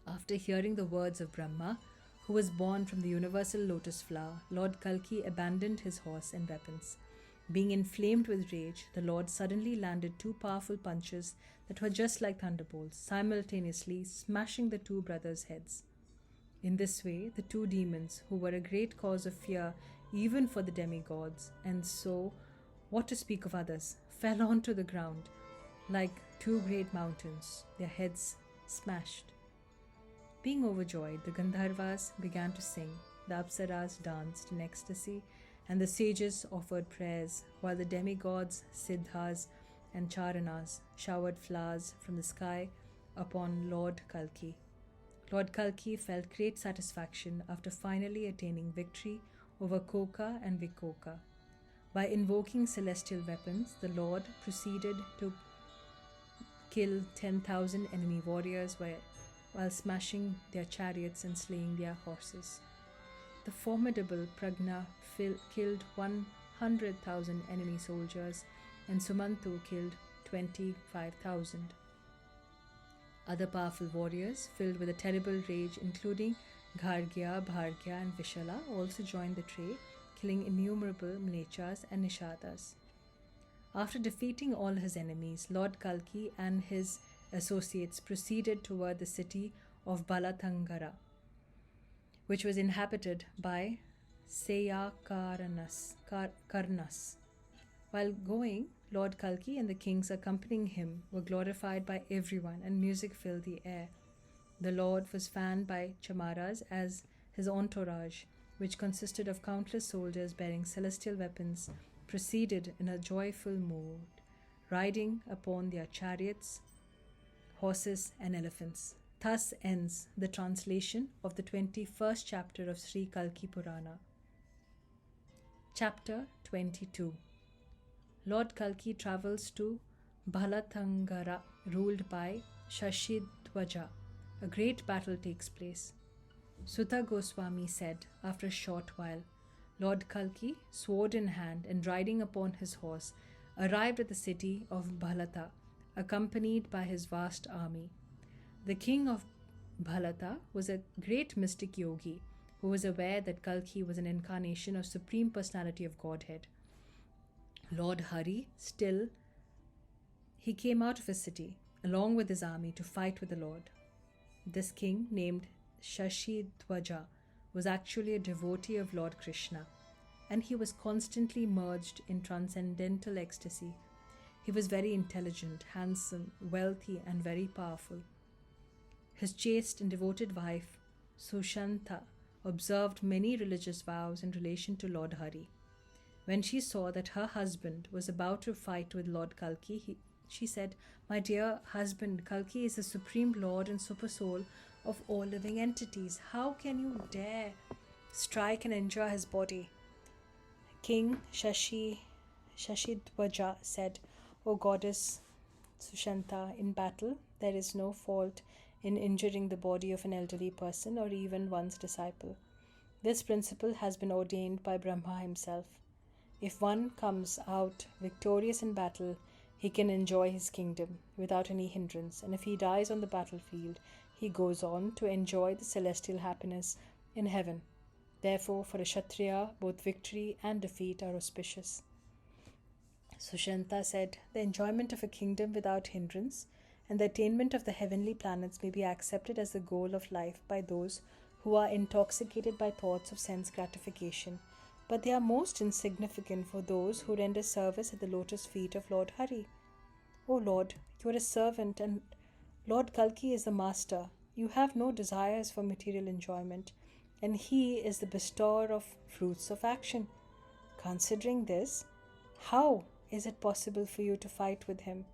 After hearing the words of Brahma, who was born from the universal lotus flower, Lord Kalki abandoned his horse and weapons. Being inflamed with rage, the Lord suddenly landed two powerful punches that were just like thunderbolts, simultaneously smashing the two brothers' heads. In this way, the two demons, who were a great cause of fear even for the demigods, and so, what to speak of others, fell onto the ground like two great mountains, their heads smashed. Being overjoyed, the Gandharvas began to sing, the Apsaras danced in ecstasy, and the sages offered prayers, while the demigods, Siddhas, and Charanas showered flowers from the sky upon Lord Kalki. Lord Kalki felt great satisfaction after finally attaining victory over Koka and Vikoka. By invoking celestial weapons, the Lord proceeded to kill 10,000 enemy warriors while smashing their chariots and slaying their horses. The formidable Pragna killed 100,000 enemy soldiers, and Sumantu killed 25,000. Other powerful warriors, filled with a terrible rage, including Ghargya, Bhargya, and Vishala, also joined the fray, killing innumerable Mlechas and Nishadas. After defeating all his enemies, Lord Kalki and his associates proceeded toward the city of Balatangara, which was inhabited by Karnas. While going, Lord Kalki and the kings accompanying him were glorified by everyone, and music filled the air. The Lord was fanned by Chamaras as his entourage, which consisted of countless soldiers bearing celestial weapons, proceeded in a joyful mood, riding upon their chariots, horses, and elephants. Thus ends the translation of the 21st chapter of Sri Kalki Purana. Chapter 22. Lord Kalki travels to Balatangara, ruled by Shashidwaja. A great battle takes place. Suta Goswami said, after a short while, Lord Kalki, sword in hand and riding upon his horse, arrived at the city of Bhalata, accompanied by his vast army. The king of Bhalata was a great mystic yogi who was aware that Kalki was an incarnation of Supreme Personality of Godhead. Lord Hari, he came out of his city, along with his army, to fight with the Lord. This king, named Shashidwaja, was actually a devotee of Lord Krishna, and he was constantly merged in transcendental ecstasy. He was very intelligent, handsome, wealthy, and very powerful. His chaste and devoted wife, Sushanta, observed many religious vows in relation to Lord Hari. When she saw that her husband was about to fight with Lord Kalki, she said, "My dear husband, Kalki is the supreme lord and supersoul of all living entities. How can you dare strike and injure his body?" King Shashidwaja said, "O goddess Sushanta, in battle there is no fault in injuring the body of an elderly person or even one's disciple. This principle has been ordained by Brahma himself. If one comes out victorious in battle, he can enjoy his kingdom without any hindrance, and if he dies on the battlefield, he goes on to enjoy the celestial happiness in heaven. Therefore, for a Kshatriya, both victory and defeat are auspicious." Sushanta said, "The enjoyment of a kingdom without hindrance and the attainment of the heavenly planets may be accepted as the goal of life by those who are intoxicated by thoughts of sense gratification, but they are most insignificant for those who render service at the lotus feet of Lord Hari. O Lord, you are a servant and Lord Kalki is the master. You have no desires for material enjoyment. and he is the bestower of fruits of action. Considering this, how is it possible for you to fight with him?"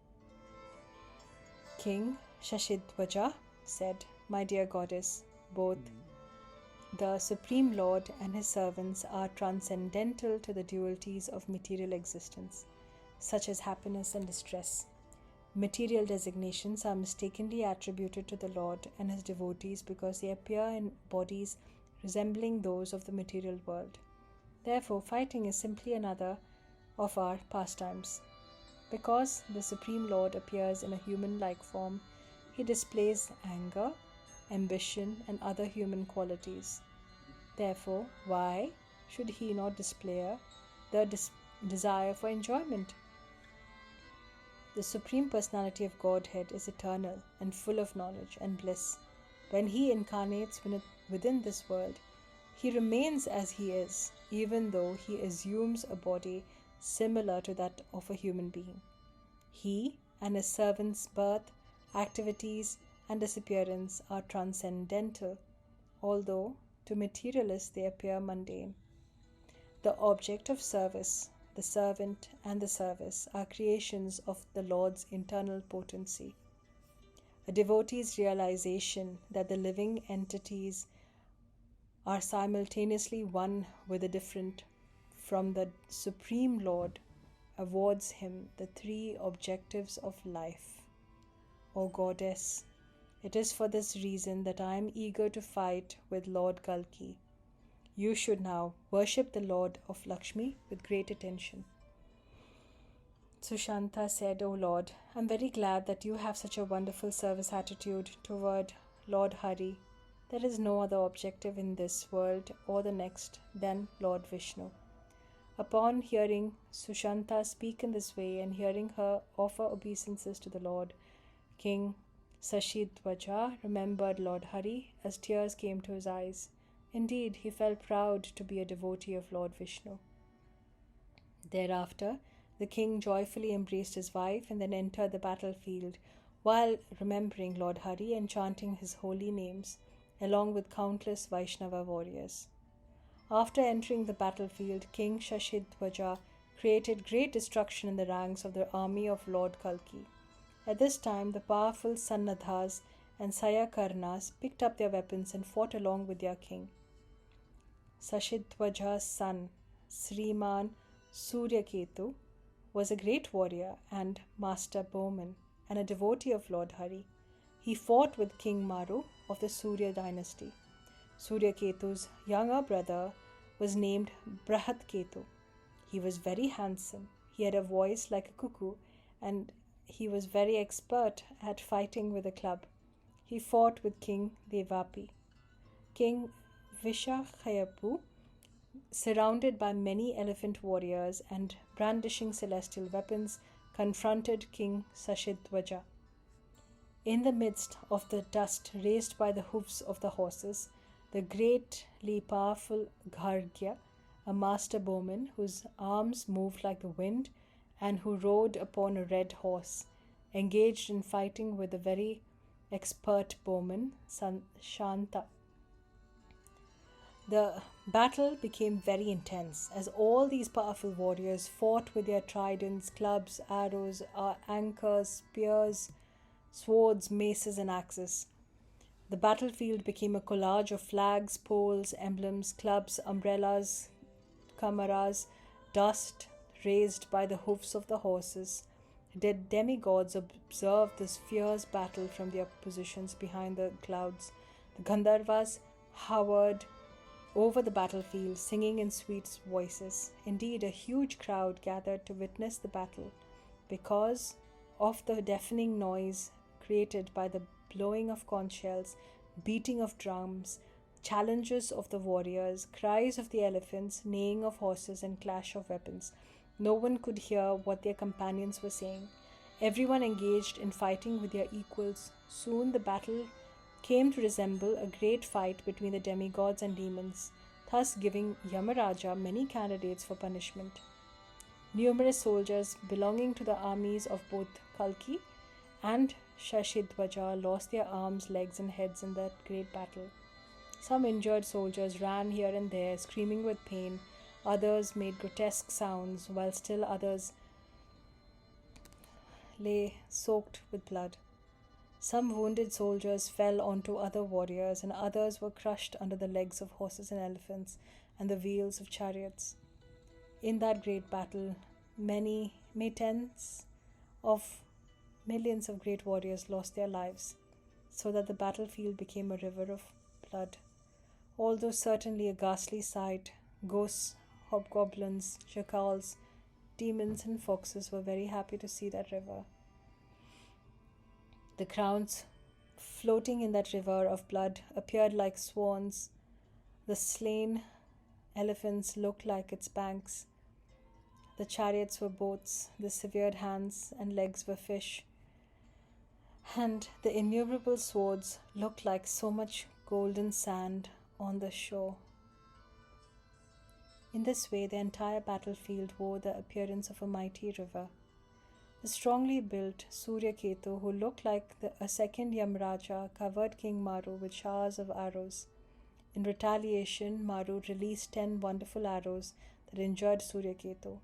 King Shashidhwaja said, "My dear goddess, both the Supreme Lord and his servants are transcendental to the dualities of material existence, such as happiness and distress. Material designations are mistakenly attributed to the Lord and his devotees because they appear in bodies resembling those of the material world. Therefore, fighting is simply another of our pastimes. Because the Supreme Lord appears in a human-like form, he displays anger, ambition, and other human qualities. Therefore, why should he not display the desire for enjoyment? The Supreme Personality of Godhead is eternal and full of knowledge and bliss. When he incarnates within this world, he remains as he is, even though he assumes a body similar to that of a human being. He and his servants' birth, activities, and disappearance are transcendental, although to materialists they appear mundane. The object of service, the servant, and the service are creations of the Lord's internal potency. A devotee's realization that the living entities are simultaneously one with the different from the Supreme Lord awards him the three objectives of life. O Goddess, it is for this reason that I am eager to fight with Lord Kalki. You should now worship the Lord of Lakshmi with great attention." Sushanta said, "O Lord, I am very glad that you have such a wonderful service attitude toward Lord Hari. There is no other objective in this world or the next than Lord Vishnu." Upon hearing Sushanta speak in this way and hearing her offer obeisances to the Lord, King Shashidhwaja remembered Lord Hari as tears came to his eyes. Indeed, he felt proud to be a devotee of Lord Vishnu. Thereafter, the king joyfully embraced his wife and then entered the battlefield while remembering Lord Hari and chanting his holy names, along with countless Vaishnava warriors. After entering the battlefield, King Shashidhwaja created great destruction in the ranks of the army of Lord Kalki. At this time, the powerful Sannadhas and Sayakarnas picked up their weapons and fought along with their king. Shashidhwaja's son, Sriman Suryaketu, was a great warrior and master bowman and a devotee of Lord Hari. He fought with King Maru of the Surya dynasty. Suryaketu's younger brother was named Brahatketu. He was very handsome. He had a voice like a cuckoo and he was very expert at fighting with a club. He fought with King Devapi. King Vishakhayappu, surrounded by many elephant warriors and brandishing celestial weapons, confronted King Shashidhwaja. In the midst of the dust raised by the hoofs of the horses, the greatly powerful Gargya, a master bowman whose arms moved like the wind and who rode upon a red horse, engaged in fighting with a very expert bowman, Shanta. The battle became very intense as all these powerful warriors fought with their tridents, clubs, arrows, anchors, spears, swords, maces, and axes. The battlefield became a collage of flags, poles, emblems, clubs, umbrellas, kamaras, dust raised by the hoofs of the horses. The demigods observed this fierce battle from their positions behind the clouds. The Gandharvas hovered over the battlefield, singing in sweet voices. Indeed, a huge crowd gathered to witness the battle because of the deafening noise created by the blowing of conch shells, beating of drums, challenges of the warriors, cries of the elephants, neighing of horses, and clash of weapons. No one could hear what their companions were saying. Everyone engaged in fighting with their equals. Soon the battle came to resemble a great fight between the demigods and demons, thus giving Yamaraja many candidates for punishment. Numerous soldiers belonging to the armies of both Kalki and Shashidhwaja lost their arms, legs, and heads in that great battle. Some injured soldiers ran here and there, screaming with pain. Others made grotesque sounds, while still others lay soaked with blood. Some wounded soldiers fell onto other warriors, and others were crushed under the legs of horses and elephants and the wheels of chariots. In that great battle, may tens of millions of great warriors lost their lives, so that the battlefield became a river of blood. Although certainly a ghastly sight, ghosts, hobgoblins, jackals, demons, and foxes were very happy to see that river. The crowns floating in that river of blood appeared like swans. The slain elephants looked like its banks. The chariots were boats, the severed hands and legs were fish, and the innumerable swords looked like so much golden sand on the shore. In this way, the entire battlefield wore the appearance of a mighty river. The strongly built Surya-Ketu, who looked like a second Yamraja, covered King Maru with showers of arrows. In retaliation, Maru released 10 wonderful arrows that injured Surya-Ketu.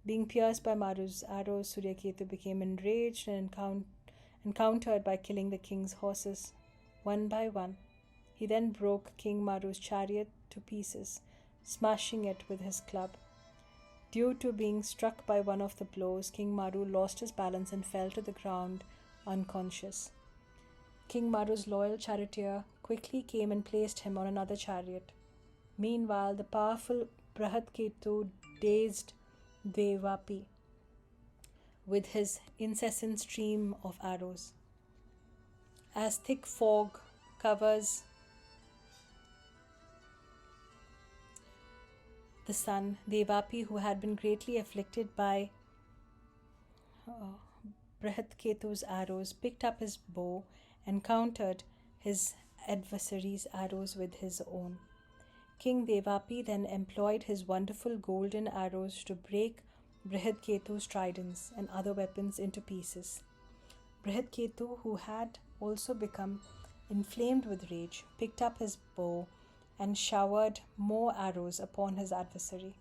Being pierced by Maru's arrows, Surya-Ketu became enraged and countered by killing the king's horses, one by one. He then broke King Maru's chariot to pieces, smashing it with his club. Due to being struck by one of the blows, King Maru lost his balance and fell to the ground unconscious. King Maru's loyal charioteer quickly came and placed him on another chariot. Meanwhile, the powerful Brihat-Ketu dazed Devapi with his incessant stream of arrows. As thick fog covers the sun, Devapi, who had been greatly afflicted by Brihat-Ketu's arrows, picked up his bow and countered his adversary's arrows with his own. King Devapi then employed his wonderful golden arrows to break Brihat-Ketu's tridents and other weapons into pieces. Brihat-Ketu, who had also become inflamed with rage, picked up his bow and showered more arrows upon his adversary.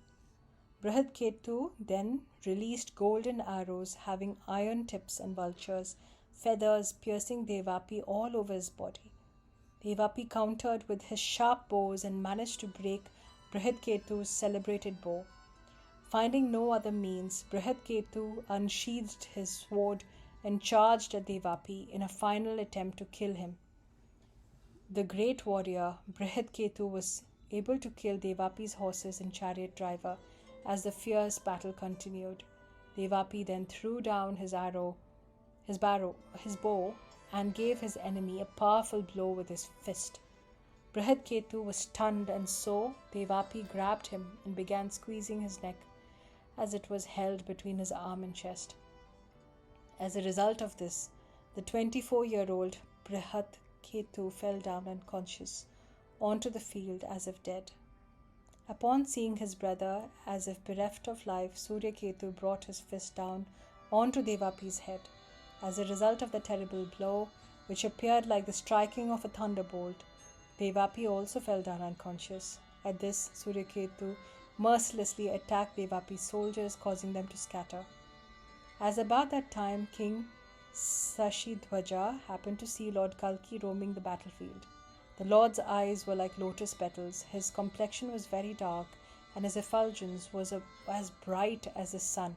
Brihat-Ketu then released golden arrows having iron tips and vultures' feathers, piercing Devapi all over his body. Devapi countered with his sharp bows and managed to break Brihat-Ketu's celebrated bow. Finding no other means, Brihat-Ketu unsheathed his sword and charged at Devapi in a final attempt to kill him. The great warrior Brihat-Ketu was able to kill Devapi's horses and chariot driver as the fierce battle continued. Devapi then threw down his bow, and gave his enemy a powerful blow with his fist. Brihat-Ketu was stunned, and so Devapi grabbed him and began squeezing his neck as it was held between his arm and chest. As a result of this, the 24-year-old Brihat-Ketu fell down unconscious onto the field as if dead. Upon seeing his brother as if bereft of life, Surya-Ketu brought his fist down onto Devapi's head. As a result of the terrible blow, which appeared like the striking of a thunderbolt, Devapi also fell down unconscious. At this, Surya-Ketu mercilessly attacked Devapi's soldiers, causing them to scatter. As about that time, King Sashidhwaja happened to see Lord Kalki roaming the battlefield. The Lord's eyes were like lotus petals, his complexion was very dark, and his effulgence was as bright as the sun.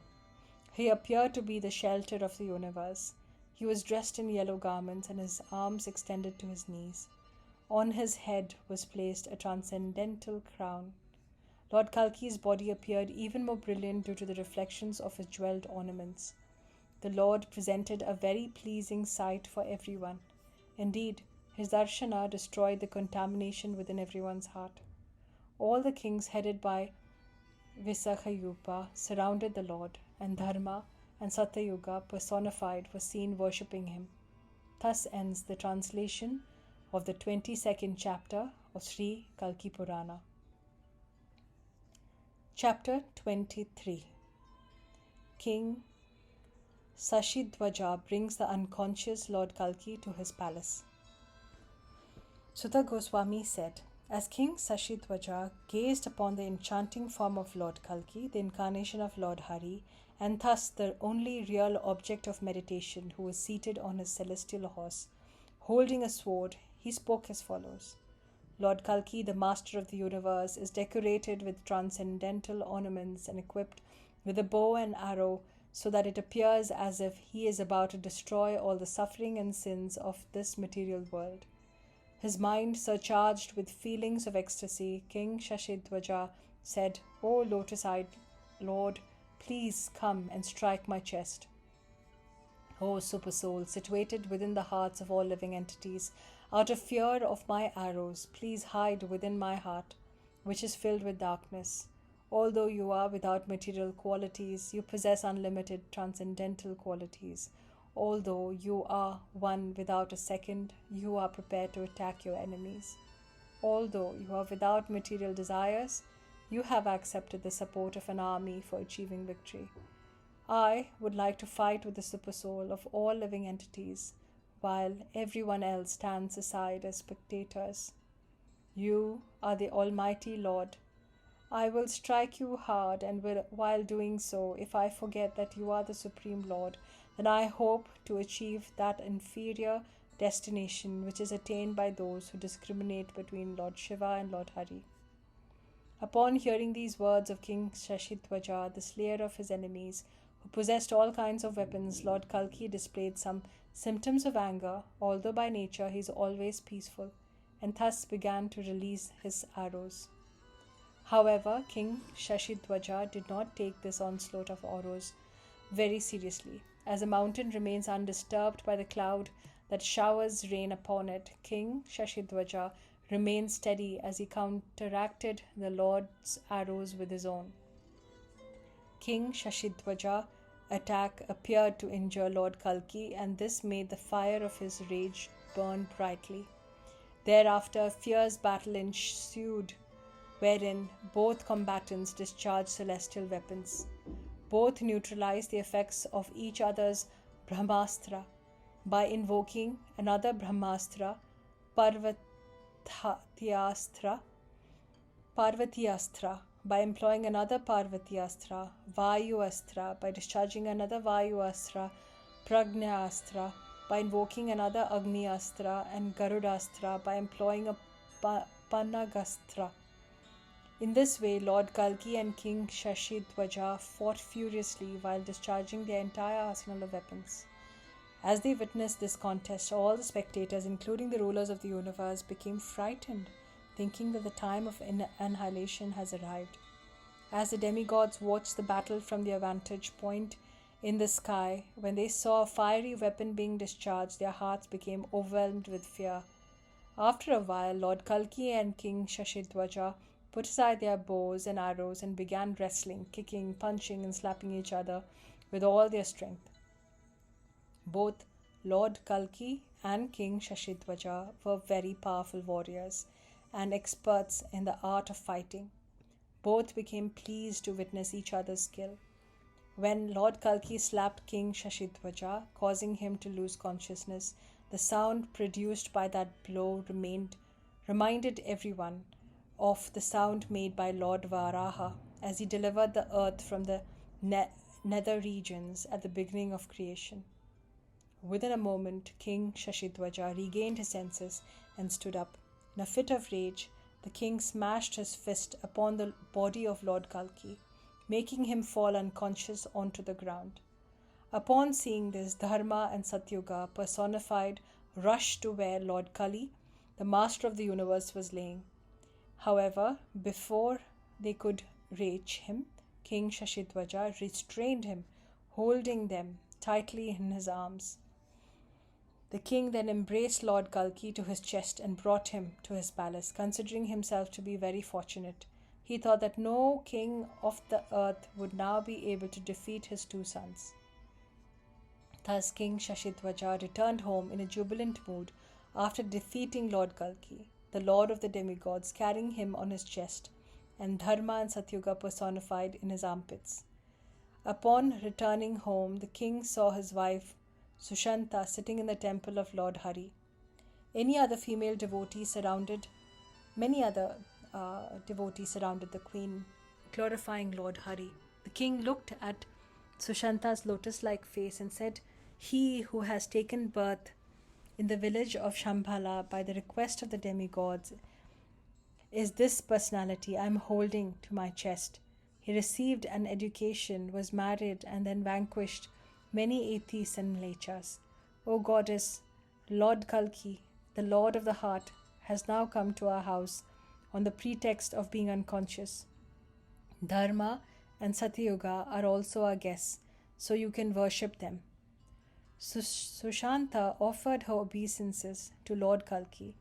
He appeared to be the shelter of the universe. He was dressed in yellow garments, and his arms extended to his knees. On his head was placed a transcendental crown. Lord Kalki's body appeared even more brilliant due to the reflections of his jeweled ornaments. The Lord presented a very pleasing sight for everyone. Indeed, his darshana destroyed the contamination within everyone's heart. All the kings headed by Visakha surrounded the Lord, and Dharma and Satya-yuga personified were seen worshipping him. Thus ends the translation of the 22nd chapter of Sri Kalki Purana. Chapter 23. King Sashidhwaja brings the unconscious Lord Kalki to his palace. Suta Goswami said, as King Sashidhwaja gazed upon the enchanting form of Lord Kalki, the incarnation of Lord Hari, and thus the only real object of meditation, who was seated on his celestial horse, holding a sword, he spoke as follows. Lord Kalki, the master of the universe, is decorated with transcendental ornaments and equipped with a bow and arrow, so that it appears as if he is about to destroy all the suffering and sins of this material world. His mind surcharged with feelings of ecstasy, King Shashidhwaja said, O lotus-eyed Lord, please come and strike my chest. O Supersoul, situated within the hearts of all living entities, out of fear of my arrows, please hide within my heart, which is filled with darkness. Although you are without material qualities, you possess unlimited transcendental qualities. Although you are one without a second, you are prepared to attack your enemies. Although you are without material desires, you have accepted the support of an army for achieving victory. I would like to fight with the Supersoul of all living entities, while everyone else stands aside as spectators. You are the Almighty Lord. I will strike you hard, and while doing so, if I forget that you are the Supreme Lord, then I hope to achieve that inferior destination which is attained by those who discriminate between Lord Shiva and Lord Hari. Upon hearing these words of King Shashidhwaja, the slayer of his enemies, who possessed all kinds of weapons, Lord Kalki displayed some symptoms of anger, although by nature he is always peaceful, and thus began to release his arrows. However, King Shashidhwaja did not take this onslaught of arrows very seriously. As a mountain remains undisturbed by the cloud that showers rain upon it, King Shashidhwaja remained steady as he counteracted the Lord's arrows with his own. King Shashidhwaja's attack appeared to injure Lord Kalki, and this made the fire of his rage burn brightly. Thereafter, a fierce battle ensued, wherein both combatants discharged celestial weapons. Both neutralized the effects of each other's Brahmastra by invoking another Brahmastra, Parvatiastra, by employing another Parvatiastra, Vayuastra, by discharging another Vayuastra, Pragnyastra, by invoking another Agniastra, and Garudastra, by employing a Panagastra. In this way, Lord Kalki and King Shashidhwaja fought furiously while discharging their entire arsenal of weapons. As they witnessed this contest, all the spectators, including the rulers of the universe, became frightened, thinking that the time of annihilation has arrived. As the demigods watched the battle from their vantage point in the sky, when they saw a fiery weapon being discharged, their hearts became overwhelmed with fear. After a while, Lord Kalki and King Shashidhwaja put aside their bows and arrows and began wrestling, kicking, punching, and slapping each other with all their strength. Both Lord Kalki and King Shashidhwaja were very powerful warriors and experts in the art of fighting. Both became pleased to witness each other's skill. When Lord Kalki slapped King Shashidhwaja, causing him to lose consciousness, the sound produced by that blow reminded everyone of the sound made by Lord Varaha as he delivered the earth from the nether regions at the beginning of creation. Within a moment, King Shashidhwaja regained his senses and stood up. In a fit of rage, the king smashed his fist upon the body of Lord Kalki, making him fall unconscious onto the ground. Upon seeing this, Dharma and Satya-yuga personified rushed to where Lord Kali, the master of the universe, was laying. However, before they could reach him, King Shashidhwaja restrained him, holding them tightly in his arms. The king then embraced Lord Kalki to his chest and brought him to his palace, considering himself to be very fortunate. He thought that no king of the earth would now be able to defeat his two sons. Thus King Shashidhwaja returned home in a jubilant mood after defeating Lord Kalki, the lord of the demigods, carrying him on his chest, and Dharma and Satya-yuga personified in his armpits. Upon returning home, the king saw his wife Sushanta sitting in the temple of Lord Hari. Any other female devotee surrounded, many other devotees surrounded the queen, glorifying Lord Hari. The king looked at Sushanta's lotus-like face and said, "He who has taken birth in the village of Shambhala by the request of the demigods is this personality I am holding to my chest. He received an education, was married, and then vanquished many atheists and mlechas. O goddess, Lord Kalki, the Lord of the heart, has now come to our house on the pretext of being unconscious. Dharma and Satya-yuga are also our guests, so you can worship them." Sushanta offered her obeisances to Lord Kalki,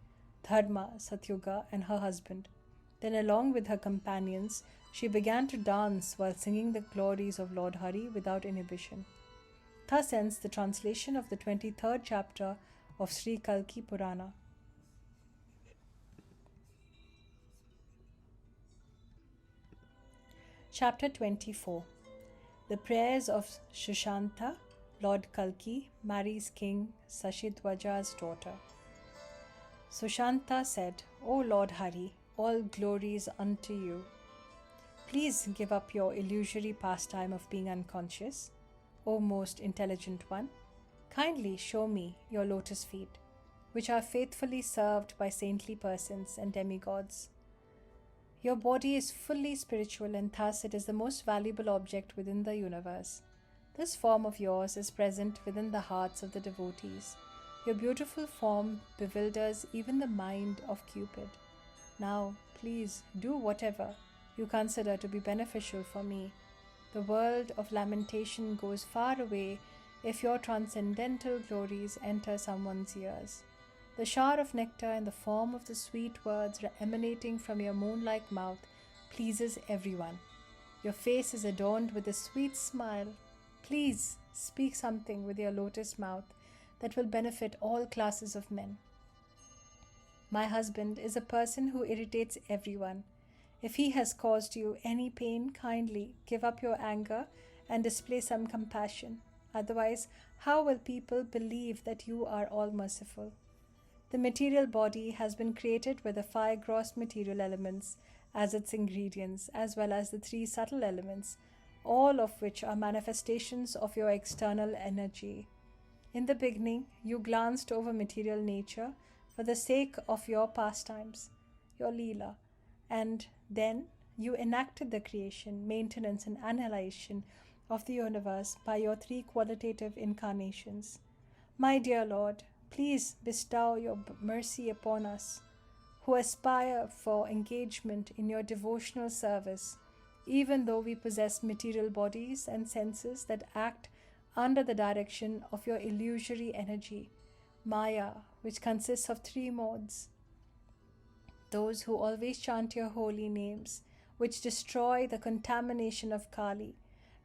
Dharma, Satya-yuga, and her husband. Then, along with her companions, she began to dance while singing the glories of Lord Hari without inhibition. Thus ends the translation of the 23rd chapter of Sri Kalki Purana. Chapter 24. The prayers of Sushanta. Lord Kalki marries King Sashidwaja's daughter. Sushanta said, "O Lord Hari, all glories unto you. Please give up your illusory pastime of being unconscious. O most intelligent one, kindly show me your lotus feet, which are faithfully served by saintly persons and demigods. Your body is fully spiritual, and thus it is the most valuable object within the universe. This form of yours is present within the hearts of the devotees. Your beautiful form bewilders even the mind of Cupid. Now, please do whatever you consider to be beneficial for me. The world of lamentation goes far away if your transcendental glories enter someone's ears. The shower of nectar in the form of the sweet words emanating from your moon-like mouth pleases everyone. Your face is adorned with a sweet smile. Please speak something with your lotus mouth that will benefit all classes of men. My husband is a person who irritates everyone. If he has caused you any pain, kindly give up your anger and display some compassion. Otherwise, how will people believe that you are all-merciful? The material body has been created with the 5 gross material elements as its ingredients, as well as the 3 subtle elements, all of which are manifestations of your external energy. In the beginning, you glanced over material nature for the sake of your pastimes, your Leela, and then you enacted the creation, maintenance, and annihilation of the universe by your 3 qualitative incarnations. My dear Lord, please bestow your mercy upon us, who aspire for engagement in your devotional service, even though we possess material bodies and senses that act under the direction of your illusory energy, Maya, which consists of 3 modes. Those who always chant your holy names, which destroy the contamination of Kali,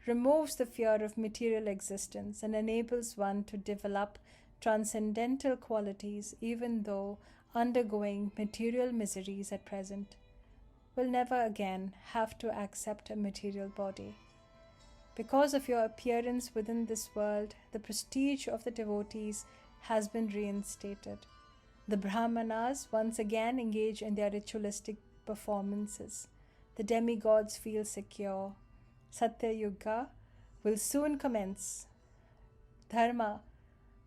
removes the fear of material existence, and enables one to develop transcendental qualities even though undergoing material miseries at present, will never again have to accept a material body. Because of your appearance within this world, the prestige of the devotees has been reinstated. The Brahmanas once again engage in their ritualistic performances. The demigods feel secure. Satya-yuga will soon commence. Dharma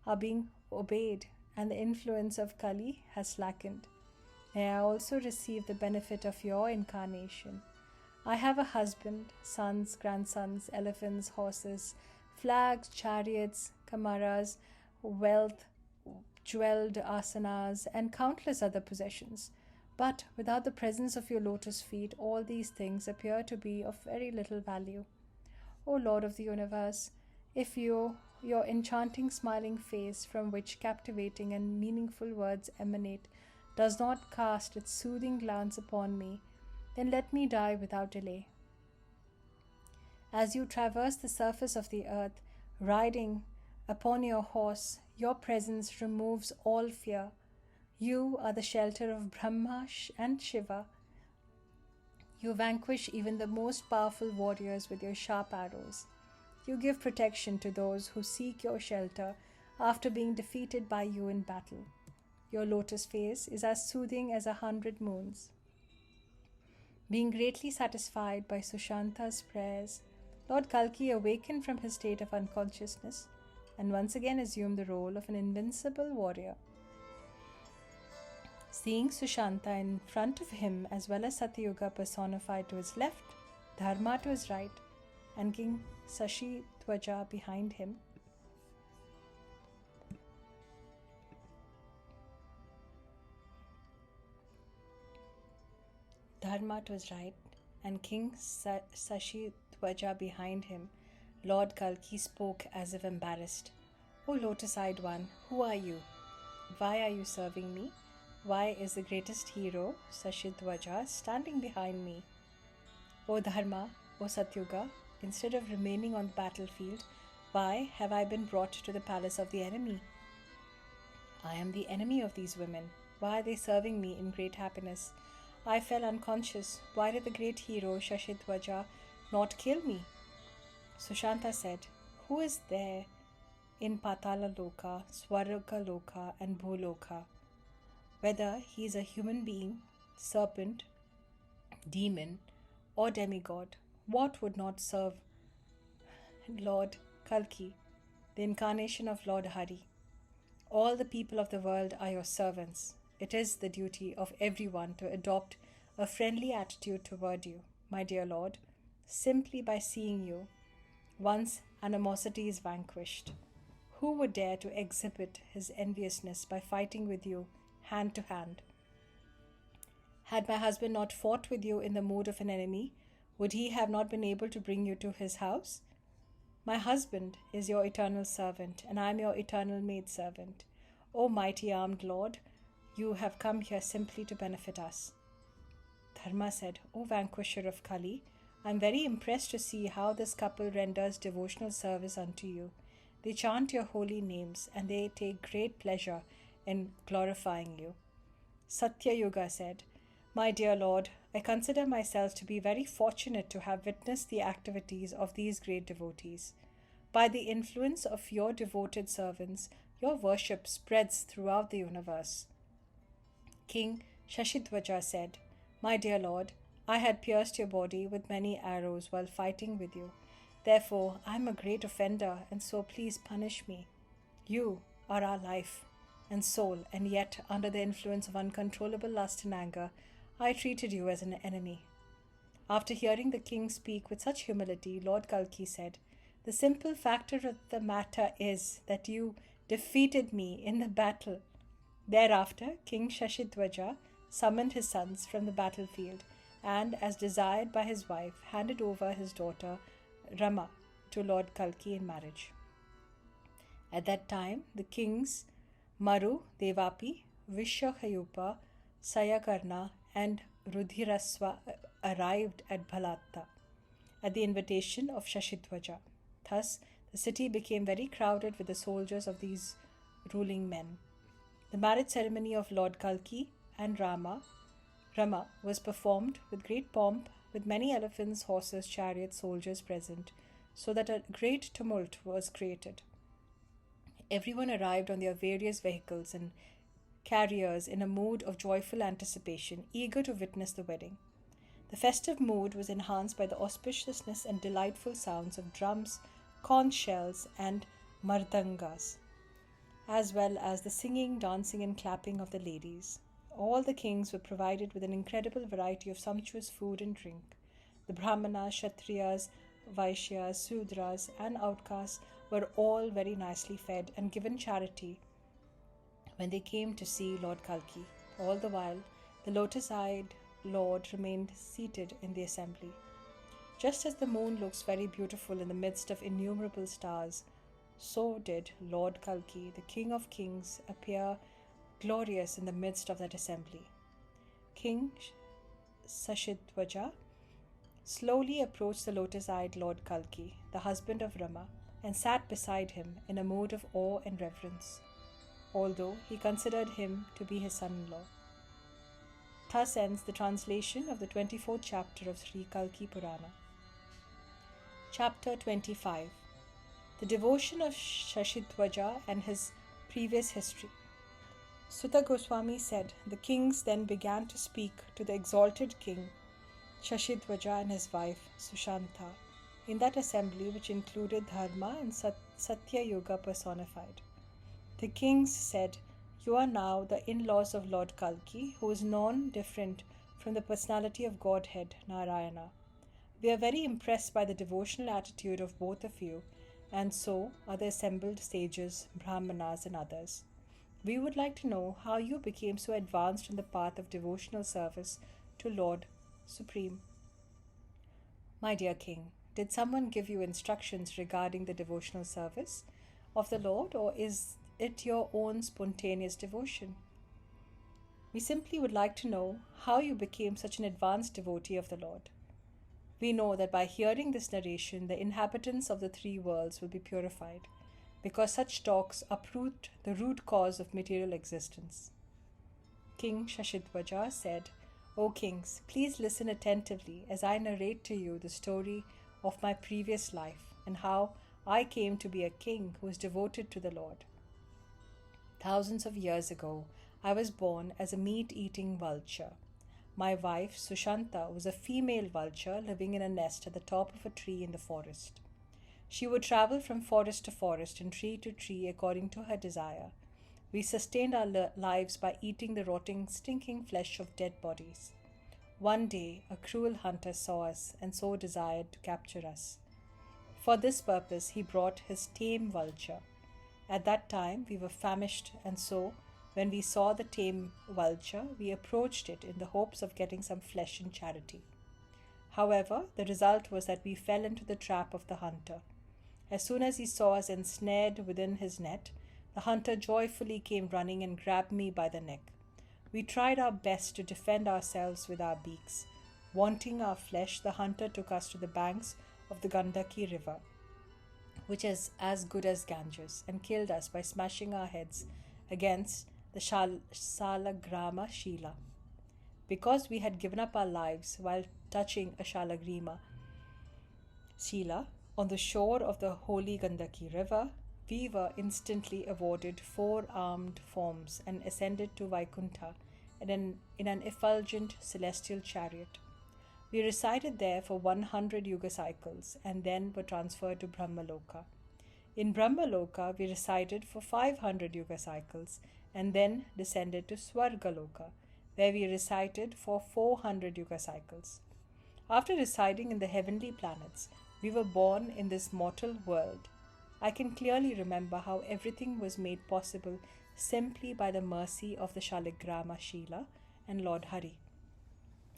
are being obeyed, and the influence of Kali has slackened. May I also receive the benefit of your incarnation. I have a husband, sons, grandsons, elephants, horses, flags, chariots, kamaras, wealth, jeweled asanas, and countless other possessions. But without the presence of your lotus feet, all these things appear to be of very little value. O Lord of the universe, if your enchanting smiling face, from which captivating and meaningful words emanate, does not cast its soothing glance upon me, then let me die without delay. As you traverse the surface of the earth, riding upon your horse, your presence removes all fear. You are the shelter of Brahma and Shiva. You vanquish even the most powerful warriors with your sharp arrows. You give protection to those who seek your shelter after being defeated by you in battle. your lotus face is as soothing as 100 moons. Being greatly satisfied by Sushanta's prayers, Lord Kalki awakened from his state of unconsciousness and once again assumed the role of an invincible warrior. Seeing Sushanta in front of him as well as Satya-yuga personified to his left, Dharma to his right, and King Sashi-Dhwaja behind him, Sashi-Dhwaja behind him, Lord Kalki spoke as if embarrassed. "O lotus-eyed one, who are you? Why are you serving me? Why is the greatest hero, Sashi-Dhwaja, standing behind me? O Dharma, O Satya-yuga, instead of remaining on the battlefield, why have I been brought to the palace of the enemy? I am the enemy of these women. Why are they serving me in great happiness? I fell unconscious. Why did the great hero, Sashi-Dhwaja, not kill me?" Sushanta said, "Who is there in Patala Loka, Swarga Loka, and Bhuloka? Whether he is a human being, serpent, demon, or demigod, what would not serve Lord Kalki, the incarnation of Lord Hari? All the people of the world are your servants. It is the duty of everyone to adopt a friendly attitude toward you, my dear Lord. Simply by seeing you, one's animosity is vanquished. Who would dare to exhibit his enviousness by fighting with you hand to hand? Had my husband not fought with you in the mood of an enemy, would he have not been able to bring you to his house? My husband is your eternal servant, and I am your eternal maidservant. O mighty armed Lord, you have come here simply to benefit us." Dharma said, "O vanquisher of Kali, I am very impressed to see how this couple renders devotional service unto you. They chant your holy names, and they take great pleasure in glorifying you." Satya-yuga said, "My dear Lord, I consider myself to be very fortunate to have witnessed the activities of these great devotees. By the influence of your devoted servants, your worship spreads throughout the universe." King Sashi-Dhwaja said, "My dear Lord, I had pierced your body with many arrows while fighting with you. Therefore, I am a great offender, and so please punish me. You are our life and soul, and yet, under the influence of uncontrollable lust and anger, I treated you as an enemy." After hearing the king speak with such humility, Lord Kalki said, "The simple fact of the matter is that you defeated me in the battle." Thereafter, King Sashi-Dhwaja summoned his sons from the battlefield and, as desired by his wife, handed over his daughter Rama to Lord Kalki in marriage. At that time, the kings Maru, Devapi, Vishwakhayupa, Sayakarna, and Rudhiraswa arrived at Bhalatta at the invitation of Sashi-Dhwaja. Thus, the city became very crowded with the soldiers of these ruling men. The marriage ceremony of Lord Kalki and Rama was performed with great pomp, with many elephants, horses, chariots, soldiers present, so that a great tumult was created. Everyone arrived on their various vehicles and carriers in a mood of joyful anticipation, eager to witness the wedding. The festive mood was enhanced by the auspiciousness and delightful sounds of drums, conch shells, and mardangas, as well as the singing, dancing, and clapping of the ladies. All the kings were provided with an incredible variety of sumptuous food and drink. The Brahmanas, Kshatriyas, Vaishyas, Sudras, and outcasts were all very nicely fed and given charity when they came to see Lord Kalki. All the while, the lotus-eyed Lord remained seated in the assembly. Just as the moon looks very beautiful in the midst of innumerable stars, so did Lord Kalki, the King of Kings, appear glorious in the midst of that assembly. King Sashi-Dhwaja slowly approached the lotus-eyed Lord Kalki, the husband of Rama, and sat beside him in a mood of awe and reverence, although he considered him to be his son-in-law. Thus ends the translation of the 24th chapter of Sri Kalki Purana. Chapter 25. The devotion of Sashi-Dhwaja and his previous history. Suta Goswami said, the kings then began to speak to the exalted king Shashidvaja and his wife Sushanta in that assembly which included Dharma and Satya-yuga personified. The kings said, you are now the in-laws of Lord Kalki, who is known different from the personality of Godhead, Narayana. We are very impressed by the devotional attitude of both of you, and so are the assembled sages, Brahmanas and others. We would like to know how you became so advanced in the path of devotional service to Lord Supreme. My dear King, did someone give you instructions regarding the devotional service of the Lord, or is it your own spontaneous devotion? We simply would like to know how you became such an advanced devotee of the Lord. We know that by hearing this narration, the inhabitants of the three worlds will be purified, because such talks uproot the root cause of material existence. King Shashidvaja said, O kings, please listen attentively as I narrate to you the story of my previous life and how I came to be a king who is devoted to the Lord. Thousands of years ago, I was born as a meat-eating vulture. My wife, Sushanta, was a female vulture living in a nest at the top of a tree in the forest. She would travel from forest to forest and tree to tree according to her desire. We sustained our lives by eating the rotting, stinking flesh of dead bodies. One day, a cruel hunter saw us and so desired to capture us. For this purpose, he brought his tame vulture. At that time, we were famished, and so, when we saw the tame vulture, we approached it in the hopes of getting some flesh in charity. However, the result was that we fell into the trap of the hunter. As soon as he saw us ensnared within his net, the hunter joyfully came running and grabbed me by the neck. We tried our best to defend ourselves with our beaks. Wanting our flesh, the hunter took us to the banks of the Gandaki river, which is as good as Ganges, and killed us by smashing our heads against the Shalagrama Shila. Because we had given up our lives while touching a Shalagrima Shila on the shore of the holy Gandaki river, we were instantly awarded 4 armed forms and ascended to Vaikuntha in an effulgent celestial chariot. We resided there for 100 yuga cycles and then were transferred to Brahmaloka. In Brahmaloka, we resided for 500 yuga cycles and then descended to Swargaloka, where we resided for 400 yuga cycles. After residing in the heavenly planets, we were born in this mortal world. I can clearly remember how everything was made possible simply by the mercy of the Shaligrama Shila and Lord Hari.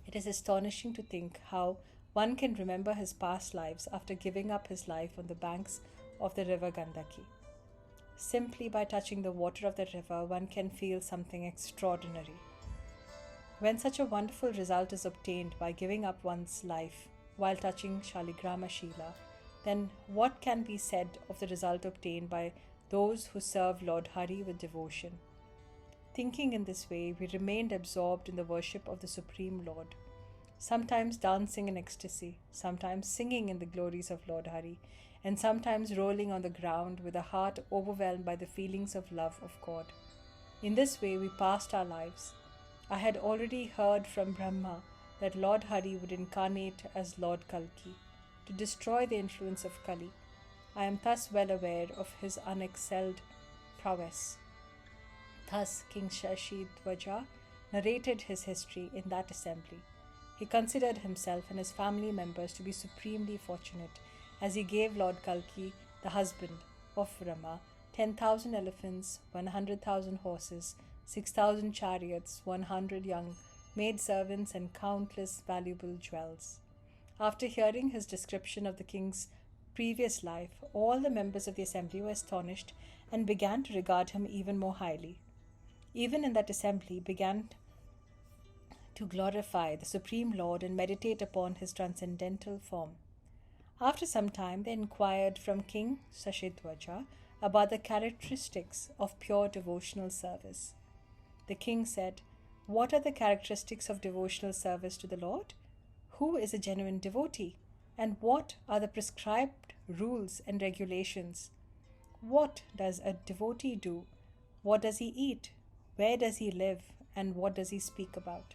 It is astonishing to think how one can remember his past lives after giving up his life on the banks of the river Gandaki. Simply by touching the water of the river, one can feel something extraordinary. When such a wonderful result is obtained by giving up one's life while touching Shaligrama Shila, then what can be said of the result obtained by those who serve Lord Hari with devotion? Thinking in this way, we remained absorbed in the worship of the Supreme Lord, sometimes dancing in ecstasy, sometimes singing in the glories of Lord Hari, and sometimes rolling on the ground with a heart overwhelmed by the feelings of love of God. In this way, we passed our lives. I had already heard from Brahma that Lord Hari would incarnate as Lord Kalki to destroy the influence of Kali. I am thus well aware of his unexcelled prowess. Thus, King Shashidvaja narrated his history in that assembly. He considered himself and his family members to be supremely fortunate, as he gave Lord Kalki, the husband of Rama, 10,000 elephants, 100,000 horses, 6,000 chariots, 100 young maidservants, and countless valuable jewels. After hearing his description of the king's previous life, all the members of the assembly were astonished and began to regard him even more highly. Even in that assembly began to glorify the Supreme Lord and meditate upon his transcendental form. After some time, they inquired from King Shashidvaja about the characteristics of pure devotional service. The king said, "What are the characteristics of devotional service to the Lord? Who is a genuine devotee? And what are the prescribed rules and regulations? What does a devotee do? What does he eat? Where does he live, and what does he speak about?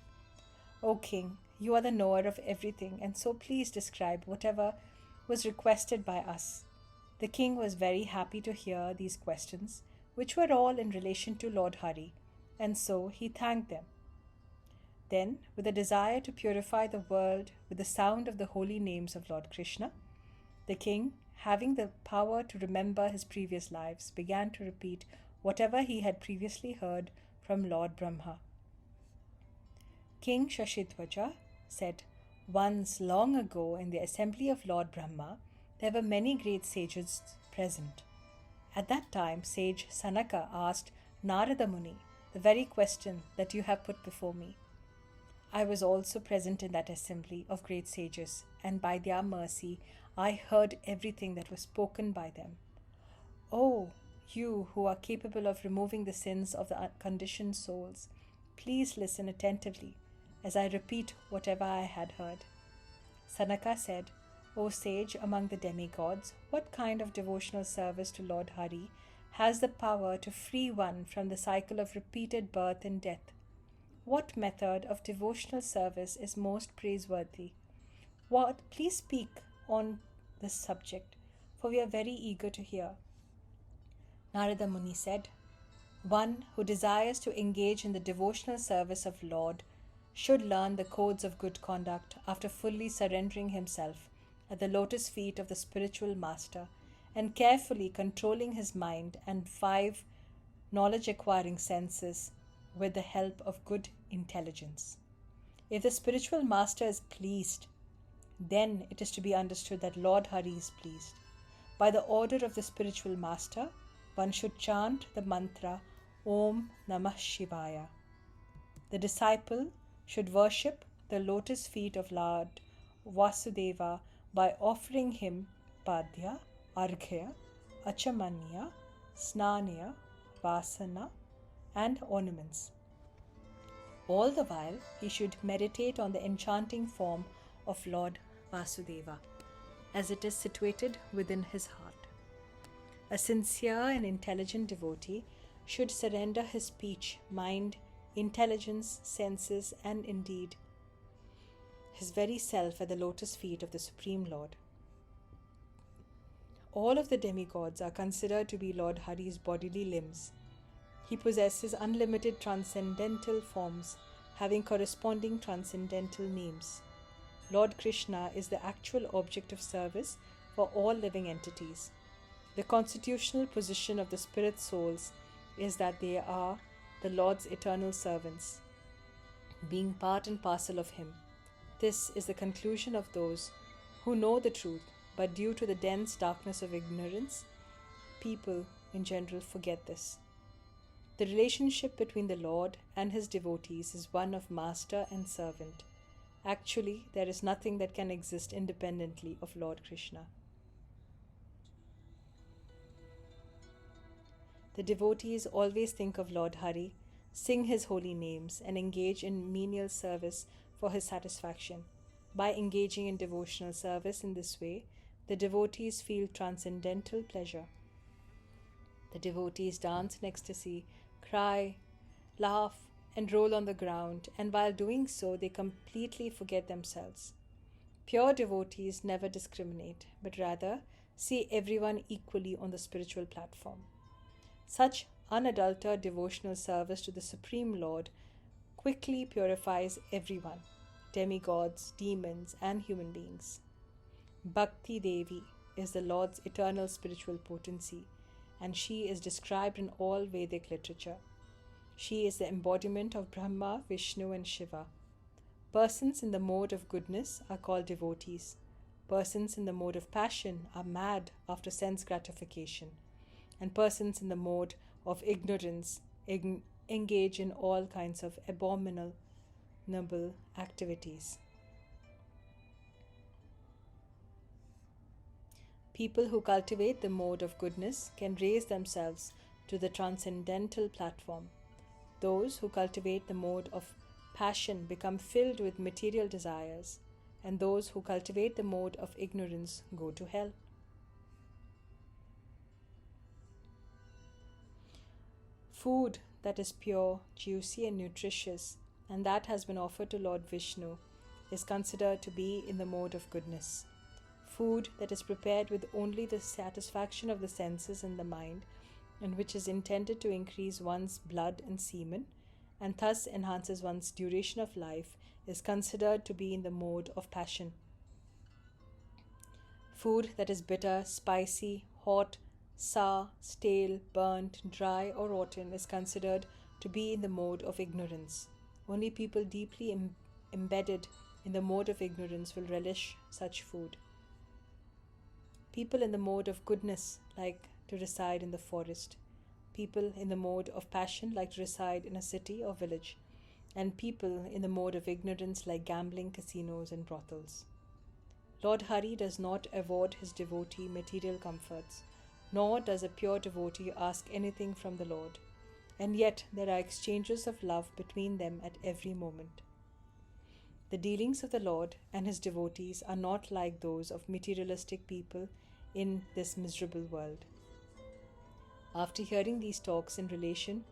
O king, you are the knower of everything, and so please describe whatever was requested by us. The king was very happy to hear these questions, which were all in relation to Lord Hari, and so he thanked them. Then, with a desire to purify the world with the sound of the holy names of Lord Krishna, the king, having the power to remember his previous lives, began to repeat whatever he had previously heard from Lord Brahma. King Shashidhwaja said, "Once, long ago, in the assembly of Lord Brahma, there were many great sages present. At that time, sage Sanaka asked Narada Muni the very question that you have put before me. I was also present in that assembly of great sages, and by their mercy I heard everything that was spoken by them. Oh, you who are capable of removing the sins of the conditioned souls, please listen attentively as I repeat whatever I had heard." Sanaka said, "O sage among the demigods, what kind of devotional service to Lord Hari has the power to free one from the cycle of repeated birth and death? What method of devotional service is most praiseworthy? Please speak on this subject, for we are very eager to hear." Narada Muni said, "One who desires to engage in the devotional service of Lord should learn the codes of good conduct after fully surrendering himself at the lotus feet of the spiritual master and carefully controlling his mind and 5 knowledge-acquiring senses with the help of good intelligence. If the spiritual master is pleased, then it is to be understood that Lord Hari is pleased. By the order of the spiritual master, one should chant the mantra Om Namah Shivaya. The disciple should worship the lotus feet of Lord Vyasadeva by offering him Padya, Arghya, Achamanya, Snanya, Vasana, and ornaments. All the while, he should meditate on the enchanting form of Lord Vasudeva, as it is situated within his heart. A sincere and intelligent devotee should surrender his speech, mind, intelligence, senses, and indeed his very self at the lotus feet of the Supreme Lord. All of the demigods are considered to be Lord Hari's bodily limbs. He possesses unlimited transcendental forms, having corresponding transcendental names. Lord Krishna is the actual object of service for all living entities. The constitutional position of the spirit souls is that they are the Lord's eternal servants, being part and parcel of Him. This is the conclusion of those who know the truth, but due to the dense darkness of ignorance, people in general forget this. The relationship between the Lord and His devotees is one of master and servant. Actually, there is nothing that can exist independently of Lord Krishna. The devotees always think of Lord Hari, sing His holy names, and engage in menial service for His satisfaction. By engaging in devotional service in this way, the devotees feel transcendental pleasure. The devotees dance in ecstasy, cry, laugh, and roll on the ground, and while doing so, they completely forget themselves. Pure devotees never discriminate, but rather see everyone equally on the spiritual platform. Such unadulterated devotional service to the Supreme Lord quickly purifies everyone, demigods, demons, and human beings. Bhakti Devi is the Lord's eternal spiritual potency, and she is described in all Vedic literature. She is the embodiment of Brahma, Vishnu, and Shiva. Persons in the mode of goodness are called devotees. Persons in the mode of passion are mad after sense gratification. And persons in the mode of ignorance engage in all kinds of abominable activities. People who cultivate the mode of goodness can raise themselves to the transcendental platform. Those who cultivate the mode of passion become filled with material desires, and those who cultivate the mode of ignorance go to hell. Food that is pure, juicy, and nutritious, and that has been offered to Lord Vishnu, is considered to be in the mode of goodness. Food that is prepared with only the satisfaction of the senses and the mind, and which is intended to increase one's blood and semen, and thus enhances one's duration of life, is considered to be in the mode of passion. Food that is bitter, spicy, hot, sour, stale, burnt, dry, or rotten is considered to be in the mode of ignorance. Only people deeply embedded in the mode of ignorance will relish such food. People in the mode of goodness like to reside in the forest. People in the mode of passion like to reside in a city or village. And people in the mode of ignorance like gambling, casinos, and brothels. Lord Hari does not award his devotee material comforts, nor does a pure devotee ask anything from the Lord. And yet there are exchanges of love between them at every moment. The dealings of the Lord and his devotees are not like those of materialistic people in this miserable world. After hearing these talks in relation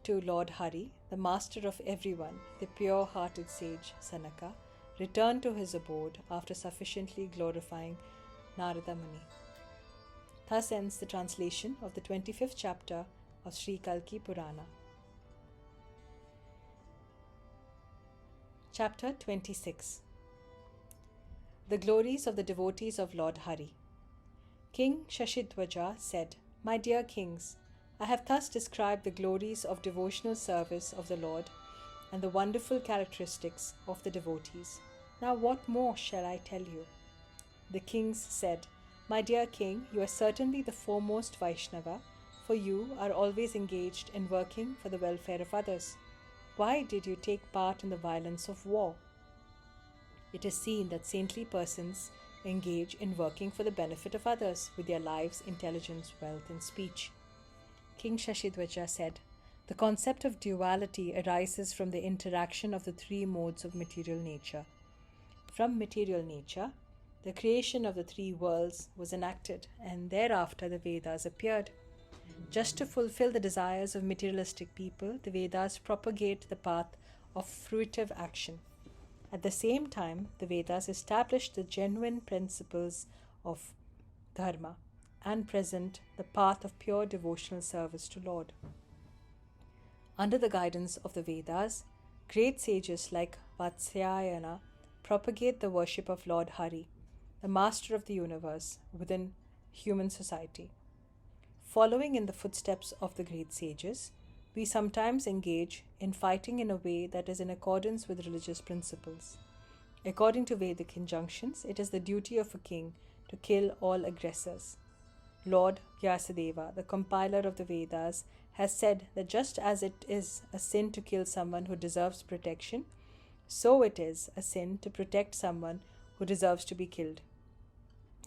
to Lord Hari, the master of everyone, the pure-hearted sage Sanaka, returned to his abode after sufficiently glorifying Narada Muni. Thus ends the translation of the 25th chapter of Sri Kalki Purana. Chapter 26. The glories of the devotees of Lord Hari. King Shashidhwaja said, "My dear kings, I have thus described the glories of devotional service of the Lord and the wonderful characteristics of the devotees. Now what more shall I tell you?" The kings said, "My dear king, you are certainly the foremost Vaishnava, for you are always engaged in working for the welfare of others. Why did you take part in the violence of war? It is seen that saintly persons engage in working for the benefit of others with their lives, intelligence, wealth, and speech." King Shashidhwaja said, "The concept of duality arises from the interaction of the three modes of material nature. From material nature, the creation of the three worlds was enacted, and thereafter the Vedas appeared. Just to fulfill the desires of materialistic people, the Vedas propagate the path of fruitive action. At the same time, the Vedas established the genuine principles of dharma and present the path of pure devotional service to Lord. Under the guidance of the Vedas, great sages like Vatsyayana propagate the worship of Lord Hari, the master of the universe, within human society. Following in the footsteps of the great sages, we sometimes engage in fighting in a way that is in accordance with religious principles. According to Vedic injunctions, it is the duty of a king to kill all aggressors. Lord Vyasadeva, the compiler of the Vedas, has said that just as it is a sin to kill someone who deserves protection, so it is a sin to protect someone who deserves to be killed.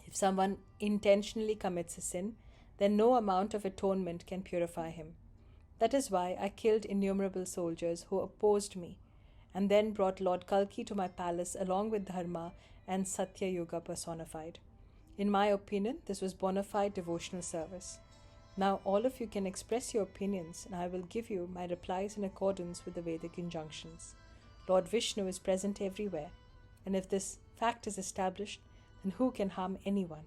If someone intentionally commits a sin, then no amount of atonement can purify him. That is why I killed innumerable soldiers who opposed me, and then brought Lord Kalki to my palace along with Dharma and Satya-yuga personified. In my opinion, this was bona fide devotional service. Now all of you can express your opinions, and I will give you my replies in accordance with the Vedic injunctions. Lord Vishnu is present everywhere, and if this fact is established, then who can harm anyone?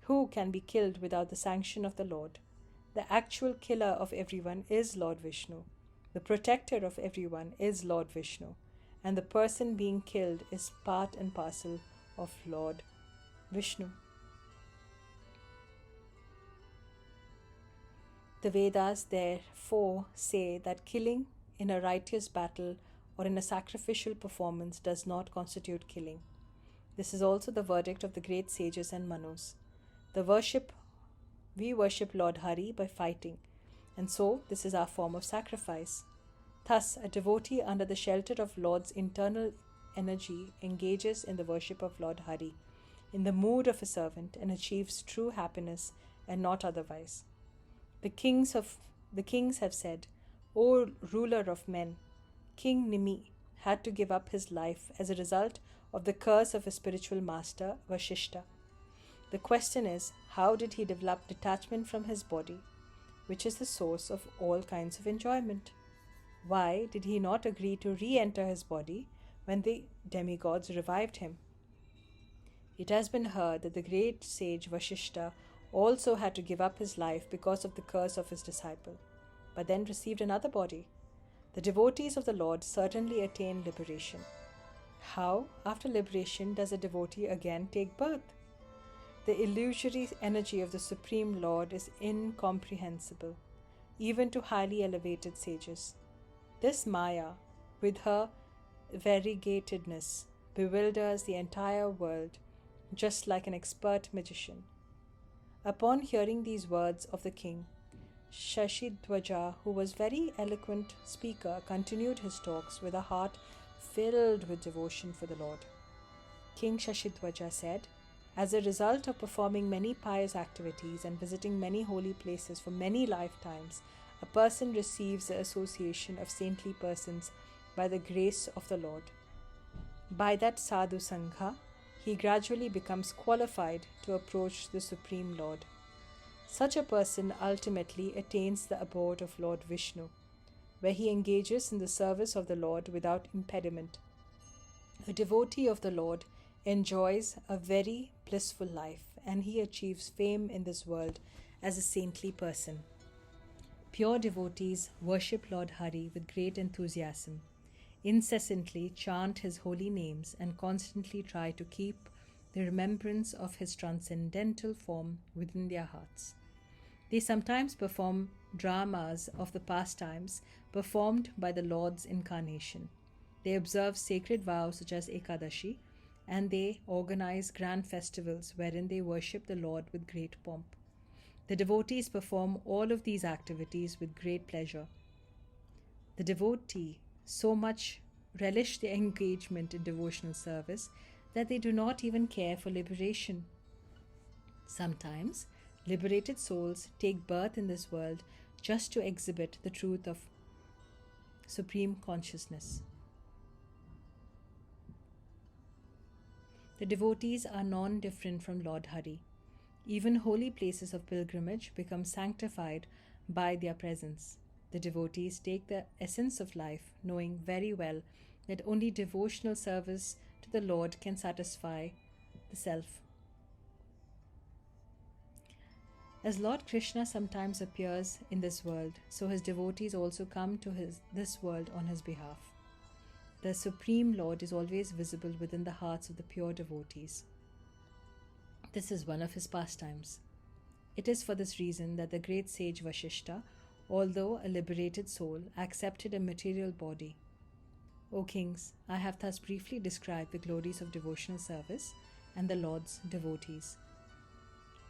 Who can be killed without the sanction of the Lord? The actual killer of everyone is Lord Vishnu. The protector of everyone is Lord Vishnu, and the person being killed is part and parcel of Lord Vishnu. The Vedas therefore say that killing in a righteous battle or in a sacrificial performance does not constitute killing. This is also the verdict of the great sages and Manus. We worship Lord Hari by fighting, and so this is our form of sacrifice. Thus, a devotee under the shelter of Lord's internal energy engages in the worship of Lord Hari, in the mood of a servant, and achieves true happiness and not otherwise. The kings have said, "O ruler of men, King Nimi had to give up his life as a result of the curse of his spiritual master, Vashishta. The question is, how did he develop detachment from his body? which is the source of all kinds of enjoyment. Why did he not agree to re-enter his body when the demigods revived him? It has been heard that the great sage Vashishta also had to give up his life because of the curse of his disciple, but then received another body. The devotees of the Lord certainly attain liberation. How, after liberation, does a devotee again take birth? The illusory energy of the Supreme Lord is incomprehensible, even to highly elevated sages. This Maya, with her variegatedness, bewilders the entire world, just like an expert magician. Upon hearing these words of the king, Shashidwaja, who was very eloquent speaker, continued his talks with a heart filled with devotion for the Lord. King Shashidwaja said, as a result of performing many pious activities and visiting many holy places for many lifetimes, a person receives the association of saintly persons by the grace of the Lord. By that sadhu sangha, he gradually becomes qualified to approach the Supreme Lord. Such a person ultimately attains the abode of Lord Vishnu, where he engages in the service of the Lord without impediment. A devotee of the Lord enjoys a very blissful life, and he achieves fame in this world as a saintly person. Pure devotees worship Lord Hari with great enthusiasm, incessantly chant his holy names, and constantly try to keep the remembrance of his transcendental form within their hearts. They sometimes perform dramas of the pastimes performed by the Lord's incarnation. They observe sacred vows such as Ekadashi, and they organize grand festivals wherein they worship the Lord with great pomp. The devotees perform all of these activities with great pleasure. The devotee so much relish their engagement in devotional service that they do not even care for liberation. Sometimes, liberated souls take birth in this world just to exhibit the truth of supreme consciousness. The devotees are non-different from Lord Hari. Even holy places of pilgrimage become sanctified by their presence. The devotees take the essence of life, knowing very well that only devotional service to the Lord can satisfy the self. As Lord Krishna sometimes appears in this world, so his devotees also come to this world on his behalf. The Supreme Lord is always visible within the hearts of the pure devotees. This is one of his pastimes. It is for this reason that the great sage Vashishta, although a liberated soul, accepted a material body. O kings, I have thus briefly described the glories of devotional service and the Lord's devotees.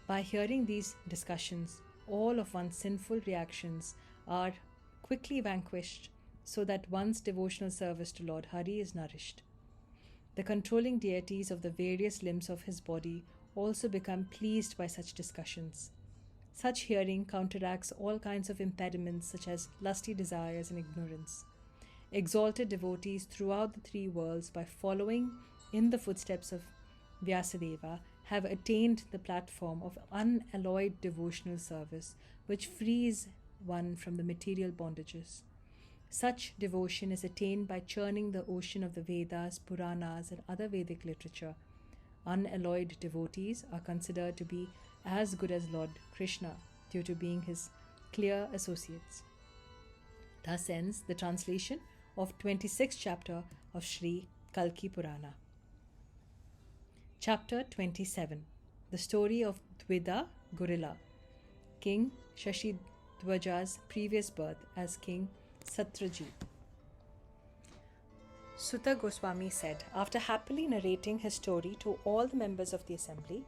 By hearing these discussions, all of one's sinful reactions are quickly vanquished, so that one's devotional service to Lord Hari is nourished. The controlling deities of the various limbs of his body also become pleased by such discussions. Such hearing counteracts all kinds of impediments such as lusty desires and ignorance. Exalted devotees throughout the three worlds, by following in the footsteps of Vyasadeva, have attained the platform of unalloyed devotional service, which frees one from the material bondages. Such devotion is attained by churning the ocean of the Vedas, Puranas, and other Vedic literature. Unalloyed devotees are considered to be as good as Lord Krishna due to being his clear associates. Thus ends the translation of 26th chapter of Sri Kalki Purana. Chapter 27. The story of Dvida Gorilla, King Shashidwaja's previous birth as King Satyajit. Suta Goswami said, after happily narrating his story to all the members of the assembly,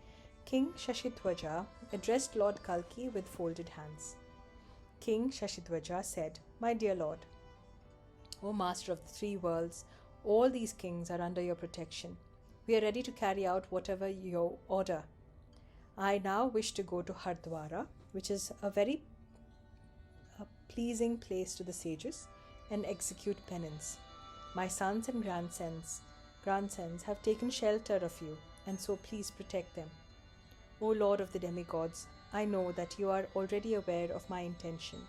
King Shashidwaja addressed Lord Kalki with folded hands. King Shashidwaja said, My dear Lord, O Master of the three worlds, all these kings are under your protection. We are ready to carry out whatever you order. I now wish to go to Hardwara, which is a very pleasing place to the sages, and execute penance. My sons and grandsons have taken shelter of you, and so please protect them. O Lord of the demigods, I know that you are already aware of my intention.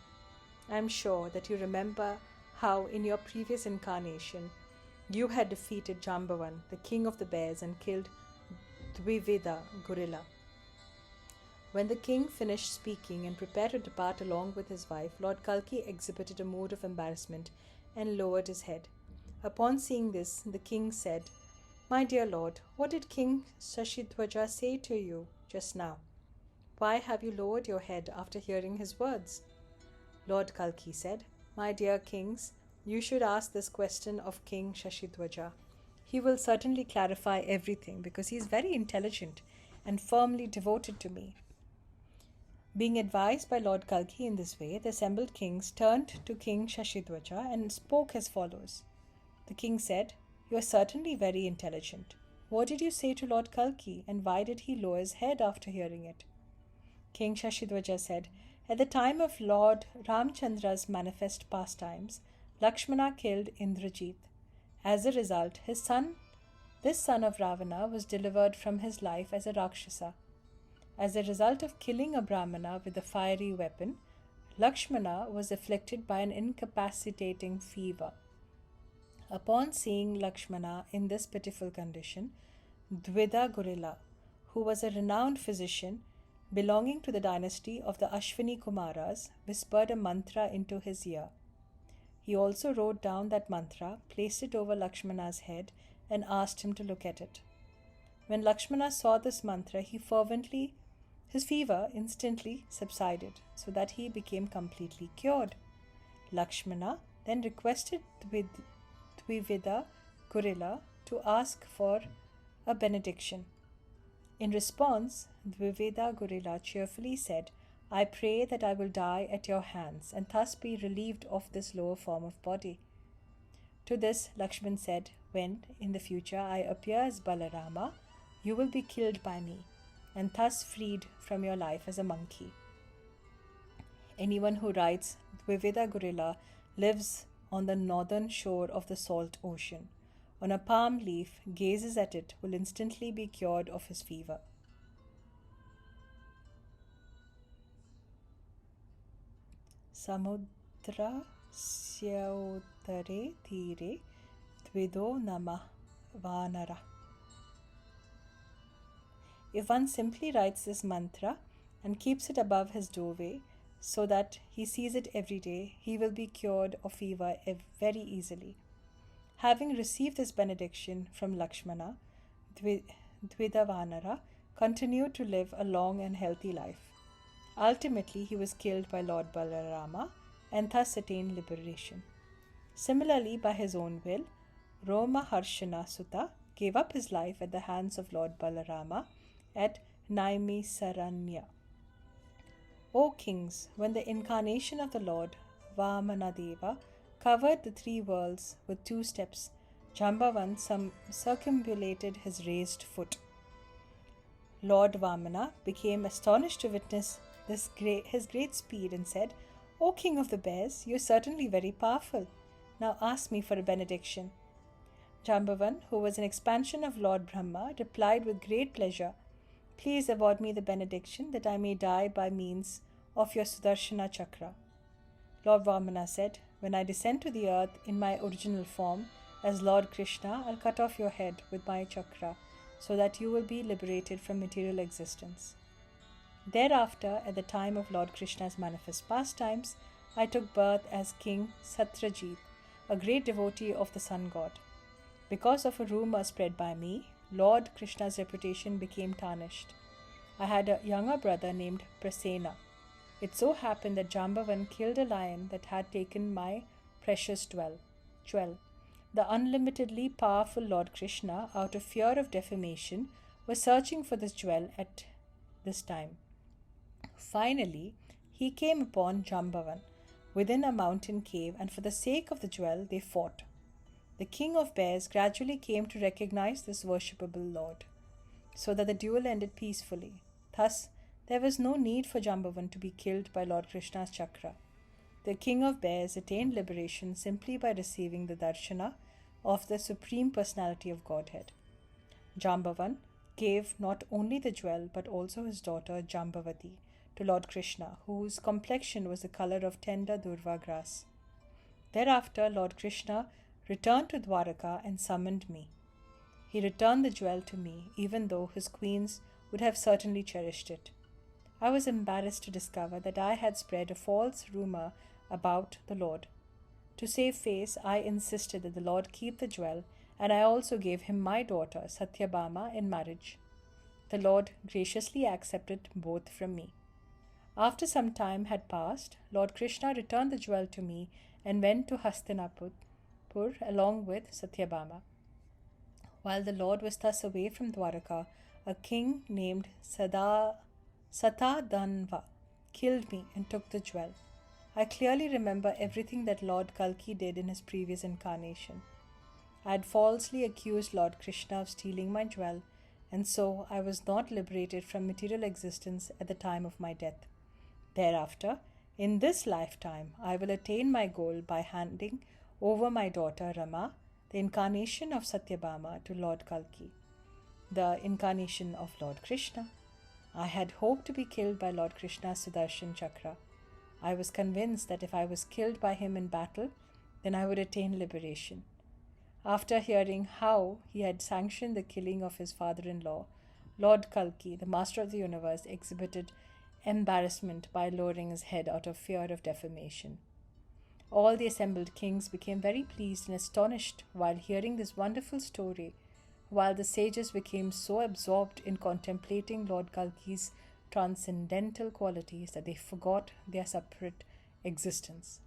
I am sure that you remember how in your previous incarnation you had defeated Jambavan, the king of the bears, and killed Dvivida gorilla. When the king finished speaking and prepared to depart along with his wife, Lord Kalki exhibited a mood of embarrassment and lowered his head. Upon seeing this, the king said, "My dear lord, what did King Shashidhwaja say to you just now? Why have you lowered your head after hearing his words?" Lord Kalki said, "My dear kings, you should ask this question of King Shashidhwaja. He will certainly clarify everything because he is very intelligent and firmly devoted to me." Being advised by Lord Kalki in this way, the assembled kings turned to King Shashidhwaja and spoke as follows. The king said, "You are certainly very intelligent. What did you say to Lord Kalki, and why did he lower his head after hearing it?" King Shashidhwaja said, "At the time of Lord Ramchandra's manifest pastimes, Lakshmana killed Indrajit. As a result, this son of Ravana, was delivered from his life as a Rakshasa. As a result of killing a Brahmana with a fiery weapon, Lakshmana was afflicted by an incapacitating fever. Upon seeing Lakshmana in this pitiful condition, Dvida gorilla, who was a renowned physician belonging to the dynasty of the Ashwini Kumaras, whispered a mantra into his ear. He also wrote down that mantra, placed it over Lakshmana's head, and asked him to look at it. When Lakshmana saw this mantra, his fever instantly subsided, so that he became completely cured. Lakshmana then requested Dvivida gorilla to ask for a benediction. In response, Dvivida gorilla cheerfully said, "I pray that I will die at your hands and thus be relieved of this lower form of body." To this, Lakshman said, "When, in the future, I appear as Balarama, you will be killed by me, and thus freed from your life as a monkey." Anyone who rides Dvivida gorilla lives on the northern shore of the salt ocean. On a palm leaf, gazes at it, will instantly be cured of his fever. Samudra syautare tire dvido namah vanara. If one simply writes this mantra and keeps it above his doorway so that he sees it every day, he will be cured of fever very easily. Having received this benediction from Lakshmana, Dvidavanara continued to live a long and healthy life. Ultimately, he was killed by Lord Balarama and thus attained liberation. Similarly, by his own will, Romaharshana Sutta gave up his life at the hands of Lord Balarama at Naimisaranya. O kings, when the incarnation of the Lord Vamanadeva covered the 3 worlds with 2 steps, Jambavan circumambulated his raised foot. Lord Vamana became astonished to witness his great speed and said, "O king of the bears, you are certainly very powerful. Now ask me for a benediction." Jambavan, who was an expansion of Lord Brahma, replied with great pleasure, "Please award me the benediction that I may die by means of your Sudarshana Chakra." Lord Vamana said, "When I descend to the earth in my original form as Lord Krishna, I'll cut off your head with my chakra so that you will be liberated from material existence." Thereafter, at the time of Lord Krishna's manifest pastimes, I took birth as King Satyajit, a great devotee of the sun god. Because of a rumor spread by me, Lord Krishna's reputation became tarnished. I had a younger brother named Prasena. It so happened that Jambavan killed a lion that had taken my precious jewel. The unlimitedly powerful Lord Krishna, out of fear of defamation, was searching for this jewel at this time. Finally, he came upon Jambavan within a mountain cave, and for the sake of the jewel, they fought. The king of bears gradually came to recognize this worshipable lord, so that the duel ended peacefully. Thus, there was no need for Jambavan to be killed by Lord Krishna's chakra. The king of bears attained liberation simply by receiving the darshana of the Supreme Personality of Godhead. Jambavan gave not only the jewel but also his daughter Jambavati to Lord Krishna, whose complexion was the color of tender durva grass. Thereafter, Lord Krishna returned to Dwaraka and summoned me. He returned the jewel to me, even though his queens would have certainly cherished it. I was embarrassed to discover that I had spread a false rumor about the Lord. To save face, I insisted that the Lord keep the jewel, and I also gave him my daughter, Satyabhama, in marriage. The Lord graciously accepted both from me. After some time had passed, Lord Krishna returned the jewel to me and went to Hastinapur along with Satyabhama. While the Lord was thus away from Dwaraka, a king named Satadanva killed me and took the jewel. I clearly remember everything that Lord Kalki did in his previous incarnation. I had falsely accused Lord Krishna of stealing my jewel, and so I was not liberated from material existence at the time of my death. Thereafter, in this lifetime, I will attain my goal by handing over my daughter Rama, the incarnation of Satyabhama, to Lord Kalki, the incarnation of Lord Krishna. I had hoped to be killed by Lord Krishna's Sudarshan Chakra. I was convinced that if I was killed by him in battle, then I would attain liberation. After hearing how he had sanctioned the killing of his father-in-law, Lord Kalki, the master of the universe, exhibited embarrassment by lowering his head out of fear of defamation. All the assembled kings became very pleased and astonished while hearing this wonderful story, while the sages became so absorbed in contemplating Lord Kalki's transcendental qualities that they forgot their separate existence.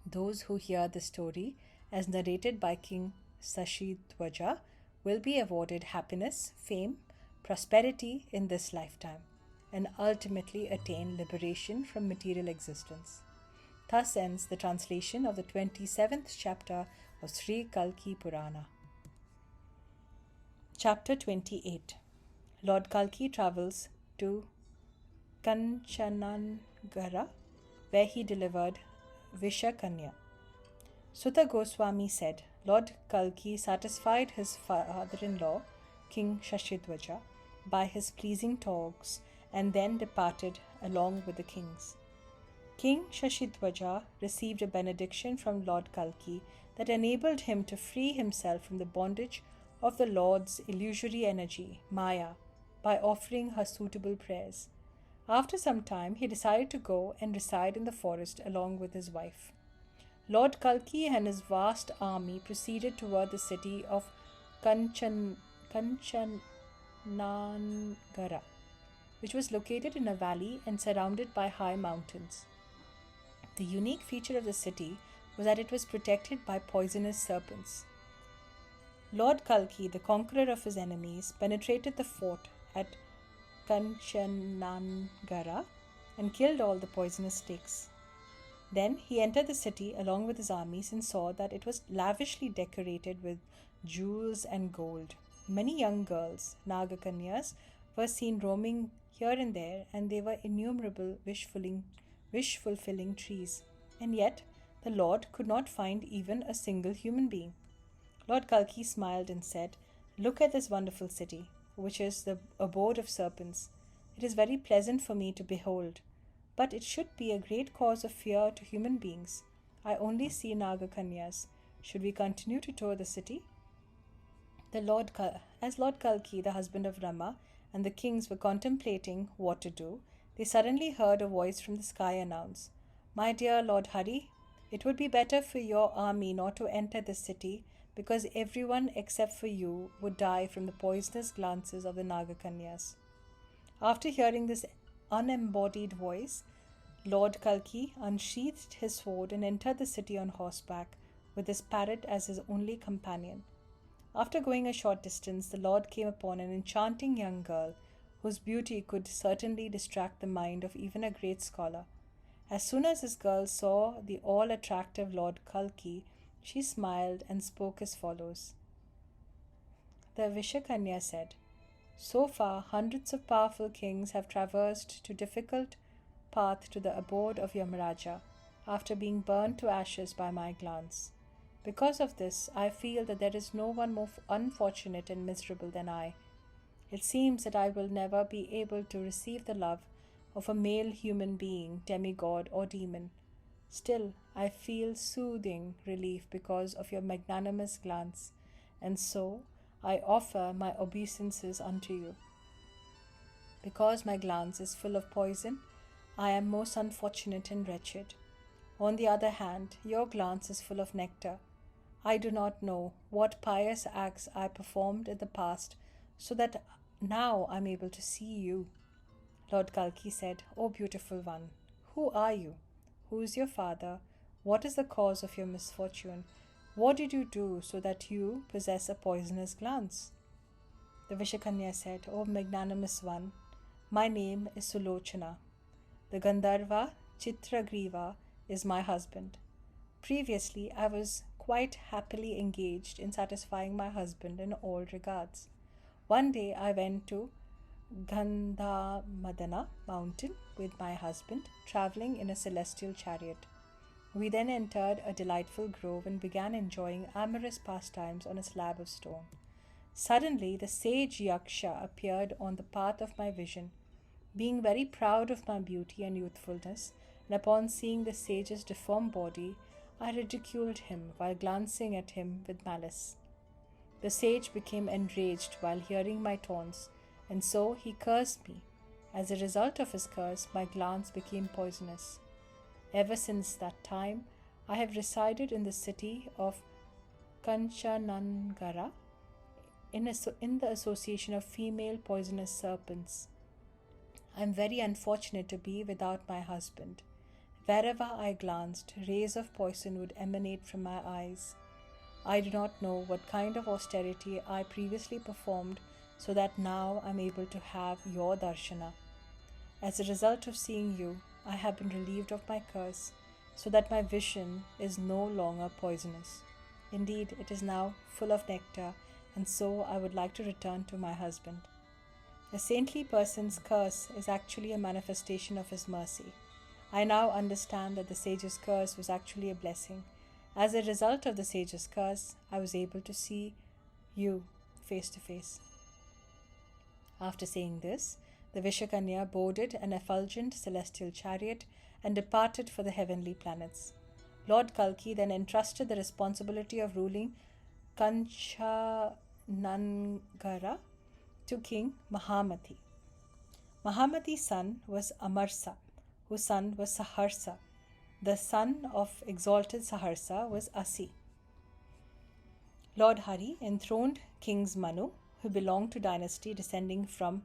Those who hear the story, as narrated by King Sashidwaja, will be awarded happiness, fame, prosperity in this lifetime, and ultimately attain liberation from material existence. Thus ends the translation of the 27th chapter of Sri Kalki Purana. Chapter 28. Lord Kalki travels to Kanchanangara, where he delivered Vishakanya. Suta Goswami said, Lord Kalki satisfied his father-in-law, King Shashidwaja, by his pleasing talks and then departed along with the kings. King Shashidwaja received a benediction from Lord Kalki that enabled him to free himself from the bondage of the Lord's illusory energy, Maya, by offering her suitable prayers. After some time, he decided to go and reside in the forest along with his wife. Lord Kalki and his vast army proceeded toward the city of Kanchanangara, which was located in a valley and surrounded by high mountains. The unique feature of the city was that it was protected by poisonous serpents. Lord Kalki, the conqueror of his enemies, penetrated the fort at Kanchanangara and killed all the poisonous snakes. Then he entered the city along with his armies and saw that it was lavishly decorated with jewels and gold. Many young girls, Nagakanyas, were seen roaming here and there, and they were innumerable wish-fulfilling trees. And yet the Lord could not find even a single human being. Lord Kalki smiled and said, Look at this wonderful city, which is the abode of serpents. It is very pleasant for me to behold, but it should be a great cause of fear to human beings. I only see Nagakanyas. Should we continue to tour the city? As Lord Kalki, the husband of Rama, and the kings were contemplating what to do, they suddenly heard a voice from the sky announce, My dear Lord Hari, it would be better for your army not to enter the city, because everyone except for you would die from the poisonous glances of the Nagakanyas. After hearing this unembodied voice, Lord Kalki unsheathed his sword and entered the city on horseback, with his parrot as his only companion. After going a short distance, the Lord came upon an enchanting young girl, whose beauty could certainly distract the mind of even a great scholar. As soon as this girl saw the all-attractive Lord Kalki, she smiled and spoke as follows. The Vishakanya said, So far, hundreds of powerful kings have traversed to difficult path to the abode of Yamaraja, after being burned to ashes by my glance. Because of this, I feel that there is no one more unfortunate and miserable than I. It seems that I will never be able to receive the love of a male human being, demigod, or demon. Still, I feel soothing relief because of your magnanimous glance, and so I offer my obeisances unto you. Because my glance is full of poison, I am most unfortunate and wretched. On the other hand, your glance is full of nectar. I do not know what pious acts I performed in the past, so that now I am able to see you. Lord Kalki said, O beautiful one, who are you? Who is your father? What is the cause of your misfortune? What did you do so that you possess a poisonous glance? The Vishakanya said, O magnanimous one, my name is Sulochana. The Gandharva Chitragriva is my husband. Previously, I was quite happily engaged in satisfying my husband in all regards. One day I went to Gandhamadana mountain with my husband, travelling in a celestial chariot. We then entered a delightful grove and began enjoying amorous pastimes on a slab of stone. Suddenly, the sage Yaksha appeared on the path of my vision. Being very proud of my beauty and youthfulness, and upon seeing the sage's deformed body, I ridiculed him while glancing at him with malice. The sage became enraged while hearing my taunts, and so he cursed me. As a result of his curse, my glance became poisonous. Ever since that time, I have resided in the city of Kanchanangara in the association of female poisonous serpents. I am very unfortunate to be without my husband. Wherever I glanced, rays of poison would emanate from my eyes. I do not know what kind of austerity I previously performed so that now I am able to have your darshana. As a result of seeing you, I have been relieved of my curse, so that my vision is no longer poisonous. Indeed, it is now full of nectar, and so I would like to return to my husband. A saintly person's curse is actually a manifestation of his mercy. I now understand that the sage's curse was actually a blessing. As a result of the sage's curse, I was able to see you face to face. After saying this, the Vishakanya boarded an effulgent celestial chariot and departed for the heavenly planets. Lord Kalki then entrusted the responsibility of ruling Kanchanangara to King Mahamati. Mahamati's son was Amarsa, whose son was Saharsa. The son of exalted Saharsa was Asi. Lord Hari enthroned Kings Manu, who belonged to dynasty descending from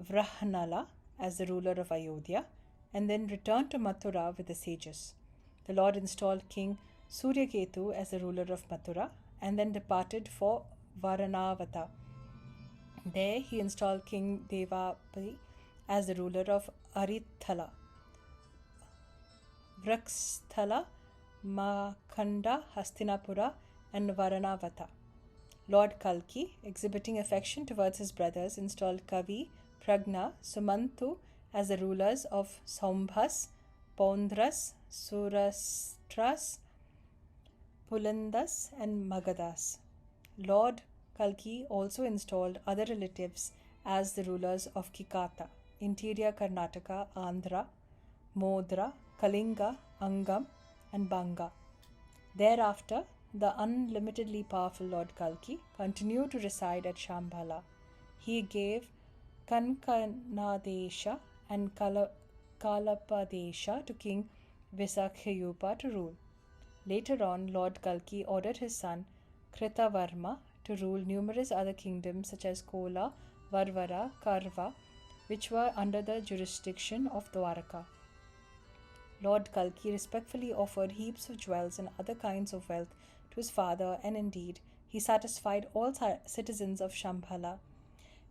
Vrahnala as the ruler of Ayodhya, and then returned to Mathura with the sages. The Lord installed King Suryaketu as the ruler of Mathura and then departed for Varanavata. There he installed King Devapati as the ruler of Arithala, Vraksthala, Makhanda, Hastinapura, and Varanavata. Lord Kalki, exhibiting affection towards his brothers, installed Kavi, Pragna, Sumantu as the rulers of Saumbhas, Pondras, Surastras, Pulandas, and Magadas. Lord Kalki also installed other relatives as the rulers of Kikata, interior Karnataka, Andhra, Modra, Kalinga, Angam, and Banga. Thereafter, the unlimitedly powerful Lord Kalki continued to reside at Shambhala. He gave Kankanadesha and Kalapadesha to King Visakhyupa to rule. Later on, Lord Kalki ordered his son Kritavarma to rule numerous other kingdoms such as Kola, Varvara, Karva, which were under the jurisdiction of Dwaraka. Lord Kalki respectfully offered heaps of jewels and other kinds of wealth to his father, and indeed, he satisfied all citizens of Shambhala.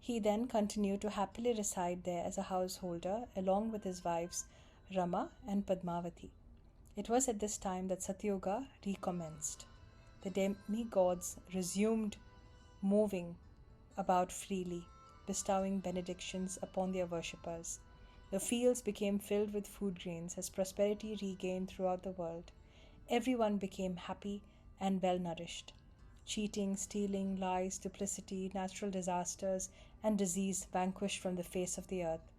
He then continued to happily reside there as a householder along with his wives Rama and Padmavati. It was at this time that Satya-yuga recommenced. The demigods resumed moving about freely, bestowing benedictions upon their worshippers. The fields became filled with food grains as prosperity regained throughout the world. Everyone became happy and well-nourished. Cheating, stealing, lies, duplicity, natural disasters, and disease vanquished from the face of the earth.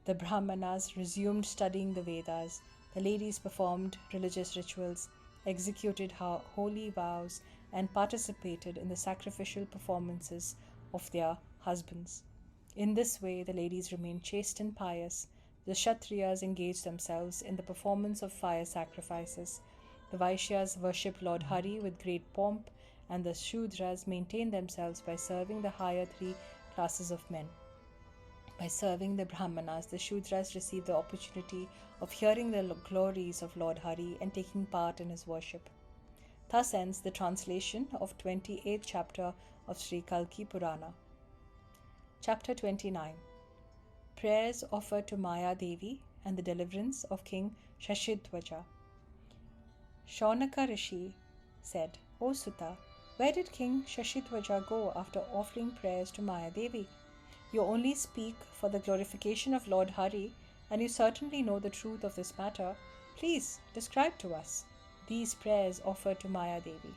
The Brahmanas resumed studying the Vedas. The ladies performed religious rituals, executed holy vows, and participated in the sacrificial performances of their husbands. In this way, the ladies remained chaste and pious. The Kshatriyas engaged themselves in the performance of fire sacrifices. The Vaishyas worshipped Lord Hari with great pomp, and the Shudras maintained themselves by serving the higher three classes of men. By serving the Brahmanas, the Shudras received the opportunity of hearing the glories of Lord Hari and taking part in his worship. Thus ends the translation of 28th chapter of Sri Kalki Purana. Chapter 29. Prayers offered to Maya Devi and the deliverance of King Shashidhwaja. Shaunaka Rishi said, O Suta, where did King Shashidhwaja go after offering prayers to Maya Devi? You only speak for the glorification of Lord Hari, and you certainly know the truth of this matter. Please describe to us these prayers offered to Maya Devi.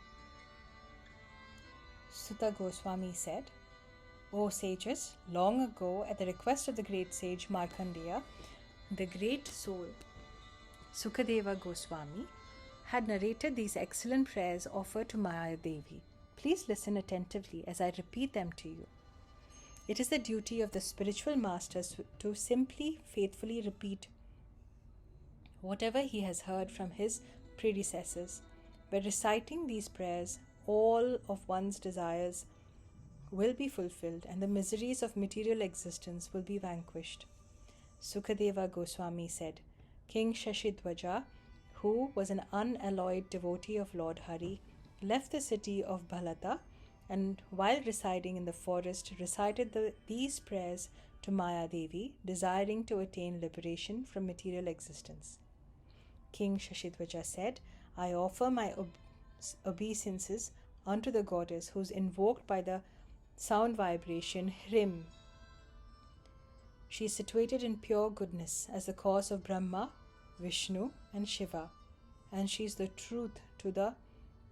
Suta Goswami said, O sages, long ago, at the request of the great sage Markandeya, the great soul Sukadeva Goswami had narrated these excellent prayers offered to Maya Devi. Please listen attentively as I repeat them to you. It is the duty of the spiritual masters to simply, faithfully repeat whatever he has heard from his predecessors. By reciting these prayers, all of one's desires will be fulfilled and the miseries of material existence will be vanquished. Sukadeva Goswami said, King Shashidhwaja, who was an unalloyed devotee of Lord Hari, left the city of Bhalata and while residing in the forest recited these prayers to Maya Devi, desiring to attain liberation from material existence. King Shashidhwaja said, I offer my obeisances unto the goddess who is invoked by the sound vibration Hrim. She is situated in pure goodness as the cause of Brahma, Vishnu and Shiva, and she is the truth to the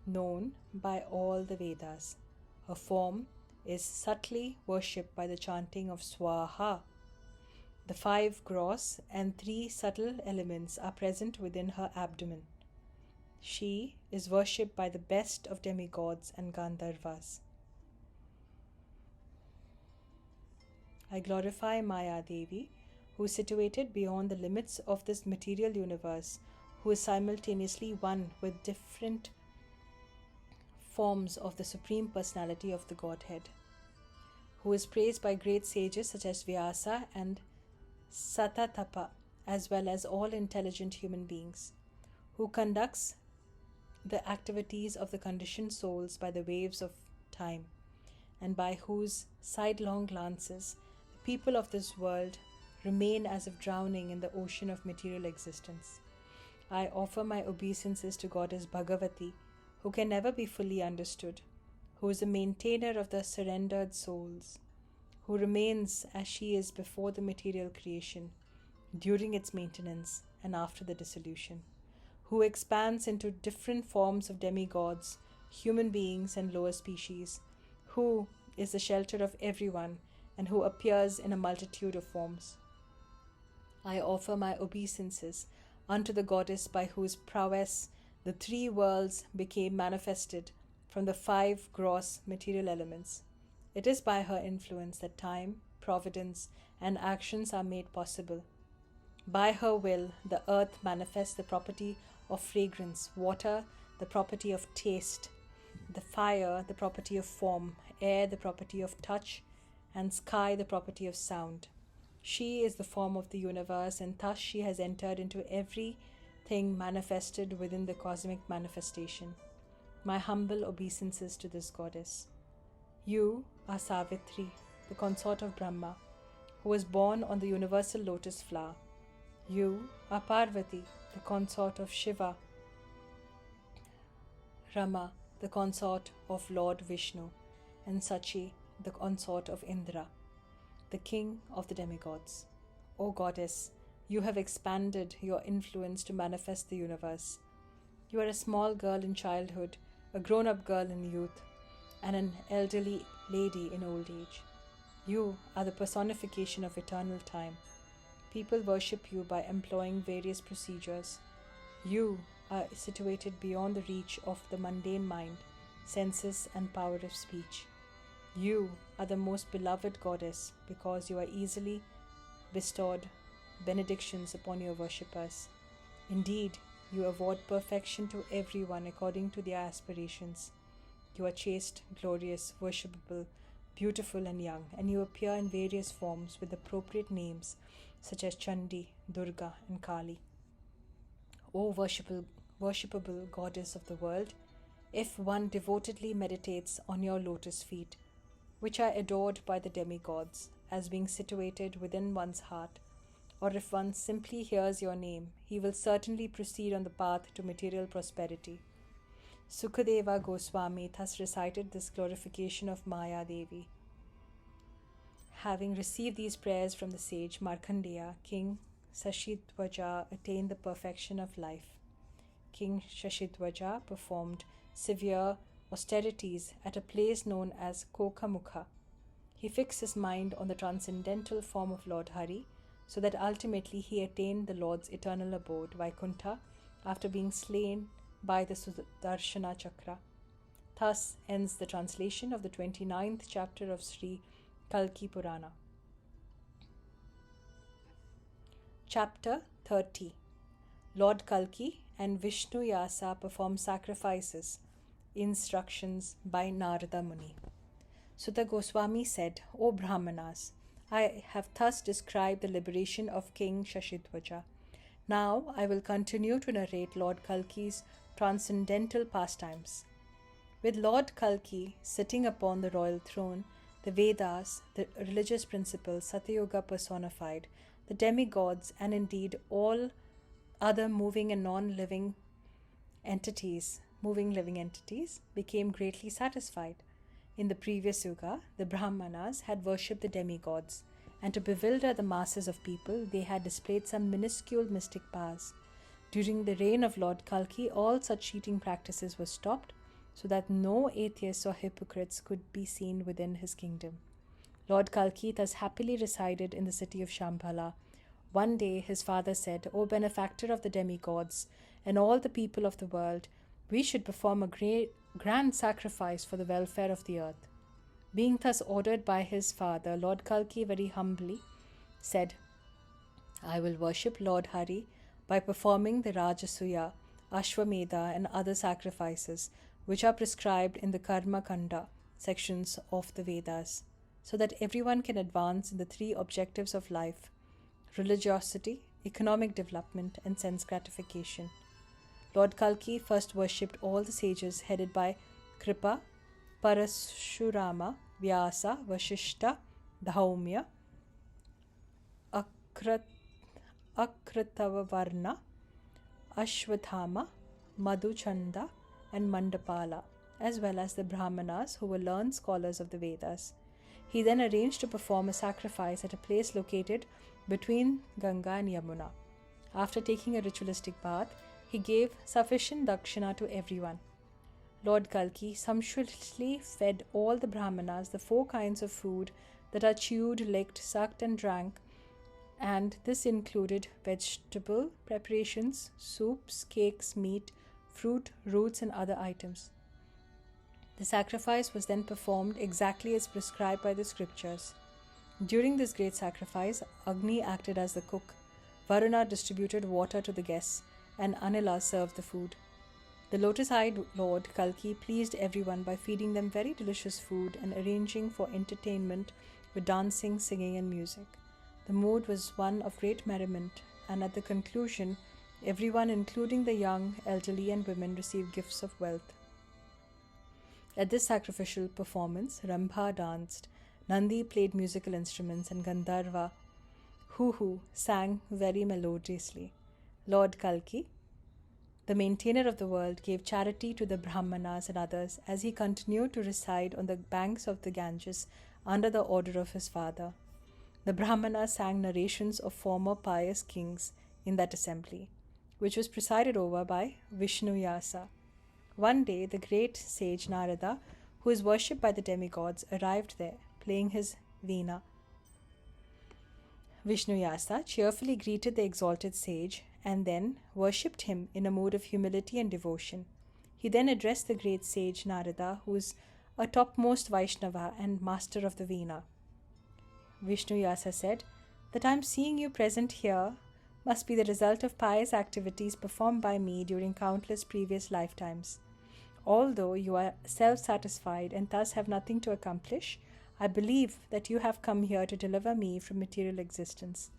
known by all the Vedas. Her form is subtly worshipped by the chanting of Swaha. The 5 gross and 3 subtle elements are present within her abdomen. She is worshipped by the best of demigods and Gandharvas. I glorify Maya Devi, who is situated beyond the limits of this material universe, who is simultaneously one with different forms of the Supreme Personality of the Godhead, who is praised by great sages such as Vyasa and Satatapa, as well as all intelligent human beings, who conducts the activities of the conditioned souls by the waves of time, and by whose sidelong glances the people of this world remain as if drowning in the ocean of material existence. I offer my obeisances to Goddess Bhagavati, who can never be fully understood, who is the maintainer of the surrendered souls, who remains as she is before the material creation, during its maintenance and after the dissolution, who expands into different forms of demigods, human beings and lower species, who is the shelter of everyone and who appears in a multitude of forms. I offer my obeisances unto the goddess by whose prowess the 3 worlds became manifested from the 5 gross material elements. It is by her influence that time, providence, and actions are made possible. By her will, the earth manifests the property of fragrance, water, the property of taste, the fire, the property of form, air, the property of touch, and sky, the property of sound. She is the form of the universe, and thus she has entered into everything manifested within the cosmic manifestation. My humble obeisances to this goddess. You are Savitri, the consort of Brahma, who was born on the universal lotus flower. You are Parvati, the consort of Shiva, Rama, the consort of Lord Vishnu, and Sachi, the consort of Indra, the king of the demigods. O goddess, you have expanded your influence to manifest the universe. You are a small girl in childhood, a grown-up girl in youth, and an elderly lady in old age. You are the personification of eternal time. people worship you by employing various procedures. You are situated beyond the reach of the mundane mind, senses, and power of speech. You are the most beloved goddess because you are easily bestowed benedictions upon your worshippers. Indeed, you award perfection to everyone according to their aspirations. You are chaste, glorious, worshipable, beautiful, and young, and you appear in various forms with appropriate names such as Chandi, Durga, and Kali. O worshipable goddess of the world, if one devotedly meditates on your lotus feet, which are adored by the demigods as being situated within one's heart, or if one simply hears your name, he will certainly proceed on the path to material prosperity. Sukadeva Goswami thus recited this glorification of Maya Devi. Having received these prayers from the sage Markandeya, King Sashidhwaja attained the perfection of life. King Shashidhwaja performed severe austerities at a place known as Kokamukha. He fixed his mind on the transcendental form of Lord Hari, so that ultimately he attained the Lord's eternal abode, Vaikuntha, after being slain by the Sudarshana Chakra. Thus ends the translation of the 29th chapter of Sri Kalki Purana. Chapter 30. Lord Kalki and Vishnu Yasa perform sacrifices. Instructions by Narada Muni. Suta Goswami said, O Brahmanas, I have thus described the liberation of King Shashidhwaja. Now I will continue to narrate Lord Kalki's transcendental pastimes. With Lord Kalki sitting upon the royal throne, the Vedas, the religious principles, Satya-yuga personified, the demigods, and indeed all other moving and non-living entities, living entities, became greatly satisfied. In the previous yuga, the Brahmanas had worshipped the demigods, and to bewilder the masses of people, they had displayed some minuscule mystic powers. During the reign of Lord Kalki, all such cheating practices were stopped, so that no atheists or hypocrites could be seen within his kingdom. Lord Kalki thus happily resided in the city of Shambhala. One day his father said, O benefactor of the demigods and all the people of the world, we should perform a grand sacrifice for the welfare of the earth. Being thus ordered by his father, Lord Kalki very humbly said, I will worship Lord Hari by performing the Rajasuya, Ashwamedha, and other sacrifices which are prescribed in the Karma Kanda sections of the Vedas, so that everyone can advance in the three objectives of life: religiosity, economic development, and sense gratification. Lord Kalki first worshipped all the sages headed by Kripa, Parashurama, Vyasa, Vashishta, Dhaumya, Akritavavarna, Ashwathama, Madhuchanda, and Mandapala, as well as the Brahmanas who were learned scholars of the Vedas. He then arranged to perform a sacrifice at a place located between Ganga and Yamuna. After taking a ritualistic bath, he gave sufficient dakshina to everyone. Lord Kalki sumptuously fed all the Brahmanas the 4 kinds of food that are chewed, licked, sucked, and drank, and this included vegetable preparations, soups, cakes, meat, fruit, roots, and other items. The sacrifice was then performed exactly as prescribed by the scriptures. During this great sacrifice, Agni acted as the cook, Varuna distributed water to the guests, and Anila served the food. The lotus-eyed Lord Kalki pleased everyone by feeding them very delicious food and arranging for entertainment with dancing, singing, and music. The mood was one of great merriment, and at the conclusion, everyone, including the young, elderly, and women, received gifts of wealth. At this sacrificial performance, Rambha danced, Nandi played musical instruments, and Gandharva, Hu sang very melodiously. Lord Kalki, the maintainer of the world, gave charity to the Brahmanas and others as he continued to reside on the banks of the Ganges under the order of his father. The Brahmanas sang narrations of former pious kings in that assembly, which was presided over by Vishnu Yasa. One day, the great sage Narada, who is worshipped by the demigods, arrived there, playing his veena. Vishnuyasa cheerfully greeted the exalted sage and then worshipped him in a mood of humility and devotion. He then addressed the great sage Narada, who is a topmost Vaishnava and master of the Veena. Vishnuyasa said, "That I am seeing you present here must be the result of pious activities performed by me during countless previous lifetimes. Although you are self-satisfied and thus have nothing to accomplish, I believe that you have come here to deliver me from material existence.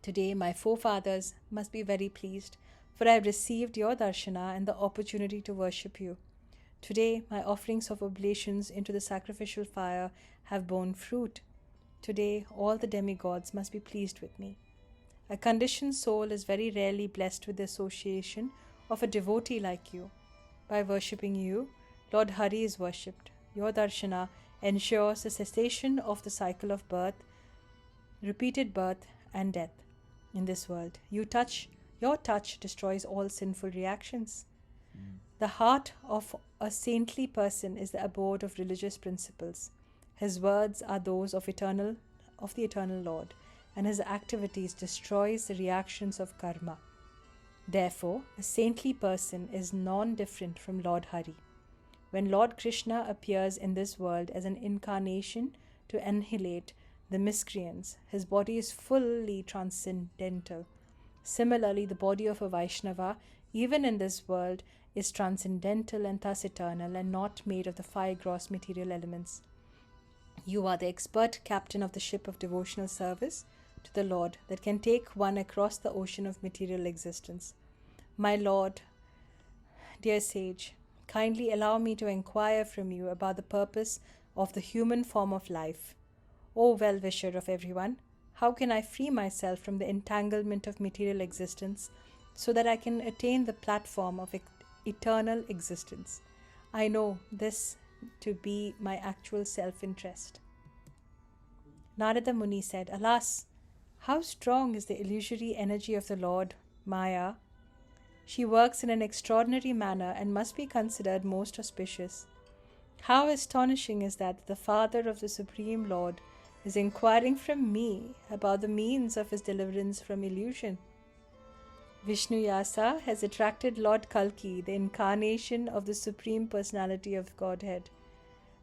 Today my forefathers must be very pleased, for I have received your darshana and the opportunity to worship you. Today my offerings of oblations into the sacrificial fire have borne fruit. Today all the demigods must be pleased with me. A conditioned soul is very rarely blessed with the association of a devotee like you. By worshipping you, Lord Hari is worshipped. Your darshana ensures the cessation of the cycle of birth, repeated birth and death in this world. Your touch destroys all sinful reactions. The heart of a saintly person is the abode of religious principles. His words are those of the eternal Lord, and his activities destroys the reactions of karma. Therefore, a saintly person is non-different from Lord Hari. When Lord Krishna appears in this world as an incarnation to annihilate the miscreants, his body is fully transcendental. Similarly, the body of a Vaishnava, even in this world, is transcendental and thus eternal and not made of the five gross material elements. You are the expert captain of the ship of devotional service to the Lord that can take one across the ocean of material existence. My Lord, dear sage, kindly allow me to inquire from you about the purpose of the human form of life. O well-wisher of everyone, how can I free myself from the entanglement of material existence so that I can attain the platform of eternal existence? I know this to be my actual self-interest." Narada Muni said, "Alas, how strong is the illusory energy of the Lord, Maya. She works in an extraordinary manner and must be considered most auspicious. How astonishing is that the Father of the Supreme Lord is inquiring from me about the means of his deliverance from illusion. Vishnuyasa has attracted Lord Kalki, the incarnation of the Supreme Personality of Godhead,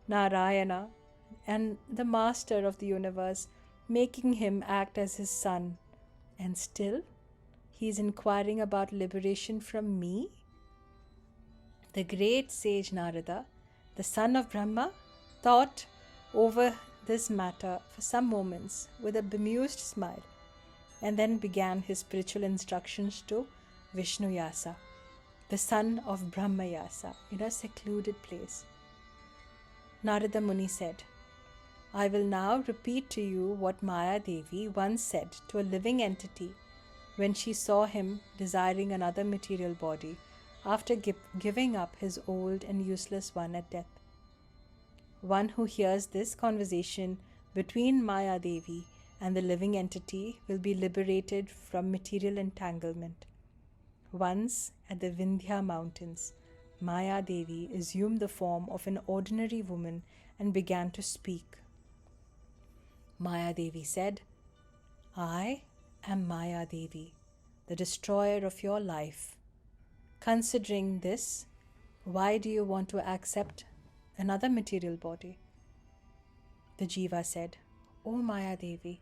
Narayana, and the Master of the universe, making him act as his son. And still, he is inquiring about liberation from me?" The great sage Narada, the son of Brahma, thought over this matter for some moments with a bemused smile, and then began his spiritual instructions to Vishnuyasa, the son of Brahmayasa, in a secluded place. Narada Muni said, "I will now repeat to you what Maya Devi once said to a living entity when she saw him desiring another material body after giving up his old and useless one at death. One who hears this conversation between Maya Devi and the living entity will be liberated from material entanglement. Once at the Vindhya mountains, Maya Devi assumed the form of an ordinary woman and began to speak. Maya Devi said, 'I am Maya Devi, the destroyer of your life. Considering this, why do you want to accept another material body?' The Jiva said, 'O Maya Devi,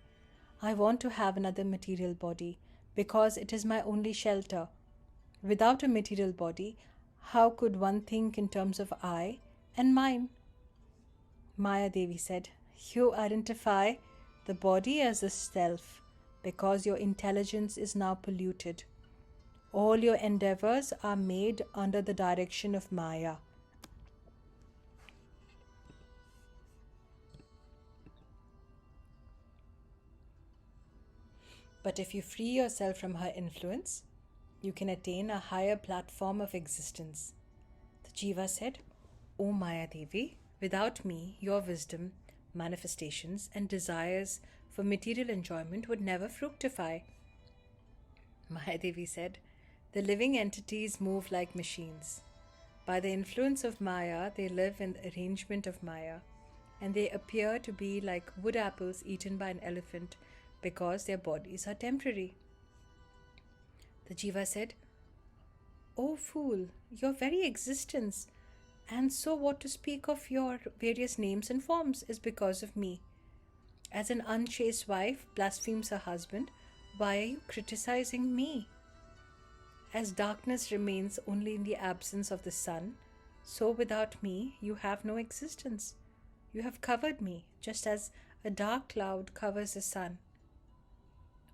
I want to have another material body because it is my only shelter. Without a material body, how could one think in terms of I and mine?' Maya Devi said, 'You identify the body as the self because your intelligence is now polluted. All your endeavors are made under the direction of Maya. But if you free yourself from her influence, you can attain a higher platform of existence.' The Jiva said, 'O Maya Devi, without me, your wisdom, manifestations, and desires for material enjoyment would never fructify.' Maya Devi said, 'The living entities move like machines. By the influence of Maya, they live in the arrangement of Maya, and they appear to be like wood apples eaten by an elephant because their bodies are temporary. The Jiva said, "O fool, your very existence, and so what to speak of your various names and forms, is because of me. As an unchaste wife blasphemes her husband, why are you criticizing me? As darkness remains only in the absence of the sun, so without me you have no existence. You have covered me, just as a dark cloud covers the sun.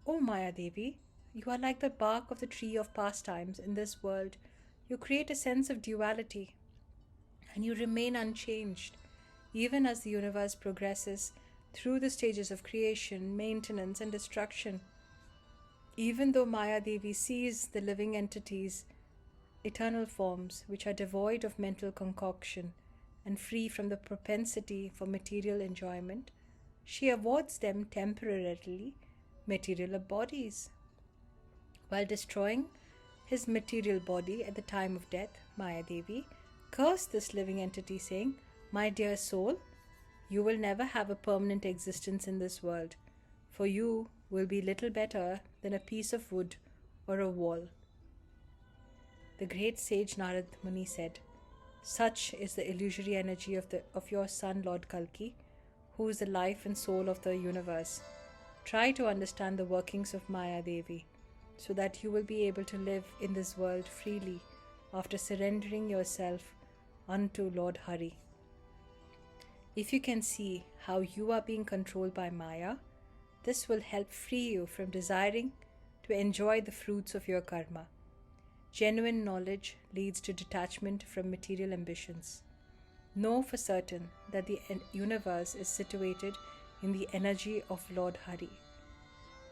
O Maya Devi, you are like the bark of the tree of pastimes in this world. You create a sense of duality, and you remain unchanged, even as the universe progresses through the stages of creation, maintenance, and destruction. Even though Maya Devi sees the living entities, eternal forms which are devoid of mental concoction and free from the propensity for material enjoyment, she awards them temporarily material bodies. While destroying his material body at the time of death, Maya Devi cursed this living entity, saying, 'My dear soul, you will never have a permanent existence in this world, for you will be little better than a piece of wood or a wall.' The great sage Narad Muni said, 'Such is the illusory energy of your son Lord Kalki, who is the life and soul of the universe. Try to understand the workings of Maya Devi, so that you will be able to live in this world freely after surrendering yourself unto Lord Hari. If you can see how you are being controlled by Maya, this will help free you from desiring to enjoy the fruits of your karma. Genuine knowledge leads to detachment from material ambitions. Know for certain that the universe is situated in the energy of Lord Hari,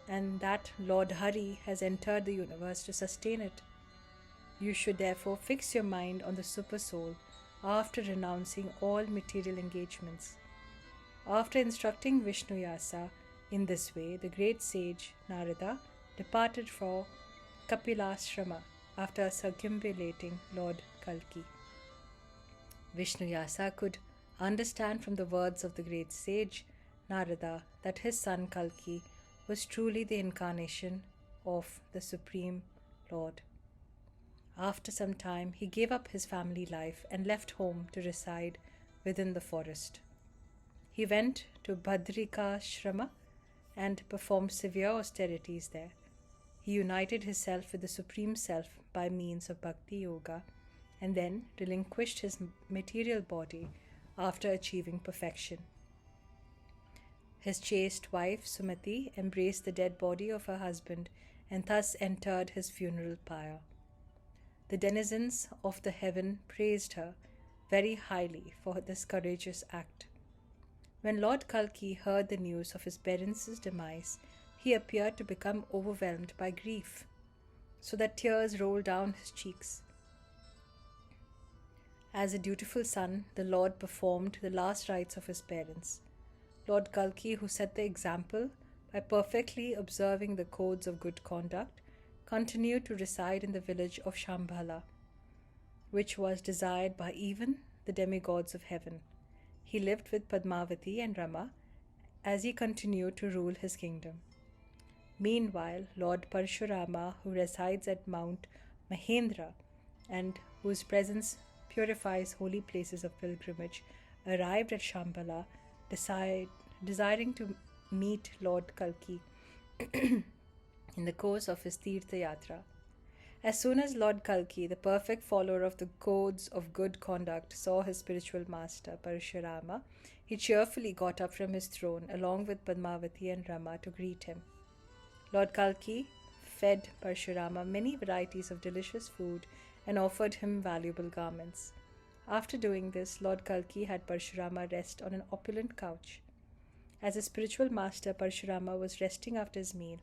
and that Lord Hari has entered the universe to sustain it. You should therefore fix your mind on the super soul after renouncing all material engagements.' After instructing Vishnu Yasa in this way, the great sage Narada departed for Kapilashrama after circumambulating Lord Kalki. Vishnu Yasa could understand from the words of the great sage Narada that his son Kalki was truly the incarnation of the Supreme Lord. After some time, he gave up his family life and left home to reside within the forest. He went to Badrikashrama and performed severe austerities there. He united himself with the Supreme Self by means of Bhakti Yoga, and then relinquished his material body after achieving perfection. His chaste wife Sumati embraced the dead body of her husband and thus entered his funeral pyre. The denizens of the heaven praised her very highly for this courageous act. When Lord Kalki heard the news of his parents' demise, he appeared to become overwhelmed by grief, so that tears rolled down his cheeks. As a dutiful son, the Lord performed the last rites of his parents. Lord Kalki, who set the example by perfectly observing the codes of good conduct, continued to reside in the village of Shambhala, which was desired by even the demigods of heaven. He lived with Padmavati and Rama as he continued to rule his kingdom. Meanwhile, Lord Parshurama, who resides at Mount Mahendra and whose presence purifies holy places of pilgrimage, arrived at Shambhala, desiring to meet Lord Kalki in the course of his Tirtha Yatra. As soon as Lord Kalki, the perfect follower of the codes of good conduct, saw his spiritual master, Parshurama, he cheerfully got up from his throne along with Padmavati and Rama to greet him. Lord Kalki fed Parshurama many varieties of delicious food and offered him valuable garments. After doing this, Lord Kalki had Parshurama rest on an opulent couch. As a spiritual master, Parshurama was resting after his meal.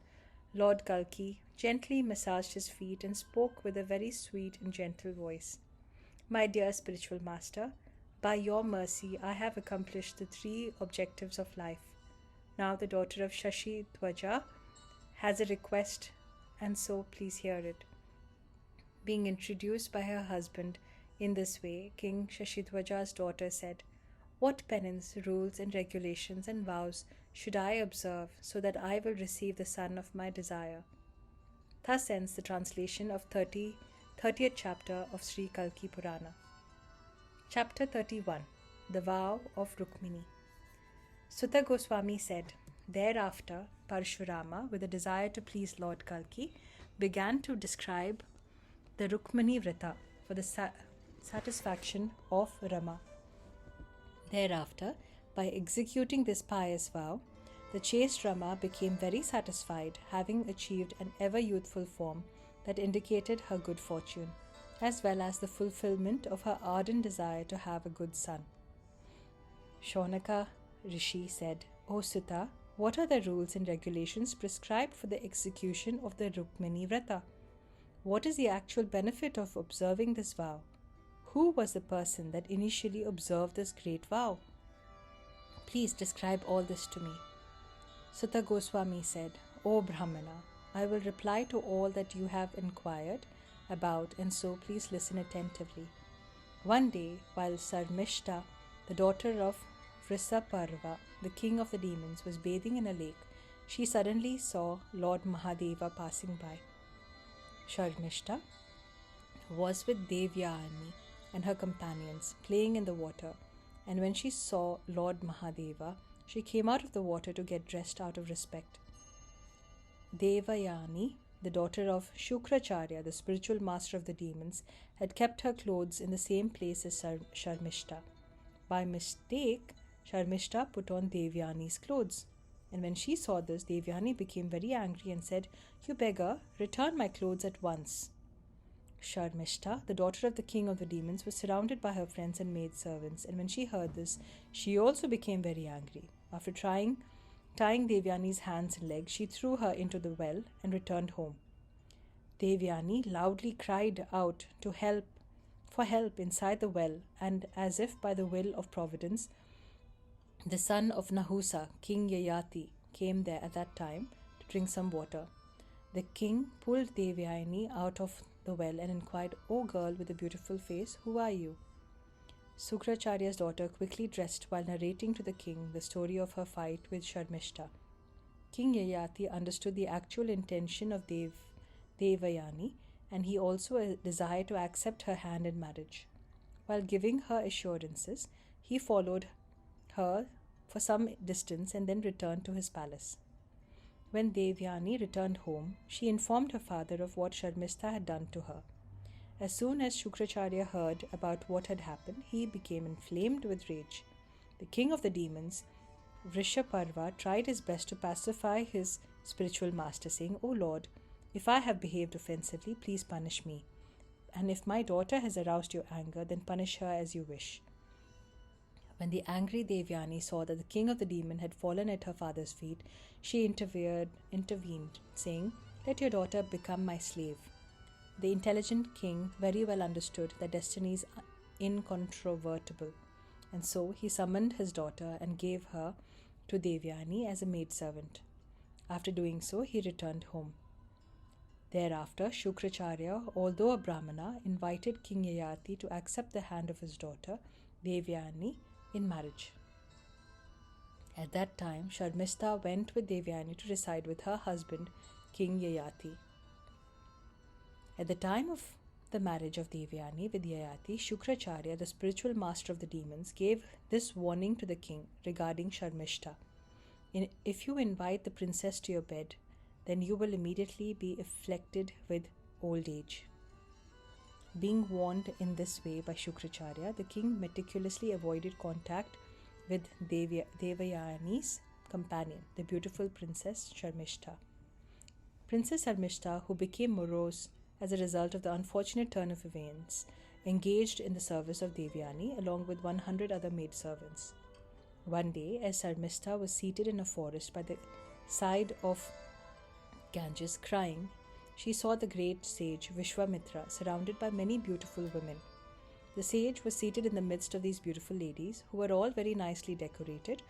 Lord Kalki gently massaged his feet and spoke with a very sweet and gentle voice. "My dear spiritual master, by your mercy I have accomplished the 3 objectives of life. Now the daughter of Shashi Dwaja has a request, and so please hear it." Being introduced by her husband in this way, King Shashidwaja's daughter said, What penance, rules, and regulations and vows should I observe so that I will receive the son of my desire? Thus ends the translation of 30th chapter of Sri Kalki Purana. Chapter 31. The Vow of Rukmini. Suta Goswami said, Thereafter, Parshurama, with a desire to please Lord Kalki, began to describe the Rukmini Vrata for the satisfaction of Rama. Thereafter, by executing this pious vow, the chaste Rama became very satisfied, having achieved an ever-youthful form that indicated her good fortune, as well as the fulfillment of her ardent desire to have a good son. Shaunaka Rishi said, O Sutta, what are the rules and regulations prescribed for the execution of the Rukmini Vrata? What is the actual benefit of observing this vow? Who was the person that initially observed this great vow? Please describe all this to me. Suta Goswami said, O Brahmana, I will reply to all that you have inquired about, and so please listen attentively. One day, while Sarmishta, the daughter of Vrisaparva, the king of the demons, was bathing in a lake, she suddenly saw Lord Mahadeva passing by. Sharmishta was with Devyani and her companions playing in the water, and when she saw Lord Mahadeva, she came out of the water to get dressed out of respect. Devayani, the daughter of Shukracharya, the spiritual master of the demons, had kept her clothes in the same place as Sharmishta. By mistake, Sharmishta put on Devyani's clothes. And when she saw this, Devyani became very angry and said, You beggar, return my clothes at once. Sharmishta, the daughter of the king of the demons, was surrounded by her friends and maidservants, and when she heard this, she also became very angry. After tying Devyani's hands and legs, she threw her into the well and returned home. Devyani loudly cried out for help inside the well, and as if by the will of Providence, the son of Nahusa, King Yayati, came there at that time to drink some water. The king pulled Devyani out of the well and inquired, O girl with a beautiful face, who are you? Sukracharya's daughter quickly dressed while narrating to the king the story of her fight with Sharmishta. King Yayati understood the actual intention of Devayani, and he also desired to accept her hand in marriage. While giving her assurances, he followed her for some distance and then returned to his palace. When Devyani returned home, she informed her father of what Sharmishta had done to her. As soon as Shukracharya heard about what had happened, he became inflamed with rage. The king of the demons, Vrishaparva, tried his best to pacify his spiritual master, saying, O Lord, if I have behaved offensively, please punish me. And if my daughter has aroused your anger, then punish her as you wish. When the angry Devyani saw that the king of the demon had fallen at her father's feet, she intervened, saying, Let your daughter become my slave. The intelligent king very well understood that destiny is incontrovertible, and so he summoned his daughter and gave her to Devyani as a maidservant. After doing so, he returned home. Thereafter, Shukracharya, although a Brahmana, invited King Yayati to accept the hand of his daughter, Devyani, in marriage. At that time, Sharmishta went with Devyani to reside with her husband, King Yayati. At the time of the marriage of Devyani with Yayati, Shukracharya, the spiritual master of the demons, gave this warning to the king regarding Sharmishta. If you invite the princess to your bed, then you will immediately be afflicted with old age. Being warned in this way by Shukracharya, the king meticulously avoided contact with Devayani's companion, the beautiful princess Sharmishta. Princess Sharmishta, who became morose as a result of the unfortunate turn of events, engaged in the service of Devyani along with 100 other maidservants. One day, as Sharmishta was seated in a forest by the side of Ganges crying, she saw the great sage Vishwamitra surrounded by many beautiful women. The sage was seated in the midst of these beautiful ladies, who were all very nicely decorated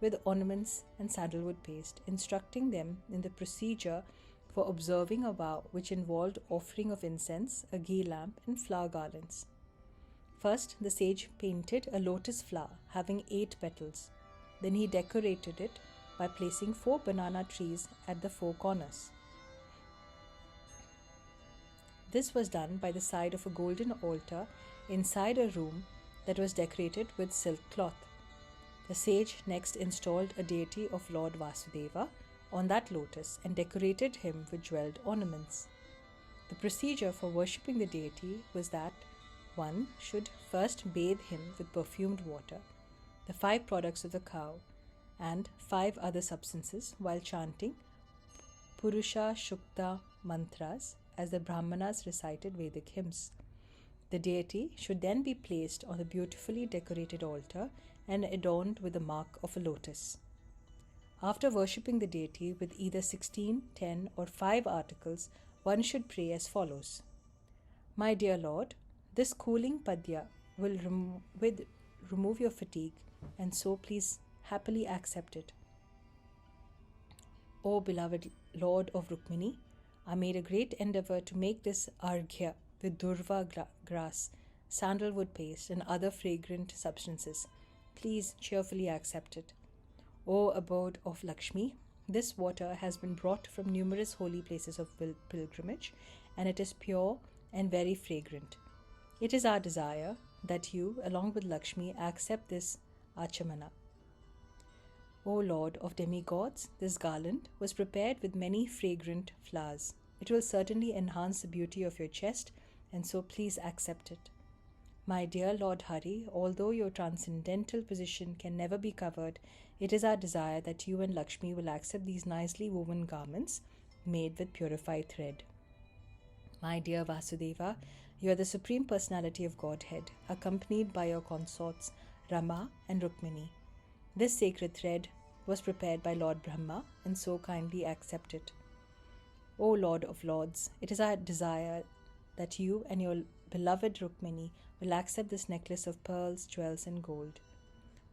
with ornaments and sandalwood paste, instructing them in the procedure for observing a vow which involved offering of incense, a ghee lamp, and flower garlands. First, the sage painted a lotus flower having 8 petals. Then he decorated it by placing 4 banana trees at the 4 corners. This was done by the side of a golden altar inside a room that was decorated with silk cloth. The sage next installed a deity of Lord Vyasadeva on that lotus and decorated him with jeweled ornaments. The procedure for worshipping the deity was that one should first bathe him with perfumed water, the 5 products of the cow, and 5 other substances while chanting Purusha Shukta mantras as the Brahmanas recited Vedic hymns. The deity should then be placed on a beautifully decorated altar and adorned with the mark of a lotus. After worshipping the deity with either 16, 10 or 5 articles, one should pray as follows. My dear Lord, this cooling padya will remove your fatigue, and so please happily accept it. O beloved Lord of Rukmini, I made a great endeavor to make this arghya with durva grass, sandalwood paste and other fragrant substances. Please cheerfully accept it. O abode of Lakshmi, this water has been brought from numerous holy places of pilgrimage, and it is pure and very fragrant. It is our desire that you, along with Lakshmi, accept this achamana. O Lord of demigods, this garland was prepared with many fragrant flowers. It will certainly enhance the beauty of your chest, and so please accept it. My dear Lord Hari, although your transcendental position can never be covered, it is our desire that you and Lakshmi will accept these nicely woven garments made with purified thread. My dear Vasudeva, you are the Supreme Personality of Godhead, accompanied by your consorts Rama and Rukmini. This sacred thread was prepared by Lord Brahma, and so kindly accept it. O Lord of Lords, it is our desire that you and your beloved Rukmini will accept this necklace of pearls, jewels and gold.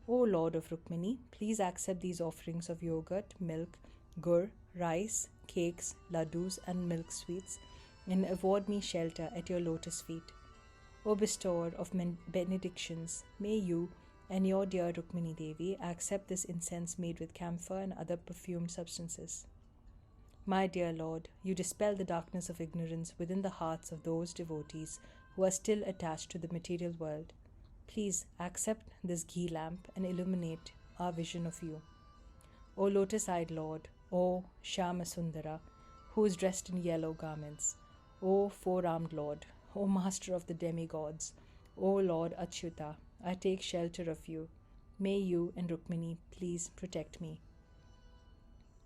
O Lord of Rukmini, please accept these offerings of yogurt, milk, gur, rice, cakes, laddus and milk sweets, and afford me shelter at your lotus feet. O bestower of benedictions, may you and your dear Rukmini Devi accept this incense made with camphor and other perfumed substances. My dear Lord, you dispel the darkness of ignorance within the hearts of those devotees who are still attached to the material world. Please accept this ghee lamp and illuminate our vision of you. O lotus-eyed Lord, O Shyamasundara, who is dressed in yellow garments, O four-armed Lord, O Master of the demigods, O Lord Achyuta, I take shelter of you. May you and Rukmini please protect me.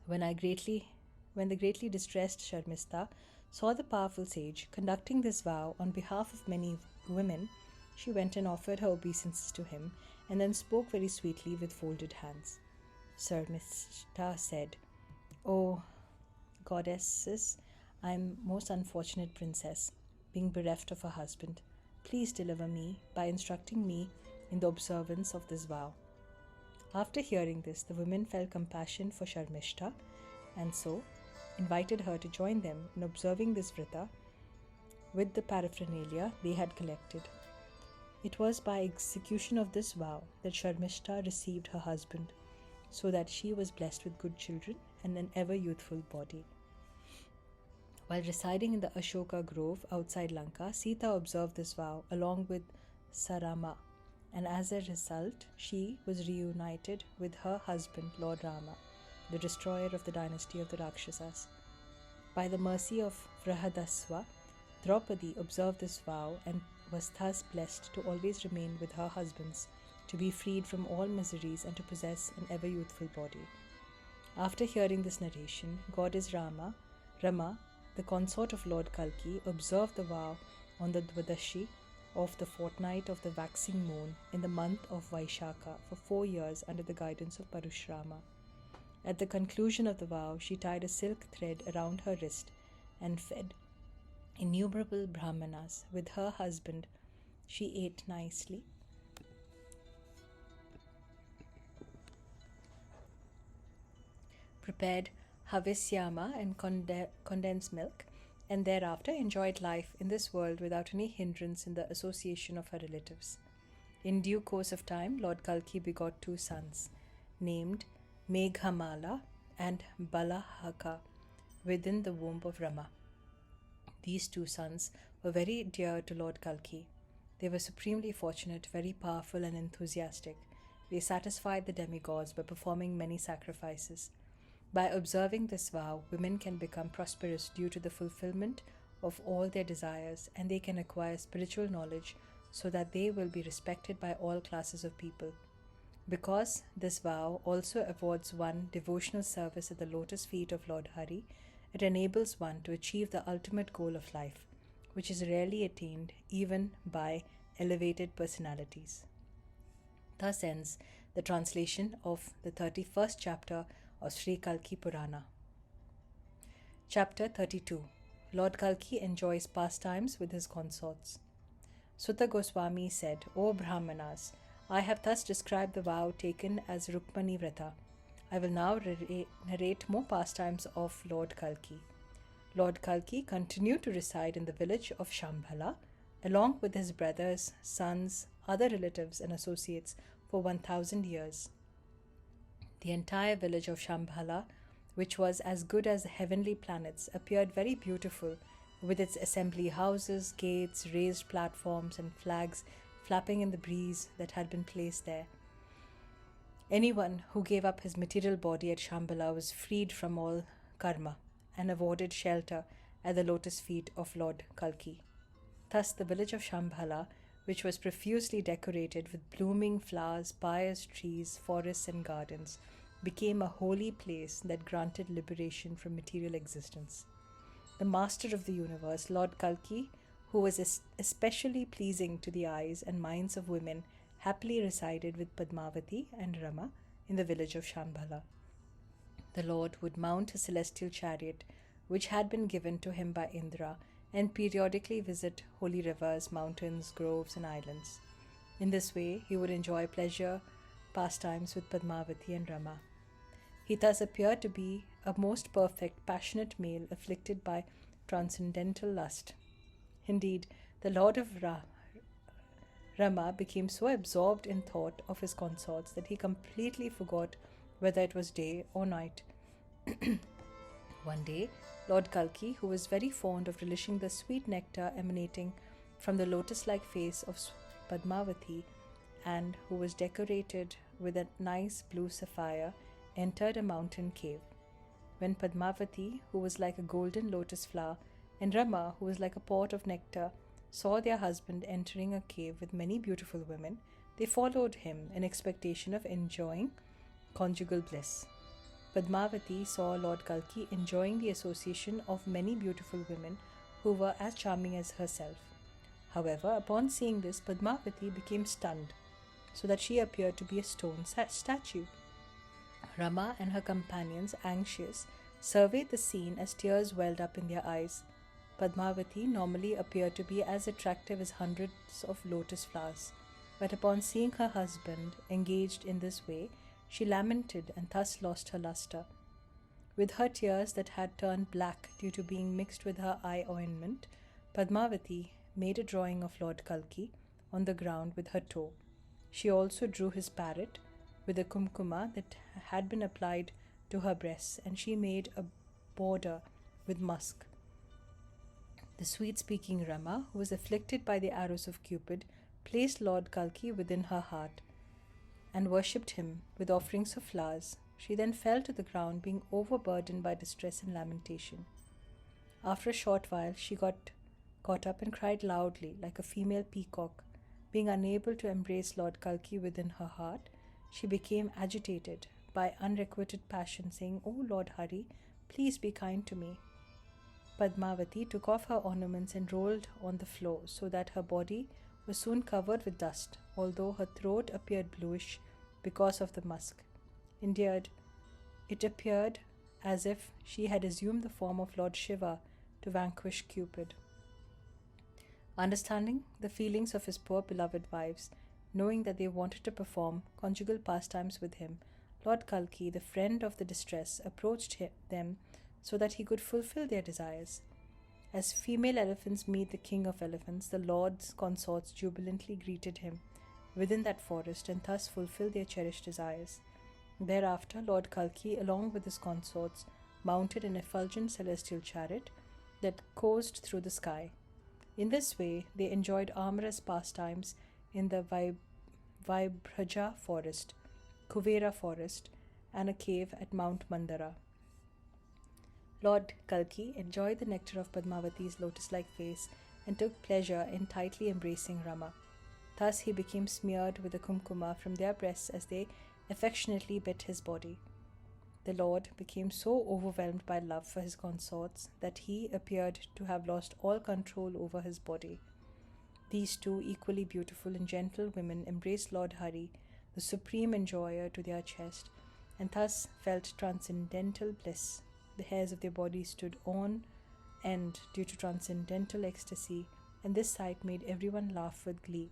When the greatly distressed Sharmista saw the powerful sage conducting this vow on behalf of many women, she went and offered her obeisances to him, and then spoke very sweetly with folded hands. Sharmista said, O goddesses, I am most unfortunate princess, being bereft of a husband. Please deliver me by instructing me in the observance of this vow. After hearing this, the women felt compassion for Sharmishta, and so invited her to join them in observing this vrita with the paraphernalia they had collected. It was by execution of this vow that Sharmishta received her husband, so that she was blessed with good children and an ever youthful body. While residing in the Ashoka Grove outside Lanka, Sita observed this vow along with Sarama, and as a result, she was reunited with her husband, Lord Rama, the destroyer of the dynasty of the Rakshasas. By the mercy of Vrahadasva, Draupadi observed this vow and was thus blessed to always remain with her husbands, to be freed from all miseries and to possess an ever youthful body. After hearing this narration, goddess Rama, the consort of Lord Kalki, observed the vow on the Dvadashi of the fortnight of the waxing moon in the month of Vaishakha for 4 years under the guidance of Parashurama. At the conclusion of the vow, she tied a silk thread around her wrist and fed innumerable brahmanas. With her husband, she ate nicely, prepared havisyama and condensed milk, and thereafter enjoyed life in this world without any hindrance in the association of her relatives. In due course of time, Lord Kalki begot two sons, named Meghamala and Balahaka, within the womb of Rama. These two sons were very dear to Lord Kalki. They were supremely fortunate, very powerful and enthusiastic. They satisfied the demigods by performing many sacrifices. By observing this vow, women can become prosperous due to the fulfillment of all their desires, and they can acquire spiritual knowledge so that they will be respected by all classes of people. Because this vow also affords one devotional service at the lotus feet of Lord Hari, it enables one to achieve the ultimate goal of life, which is rarely attained even by elevated personalities. Thus ends the translation of the 31st chapter of Sri Kalki Purana. Chapter 32. Lord Kalki enjoys pastimes with his consorts. Suta Goswami said, O Brahmanas, I have thus described the vow taken as Rukmani Vrata. I will now narrate more pastimes of Lord Kalki. Lord Kalki continued to reside in the village of Shambhala, along with his brothers, sons, other relatives and associates for 1,000 years. The entire village of Shambhala, which was as good as the heavenly planets, appeared very beautiful, with its assembly houses, gates, raised platforms and flags flapping in the breeze that had been placed there. Anyone who gave up his material body at Shambhala was freed from all karma and afforded shelter at the lotus feet of Lord Kalki. Thus the village of Shambhala, which was profusely decorated with blooming flowers, pious trees, forests and gardens, became a holy place that granted liberation from material existence. The master of the universe, Lord Kalki, who was especially pleasing to the eyes and minds of women, happily resided with Padmavati and Rama in the village of Shambhala. The Lord would mount a celestial chariot which had been given to him by Indra and periodically visit holy rivers, mountains, groves and islands. In this way, he would enjoy pleasure pastimes with Padmavati and Rama. He thus appeared to be a most perfect, passionate male afflicted by transcendental lust. Indeed, the Lord of Rama became so absorbed in thought of his consorts that he completely forgot whether it was day or night. One day, Lord Kalki, who was very fond of relishing the sweet nectar emanating from the lotus-like face of Padmavati and who was decorated with a nice blue sapphire, entered a mountain cave. When Padmavati, who was like a golden lotus flower, and Rama, who was like a pot of nectar, saw their husband entering a cave with many beautiful women, they followed him in expectation of enjoying conjugal bliss. Padmavati saw Lord Kalki enjoying the association of many beautiful women who were as charming as herself. However, upon seeing this, Padmavati became stunned, so that she appeared to be a stone statue. Rama and her companions, anxious, surveyed the scene as tears welled up in their eyes. Padmavati normally appeared to be as attractive as hundreds of lotus flowers, but upon seeing her husband engaged in this way, she lamented and thus lost her luster. With her tears that had turned black due to being mixed with her eye ointment, Padmavati made a drawing of Lord Kalki on the ground with her toe. She also drew his parrot with a kumkuma that had been applied to her breasts, and she made a border with musk. The sweet-speaking Rama, who was afflicted by the arrows of Cupid, placed Lord Kalki within her heart and worshipped him with offerings of flowers. She then fell to the ground, being overburdened by distress and lamentation. After a short while, she got caught up and cried loudly, like a female peacock. Being unable to embrace Lord Kalki within her heart, she became agitated by unrequited passion, saying, "O Lord Hari, please be kind to me." Padmavati took off her ornaments and rolled on the floor, so that her body was soon covered with dust, although her throat appeared bluish because of the musk. Indeed, it appeared as if she had assumed the form of Lord Shiva to vanquish Cupid. Understanding the feelings of his poor beloved wives, knowing that they wanted to perform conjugal pastimes with him, Lord Kalki, the friend of the distress, approached them so that he could fulfill their desires. As female elephants meet the king of elephants, the lord's consorts jubilantly greeted him within that forest and thus fulfilled their cherished desires. Thereafter, Lord Kalki, along with his consorts, mounted an effulgent celestial chariot that coursed through the sky. In this way, they enjoyed amorous pastimes in the Vibhaja forest, Kuvera forest, and a cave at Mount Mandara. Lord Kalki enjoyed the nectar of Padmavati's lotus-like face and took pleasure in tightly embracing Rama. Thus he became smeared with the kumkuma from their breasts as they affectionately bit his body. The Lord became so overwhelmed by love for his consorts that he appeared to have lost all control over his body. These two equally beautiful and gentle women embraced Lord Hari, the supreme enjoyer, to their chest, and thus felt transcendental bliss. The hairs of their bodies stood on end due to transcendental ecstasy, and this sight made everyone laugh with glee.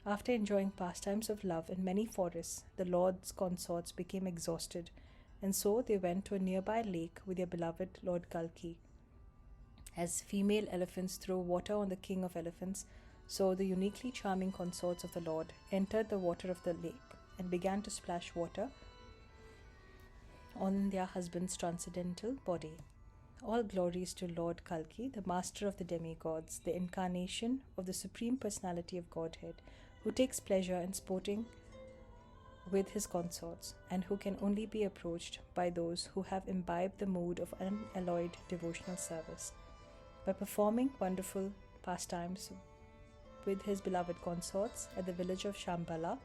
After enjoying pastimes of love in many forests, the Lord's consorts became exhausted, and so they went to a nearby lake with their beloved Lord Kalki. As female elephants throw water on the king of elephants, so the uniquely charming consorts of the Lord entered the water of the lake and began to splash water on their husband's transcendental body. All glories to Lord Kalki, the master of the demigods, the incarnation of the Supreme Personality of Godhead, who takes pleasure in sporting with his consorts, and who can only be approached by those who have imbibed the mood of unalloyed devotional service. By performing wonderful pastimes with his beloved consorts at the village of Shambhala,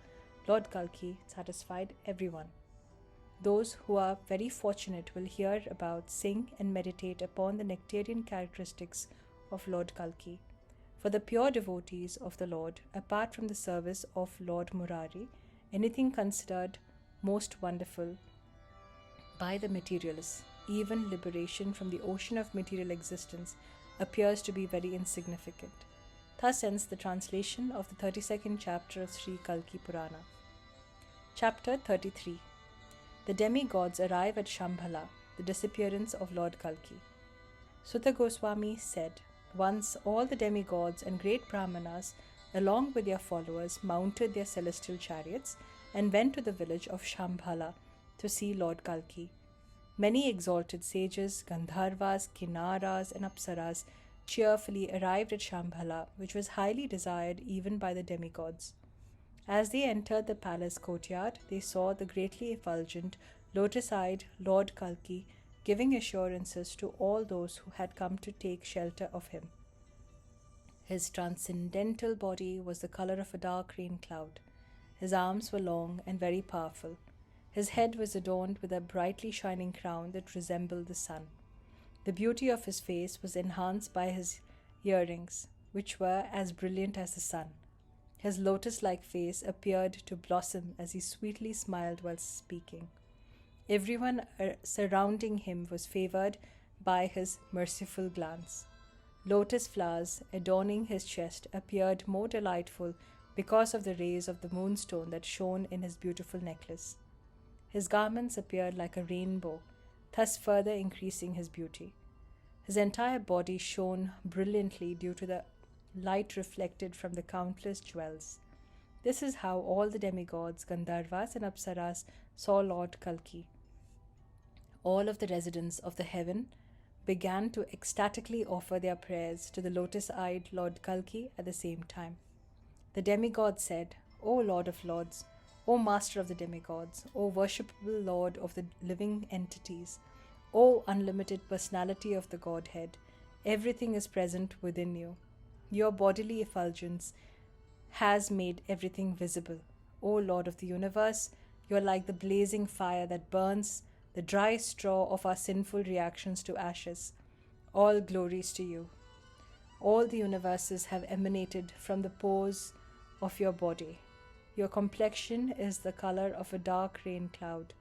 Lord Kalki satisfied everyone. Those who are very fortunate will hear about, sing, and meditate upon the nectarian characteristics of Lord Kalki. For the pure devotees of the Lord, apart from the service of Lord Murari, anything considered most wonderful by the materialists, even liberation from the ocean of material existence, appears to be very insignificant. Thus ends the translation of the 32nd chapter of Sri Kalki Purana. Chapter 33. The demigods arrive at Shambhala, the disappearance of Lord Kalki. Suta Goswami said, once all the demigods and great brahmanas, along with their followers, mounted their celestial chariots and went to the village of Shambhala to see Lord Kalki. Many exalted sages, Gandharvas, Kinnaras, and Apsaras cheerfully arrived at Shambhala, which was highly desired even by the demigods. As they entered the palace courtyard, they saw the greatly effulgent, lotus-eyed Lord Kalki giving assurances to all those who had come to take shelter of him. His transcendental body was the color of a dark rain cloud. His arms were long and very powerful. His head was adorned with a brightly shining crown that resembled the sun. The beauty of his face was enhanced by his earrings, which were as brilliant as the sun. His lotus-like face appeared to blossom as he sweetly smiled while speaking. Everyone surrounding him was favored by his merciful glance. Lotus flowers adorning his chest appeared more delightful because of the rays of the moonstone that shone in his beautiful necklace. His garments appeared like a rainbow, thus further increasing his beauty. His entire body shone brilliantly due to the light reflected from the countless jewels. This is how all the demigods, Gandharvas, and Apsaras saw Lord Kalki. All of the residents of the heaven began to ecstatically offer their prayers to the lotus-eyed Lord Kalki at the same time. The demigods said, O Lord of Lords, O Master of the demigods, O worshipable Lord of the living entities, O unlimited personality of the Godhead, everything is present within you. Your bodily effulgence has made everything visible. O Lord of the universe, you are like the blazing fire that burns the dry straw of our sinful reactions to ashes. All glories to you. All the universes have emanated from the pores of your body. Your complexion is the color of a dark rain cloud.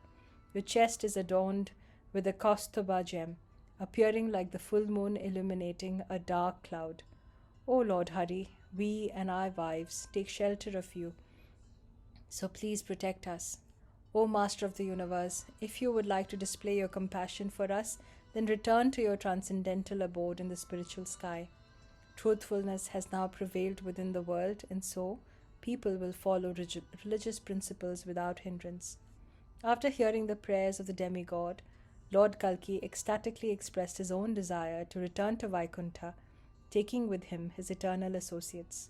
Your chest is adorned with a kaustubha gem, appearing like the full moon illuminating a dark cloud. O Lord Hari, we and our wives take shelter of you, so please protect us. O Master of the universe, if you would like to display your compassion for us, then return to your transcendental abode in the spiritual sky. Truthfulness has now prevailed within the world, and so people will follow religious principles without hindrance. After hearing the prayers of the demigod, Lord Kalki ecstatically expressed his own desire to return to Vaikuntha, taking with him his eternal associates.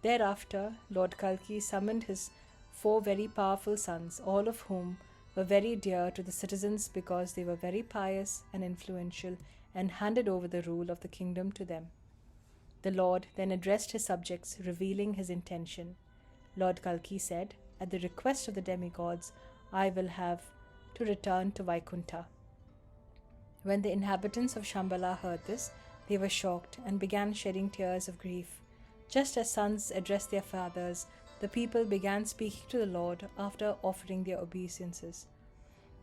Thereafter, Lord Kalki summoned his 4 very powerful sons, all of whom were very dear to the citizens because they were very pious and influential, and handed over the rule of the kingdom to them. The Lord then addressed his subjects, revealing his intention. Lord Kalki said, "At the request of the demigods, I will have to return to Vaikuntha." When the inhabitants of Shambhala heard this, they were shocked and began shedding tears of grief. Just as sons address their fathers, the people began speaking to the Lord after offering their obeisances.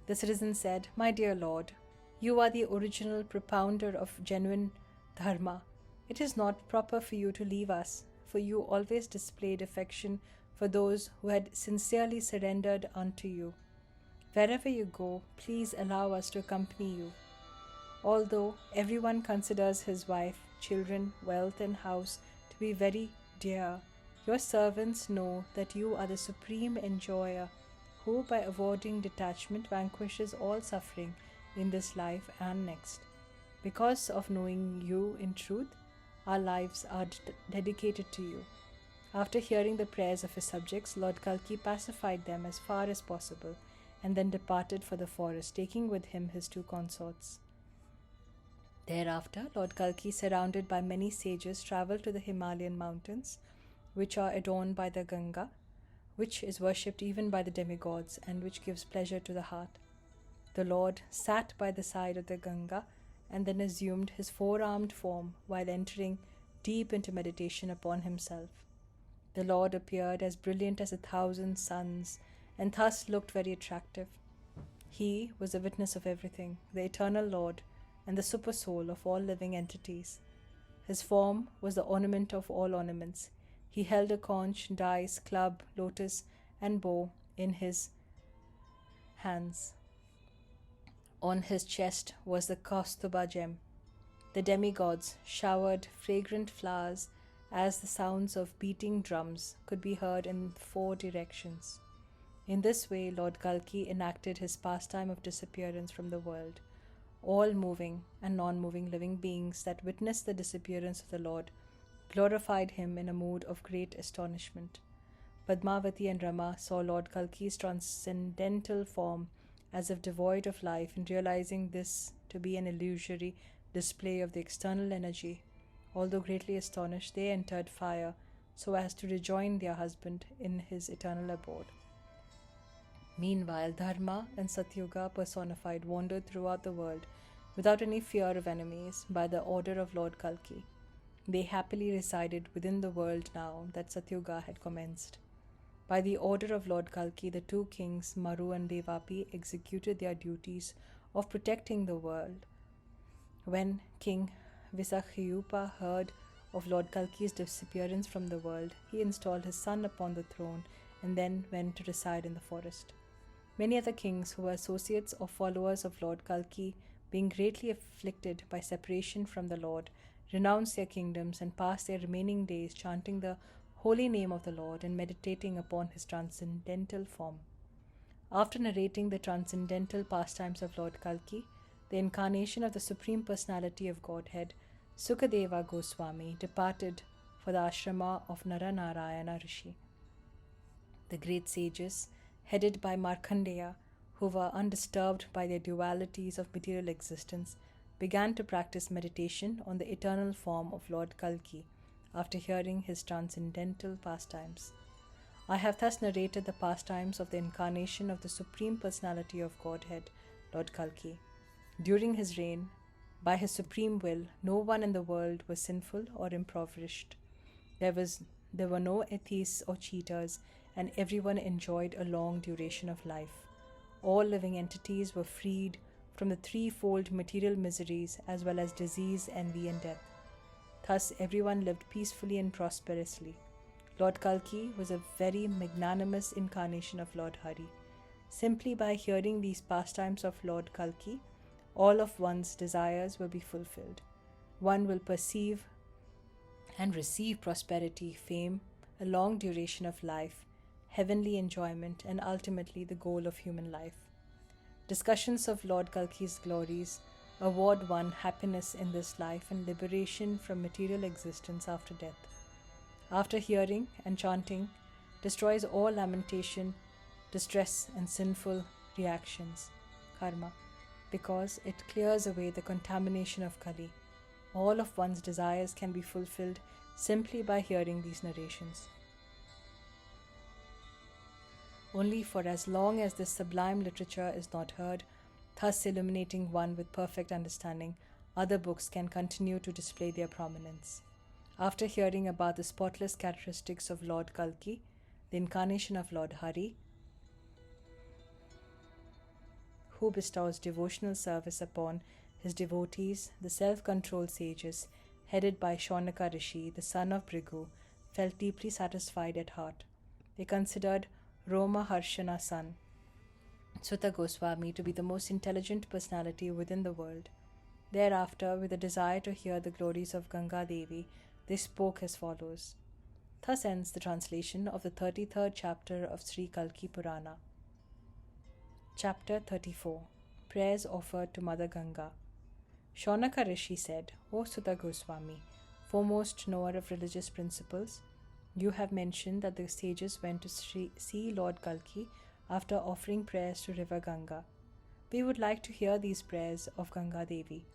The citizens said, "My dear Lord, you are the original propounder of genuine dharma. It is not proper for you to leave us, for you always displayed affection for those who had sincerely surrendered unto you. Wherever you go, please allow us to accompany you. Although everyone considers his wife, children, wealth, and house to be very dear, your servants know that you are the supreme enjoyer, who by avoiding detachment vanquishes all suffering in this life and next. Because of knowing you in truth, our lives are dedicated to you." After hearing the prayers of his subjects, Lord Kalki pacified them as far as possible, and then departed for the forest, taking with him his 2 consorts. Thereafter, Lord Kalki, surrounded by many sages, travelled to the Himalayan mountains, which are adorned by the Ganga, which is worshipped even by the demigods, and which gives pleasure to the heart. The Lord sat by the side of the Ganga, and then assumed his 4-armed form while entering deep into meditation upon himself. The Lord appeared as brilliant as 1,000 suns, and thus looked very attractive. He was the witness of everything, the eternal Lord, and the super-soul of all living entities. His form was the ornament of all ornaments. He held a conch, dice, club, lotus, and bow in his hands. On his chest was the Kaustuba gem. The demigods showered fragrant flowers as the sounds of beating drums could be heard in 4 directions. In this way, Lord Kalki enacted his pastime of disappearance from the world. All moving and non-moving living beings that witnessed the disappearance of the Lord glorified him in a mood of great astonishment. Padmavati and Rama saw Lord Kalki's transcendental form as if devoid of life, and realizing this to be an illusory display of the external energy, although greatly astonished, they entered fire so as to rejoin their husband in his eternal abode. Meanwhile, Dharma and Satya-yuga personified wandered throughout the world without any fear of enemies by the order of Lord Kalki. They happily resided within the world now that Satya-yuga had commenced. By the order of Lord Kalki, the 2 kings, Maru and Devapi, executed their duties of protecting the world. When King Visakhiyupa heard of Lord Kalki's disappearance from the world, he installed his son upon the throne and then went to reside in the forest. Many other kings who were associates or followers of Lord Kalki, being greatly afflicted by separation from the Lord, renounced their kingdoms and passed their remaining days chanting the holy name of the Lord and meditating upon his transcendental form. After narrating the transcendental pastimes of Lord Kalki, the incarnation of the Supreme Personality of Godhead, Sukadeva Goswami departed for the ashrama of Naranarayana Rishi. The great sages, headed by Markandeya, who were undisturbed by their dualities of material existence, began to practice meditation on the eternal form of Lord Kalki after hearing his transcendental pastimes. I have thus narrated the pastimes of the incarnation of the Supreme Personality of Godhead, Lord Kalki. During his reign, by his supreme will, no one in the world was sinful or impoverished. There were no atheists or cheaters, and everyone enjoyed a long duration of life. All living entities were freed from the 3-fold material miseries as well as disease, envy, and death. Thus everyone lived peacefully and prosperously. Lord Kalki was a very magnanimous incarnation of Lord Hari. Simply by hearing these pastimes of Lord Kalki, all of one's desires will be fulfilled. One will perceive and receive prosperity, fame, a long duration of life, heavenly enjoyment, and ultimately the goal of human life. Discussions of Lord Kalki's glories award one happiness in this life and liberation from material existence after death. After hearing and chanting, destroys all lamentation, distress, and sinful reactions, karma, because it clears away the contamination of Kali. All of one's desires can be fulfilled simply by hearing these narrations. Only for as long as this sublime literature is not heard, thus illuminating one with perfect understanding, other books can continue to display their prominence. After hearing about the spotless characteristics of Lord Kalki, the incarnation of Lord Hari, who bestows devotional service upon his devotees, the self-controlled sages, headed by Shaunaka Rishi, the son of Bhrigu, felt deeply satisfied at heart. They considered Roma Harshana's son, Suta Goswami, to be the most intelligent personality within the world. Thereafter, with a desire to hear the glories of Ganga Devi, they spoke as follows. Thus ends the translation of the 33rd chapter of Sri Kalki Purana. Chapter 34. Prayers offered to Mother Ganga. Shaunaka Rishi said, O Suta Goswami, foremost knower of religious principles, you have mentioned that the sages went to see Lord Kalki after offering prayers to river Ganga. We would like to hear these prayers of Ganga Devi.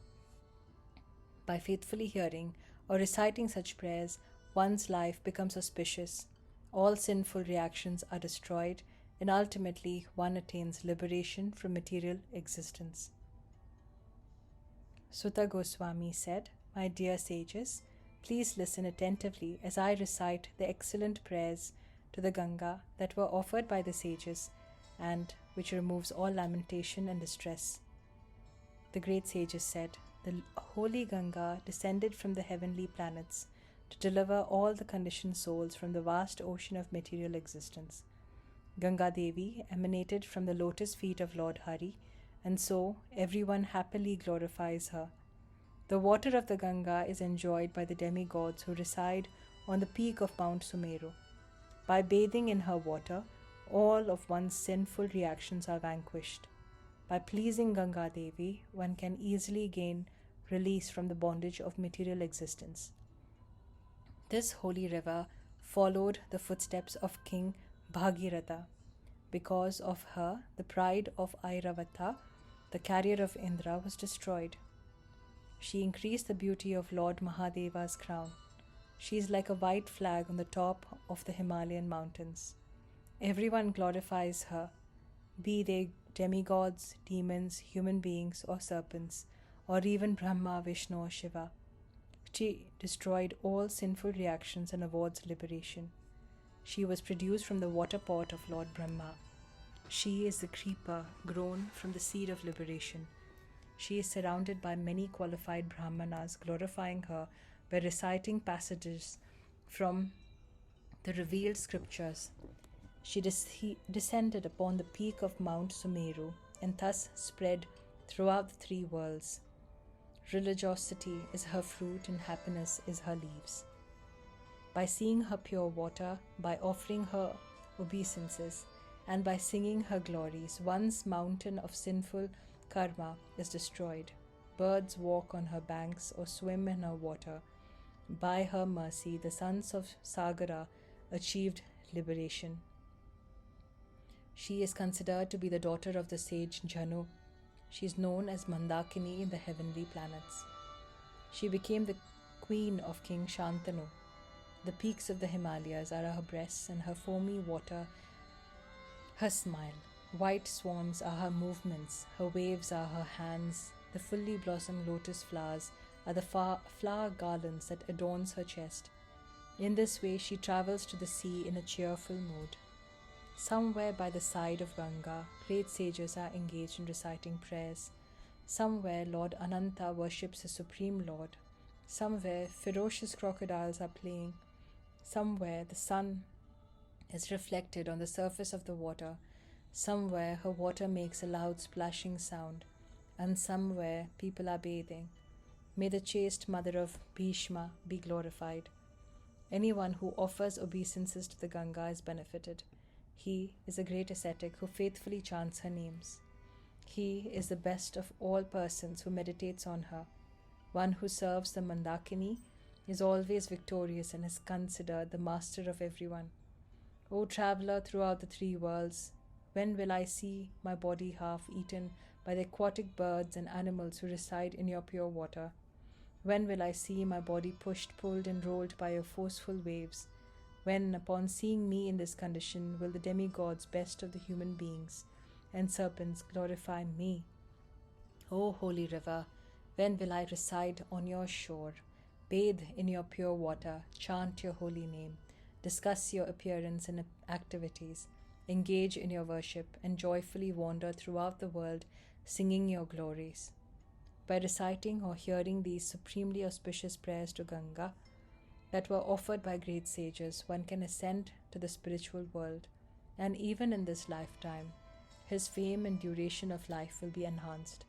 By faithfully hearing or reciting such prayers, one's life becomes auspicious, all sinful reactions are destroyed, and ultimately one attains liberation from material existence. Suta Goswami said, My dear sages, please listen attentively as I recite the excellent prayers to the Ganga that were offered by the sages and which removes all lamentation and distress. The great sages said, the holy Ganga descended from the heavenly planets to deliver all the conditioned souls from the vast ocean of material existence. Ganga Devi emanated from the lotus feet of Lord Hari, and so everyone happily glorifies her. The water of the Ganga is enjoyed by the demigods who reside on the peak of Mount Sumeru. By bathing in her water, all of one's sinful reactions are vanquished. By pleasing Ganga Devi, one can easily gain release from the bondage of material existence. This holy river followed the footsteps of King Bhagiratha. Because of her, the pride of Airavata, the carrier of Indra, was destroyed. She increased the beauty of Lord Mahadeva's crown. She is like a white flag on the top of the Himalayan mountains. Everyone glorifies her, be they demigods, demons, human beings, or serpents, or even Brahma, Vishnu, or Shiva. She destroyed all sinful reactions and awards liberation. She was produced from the water pot of Lord Brahma. She is the creeper grown from the seed of liberation. She is surrounded by many qualified Brahmanas glorifying her by reciting passages from the revealed scriptures. She descended upon the peak of Mount Sumeru and thus spread throughout the three worlds. Religiosity is her fruit and happiness is her leaves. By seeing her pure water, by offering her obeisances, and by singing her glories, one's mountain of sinful karma is destroyed. Birds walk on her banks or swim in her water. By her mercy, the sons of Sagara achieved liberation. She is considered to be the daughter of the sage Janu. She is known as Mandakini in the heavenly planets. She became the queen of King Shantanu. The peaks of the Himalayas are her breasts and her foamy water her smile. White swans are her movements, her waves are her hands. The fully blossomed lotus flowers are the flower garlands that adorns her chest. In this way she travels to the sea in a cheerful mood. Somewhere by the side of Ganga, great sages are engaged in reciting prayers. Somewhere Lord Ananta worships his Supreme Lord. Somewhere ferocious crocodiles are playing. Somewhere the sun is reflected on the surface of the water. Somewhere her water makes a loud splashing sound. and somewhere people are bathing. May the chaste mother of Bhishma be glorified. Anyone who offers obeisances to the Ganga is benefited. He is a great ascetic who faithfully chants her names. He is the best of all persons who meditates on her. One who serves the Mandakini is always victorious and is considered the master of everyone. O traveller throughout the three worlds, when will I see my body half eaten by the aquatic birds and animals who reside in your pure water? When will I see my body pushed, pulled, and rolled by your forceful waves? When, upon seeing me in this condition, will the demigods, best of the human beings, and serpents glorify me? O holy river, when will I reside on your shore, bathe in your pure water, chant your holy name, discuss your appearance and activities, engage in your worship, and joyfully wander throughout the world, singing your glories? By reciting or hearing these supremely auspicious prayers to Ganga that were offered by great sages, one can ascend to the spiritual world, and even in this lifetime, his fame and duration of life will be enhanced.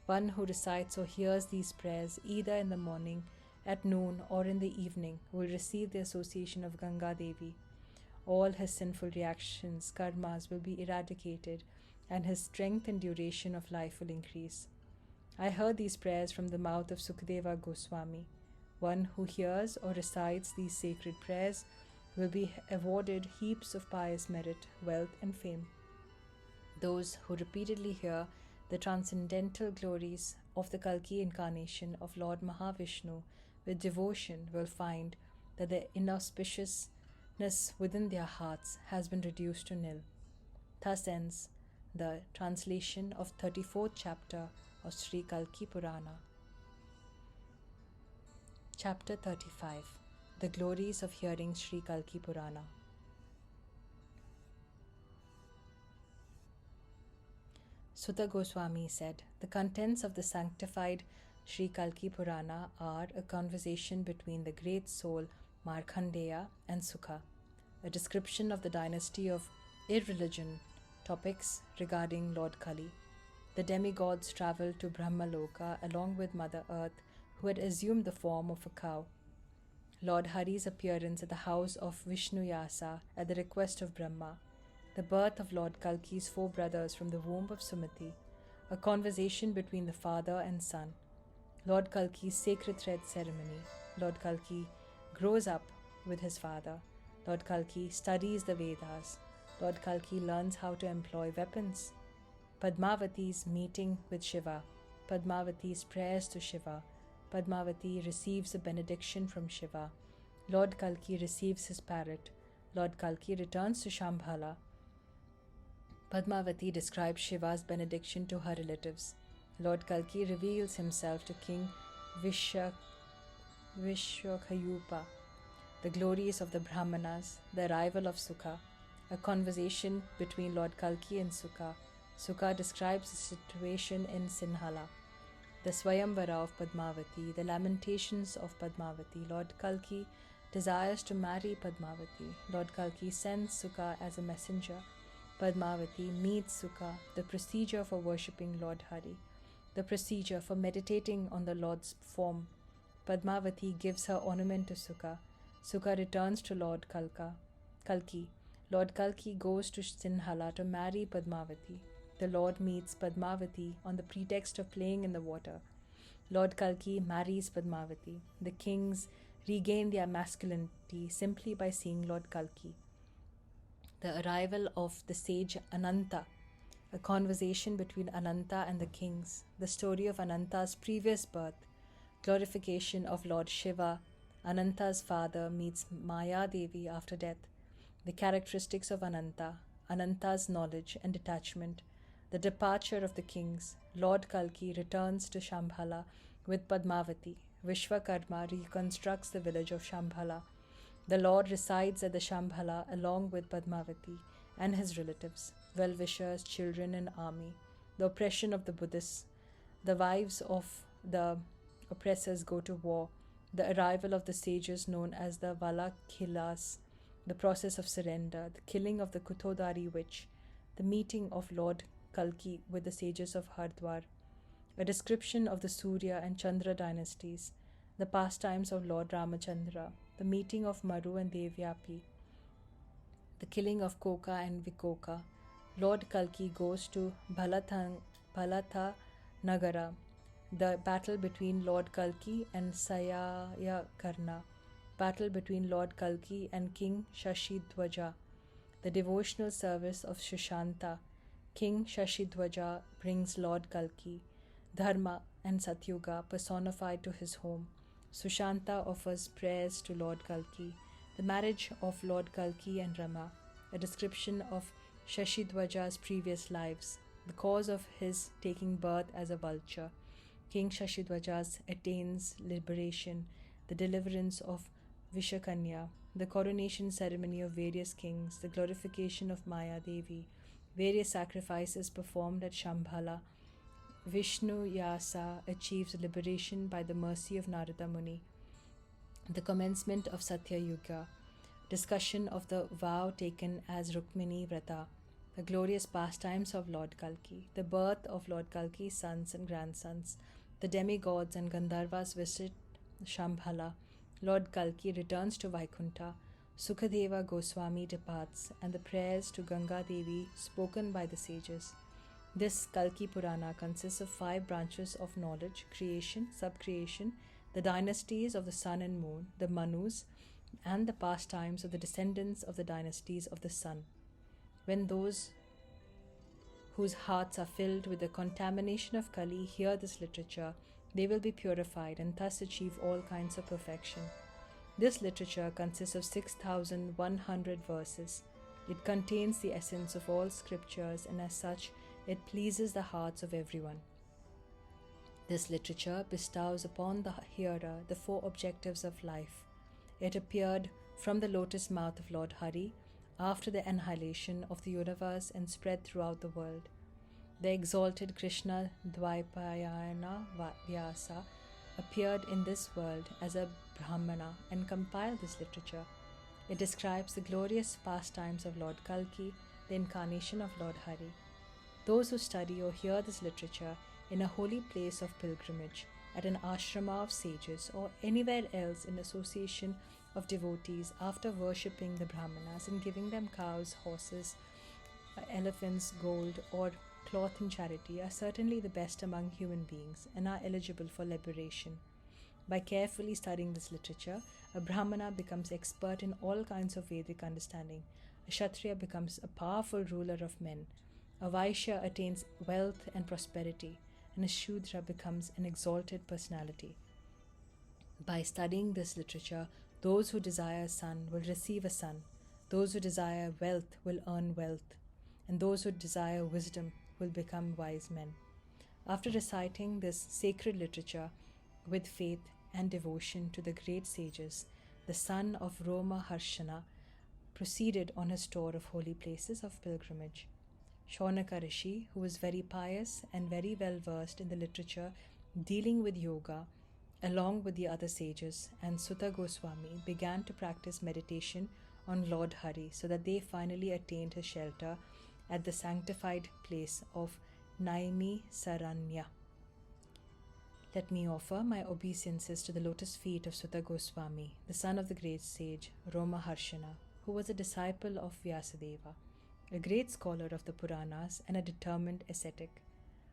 One who recites or hears these prayers either in the morning, at noon, or in the evening will receive the association of Ganga Devi. All his sinful reactions, karmas, will be eradicated, and his strength and duration of life will increase. I heard these prayers from the mouth of Sukadeva Goswami. One who hears or recites these sacred prayers will be awarded heaps of pious merit, wealth, and fame. Those who repeatedly hear the transcendental glories of the Kalki incarnation of Lord Mahavishnu with devotion will find that the inauspiciousness within their hearts has been reduced to nil. Thus ends the translation of 34th chapter of Sri Kalki Purana. Chapter 35. The Glories of Hearing Sri Kalki Purana. Suta Goswami said, the contents of the sanctified Sri Kalki Purana are a conversation between the great soul Markandeya and Sukha, a description of the dynasty of irreligion, topics regarding Lord Kali. The demigods travelled to Brahmaloka along with Mother Earth, who had assumed the form of a cow. Lord Hari's appearance at the house of Vishnu Yasa at the request of Brahma, the birth of Lord Kalki's 4 brothers from the womb of Sumati, a conversation between the father and son, Lord Kalki's sacred thread ceremony, Lord Kalki grows up with his father, Lord Kalki studies the Vedas, Lord Kalki learns how to employ weapons, Padmavati's meeting with Shiva, Padmavati's prayers to Shiva, Padmavati receives a benediction from Shiva, Lord Kalki receives his parrot, Lord Kalki returns to Shambhala. Padmavati describes Shiva's benediction to her relatives. Lord Kalki reveals himself to King Vishwakhayupa, the glories of the Brahmanas, the arrival of Sukha, a conversation between Lord Kalki and Sukha. Sukha describes the situation in Sinhala, the Swayamvara of Padmavati, the lamentations of Padmavati. Lord Kalki desires to marry Padmavati. Lord Kalki sends Sukha as a messenger. Padmavati meets Sukha, the procedure for worshipping Lord Hari, the procedure for meditating on the Lord's form. Padmavati gives her ornament to Sukha. Sukha returns to Lord Kalki. Lord Kalki goes to Sinhala to marry Padmavati. The Lord meets Padmavati on the pretext of playing in the water. Lord Kalki marries Padmavati. The kings regain their masculinity simply by seeing Lord Kalki. The arrival of the sage Ananta, a conversation between Ananta and the kings, the story of Ananta's previous birth, glorification of Lord Shiva, Ananta's father meets Maya Devi after death, the characteristics of Ananta, Ananta's knowledge and detachment, the departure of the kings, Lord Kalki returns to Shambhala with Padmavati, Vishwakarma reconstructs the village of Shambhala. The Lord resides at the Shambhala along with Padmavati and his relatives, well-wishers, children and army. The oppression of the Buddhists, the wives of the oppressors go to war, the arrival of the sages known as the Valakhilas, the process of surrender, the killing of the Kuthodari witch, the meeting of Lord Kalki with the sages of Hardwar, a description of the Surya and Chandra dynasties, the pastimes of Lord Ramachandra, the meeting of Maru and Devyapi, the killing of Koka and Vikoka. Lord Kalki goes to Bhalatha Nagara, the battle between Lord Kalki and Satya-yuga, battle between Lord Kalki and King Shashidwaja, the devotional service of Sushanta. King Shashidwaja brings Lord Kalki, Dharma and Satya-yuga personified to his home. Sushanta offers prayers to Lord Kalki, the marriage of Lord Kalki and Rama, a description of Shashidwaja's previous lives, the cause of his taking birth as a vulture. King Shashidwaja attains liberation, the deliverance of Vishakanya, the coronation ceremony of various kings, the glorification of Maya Devi, various sacrifices performed at Shambhala. Vishnu Yasa achieves liberation by the mercy of Narada Muni. The commencement of Satya-yuga, discussion of the vow taken as Rukmini Vrata, the glorious pastimes of Lord Kalki, the birth of Lord Kalki's sons and grandsons, the demigods and Gandharvas visit Shambhala, Lord Kalki returns to Vaikuntha, Sukadeva Goswami departs, and the prayers to Ganga Devi spoken by the sages. This Kalki Purana consists of 5 branches of knowledge: creation, subcreation, the dynasties of the sun and moon, the Manus, and the pastimes of the descendants of the dynasties of the sun. When those whose hearts are filled with the contamination of Kali hear this literature, they will be purified and thus achieve all kinds of perfection. This literature consists of 6,100 verses. It contains the essence of all scriptures, and as such, it pleases the hearts of everyone. This literature bestows upon the hearer the 4 objectives of life. It appeared from the lotus mouth of Lord Hari after the annihilation of the universe and spread throughout the world. The exalted Krishna Dvaipayana Vyasa appeared in this world as a Brahmana and compiled this literature. It describes the glorious pastimes of Lord Kalki, the incarnation of Lord Hari. Those who study or hear this literature in a holy place of pilgrimage, at an ashrama of sages, or anywhere else in association of devotees, after worshipping the Brahmanas and giving them cows, horses, elephants, gold, or cloth in charity, are certainly the best among human beings and are eligible for liberation. By carefully studying this literature, a Brahmana becomes expert in all kinds of Vedic understanding. A Kshatriya becomes a powerful ruler of men. A Vaishya attains wealth and prosperity, and a Shudra becomes an exalted personality. By studying this literature, those who desire a son will receive a son, those who desire wealth will earn wealth, and those who desire wisdom will become wise men. After reciting this sacred literature with faith and devotion to the great sages, the son of Roma Harshana proceeded on his tour of holy places of pilgrimage. Shaunaka Rishi, who was very pious and very well versed in the literature dealing with yoga, along with the other sages, and Suta Goswami began to practice meditation on Lord Hari so that they finally attained his shelter at the sanctified place of Naimi Saranya. Let me offer my obeisances to the lotus feet of Suta Goswami, the son of the great sage Roma Harshana, who was a disciple of Vyasadeva, a great scholar of the Puranas and a determined ascetic.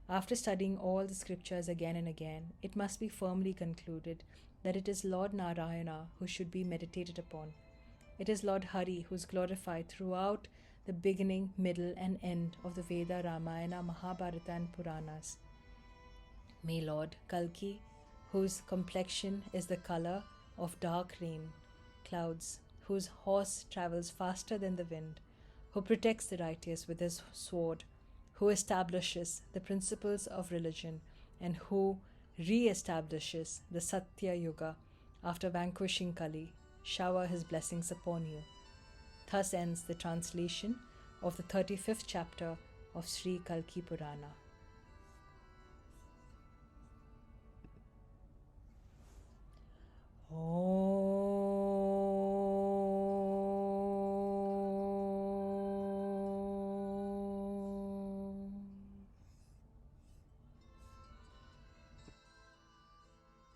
After studying all the scriptures again and again, it must be firmly concluded that it is Lord Narayana who should be meditated upon. It is Lord Hari who is glorified throughout the beginning, middle, and end of the Veda, Ramayana, Mahabharata, and Puranas. May Lord Kalki, whose complexion is the color of dark rain clouds, whose horse travels faster than the wind, who protects the righteous with his sword, who establishes the principles of religion, and who re-establishes the Satya-yuga after vanquishing Kali, shower his blessings upon you. Thus ends the translation of the 35th chapter of Sri Kalki Purana.